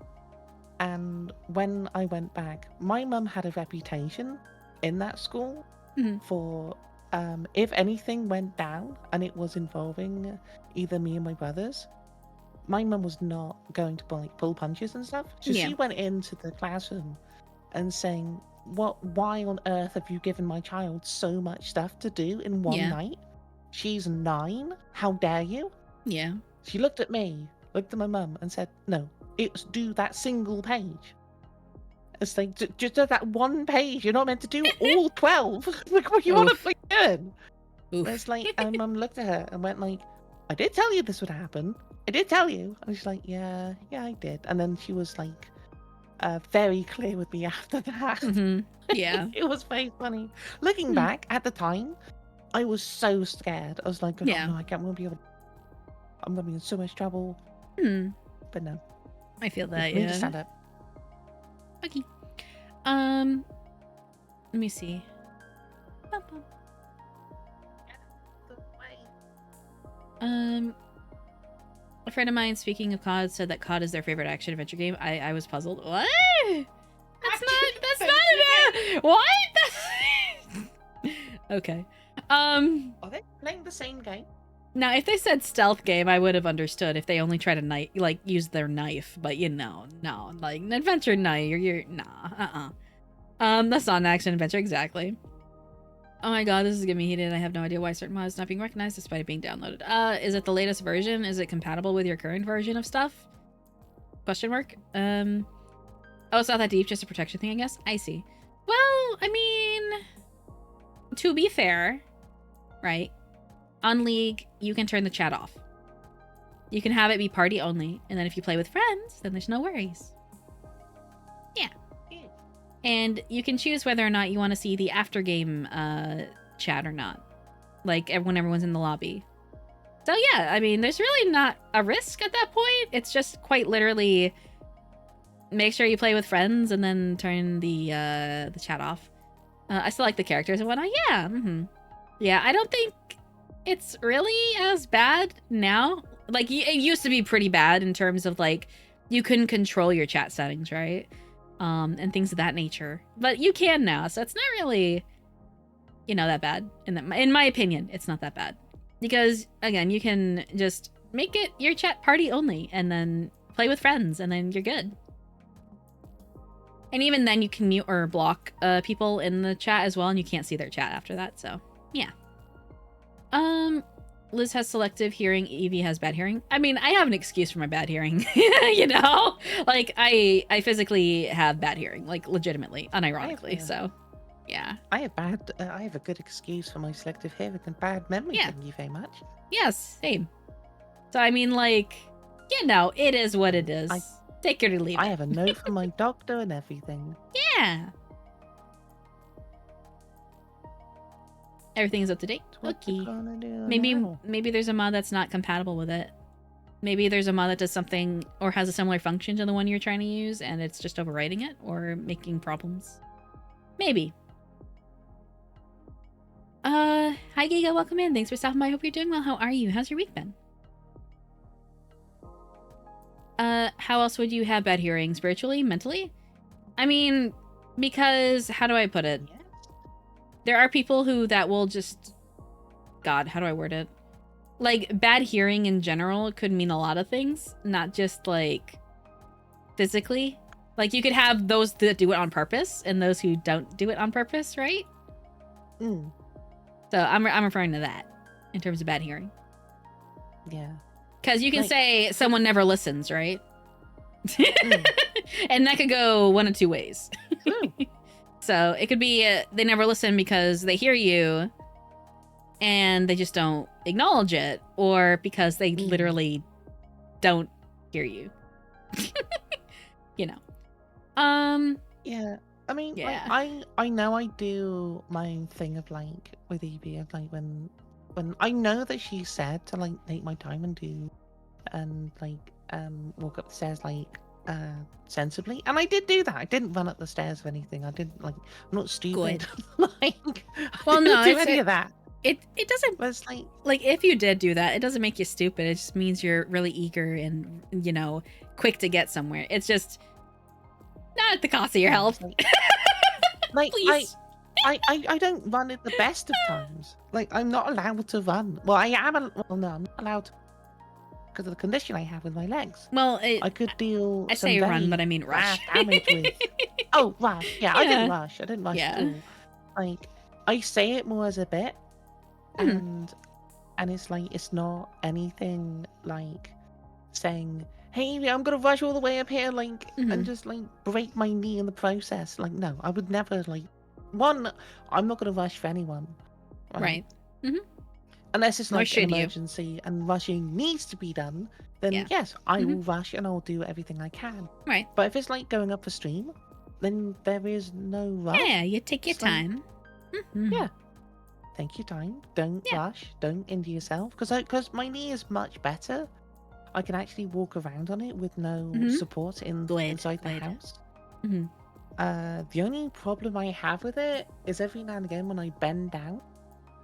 Speaker 2: And when I went back, my mum had a reputation in that school
Speaker 1: Mhm.
Speaker 2: for if anything went down and it was involving either me and my brothers, my mum was not going to pull punches and stuff. So
Speaker 1: Yeah.
Speaker 2: she went into the classroom and saying, why on earth have you given my child so much stuff to do in one
Speaker 1: Yeah.
Speaker 2: night? She's 9. How dare you?
Speaker 1: Yeah.
Speaker 2: She looked at me, looked at my mum, and said, no, it's do that single page. It's like, just do that one page. You're not meant to do all 12. Like, what you want to be doing?
Speaker 1: Oof.
Speaker 2: It's like, and mum looked at her and went like, I did tell you this would happen. I did tell you. And she's like, yeah, I did. And then she was like, very clear with me after that.
Speaker 1: Mhm. Yeah.
Speaker 2: It was very funny. Looking back at the time, I was so scared. I was like, oh
Speaker 1: Yeah.
Speaker 2: no, I won't be able to. I'm going to be in so much trouble.
Speaker 1: Hmm.
Speaker 2: But no.
Speaker 1: I feel that.
Speaker 2: We need
Speaker 1: Yeah.
Speaker 2: to stand up.
Speaker 1: Okay. Let me see. A friend of mine, speaking of COD, said that COD is their favorite action adventure game. I was puzzled. What? That's not what? That's... Okay.
Speaker 2: Are they playing the same game?
Speaker 1: Now, if they said stealth game, I would have understood if they only tried to use their knife. But no, like an adventure knife. You're nah, that's not an action adventure exactly. Oh my god, this is getting me heated. I have no idea why certain mods not being recognized despite it being downloaded. Is it the latest version? Is it compatible with your current version of stuff? Question mark. Oh, it's not that deep, just a protection thing, I guess. I see. Well, I mean, to be fair, right? On League, you can turn the chat off. You can have it be party only, and then if you play with friends, then there's no worries. Yeah. And you can choose whether or not you want to see the after game chat or not. Like when everyone's in the lobby. So yeah, I mean, there's really not a risk at that point. It's just quite literally make sure you play with friends and then turn the chat off. I still like the characters and whatnot. Yeah. Yeah, I don't think it's really as bad now. Like it used to be pretty bad in terms of like you couldn't control your chat settings, right? And things of that nature. But you can now, so it's not really, that bad. In my opinion, it's not that bad. Because, again, you can just make it your chat party only, and then play with friends, and then you're good. And even then, you can mute or block people in the chat as well, and you can't see their chat after that, so, yeah. Liz has selective hearing, Evie has bad hearing. I mean, I have an excuse for my bad hearing, Like, I physically have bad hearing, like, legitimately, unironically, so, yeah.
Speaker 2: I have a good excuse for my selective hearing and bad memory,
Speaker 1: Yeah.
Speaker 2: thank you very much.
Speaker 1: Yes, same. So, I mean, like, it is what it is. Take it or leave
Speaker 2: I
Speaker 1: it.
Speaker 2: have a note from my doctor and everything.
Speaker 1: Yeah. Everything's up to date.
Speaker 2: What you
Speaker 1: Okay.
Speaker 2: gonna do
Speaker 1: Maybe
Speaker 2: now?
Speaker 1: there's a mod that's not compatible with it. Maybe there's a mod that does something or has a similar function to the one you're trying to use, and it's just overwriting it or making problems. Maybe. Hi Giga, welcome in. Thanks for stopping by. I hope you're doing well. How are you? How's your week been? How else would you have bad hearing? Spiritually? Mentally? I mean, because, how do I put it?
Speaker 2: Yes.
Speaker 1: There are people that will just... God, how do I word it? Like, bad hearing in general could mean a lot of things, not just, like, physically. Like, you could have those that do it on purpose and those who don't do it on purpose, right?
Speaker 2: Mm,
Speaker 1: So I'm referring to that in terms of bad hearing.
Speaker 2: yeah.
Speaker 1: Because you can
Speaker 2: Like-
Speaker 1: say someone never listens, right?
Speaker 2: Mm,
Speaker 1: And that could go one of two ways.
Speaker 2: true.
Speaker 1: So it could be they never listen because they hear you and they just don't acknowledge it, or because they literally don't hear you. You know.
Speaker 2: Yeah. I mean,
Speaker 1: Yeah.
Speaker 2: like, I know I do my thing of like with Evie of like when I know that she said to like take my time and do and like walk up the stairs like sensibly, and I did do that. I didn't run up the stairs or anything. I didn't like I'm not stupid. Like
Speaker 1: Well,
Speaker 2: I
Speaker 1: no,
Speaker 2: didn't do
Speaker 1: it's
Speaker 2: any of that.
Speaker 1: It doesn't,
Speaker 2: But it's like
Speaker 1: if you did do that, it doesn't make you stupid. It just means you're really eager and, you know, quick to get somewhere. It's just not at the cost of your health.
Speaker 2: Like
Speaker 1: Please.
Speaker 2: I don't run at the best of times. Like I'm not allowed to run. Well, I am. Well, no, I'm not allowed to because of the condition I have with my legs.
Speaker 1: Well,
Speaker 2: I could deal.
Speaker 1: I
Speaker 2: some
Speaker 1: say run,
Speaker 2: very
Speaker 1: but I mean rush.
Speaker 2: bad damage with. Oh, rush. Yeah, I
Speaker 1: Yeah.
Speaker 2: didn't rush. I didn't rush
Speaker 1: Yeah.
Speaker 2: at all. Like I say it more as a bit,
Speaker 1: Mhm.
Speaker 2: and it's like it's not anything like saying, "Hey, I'm gonna rush all the way up here, like,
Speaker 1: Mhm.
Speaker 2: and just like break my knee in the process." Like, no, I would never like. One, I'm not gonna rush for anyone.
Speaker 1: Right.
Speaker 2: Unless it's
Speaker 1: Nor
Speaker 2: like an
Speaker 1: should you.
Speaker 2: emergency and rushing needs to be done, then
Speaker 1: Yeah.
Speaker 2: yes, I
Speaker 1: Mhm.
Speaker 2: will rush and I'll do everything I can.
Speaker 1: Right.
Speaker 2: But if it's like going up a stream, then there is no rush.
Speaker 1: Yeah, you take your
Speaker 2: It's like-
Speaker 1: time. Mhm.
Speaker 2: Yeah. Take your time. Don't
Speaker 1: Yeah.
Speaker 2: rush. Don't injure yourself. Because my knee is much better. I can actually walk around on it with no
Speaker 1: Mhm.
Speaker 2: support inside the
Speaker 1: Glad.
Speaker 2: house.
Speaker 1: Mhm.
Speaker 2: The only problem I have with it is every now and again when I bend down,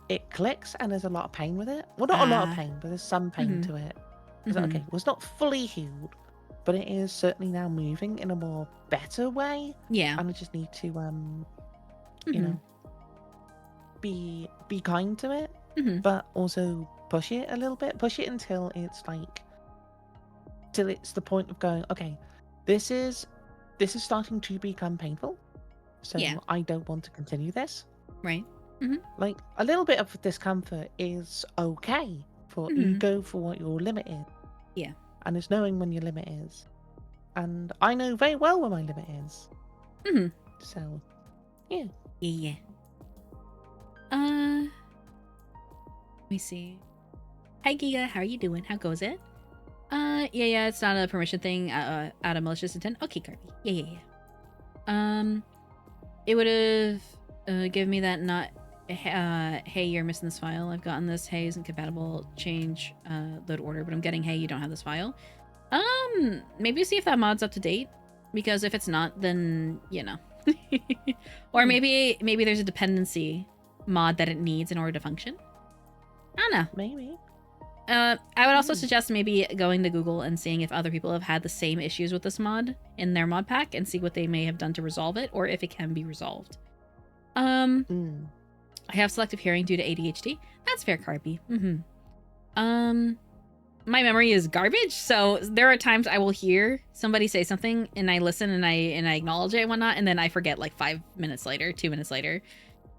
Speaker 2: it clicks and there's a lot of pain with it. Well, not a lot of
Speaker 1: Ah.
Speaker 2: pain, but there's some pain
Speaker 1: Mhm.
Speaker 2: to it. It's like,
Speaker 1: Mhm.
Speaker 2: okay, well, it's not fully healed, but it is certainly now moving in a more better way.
Speaker 1: Yeah.
Speaker 2: And I just need to, you
Speaker 1: Mhm.
Speaker 2: know, be kind to it,
Speaker 1: Mhm.
Speaker 2: but also push it a little bit. Push it until it's like, till it's the point of going, okay, this is starting to become painful. So
Speaker 1: Yeah.
Speaker 2: I don't want to continue this.
Speaker 1: Right.
Speaker 2: Like a little bit of discomfort is okay for you
Speaker 1: Mhm.
Speaker 2: go for what your limit is.
Speaker 1: Yeah.
Speaker 2: And it's knowing when your limit is. And I know very well where my limit is.
Speaker 1: Mhm.
Speaker 2: So
Speaker 1: Yeah. Let me see. Hi Giga, how are you doing? How goes it? Yeah, it's not a permission thing out of malicious intent. Okay, Carby. Yeah. It would have given me that not hey, you're missing this file. I've gotten this. Hey, isn't compatible. Change load order, but I'm getting hey, you don't have this file. Maybe see if that mod's up to date, because if it's not, then you know. Or maybe there's a dependency mod that it needs in order to function. I don't know.
Speaker 2: maybe.
Speaker 1: I would also suggest maybe going to Google and seeing if other people have had the same issues with this mod in their mod pack and see what they may have done to resolve it, or if it can be resolved.
Speaker 2: Mm.
Speaker 1: I have selective hearing due to ADHD. That's fair, Carby. My memory is garbage, so there are times I will hear somebody say something and I listen and I acknowledge it and whatnot, and then I forget like 5 minutes later, 2 minutes later.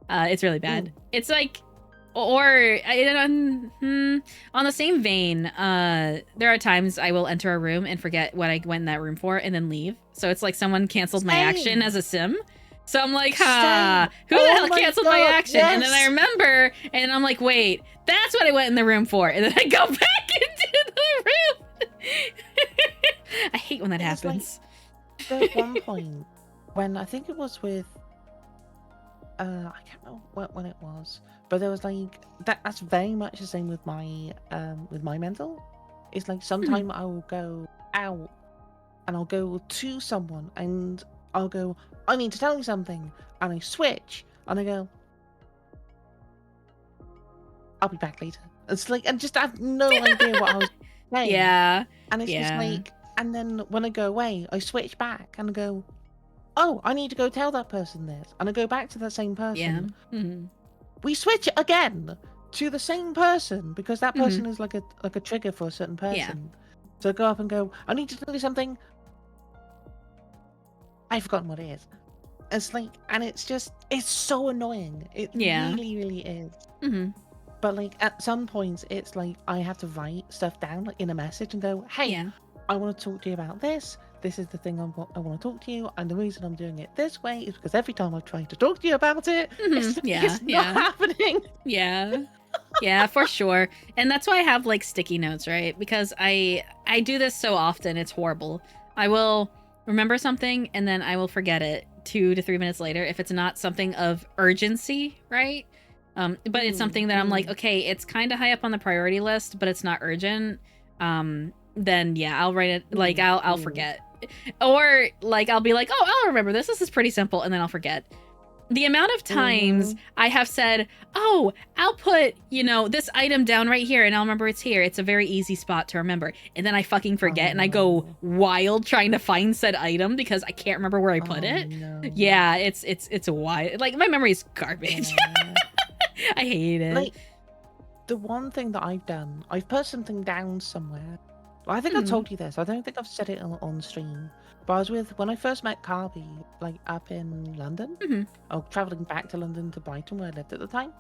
Speaker 1: It's really bad. It's like, or on the same vein, there are times I will enter a room and forget what I went in that room for and then leave. So it's like someone canceled my action
Speaker 2: Same.
Speaker 1: as a sim. So I'm like, ha, who the
Speaker 2: Oh
Speaker 1: hell
Speaker 2: my
Speaker 1: canceled my
Speaker 2: God,
Speaker 1: action? And then I
Speaker 2: yes.
Speaker 1: remember, and I'm like, wait, that's what I went in the room for. And then I go back into the room. I hate when that
Speaker 2: It's like-
Speaker 1: happens.
Speaker 2: There was one point when I think it was with I can't remember when it was, but there was like that's very much the same with my mental. It's like sometime I will go out and I'll go to someone and I'll go, I need to tell you something, and I switch and I go, I'll be back later. It's like, and just I have no idea what I was saying.
Speaker 1: Yeah.
Speaker 2: And it's just
Speaker 1: Yeah.
Speaker 2: like, and then when I go away, I switch back and I go, oh, I need to go tell that person this. And I go back to that same person.
Speaker 1: Yeah. Mhm.
Speaker 2: We switch it again to the same person because that person is like a trigger for a certain person. So I go up and go, I need to tell you something. I've forgotten what it is. It's like, and it's so annoying. It really, really is.
Speaker 1: Mm-hmm.
Speaker 2: But like at some points, it's like I have to write stuff down like in a message and go, hey, I want to talk to you about this. This is the thing I want to talk to you, and the reason I'm doing it this way is because every time I've tried to talk to you about it, it's not happening.
Speaker 1: Yeah, for sure. And that's why I have like sticky notes, right? Because I do this so often, it's horrible. I will remember something and then I will forget it 2 to 3 minutes later if it's not something of urgency, right? But it's something that I'm like, okay, it's kind of high up on the priority list, but it's not urgent. Then yeah, I'll write it, like I'll forget. Or like I'll be like, oh, I'll remember this. This is pretty simple, and then I'll forget. The amount of times I have said, oh, I'll put, this item down right here and I'll remember it's here. It's a very easy spot to remember. And then I fucking forget and I go wild trying to find said item because I can't remember where I put it. No. Yeah, it's a wild. Like, my memory is garbage. Yeah. I hate it.
Speaker 2: Like, the one thing that I've done, I've put something down somewhere. Well, I think I told you this. I don't think I've said it on stream. But I was when I first met Carby, like up in London. I was traveling back to London to Brighton where I lived at the time.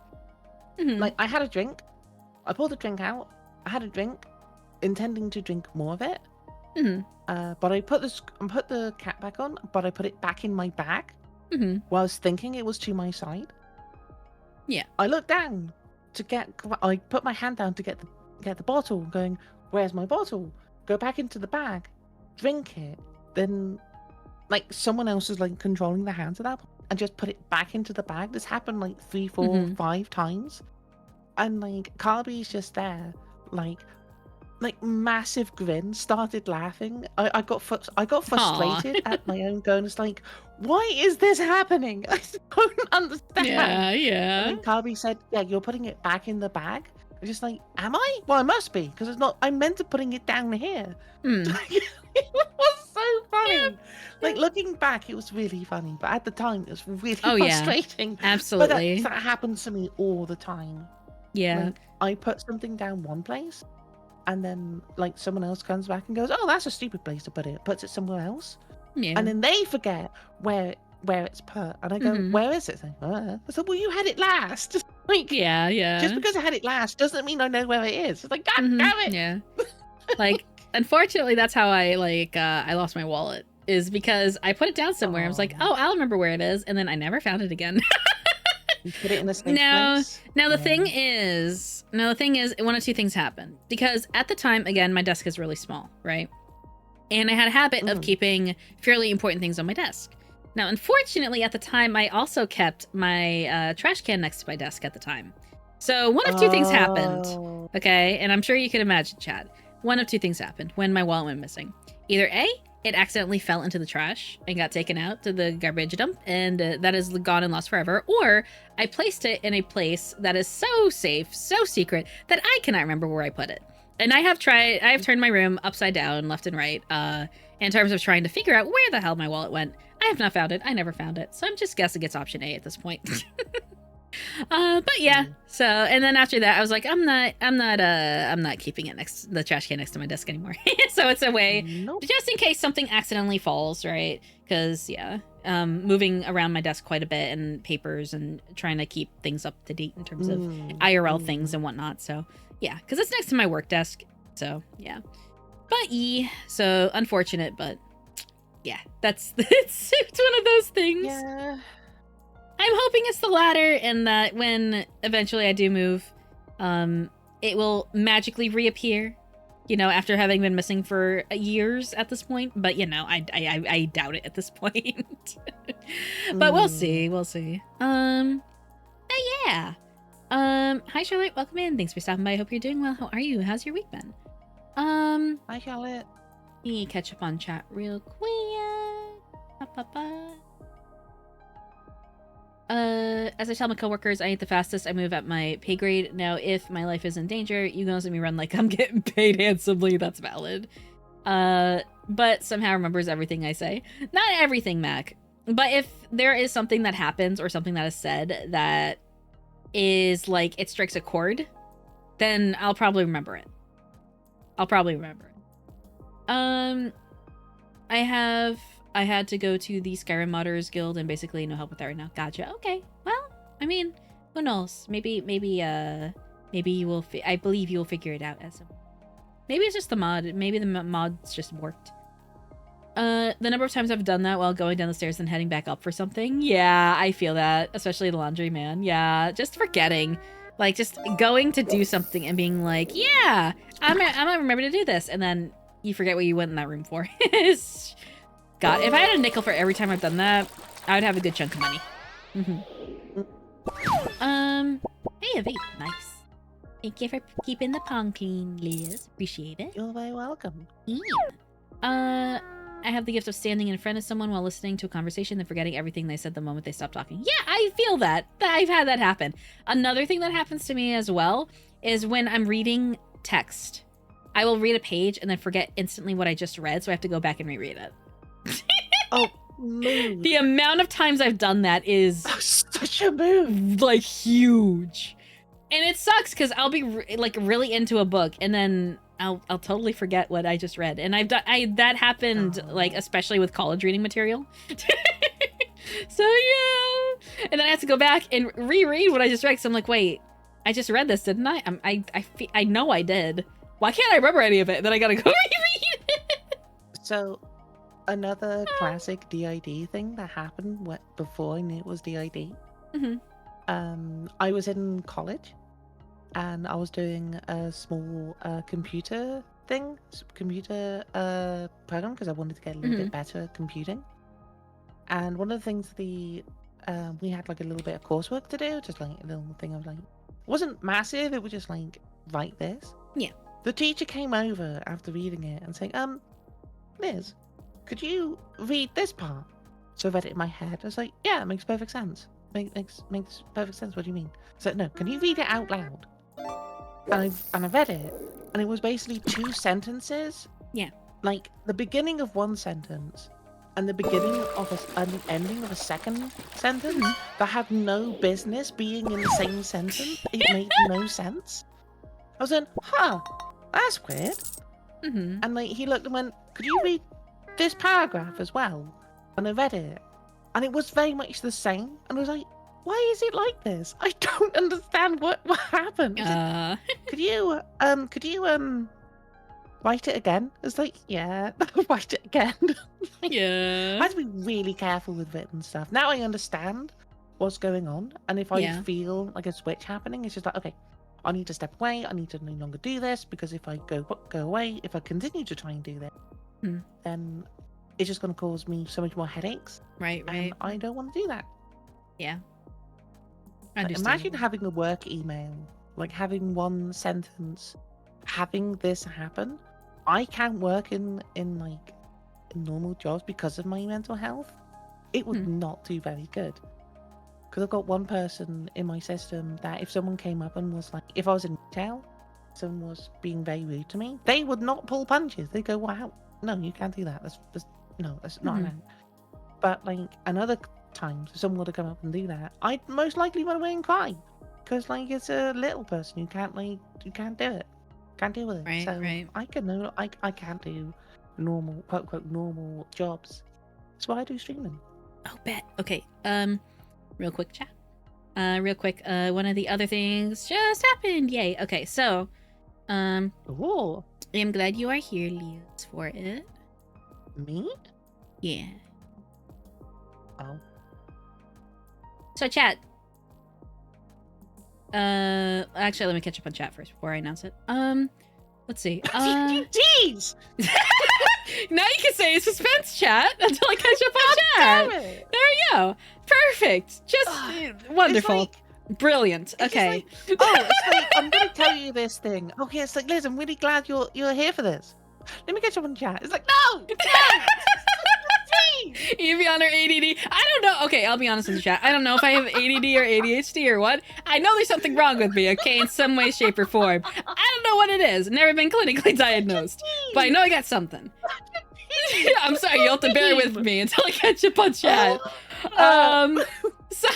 Speaker 2: Like, I had a drink. I pulled the drink out. I had a drink, intending to drink more of it. But I put the cap back on, but I put it back in my bag. While I was thinking it was to my side.
Speaker 1: Yeah.
Speaker 2: I looked down I put my hand down to get the bottle, going, where's my bottle? Go back into the bag, drink it. Then, like, someone else is like controlling the hands of that and just put it back into the bag. This happened like 3, 4, 5 times, and like Carby's just there, like massive grin, started laughing. I got frustrated at my own going. It's like, why is this happening? I don't understand.
Speaker 1: Yeah.
Speaker 2: And then Carby said, yeah, you're putting it back in the bag. I'm just like, am I? Well, I must be, because it's not. I meant to putting it down here. It was so funny. Like, looking back, it was really funny, but at the time, it was really frustrating.
Speaker 1: Yeah. Absolutely.
Speaker 2: But that happens to me all the time.
Speaker 1: Yeah.
Speaker 2: Like, I put something down one place, and then like someone else comes back and goes, "Oh, that's a stupid place to put it." Puts it somewhere else, and then they forget where it's put, and I go, "Where is it?" I said, "Well, you had it last." Just like, just because I had it last doesn't mean I know where it is. It's like, God damn it.
Speaker 1: Yeah. Like, unfortunately, that's how I I lost my wallet, is because I put it down somewhere. I was like, oh, I'll remember where it is, and then I never found it again.
Speaker 2: You put it in the same place.
Speaker 1: Now the thing is, one of two things happened, because at the time, again, my desk is really small, right? And I had a habit of keeping fairly important things on my desk. Now, unfortunately, at the time, I also kept my trash can next to my desk at the time. So one of two things happened, okay? And I'm sure you can imagine, Chad. One of two things happened when my wallet went missing. Either A, it accidentally fell into the trash and got taken out to the garbage dump, and that is gone and lost forever. Or I placed it in a place that is so safe, so secret, that I cannot remember where I put it. And I have turned my room upside down, left and right, in terms of trying to figure out where the hell my wallet went. I have not found it. I never found it. So I'm just guessing it's option A at this point. But yeah. So, and then after that, I was like, I'm not keeping it the trash can next to my desk anymore. So it's a way, just in case something accidentally falls, right? Because moving around my desk quite a bit, and papers, and trying to keep things up to date in terms of IRL things and whatnot. So yeah, because it's next to my work desk. So yeah. But so unfortunate, but yeah, it's one of those things.
Speaker 2: Yeah.
Speaker 1: I'm hoping it's the latter, and that when eventually I do move, it will magically reappear You know, after having been missing for years at this point, but you know, I doubt it at this point. But we'll see, we'll see. But yeah. Hi Charlotte, welcome in. Thanks for stopping by. I hope you're doing well. How are you? How's your week been?
Speaker 2: Hi, Charlotte.
Speaker 1: Let me catch up on chat real quick. As I tell my coworkers, I ain't the fastest. I move at my pay grade. Now, if my life is in danger, you gonna see me run like I'm getting paid handsomely. That's valid. But somehow remembers everything I say. Not everything, Mac. But if there is something that happens or something that is said that is like it strikes a chord, then I'll probably remember it. I had to go to the Skyrim Modders Guild and basically no help with that right now. Gotcha. Okay. Well, I mean, who knows? Maybe you will. I believe you will figure it out as. Maybe it's just the mod. Maybe the mods just worked. The number of times I've done that while going down the stairs and heading back up for something. Yeah, I feel that, especially the laundry, man. Yeah, just forgetting, like just going to do something and being like, yeah, I'm gonna remember to do this, and then you forget what you went in that room for. God, if I had a nickel for every time I've done that, I would have a good chunk of money. Hey, a vape. Nice. Thank you for keeping the pong clean, Liz. Appreciate it.
Speaker 2: You're very welcome.
Speaker 1: Yeah. I have the gift of standing in front of someone while listening to a conversation and forgetting everything they said the moment they stopped talking. Yeah, I feel that. I've had that happen. Another thing that happens to me as well is when I'm reading text. I will read a page and then forget instantly what I just read, so I have to go back and reread it.
Speaker 2: Oh, move.
Speaker 1: The amount of times I've done that is
Speaker 2: Such a move.
Speaker 1: like huge. And it sucks because I'll be like really into a book and then I'll totally forget what I just read. And that happened like especially with college reading material. So yeah. And then I have to go back and reread what I just read. So I'm like, wait, I just read this, didn't I? I know I did. Why can't I remember any of it? And then I gotta go reread it.
Speaker 2: So, another classic DID thing that happened before I knew it was DID. I was in college, and I was doing a small computer program because I wanted to get a little bit better at computing. And one of the things we had like a little bit of coursework to do, just like a little thing of like, it wasn't massive. It was just like write this. Yeah. The teacher came over after reading it and saying, Liz, could you read this part? So I read it in my head. I was like, yeah, it makes perfect sense. Makes perfect sense. What do you mean? So no, can you read it out loud? And I read it, and it was basically 2 sentences.
Speaker 1: Yeah.
Speaker 2: Like the beginning of one sentence and the beginning of and the ending of a second sentence that had no business being in the same sentence. It made no sense. I was like, that's weird. And like he looked and went, could you read this paragraph as well? And I read it, and it was very much the same. And I was like, why is it like this? I don't understand what happened. Could you write it again? It's like, yeah, write it again.
Speaker 1: Yeah.
Speaker 2: I have to be really careful with written stuff. Now I understand what's going on, and if I feel like a switch happening, it's just like, okay, I need to step away. I need to no longer do this, because if I go away, if I continue to try and do this, then it's just going to cause me so much more headaches.
Speaker 1: Right.
Speaker 2: And I don't want to do that.
Speaker 1: Yeah.
Speaker 2: Imagine having a work email, like having one sentence, having this happen. I can't work in like normal jobs because of my mental health. It would not do very good. Because I've got one person in my system that if someone came up and was like, if I was in retail, someone was being very rude to me, they would not pull punches. They go, wow, no, you can't do that. That's not allowed. But like another times, if someone would have come up and do that, I'd most likely run away and cry. Because like it's a little person, you can't do it. Can't deal with it.
Speaker 1: Right,
Speaker 2: so
Speaker 1: right.
Speaker 2: I can't do normal, quote unquote, normal jobs. That's why I do streaming.
Speaker 1: Oh, bet. Okay. Real quick chat. One of the other things just happened. Yay. Okay, so
Speaker 2: Ooh.
Speaker 1: I'm glad you are here, Liz, for it.
Speaker 2: Me?
Speaker 1: Yeah.
Speaker 2: Oh.
Speaker 1: So chat. Actually, let me catch up on chat first before I announce it. let's see.
Speaker 2: Jeez!
Speaker 1: Now you can say suspense chat until I catch up on
Speaker 2: Damn
Speaker 1: chat.
Speaker 2: it!
Speaker 1: There you go. Perfect. Just wonderful.
Speaker 2: It's
Speaker 1: Brilliant.
Speaker 2: It's just
Speaker 1: Okay.
Speaker 2: it's like, I'm gonna tell you this thing. Okay, it's like, Liz, I'm really glad you're here for this. Let me catch up on chat. It's like, no!
Speaker 1: Evie on her ADD. I don't know. Okay, I'll be honest with you, chat. I don't know if I have ADD or ADHD or what. I know there's something wrong with me, okay, in some way, shape, or form. I don't know what it is. Never been clinically diagnosed. But I know I got something. I'm sorry, you'll have to bear with me until I catch up on chat. So,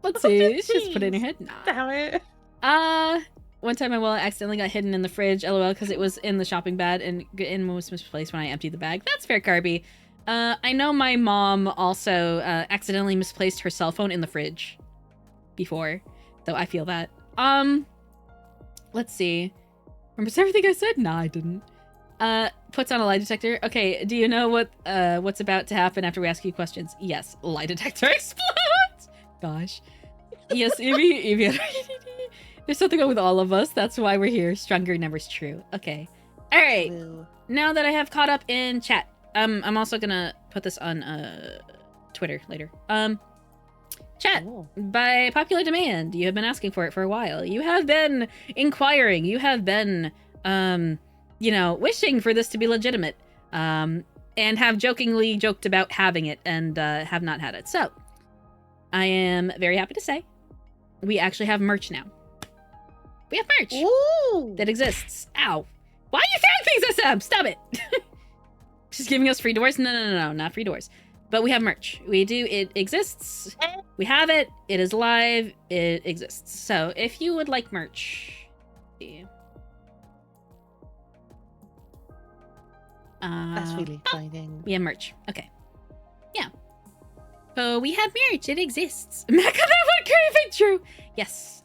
Speaker 1: let's see. She's put it in her head. Nah.
Speaker 2: Damn it.
Speaker 1: One time my wallet accidentally got hidden in the fridge, lol, because it was in the shopping bag and was misplaced when I emptied the bag. That's fair, Carby. I know my mom also accidentally misplaced her cell phone in the fridge before, though I feel that. Let's see. Remembers everything I said? Nah, I didn't. Puts on a lie detector. Okay, do you know what's about to happen after we ask you questions? Yes, lie detector explodes. Gosh. Yes, Evie. There's something wrong with all of us. That's why we're here. Stronger numbers, true. Okay. All right. Now that I have caught up in chat, I'm also gonna put this on Twitter later. Chat. By popular demand, you have been asking for it for a while. You have been inquiring. You have been, wishing for this to be legitimate. And have jokingly joked about having it and have not had it. So, I am very happy to say we actually have merch now. We have merch that exists. Ow. Why are you throwing things, SM? Stop it. She's giving us free doors? No, not free doors. But we have merch. We do. It exists. We have it. It is live. It exists. So if you would like merch.
Speaker 2: That's really exciting.
Speaker 1: We have merch. Okay. Yeah. So we have merch. It exists. Mac on that one, craving true. Yes.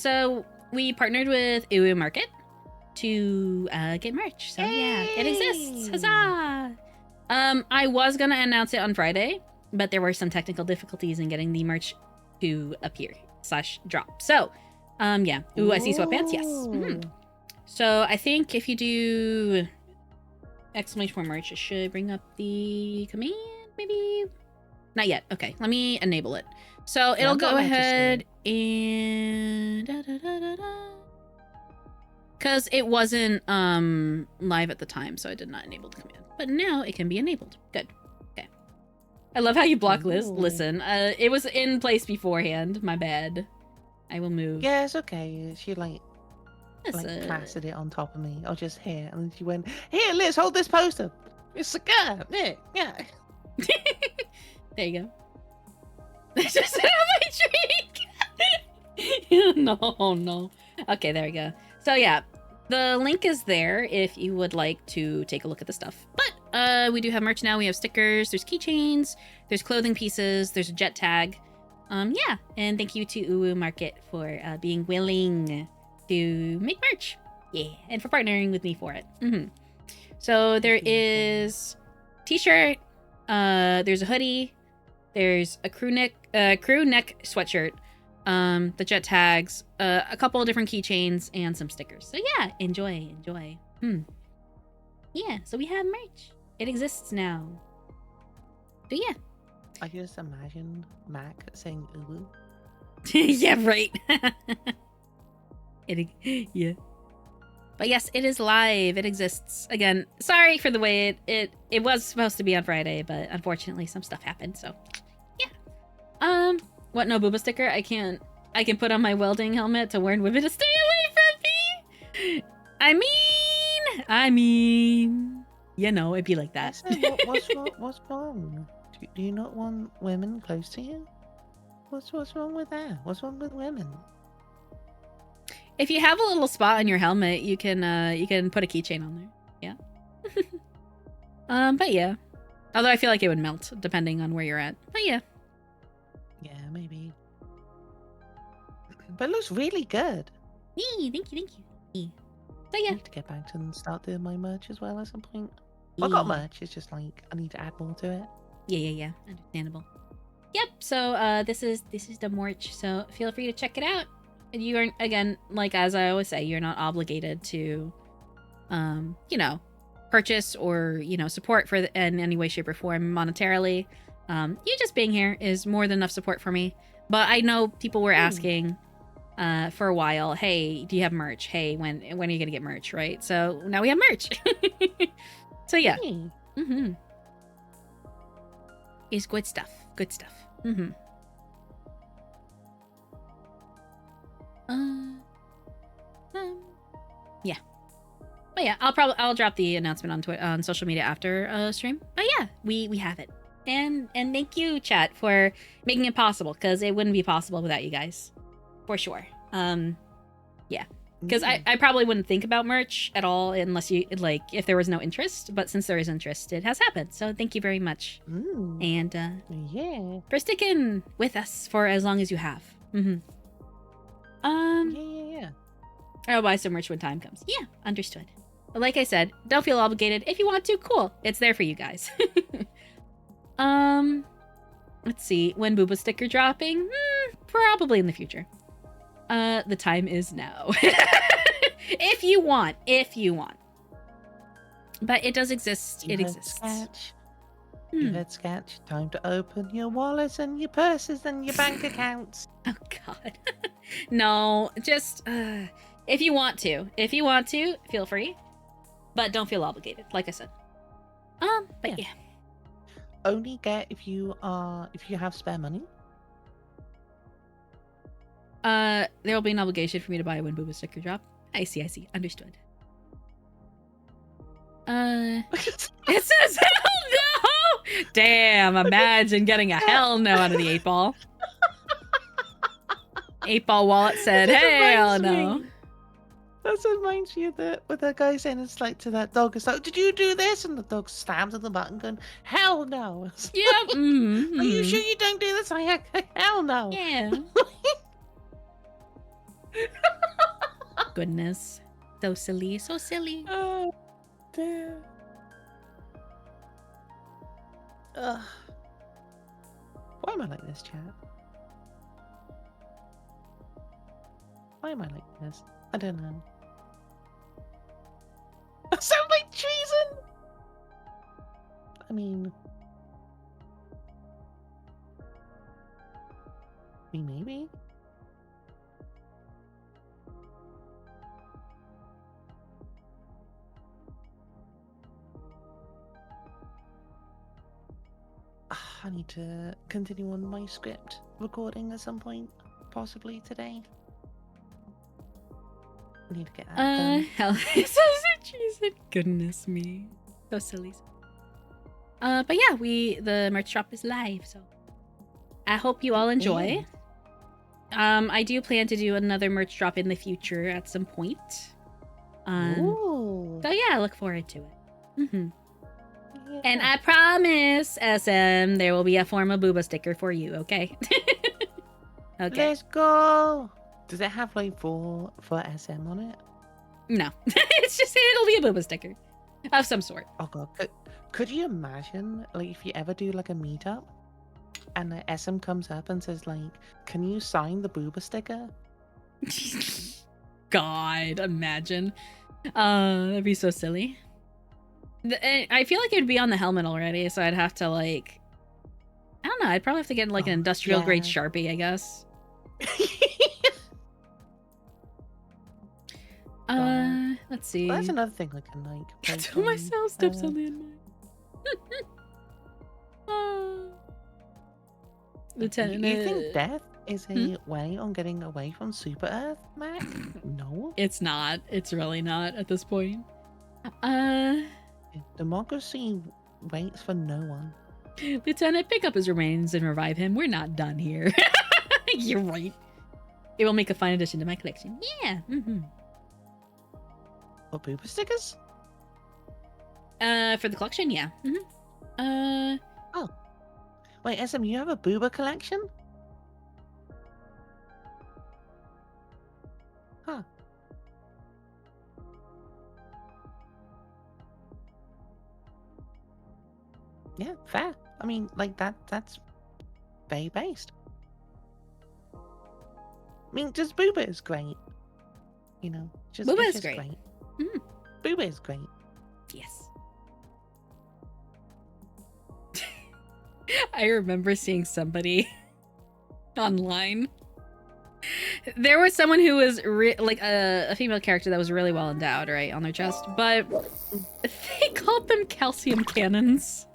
Speaker 1: So we partnered with Uwu Market to get merch. So yeah, it exists. Huzzah! I was gonna announce it on Friday, but there were some technical difficulties in getting the merch to appear / drop. So, yeah. Ooh, I see sweatpants. Yes. So I think if you do exclamation merch, it should bring up the command. Maybe not yet. Okay, let me enable it. So it'll go ahead and because it wasn't live at the time, so I did not enable the command. But now it can be enabled. Good. Okay. I love how you block Liz. Listen, it was in place beforehand. My bad. I will move.
Speaker 2: Yeah, it's okay. She like plastered it on top of me. I was just here, and then she went, "Here, Liz, hold this poster. It's a gun. Yeah."
Speaker 1: There you go. Just my drink. No. Okay, there we go. So yeah, the link is there if you would like to take a look at the stuff. But we do have merch now. We have stickers. There's keychains. There's clothing pieces. There's a jet tag. Yeah, and thank you to Uwu Market for being willing to make merch. Yeah, and for partnering with me for it. So there is t-shirt. There's a hoodie. There's a crew neck sweatshirt, the jet tags, a couple of different keychains, and some stickers. So yeah, enjoy. Yeah, so we have merch. It exists now. So yeah.
Speaker 2: I can just imagine Mac saying "uwu."
Speaker 1: Yeah, right. Yeah. But yes, it is live. It exists. Again, sorry for the way it was supposed to be on Friday, but unfortunately some stuff happened, so yeah. What, no booba sticker? I can put on my welding helmet to warn women to stay away from me. I mean, you know, it'd be like that.
Speaker 2: What's wrong? Do you not want women close to you? What's wrong with that? What's wrong with women?
Speaker 1: If you have a little spot on your helmet, you can put a keychain on there. Yeah. But yeah. Although I feel like it would melt depending on where you're at. But yeah.
Speaker 2: Yeah, maybe. But it looks really good.
Speaker 1: Thank you. So yeah.
Speaker 2: I need to get back to and start doing my merch as well at some point. I got merch, it's just like I need to add more to it.
Speaker 1: Yeah. Understandable. Yep, so this is the merch, so feel free to check it out. you're, again, like as I always say, you're not obligated to, you know, purchase or, you know, support for in any way, shape, or form monetarily. You just being here is more than enough support for me. But I know people were asking for a while, hey, do you have merch? Hey, when are you gonna get merch, right? So now we have merch. So yeah.
Speaker 2: Hey.
Speaker 1: Mm-hmm. It's good stuff. Good stuff. Mm-hmm. Yeah. But yeah, I'll drop the announcement on Twitter, on social media after stream. But yeah, we have it. And thank you, chat, for making it possible, because it wouldn't be possible without you guys. For sure. Yeah. Because I probably wouldn't think about merch at all unless you, like, if there was no interest. But since there is interest, it has happened. So thank you very much. And
Speaker 2: Yeah.
Speaker 1: for sticking with us for as long as you have. Mm-hmm.
Speaker 2: Yeah.
Speaker 1: I'll buy some merch when time comes. Yeah, understood. But like I said, don't feel obligated. If you want to, cool. It's there for you guys. Let's see. When Booba sticker dropping? Probably in the future. The time is now. If you want. But it does exist. It exists.
Speaker 2: You heard Sketch. Time to open your wallets and your purses and your bank accounts.
Speaker 1: Oh God. No, just if you want to, feel free, but don't feel obligated. Like I said. But yeah.
Speaker 2: Only get if you have spare money.
Speaker 1: There will be an obligation for me to buy when Booba sticker drop. I see. Understood. It says hell no! Damn, imagine getting a hell no out of the 8-ball. 8-ball wallet said hell no.
Speaker 2: That reminds me of with that guy saying it's like to that dog, it's like, did you do this? And the dog stabs at the button going, hell no.
Speaker 1: Yeah.
Speaker 2: Are you sure you don't do this? Hell no.
Speaker 1: Yeah. Goodness. So silly.
Speaker 2: Oh, dear. Why am I like this, chat? Why am I like this? I don't know. That sounds like treason! I mean... maybe? I need to continue on my script recording at some point, possibly today. I need to get that done.
Speaker 1: Hell, so treason. Goodness me. So silly. But yeah, the merch shop is live, so I hope you all enjoy. I do plan to do another merch drop in the future at some point.
Speaker 2: Ooh.
Speaker 1: So yeah, I look forward to it. Mm-hmm.
Speaker 2: Yeah.
Speaker 1: And I promise, SM, there will be a formal Booba sticker for you, okay? Okay.
Speaker 2: Let's go! Does it have like for SM on it?
Speaker 1: No. It's just, it'll be a Booba sticker. Of some sort.
Speaker 2: Oh god. Could you imagine, like, if you ever do like a meetup and the SM comes up and says like, can you sign the Booba sticker?
Speaker 1: God, imagine. That'd be so silly. I feel like it'd be on the helmet already, so I'd have to, like, I don't know, I'd probably have to get like an industrial grade Sharpie, I guess. Let's see.
Speaker 2: Well, that's another thing I can like.
Speaker 1: Tell myself steps on the end. Lieutenant.
Speaker 2: You think death is a way on getting away from Super Earth, Mac? No.
Speaker 1: It's not. It's really not at this point.
Speaker 2: Democracy waits for no one.
Speaker 1: Lieutenant, pick up his remains and revive him. We're not done here. You're right. It will make a fine addition to my collection. Yeah. Mm-hmm.
Speaker 2: What, Booba stickers?
Speaker 1: For the collection, yeah. Mm-hmm.
Speaker 2: Oh. Wait, SM, you have a Booba collection? Huh. Yeah, fair. I mean, like, that's very based. mean, just Booba is great. You know,
Speaker 1: Booba
Speaker 2: it's
Speaker 1: is
Speaker 2: just
Speaker 1: great.
Speaker 2: great.
Speaker 1: Mhm.
Speaker 2: Booba is great.
Speaker 1: Yes. I remember seeing somebody online. There was someone who was like a female character that was really well endowed, right, on their chest, but they called them calcium cannons.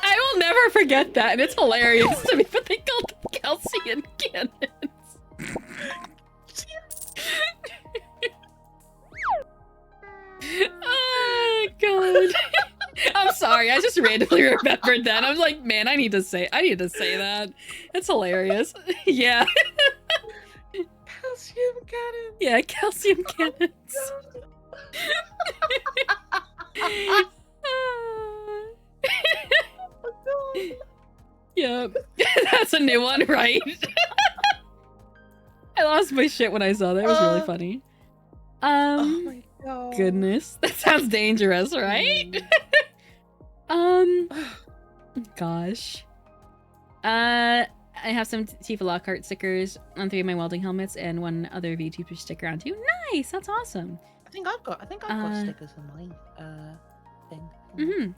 Speaker 1: I will never forget that, and it's hilarious to me, but they called them calcium cannons. Oh god. I'm sorry, I just randomly remembered that. I was like, man, I need to say that. It's hilarious. Yeah.
Speaker 2: Calcium cannon.
Speaker 1: Yeah, calcium cannons. Yeah. That's a new one, right? I lost my shit when I saw that. It was really funny.
Speaker 2: Oh my god.
Speaker 1: Goodness. That sounds dangerous, right? Gosh. I have some Tifa Lockhart stickers on 3 of my welding helmets and 1 other VTuber sticker on 2. Nice, that's awesome.
Speaker 2: I think I've got stickers on my thing.
Speaker 1: Mm-hmm.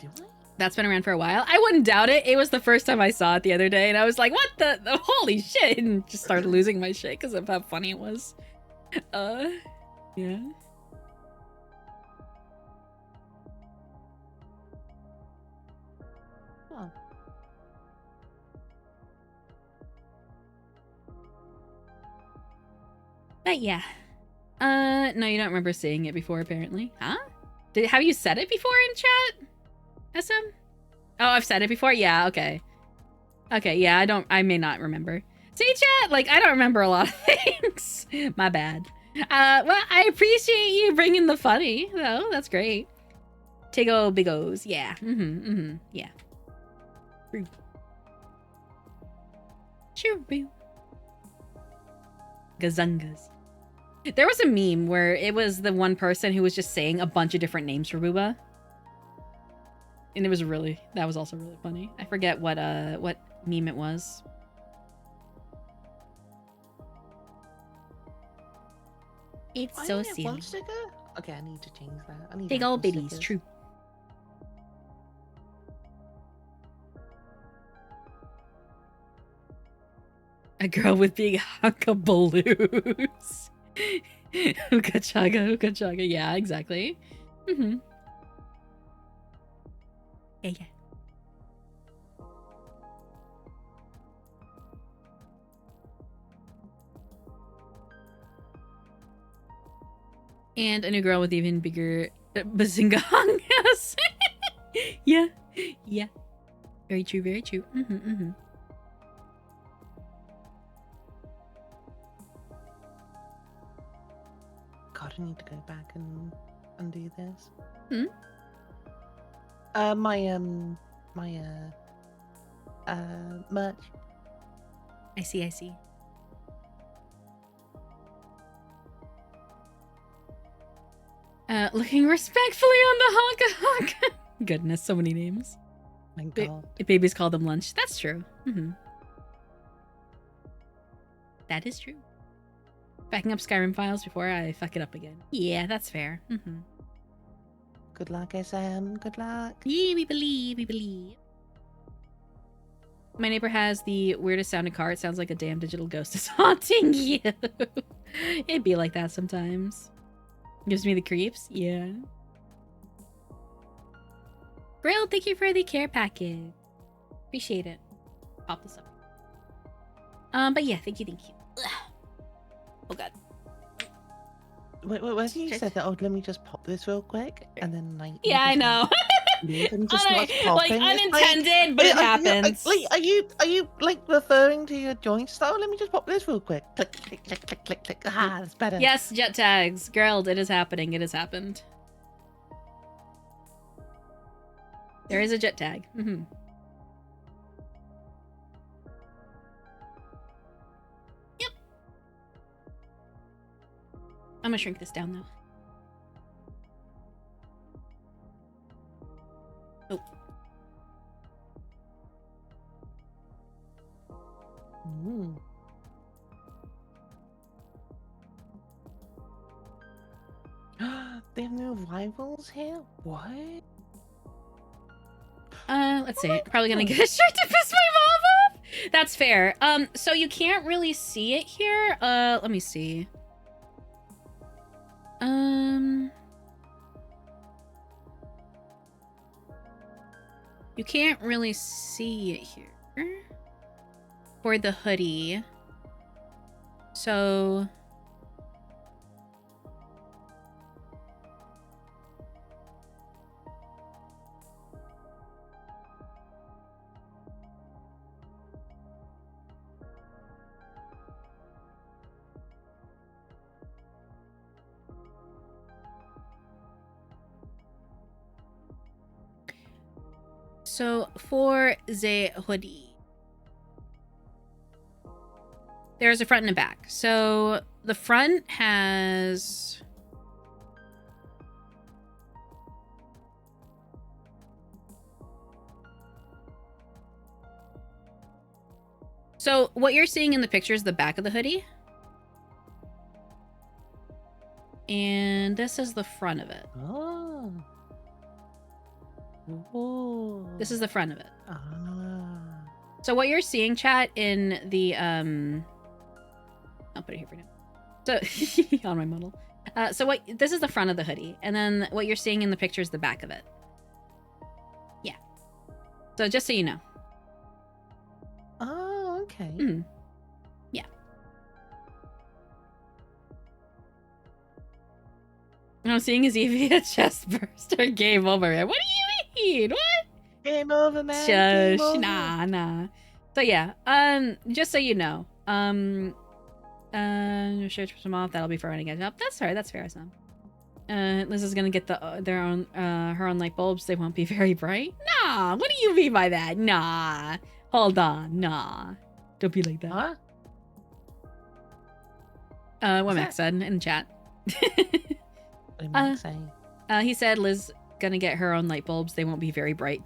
Speaker 2: Do I?
Speaker 1: That's been around for a while. I wouldn't doubt it. It was the first time I saw it the other day, and I was like, what the holy shit, and just started losing my shit because of how funny it was. Yeah.
Speaker 2: Oh.
Speaker 1: But yeah. No, you don't remember seeing it before, apparently. Huh? Have you said it before in chat? SM? Oh, I've said it before? Yeah, okay. Okay, yeah, I may not remember. See, chat? Like, I don't remember a lot of things. My bad. Well, I appreciate you bringing the funny, though. That's great. Tigo Big O's. Yeah. Yeah. True. True. Gazungas. There was a meme where it was the one person who was just saying a bunch of different names for Booba. And it was that was also really funny. I forget what meme it was. It's
Speaker 2: I
Speaker 1: so
Speaker 2: only have
Speaker 1: silly.
Speaker 2: one sticker? Okay, I need to change that. I need
Speaker 1: Big
Speaker 2: to have
Speaker 1: old
Speaker 2: more
Speaker 1: biddies,
Speaker 2: stickers.
Speaker 1: true. A girl with big hunk of balloons. Hookah chaga. Yeah, exactly. Mm-hmm. Yeah. And a new girl with even bigger bazinga hongas. Yeah. Very true. Mm-hmm.
Speaker 2: God, I need to go back and undo this.
Speaker 1: Hmm?
Speaker 2: My merch.
Speaker 1: I see. Looking respectfully on the honka. Goodness, so many names.
Speaker 2: My God.
Speaker 1: Babies call them lunch. That's true. Mm-hmm. That is true. Backing up Skyrim files before I fuck it up again. Yeah, that's fair. Mm-hmm.
Speaker 2: Good luck, SM. Good luck.
Speaker 1: Yeah, we believe. My neighbor has the weirdest sounding car. It sounds like a damn digital ghost is haunting you. It'd be like that sometimes. Gives me the creeps. Yeah. Brill, thank you for the care package. Appreciate it. Pop this up. But yeah, thank you. Ugh. Oh god.
Speaker 2: Wait, when you said that, let me just pop this real quick, and then like.
Speaker 1: Yeah, I know.
Speaker 2: And just starts
Speaker 1: like
Speaker 2: popping. It's
Speaker 1: unintended, but it happens.
Speaker 2: Are you like referring to your joints? Oh, let me just pop this real quick. Click, click, click, click, click, click. Ah, that's better.
Speaker 1: Yes, jet tags. Girl, it is happening. It has happened. There is a jet tag. Mm-hmm. Yep. I'm gonna shrink this down though. Oh,
Speaker 2: They have no rivals here? What?
Speaker 1: Let's see.
Speaker 2: my
Speaker 1: Probably gonna
Speaker 2: God.
Speaker 1: get a shirt to piss my mom off. That's fair. So you can't really see it here. Let me see. You can't really see it here for the hoodie. So for the hoodie, there's a front and a back. So the front has so what you're seeing in the picture is the back of the hoodie. And this is the front of it.
Speaker 2: Oh. Ooh.
Speaker 1: This is the front of it.
Speaker 2: Ah.
Speaker 1: So what you're seeing, chat, in the I'll put it here for now. So on my model. So this is the front of the hoodie, and then what you're seeing in the picture is the back of it. Yeah. So just so you know.
Speaker 2: Oh, okay.
Speaker 1: Yeah. I'm seeing is Evie a chest burst or game over. What do you mean? What?
Speaker 2: Game over, man.
Speaker 1: Shush.
Speaker 2: Game over.
Speaker 1: Nah. So yeah, just so you know, your shirt from off. That'll be for running it up. That's fair. That's fair. Some. Liz is gonna get their own her own light bulbs. They won't be very bright. Nah. What do you mean by that? Nah. Hold on. Nah. Don't be like that.
Speaker 2: Huh?
Speaker 1: What
Speaker 2: What's
Speaker 1: Max said in chat.
Speaker 2: What did Max say?
Speaker 1: He said Liz gonna get her own light bulbs. They won't be very bright. ...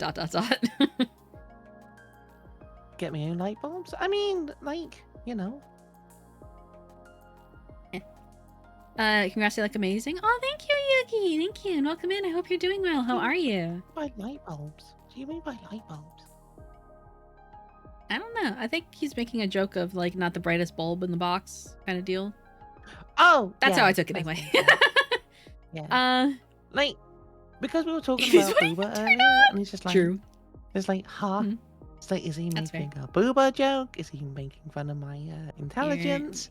Speaker 2: Get me own light bulbs? I mean, like, you know.
Speaker 1: Congrats, you look amazing. Oh, thank you, Yuki. Thank you, and welcome in. I hope you're doing well. How are you?
Speaker 2: By light bulbs? What do you mean by light bulbs?
Speaker 1: I don't know. I think he's making a joke of like not the brightest bulb in the box kind of deal.
Speaker 2: Oh,
Speaker 1: That's
Speaker 2: yeah,
Speaker 1: how I took it
Speaker 2: that's
Speaker 1: anyway.
Speaker 2: it, yeah. Like, because we were talking
Speaker 1: He's
Speaker 2: about
Speaker 1: waiting
Speaker 2: Booba
Speaker 1: to
Speaker 2: earlier, and he's just like,
Speaker 1: True.
Speaker 2: it's like, huh?
Speaker 1: Mhm.
Speaker 2: It's like, is he
Speaker 1: That's
Speaker 2: making a Booba joke? Is he making fun of my intelligence?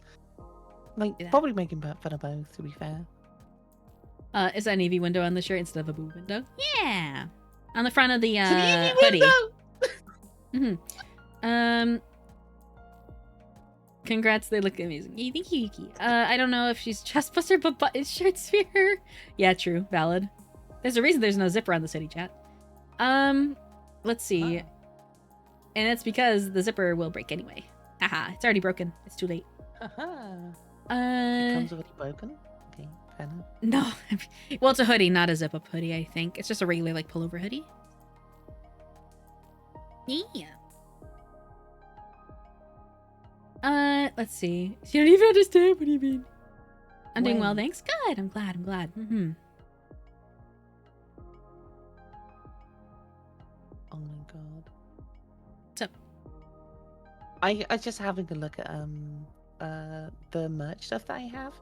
Speaker 2: Like,
Speaker 1: Yeah.
Speaker 2: probably making fun of both, to be fair.
Speaker 1: Is that an EV window on the shirt instead of a boob window? Yeah. On the front of the
Speaker 2: It's an easy
Speaker 1: hoodie.
Speaker 2: window!
Speaker 1: Congrats, they look amazing. Yeah, thank you, Yuki. I don't know if she's chestbuster, but button shirt sphere. Yeah, true, valid. There's a reason there's no zipper on the city chat. Let's see. And it's because the zipper will break anyway. Haha, it's already broken. It's too late.
Speaker 2: Haha. It
Speaker 1: Uh,
Speaker 2: comes already broken? Okay, fair enough.
Speaker 1: no. Well, it's a hoodie, not a zip-up hoodie, I think. It's just a regular, like, pullover hoodie. Yeah. Let's see. You don't even understand. What do you mean? I'm doing well,
Speaker 2: When?
Speaker 1: thanks. Good. I'm glad. Mm-hmm.
Speaker 2: Oh my god.
Speaker 1: What's up?
Speaker 2: I was just having a look at the merch stuff that I have,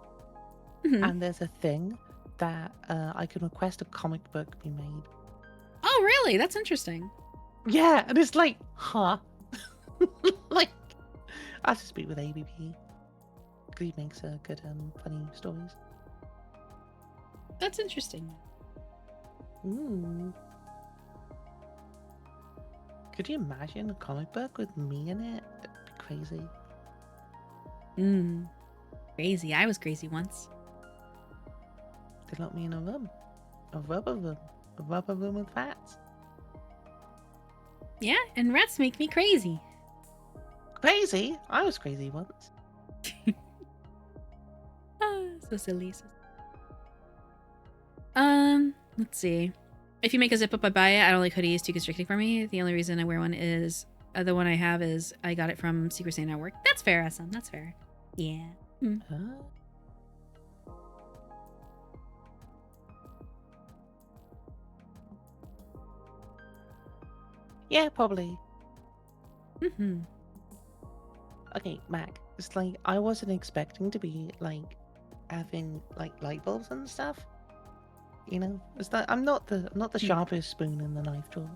Speaker 1: Mhm.
Speaker 2: and there's a thing that I can request a comic book be made.
Speaker 1: Oh, really? That's interesting.
Speaker 2: Yeah, and it's like, huh? Like, I have to speak with ABP because he makes good funny stories.
Speaker 1: That's interesting.
Speaker 2: Ooh. Could you imagine a comic book with me in it? It'd be crazy.
Speaker 1: Crazy. I was crazy once.
Speaker 2: They locked me in a room. A rubber room with rats.
Speaker 1: Yeah, and rats make me crazy.
Speaker 2: Crazy? I was crazy once.
Speaker 1: So silly. Let's see. If you make a zip up, I buy it. I don't like hoodies, too constricting for me. The only reason I wear one is the one I have is I got it from Secret Santa at work. That's fair, Assam. That's fair. Yeah.
Speaker 2: Huh? Yeah, probably.
Speaker 1: Mm-hmm.
Speaker 2: Okay, Mac. It's like I wasn't expecting to be like having like light bulbs and stuff. You know, it's like I'm not the sharpest spoon in the knife drawer.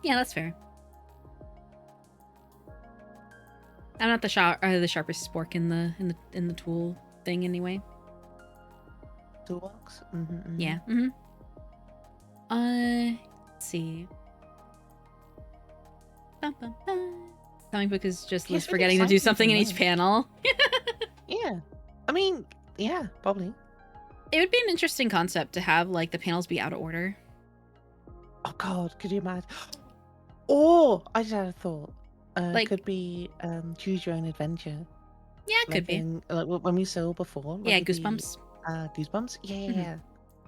Speaker 1: Yeah, that's fair. I'm not the the sharpest spork in the tool thing anyway.
Speaker 2: Toolbox. Mm-hmm.
Speaker 1: Yeah. Mm-hmm. Let's see. Bum, bum, bum. Comic book is just
Speaker 2: Yeah,
Speaker 1: Liz
Speaker 2: it's really
Speaker 1: forgetting to do
Speaker 2: exciting
Speaker 1: something
Speaker 2: to
Speaker 1: in each
Speaker 2: know.
Speaker 1: panel.
Speaker 2: Yeah. I mean, yeah, probably.
Speaker 1: It would be an interesting concept to have like the panels be out of order.
Speaker 2: Oh God, could you imagine? Or I just had a thought.
Speaker 1: Like,
Speaker 2: Could be choose your own adventure.
Speaker 1: yeah, it could
Speaker 2: Like
Speaker 1: be.
Speaker 2: in like when we saw before. Like
Speaker 1: Yeah,
Speaker 2: it'd be,
Speaker 1: Goosebumps.
Speaker 2: Goosebumps. Yeah, yeah,
Speaker 1: Mhm.
Speaker 2: yeah.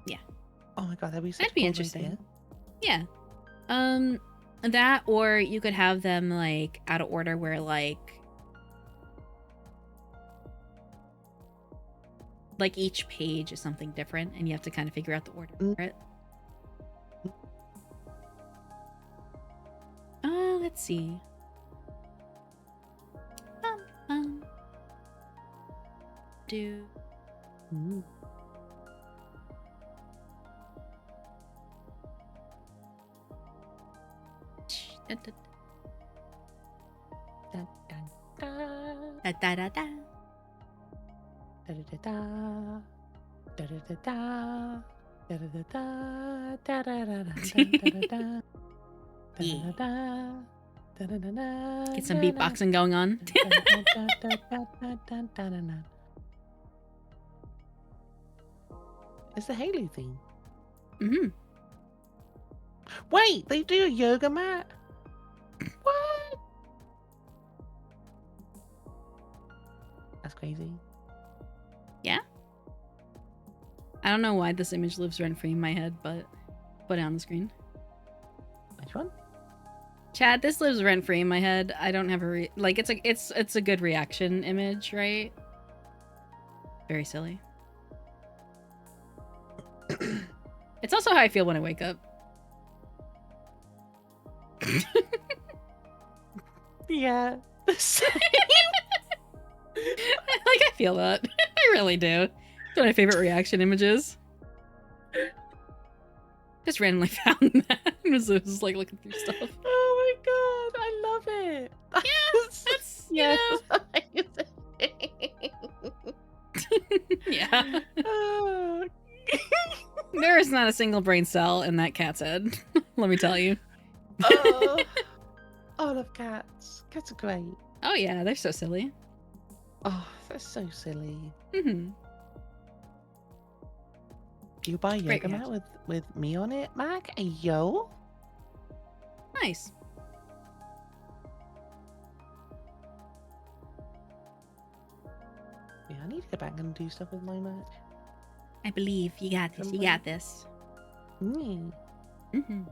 Speaker 1: Yeah.
Speaker 2: Oh my God, that'd be such
Speaker 1: That'd
Speaker 2: a
Speaker 1: be
Speaker 2: cool
Speaker 1: interesting.
Speaker 2: idea.
Speaker 1: Yeah. That or you could have them like out of order where like each page is something different and you have to kind of figure out the order for it. Let's see. Do
Speaker 2: Mm. Da, da, da.
Speaker 1: da da da da.
Speaker 2: Da da da da da da da da da da da da da da da da da.
Speaker 1: Get some beatboxing going on.
Speaker 2: It's the Haley theme.
Speaker 1: Mm-hmm.
Speaker 2: Wait, they do a yoga mat? What? That's crazy.
Speaker 1: Yeah. I don't know why this image lives rent free in my head, but put it on the screen.
Speaker 2: Which one?
Speaker 1: Chad, this lives rent free in my head. I don't have a like. It's a good reaction image, right? Very silly. It's also how I feel when I wake up.
Speaker 2: Yeah.
Speaker 1: Like I feel that. I really do. It's one of my favorite reaction images. Just randomly found that. I was just like looking through stuff.
Speaker 2: Oh my God, I love it.
Speaker 1: That's
Speaker 2: yes.
Speaker 1: Yeah.
Speaker 2: Oh.
Speaker 1: There is not a single brain cell in that cat's head. Let me tell you.
Speaker 2: Oh. I love cats. Cats are great.
Speaker 1: Oh yeah, they're so silly.
Speaker 2: Oh, they're so silly.
Speaker 1: Mm-hmm.
Speaker 2: You buy a
Speaker 1: Great
Speaker 2: yoga mat with me on it, Mac? Yo?
Speaker 1: Nice.
Speaker 2: Yeah, I need to get back and do stuff with my merch.
Speaker 1: I believe you got this. You got this.
Speaker 2: Mm.
Speaker 1: Mm-hmm.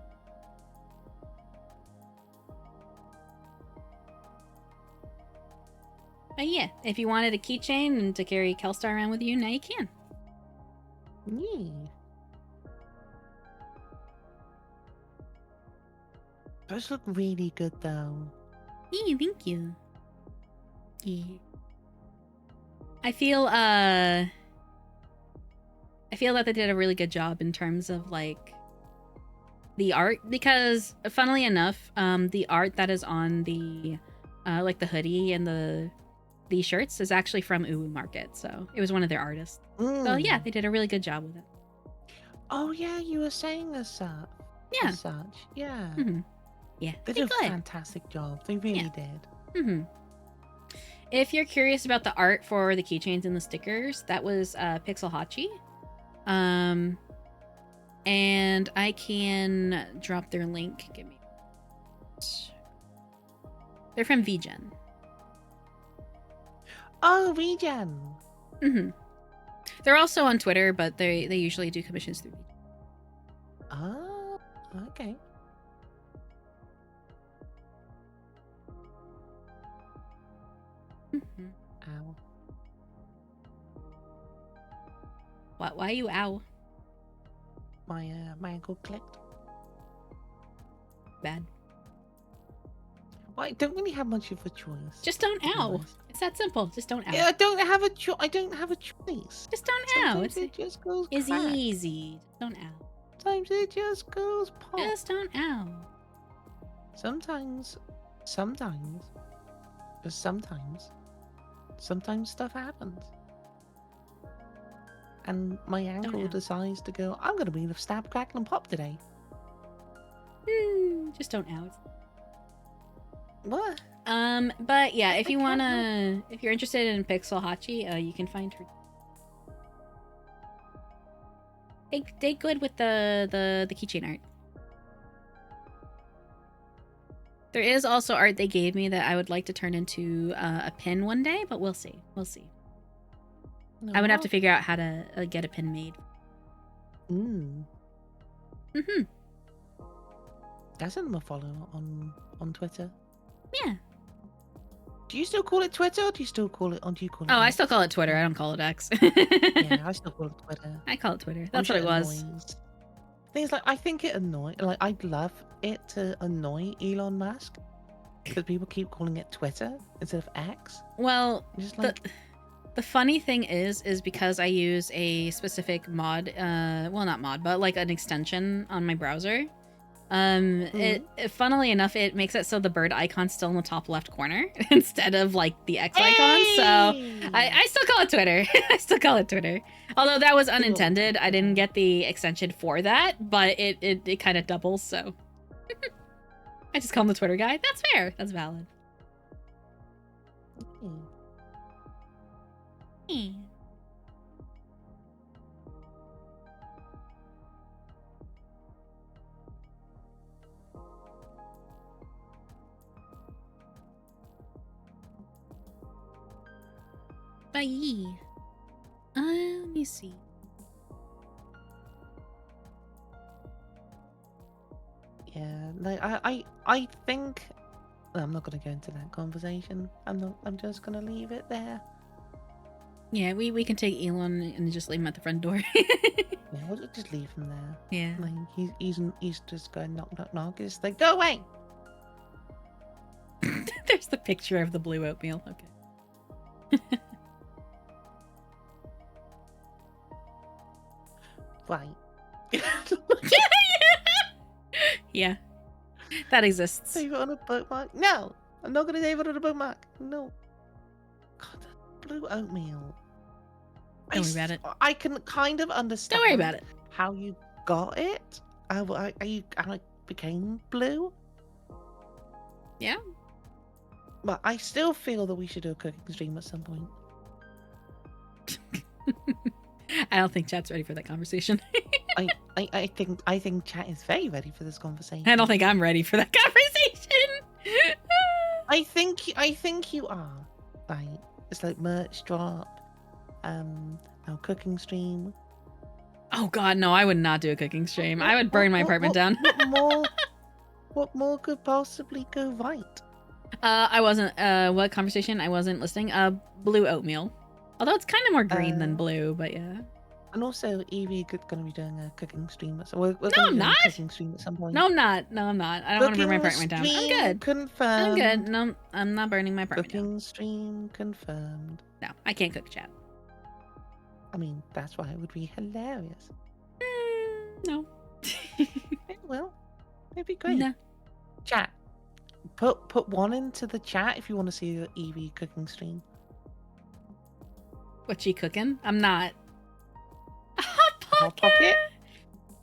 Speaker 1: But yeah, if you wanted a keychain and to carry Kelstar around with you, now you can.
Speaker 2: Yeah. Those look really good though.
Speaker 1: Yeah, thank you. Yeah. I feel that they did a really good job in terms of like the art, because funnily enough, the art that is on the like the hoodie and the shirts is actually from Uwu Market, so it was one of their artists. So yeah, they did a really good job with it.
Speaker 2: Oh yeah, you were saying as such.
Speaker 1: Yeah.
Speaker 2: As such. Yeah.
Speaker 1: Mm-hmm. Yeah.
Speaker 2: They did a fantastic job. They really did.
Speaker 1: Mm-hmm. If you're curious about the art for the keychains and the stickers, that was Pixel Hachi. And I can drop their link. Give me. They're from VGen.
Speaker 2: Oh, Regen.
Speaker 1: Mm-hmm. They're also on Twitter, but they usually do commissions through VGen.
Speaker 2: Oh, okay.
Speaker 1: Mm-hmm.
Speaker 2: Ow.
Speaker 1: What? Why you ow?
Speaker 2: My ankle clicked.
Speaker 1: Bad.
Speaker 2: Well, I don't really have much of a choice.
Speaker 1: Just don't
Speaker 2: to be
Speaker 1: ow.
Speaker 2: honest.
Speaker 1: It's that simple. Just don't ow.
Speaker 2: Yeah, I don't have a I don't have a choice.
Speaker 1: Just don't ow.
Speaker 2: Sometimes it just goes
Speaker 1: It's
Speaker 2: crack.
Speaker 1: easy. Just don't ow.
Speaker 2: Sometimes it just goes pop.
Speaker 1: Just don't ow.
Speaker 2: Sometimes stuff happens. And my ankle
Speaker 1: ow.
Speaker 2: decides to go, I'm gonna be the stab, crackle, and pop today.
Speaker 1: Just don't ow.
Speaker 2: What?
Speaker 1: But yeah, if you
Speaker 2: can't
Speaker 1: wanna, if you're interested in Pixel Hachi, you can find her. They good with the keychain art. There is also art they gave me that I would like to turn into a pin one day, but we'll see. We'll see. I would have to figure out how to get a pin made.
Speaker 2: I sent them a follow on Twitter.
Speaker 1: Yeah.
Speaker 2: Do you still call it Twitter, or do you still call it? Or do you call it?
Speaker 1: Oh, I
Speaker 2: X?
Speaker 1: still call it Twitter. I don't call it X.
Speaker 2: Yeah, I still call it Twitter.
Speaker 1: I call it Twitter.
Speaker 2: I'm
Speaker 1: That's
Speaker 2: sure
Speaker 1: what it was.
Speaker 2: annoys. Things like I think it annoys. Like I'd love it to annoy Elon Musk because people keep calling it Twitter instead of X.
Speaker 1: Well,
Speaker 2: Just like
Speaker 1: the funny thing is because I use a specific mod, well, not mod, but like an extension on my browser. It funnily enough, it makes it so the bird icon's still in the top left corner instead of like the X icon. So I still call it Twitter. I still call it Twitter. Although that was unintended. I didn't get the extension for that, but it kind of doubles. So I just call him the Twitter guy. That's fair. That's valid. Bye. Let me see.
Speaker 2: Yeah, like I think I'm not gonna go into that conversation. I'm just gonna leave it there.
Speaker 1: Yeah, we can take Elon and just leave him at the front door.
Speaker 2: Yeah, we'll just leave him there.
Speaker 1: Yeah.
Speaker 2: Like he's just going knock knock knock. It's like go away.
Speaker 1: There's the picture of the blue oatmeal. Okay.
Speaker 2: Right.
Speaker 1: Yeah. That exists.
Speaker 2: Save it on a bookmark? No, I'm not gonna save it on a bookmark. No. God, that blue oatmeal.
Speaker 1: Don't worry about it.
Speaker 2: I can kind of understand.
Speaker 1: Don't worry about it.
Speaker 2: How you got it? I became blue.
Speaker 1: Yeah.
Speaker 2: But I still feel that we should do a cooking stream at some point.
Speaker 1: I don't think chat's ready for that conversation.
Speaker 2: I think chat is very ready for this conversation.
Speaker 1: I don't think I'm ready for that conversation.
Speaker 2: I think you are. Right. It's like merch drop. Our cooking stream.
Speaker 1: Oh god, no, I would not do a cooking stream. I would burn my apartment down.
Speaker 2: What more could possibly go right?
Speaker 1: I wasn't what conversation? I wasn't listening. Blue oatmeal. Although it's kind of more green than blue, but yeah.
Speaker 2: And also, Evie going to be doing a cooking stream. So we're
Speaker 1: No,
Speaker 2: going to
Speaker 1: I'm
Speaker 2: be doing
Speaker 1: not.
Speaker 2: a cooking stream at some point.
Speaker 1: No, I'm not. No, I'm not. I don't want to burn my apartment down. I'm good.
Speaker 2: Confirmed.
Speaker 1: I'm good. No, I'm not burning my apartment down.
Speaker 2: Cooking stream confirmed.
Speaker 1: No, I can't cook, chat.
Speaker 2: I mean, that's why it would be hilarious.
Speaker 1: No.
Speaker 2: It will. It'd be great.
Speaker 1: No.
Speaker 2: Chat. Put one into the chat if you want to see the Evie cooking stream.
Speaker 1: What she cooking? I'm not.
Speaker 2: Hot Pocket?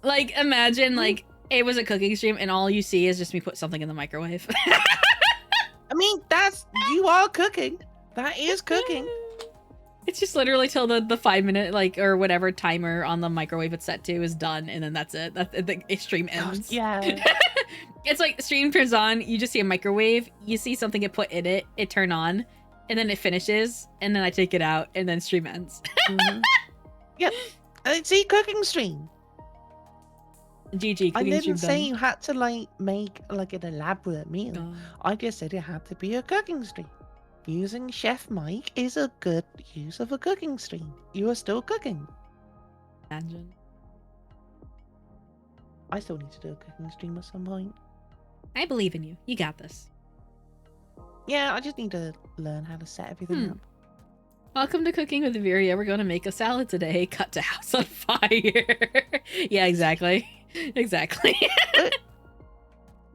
Speaker 1: Like, imagine, like, it was a cooking stream and all you see is just me put something in the microwave.
Speaker 2: I mean, you are cooking. That is cooking.
Speaker 1: It's just literally till the 5 minute, like, or whatever timer on the microwave it's set to is done, and then that's it. The stream ends.
Speaker 2: Yeah.
Speaker 1: It's like, stream turns on, you just see a microwave, you see something get put in it, it turn on, and then it finishes, and then I take it out, and then stream ends.
Speaker 2: Mm-hmm. Yep. See, cooking stream.
Speaker 1: GG,
Speaker 2: I
Speaker 1: cooking
Speaker 2: didn't
Speaker 1: stream
Speaker 2: say
Speaker 1: done.
Speaker 2: you had to make an elaborate meal.
Speaker 1: Oh.
Speaker 2: I just said it had to be a cooking stream. Using Chef Mike is a good use of a cooking stream. You are still cooking.
Speaker 1: Imagine.
Speaker 2: I still need to do a cooking stream at some point.
Speaker 1: I believe in you. You got this.
Speaker 2: Yeah, I just need to learn how to set everything up.
Speaker 1: Welcome to Cooking with Viria. We're going to make a salad today. Cut to house on fire. Yeah, exactly. Exactly.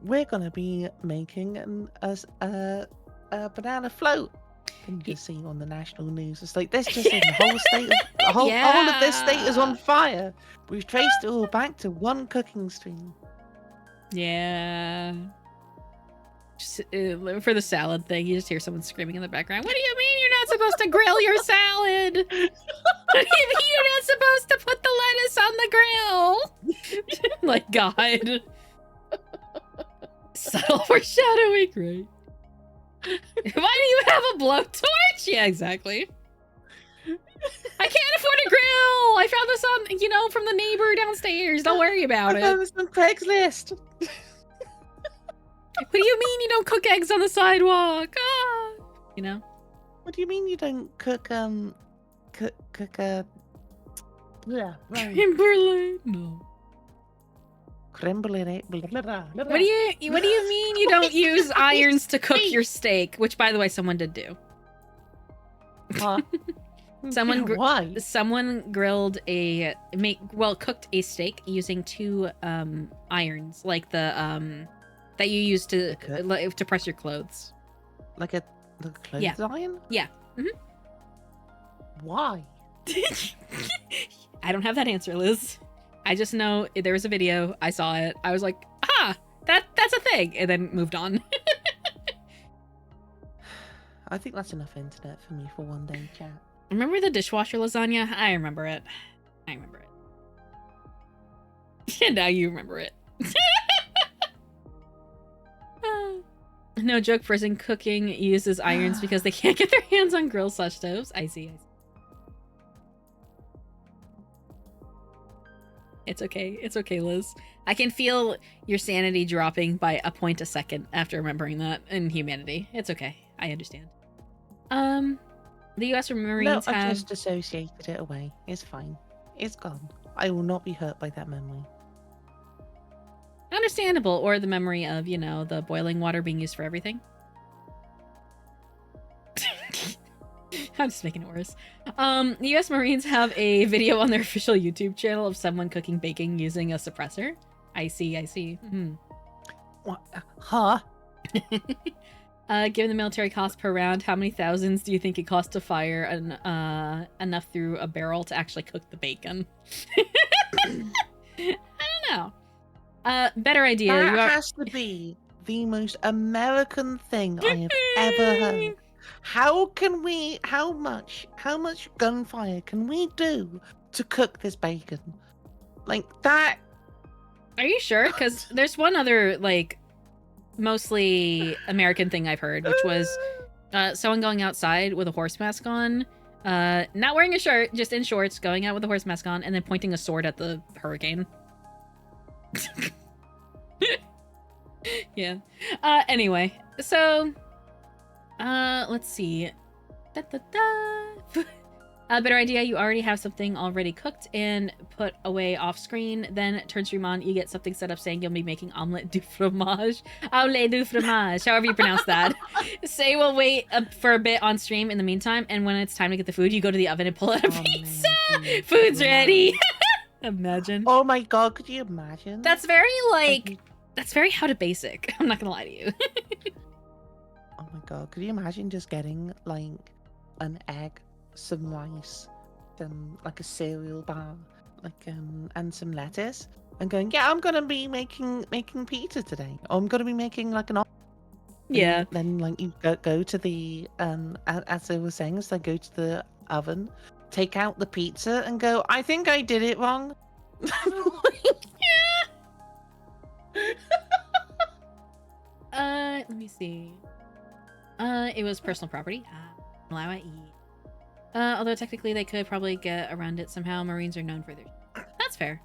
Speaker 2: We're gonna be making a banana float. Can you just see on the national news? It's like this just in the whole state, all of this state is on fire. We've traced it all back to one cooking stream.
Speaker 1: Yeah. Just, for the salad thing, you just hear someone screaming in the background. What do you mean you're not supposed to grill your salad? What do you mean you're not supposed to put the lettuce on the grill? Like, God. Subtle foreshadowing, right? Why do you have a blowtorch? Yeah, exactly. I can't afford a grill. I found this on, from the neighbor downstairs. Don't worry about
Speaker 2: I
Speaker 1: it.
Speaker 2: found this on Craigslist.
Speaker 1: What do you mean you don't cook eggs on the sidewalk? Ah,
Speaker 2: What do you mean you don't cook yeah, right.
Speaker 1: Kimberly. No.
Speaker 2: Creme brulee.
Speaker 1: What do you mean you don't use irons to cook your steak? Which, by the way, someone did do.
Speaker 2: Huh?
Speaker 1: Someone
Speaker 2: Why?
Speaker 1: grilled cooked a steak using 2 irons, like the that you use to press your clothes.
Speaker 2: Like a clothes iron?
Speaker 1: Yeah.
Speaker 2: Why?
Speaker 1: I don't have that answer, Liz. I just know there was a video. I saw it. I was like, that's a thing, and then moved on.
Speaker 2: I think that's enough internet for me for one day, chat.
Speaker 1: Remember the dishwasher lasagna? I remember it. And now you remember it. No joke, prison cooking uses irons because they can't get their hands on grill/stoves. I see. It's okay, Liz. I can feel your sanity dropping by a point a second after remembering that in humanity. It's okay. I understand. The U.S. Marines
Speaker 2: No, I
Speaker 1: have...
Speaker 2: just associated it away. It's fine. It's gone. I will not be hurt by that memory.
Speaker 1: Understandable, or the memory of, the boiling water being used for everything. I'm just making it worse. The U.S. Marines have a video on their official YouTube channel of someone cooking bacon using a suppressor. I see.
Speaker 2: What? Huh?
Speaker 1: Given the military cost per round, how many thousands do you think it costs to fire enough through a barrel to actually cook the bacon? I don't know. Better idea.
Speaker 2: That has to be the most American thing I have ever heard. How much gunfire can we do to cook this bacon? Like that.
Speaker 1: Are you sure? Because there's one other, mostly American thing I've heard, which was someone going outside with a horse mask on, not wearing a shirt, just in shorts, going out with a horse mask on, and then pointing a sword at the hurricane. Yeah. Anyway, so let's see. A better idea, you already have something already cooked and put away off screen, then turn stream on, you get something set up saying you'll be making omelette du fromage. Omelette du fromage, however you pronounce that. Say we'll wait for a bit on stream in the meantime, and when it's time to get the food, you go to the oven and pull out a pizza. Man. Food's ready. Imagine.
Speaker 2: Oh my god, could you imagine?
Speaker 1: That's very that's very how to basic. I'm not gonna lie to you.
Speaker 2: Oh my god, could you imagine just getting an egg, some rice, like a cereal bar, and some lettuce, and going, yeah, I'm gonna be making pizza today. Or I'm gonna be making an
Speaker 1: yeah.
Speaker 2: Then you go to the as I was saying, so go to the oven, take out the pizza, and go, I think I did it wrong.
Speaker 1: Let me see. It was personal property. Allow I eat. Although technically they could probably get around it somehow. Marines are known for their... That's fair.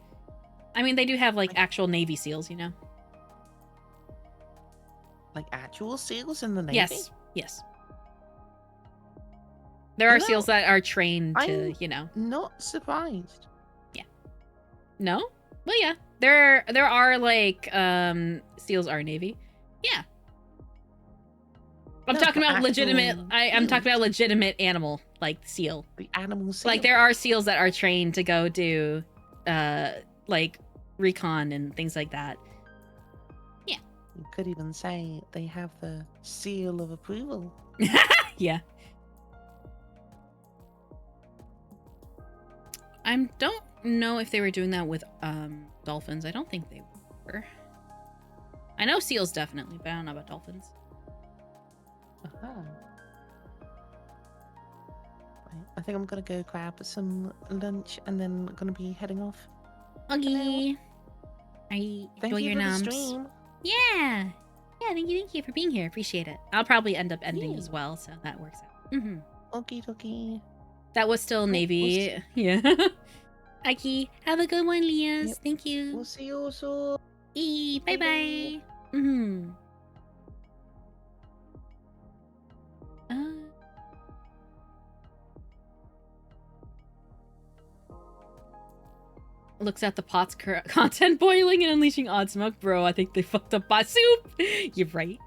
Speaker 1: I mean, they do have, actual Navy SEALs,
Speaker 2: Like actual SEALs in the Navy?
Speaker 1: Yes. There are SEALs that are trained to,
Speaker 2: Not surprised.
Speaker 1: Yeah. No? Well, yeah. There are, SEALs are Navy. Yeah. I'm
Speaker 2: No,
Speaker 1: talking
Speaker 2: but
Speaker 1: about legitimate.
Speaker 2: actual
Speaker 1: I'm talking about
Speaker 2: seals.
Speaker 1: legitimate animal, like seal.
Speaker 2: The animal seal.
Speaker 1: Like there are seals that are trained to go do, like recon and things like that.
Speaker 2: You could even say they have the seal of approval.
Speaker 1: Yeah. I don't know if they were doing that with dolphins. I don't think they were. I know seals definitely, but I don't know about dolphins.
Speaker 2: Uh-huh. Right, I think I'm gonna go grab some lunch and then gonna be heading off.
Speaker 1: Okay. I
Speaker 2: Thank
Speaker 1: enjoy
Speaker 2: you
Speaker 1: your
Speaker 2: for the
Speaker 1: noms.
Speaker 2: stream.
Speaker 1: Yeah. Yeah, thank you for being here. Appreciate it. I'll probably end up ending
Speaker 2: Yeah.
Speaker 1: as well, so that works out. Mm-hmm.
Speaker 2: Okie dokie.
Speaker 1: That was still
Speaker 2: Cool.
Speaker 1: Navy. Yeah. Aki, have a good one, Lias.
Speaker 2: Yep.
Speaker 1: Thank you.
Speaker 2: We'll see you soon.
Speaker 1: Bye bye. Mm-hmm. Looks at the pot's content boiling and unleashing odd smoke. Bro, I think they fucked up bot soup. You're right.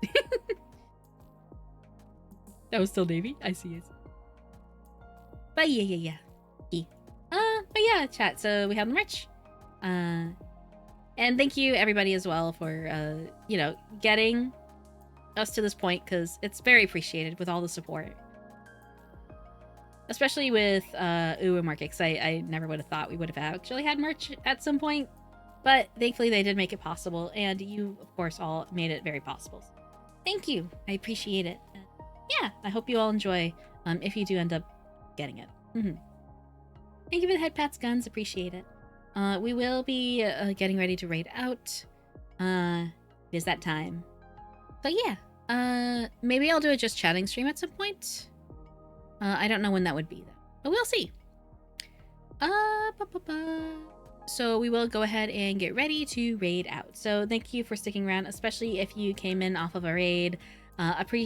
Speaker 1: That was still Navy. I see it. But yeah. But yeah, chat. So we have the merch. And thank you everybody as well for getting us to this point, because it's very appreciated with all the support. Especially with and Market, because I never would have thought we would have actually had merch at some point. But thankfully they did make it possible, and you, of course, all made it very possible. So thank you. I appreciate it. Yeah, I hope you all enjoy if you do end up getting it. Mm-hmm. Thank you for the head pats, guns. Appreciate it. We will be getting ready to raid out. It is that time. So yeah, maybe I'll do a just chatting stream at some point. I don't know when that would be, though. But we'll see. So we will go ahead and get ready to raid out. So thank you for sticking around, especially if you came in off of a raid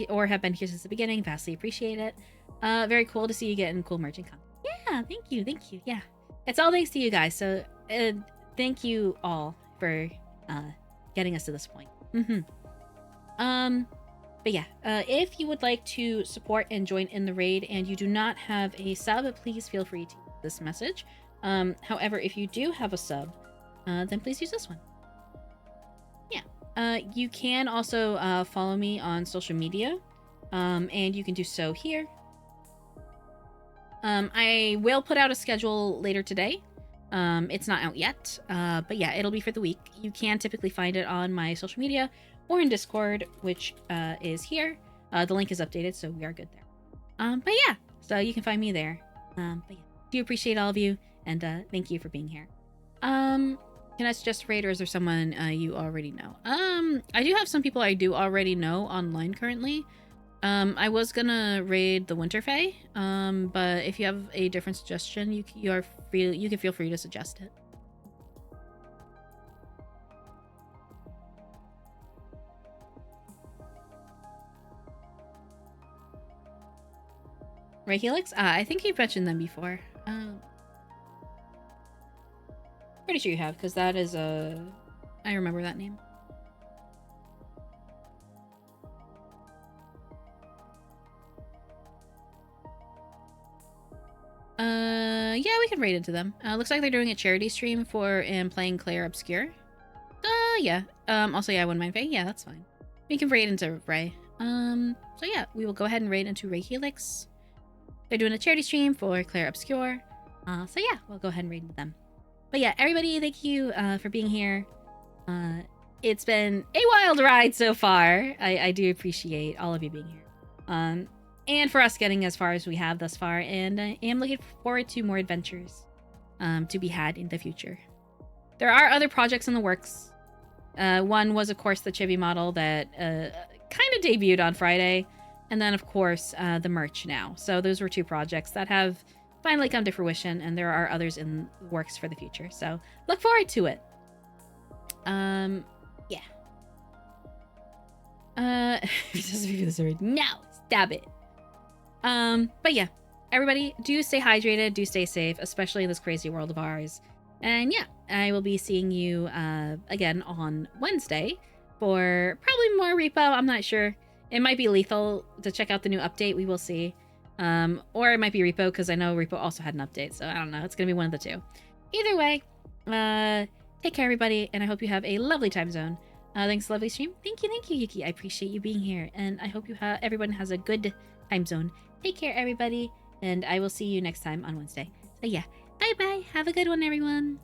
Speaker 1: or have been here since the beginning. Vastly appreciate it. Very cool to see you getting cool merchant content. Yeah, thank you. Yeah. It's all thanks to you guys. So thank you all for getting us to this point. But yeah, if you would like to support and join in the raid and you do not have a sub, please feel free to use this message. However, if you do have a sub, then please use this one. Yeah. You can also follow me on social media, and you can do so here. I will put out a schedule later today. It's not out yet, but yeah, it'll be for the week. You can typically find it on my social media or in Discord, which is here. The link is updated, so we are good there. But yeah, so you can find me there. But yeah, do appreciate all of you, and thank you for being here. Can I suggest a raid, or is there someone you already know? I do have some people I do already know online currently. I was gonna raid the Winterfell, but if you have a different suggestion, you can feel free to suggest it. Ray Helix? I think you've mentioned them before. Pretty sure you have, because that is I remember that name. Yeah, we can raid into them. Looks like they're doing a charity stream for and playing Claire Obscure. Yeah. Also, yeah, I wouldn't mind. Yeah, that's fine. We can raid into Ray. So yeah, we will go ahead and raid into Ray Helix. They're doing a charity stream for Claire Obscure. So yeah, we'll go ahead and raid into them. But yeah, everybody, thank you for being here. It's been a wild ride so far. I do appreciate all of you being here. And for us getting as far as we have thus far, and I am looking forward to more adventures to be had in the future. There are other projects in the works. One was, of course, the chibi model that kind of debuted on Friday, and then, of course, the merch now. So those were two projects that have finally come to fruition, and there are others in the works for the future. So look forward to it. Yeah. No, stab it. But yeah, everybody, do stay hydrated, do stay safe, especially in this crazy world of ours. And yeah, I will be seeing you again on Wednesday for probably more repo. I'm not sure. It might be lethal to check out the new update. We will see. Or it might be repo because I know repo also had an update. So I don't know. It's going to be one of the two. Either way, take care, everybody. And I hope you have a lovely time zone. Thanks, lovely stream. Thank you, Yuki. I appreciate you being here. And I hope everyone has a good time zone. Take care, everybody. And I will see you next time on Wednesday. So yeah, bye-bye. Have a good one, everyone.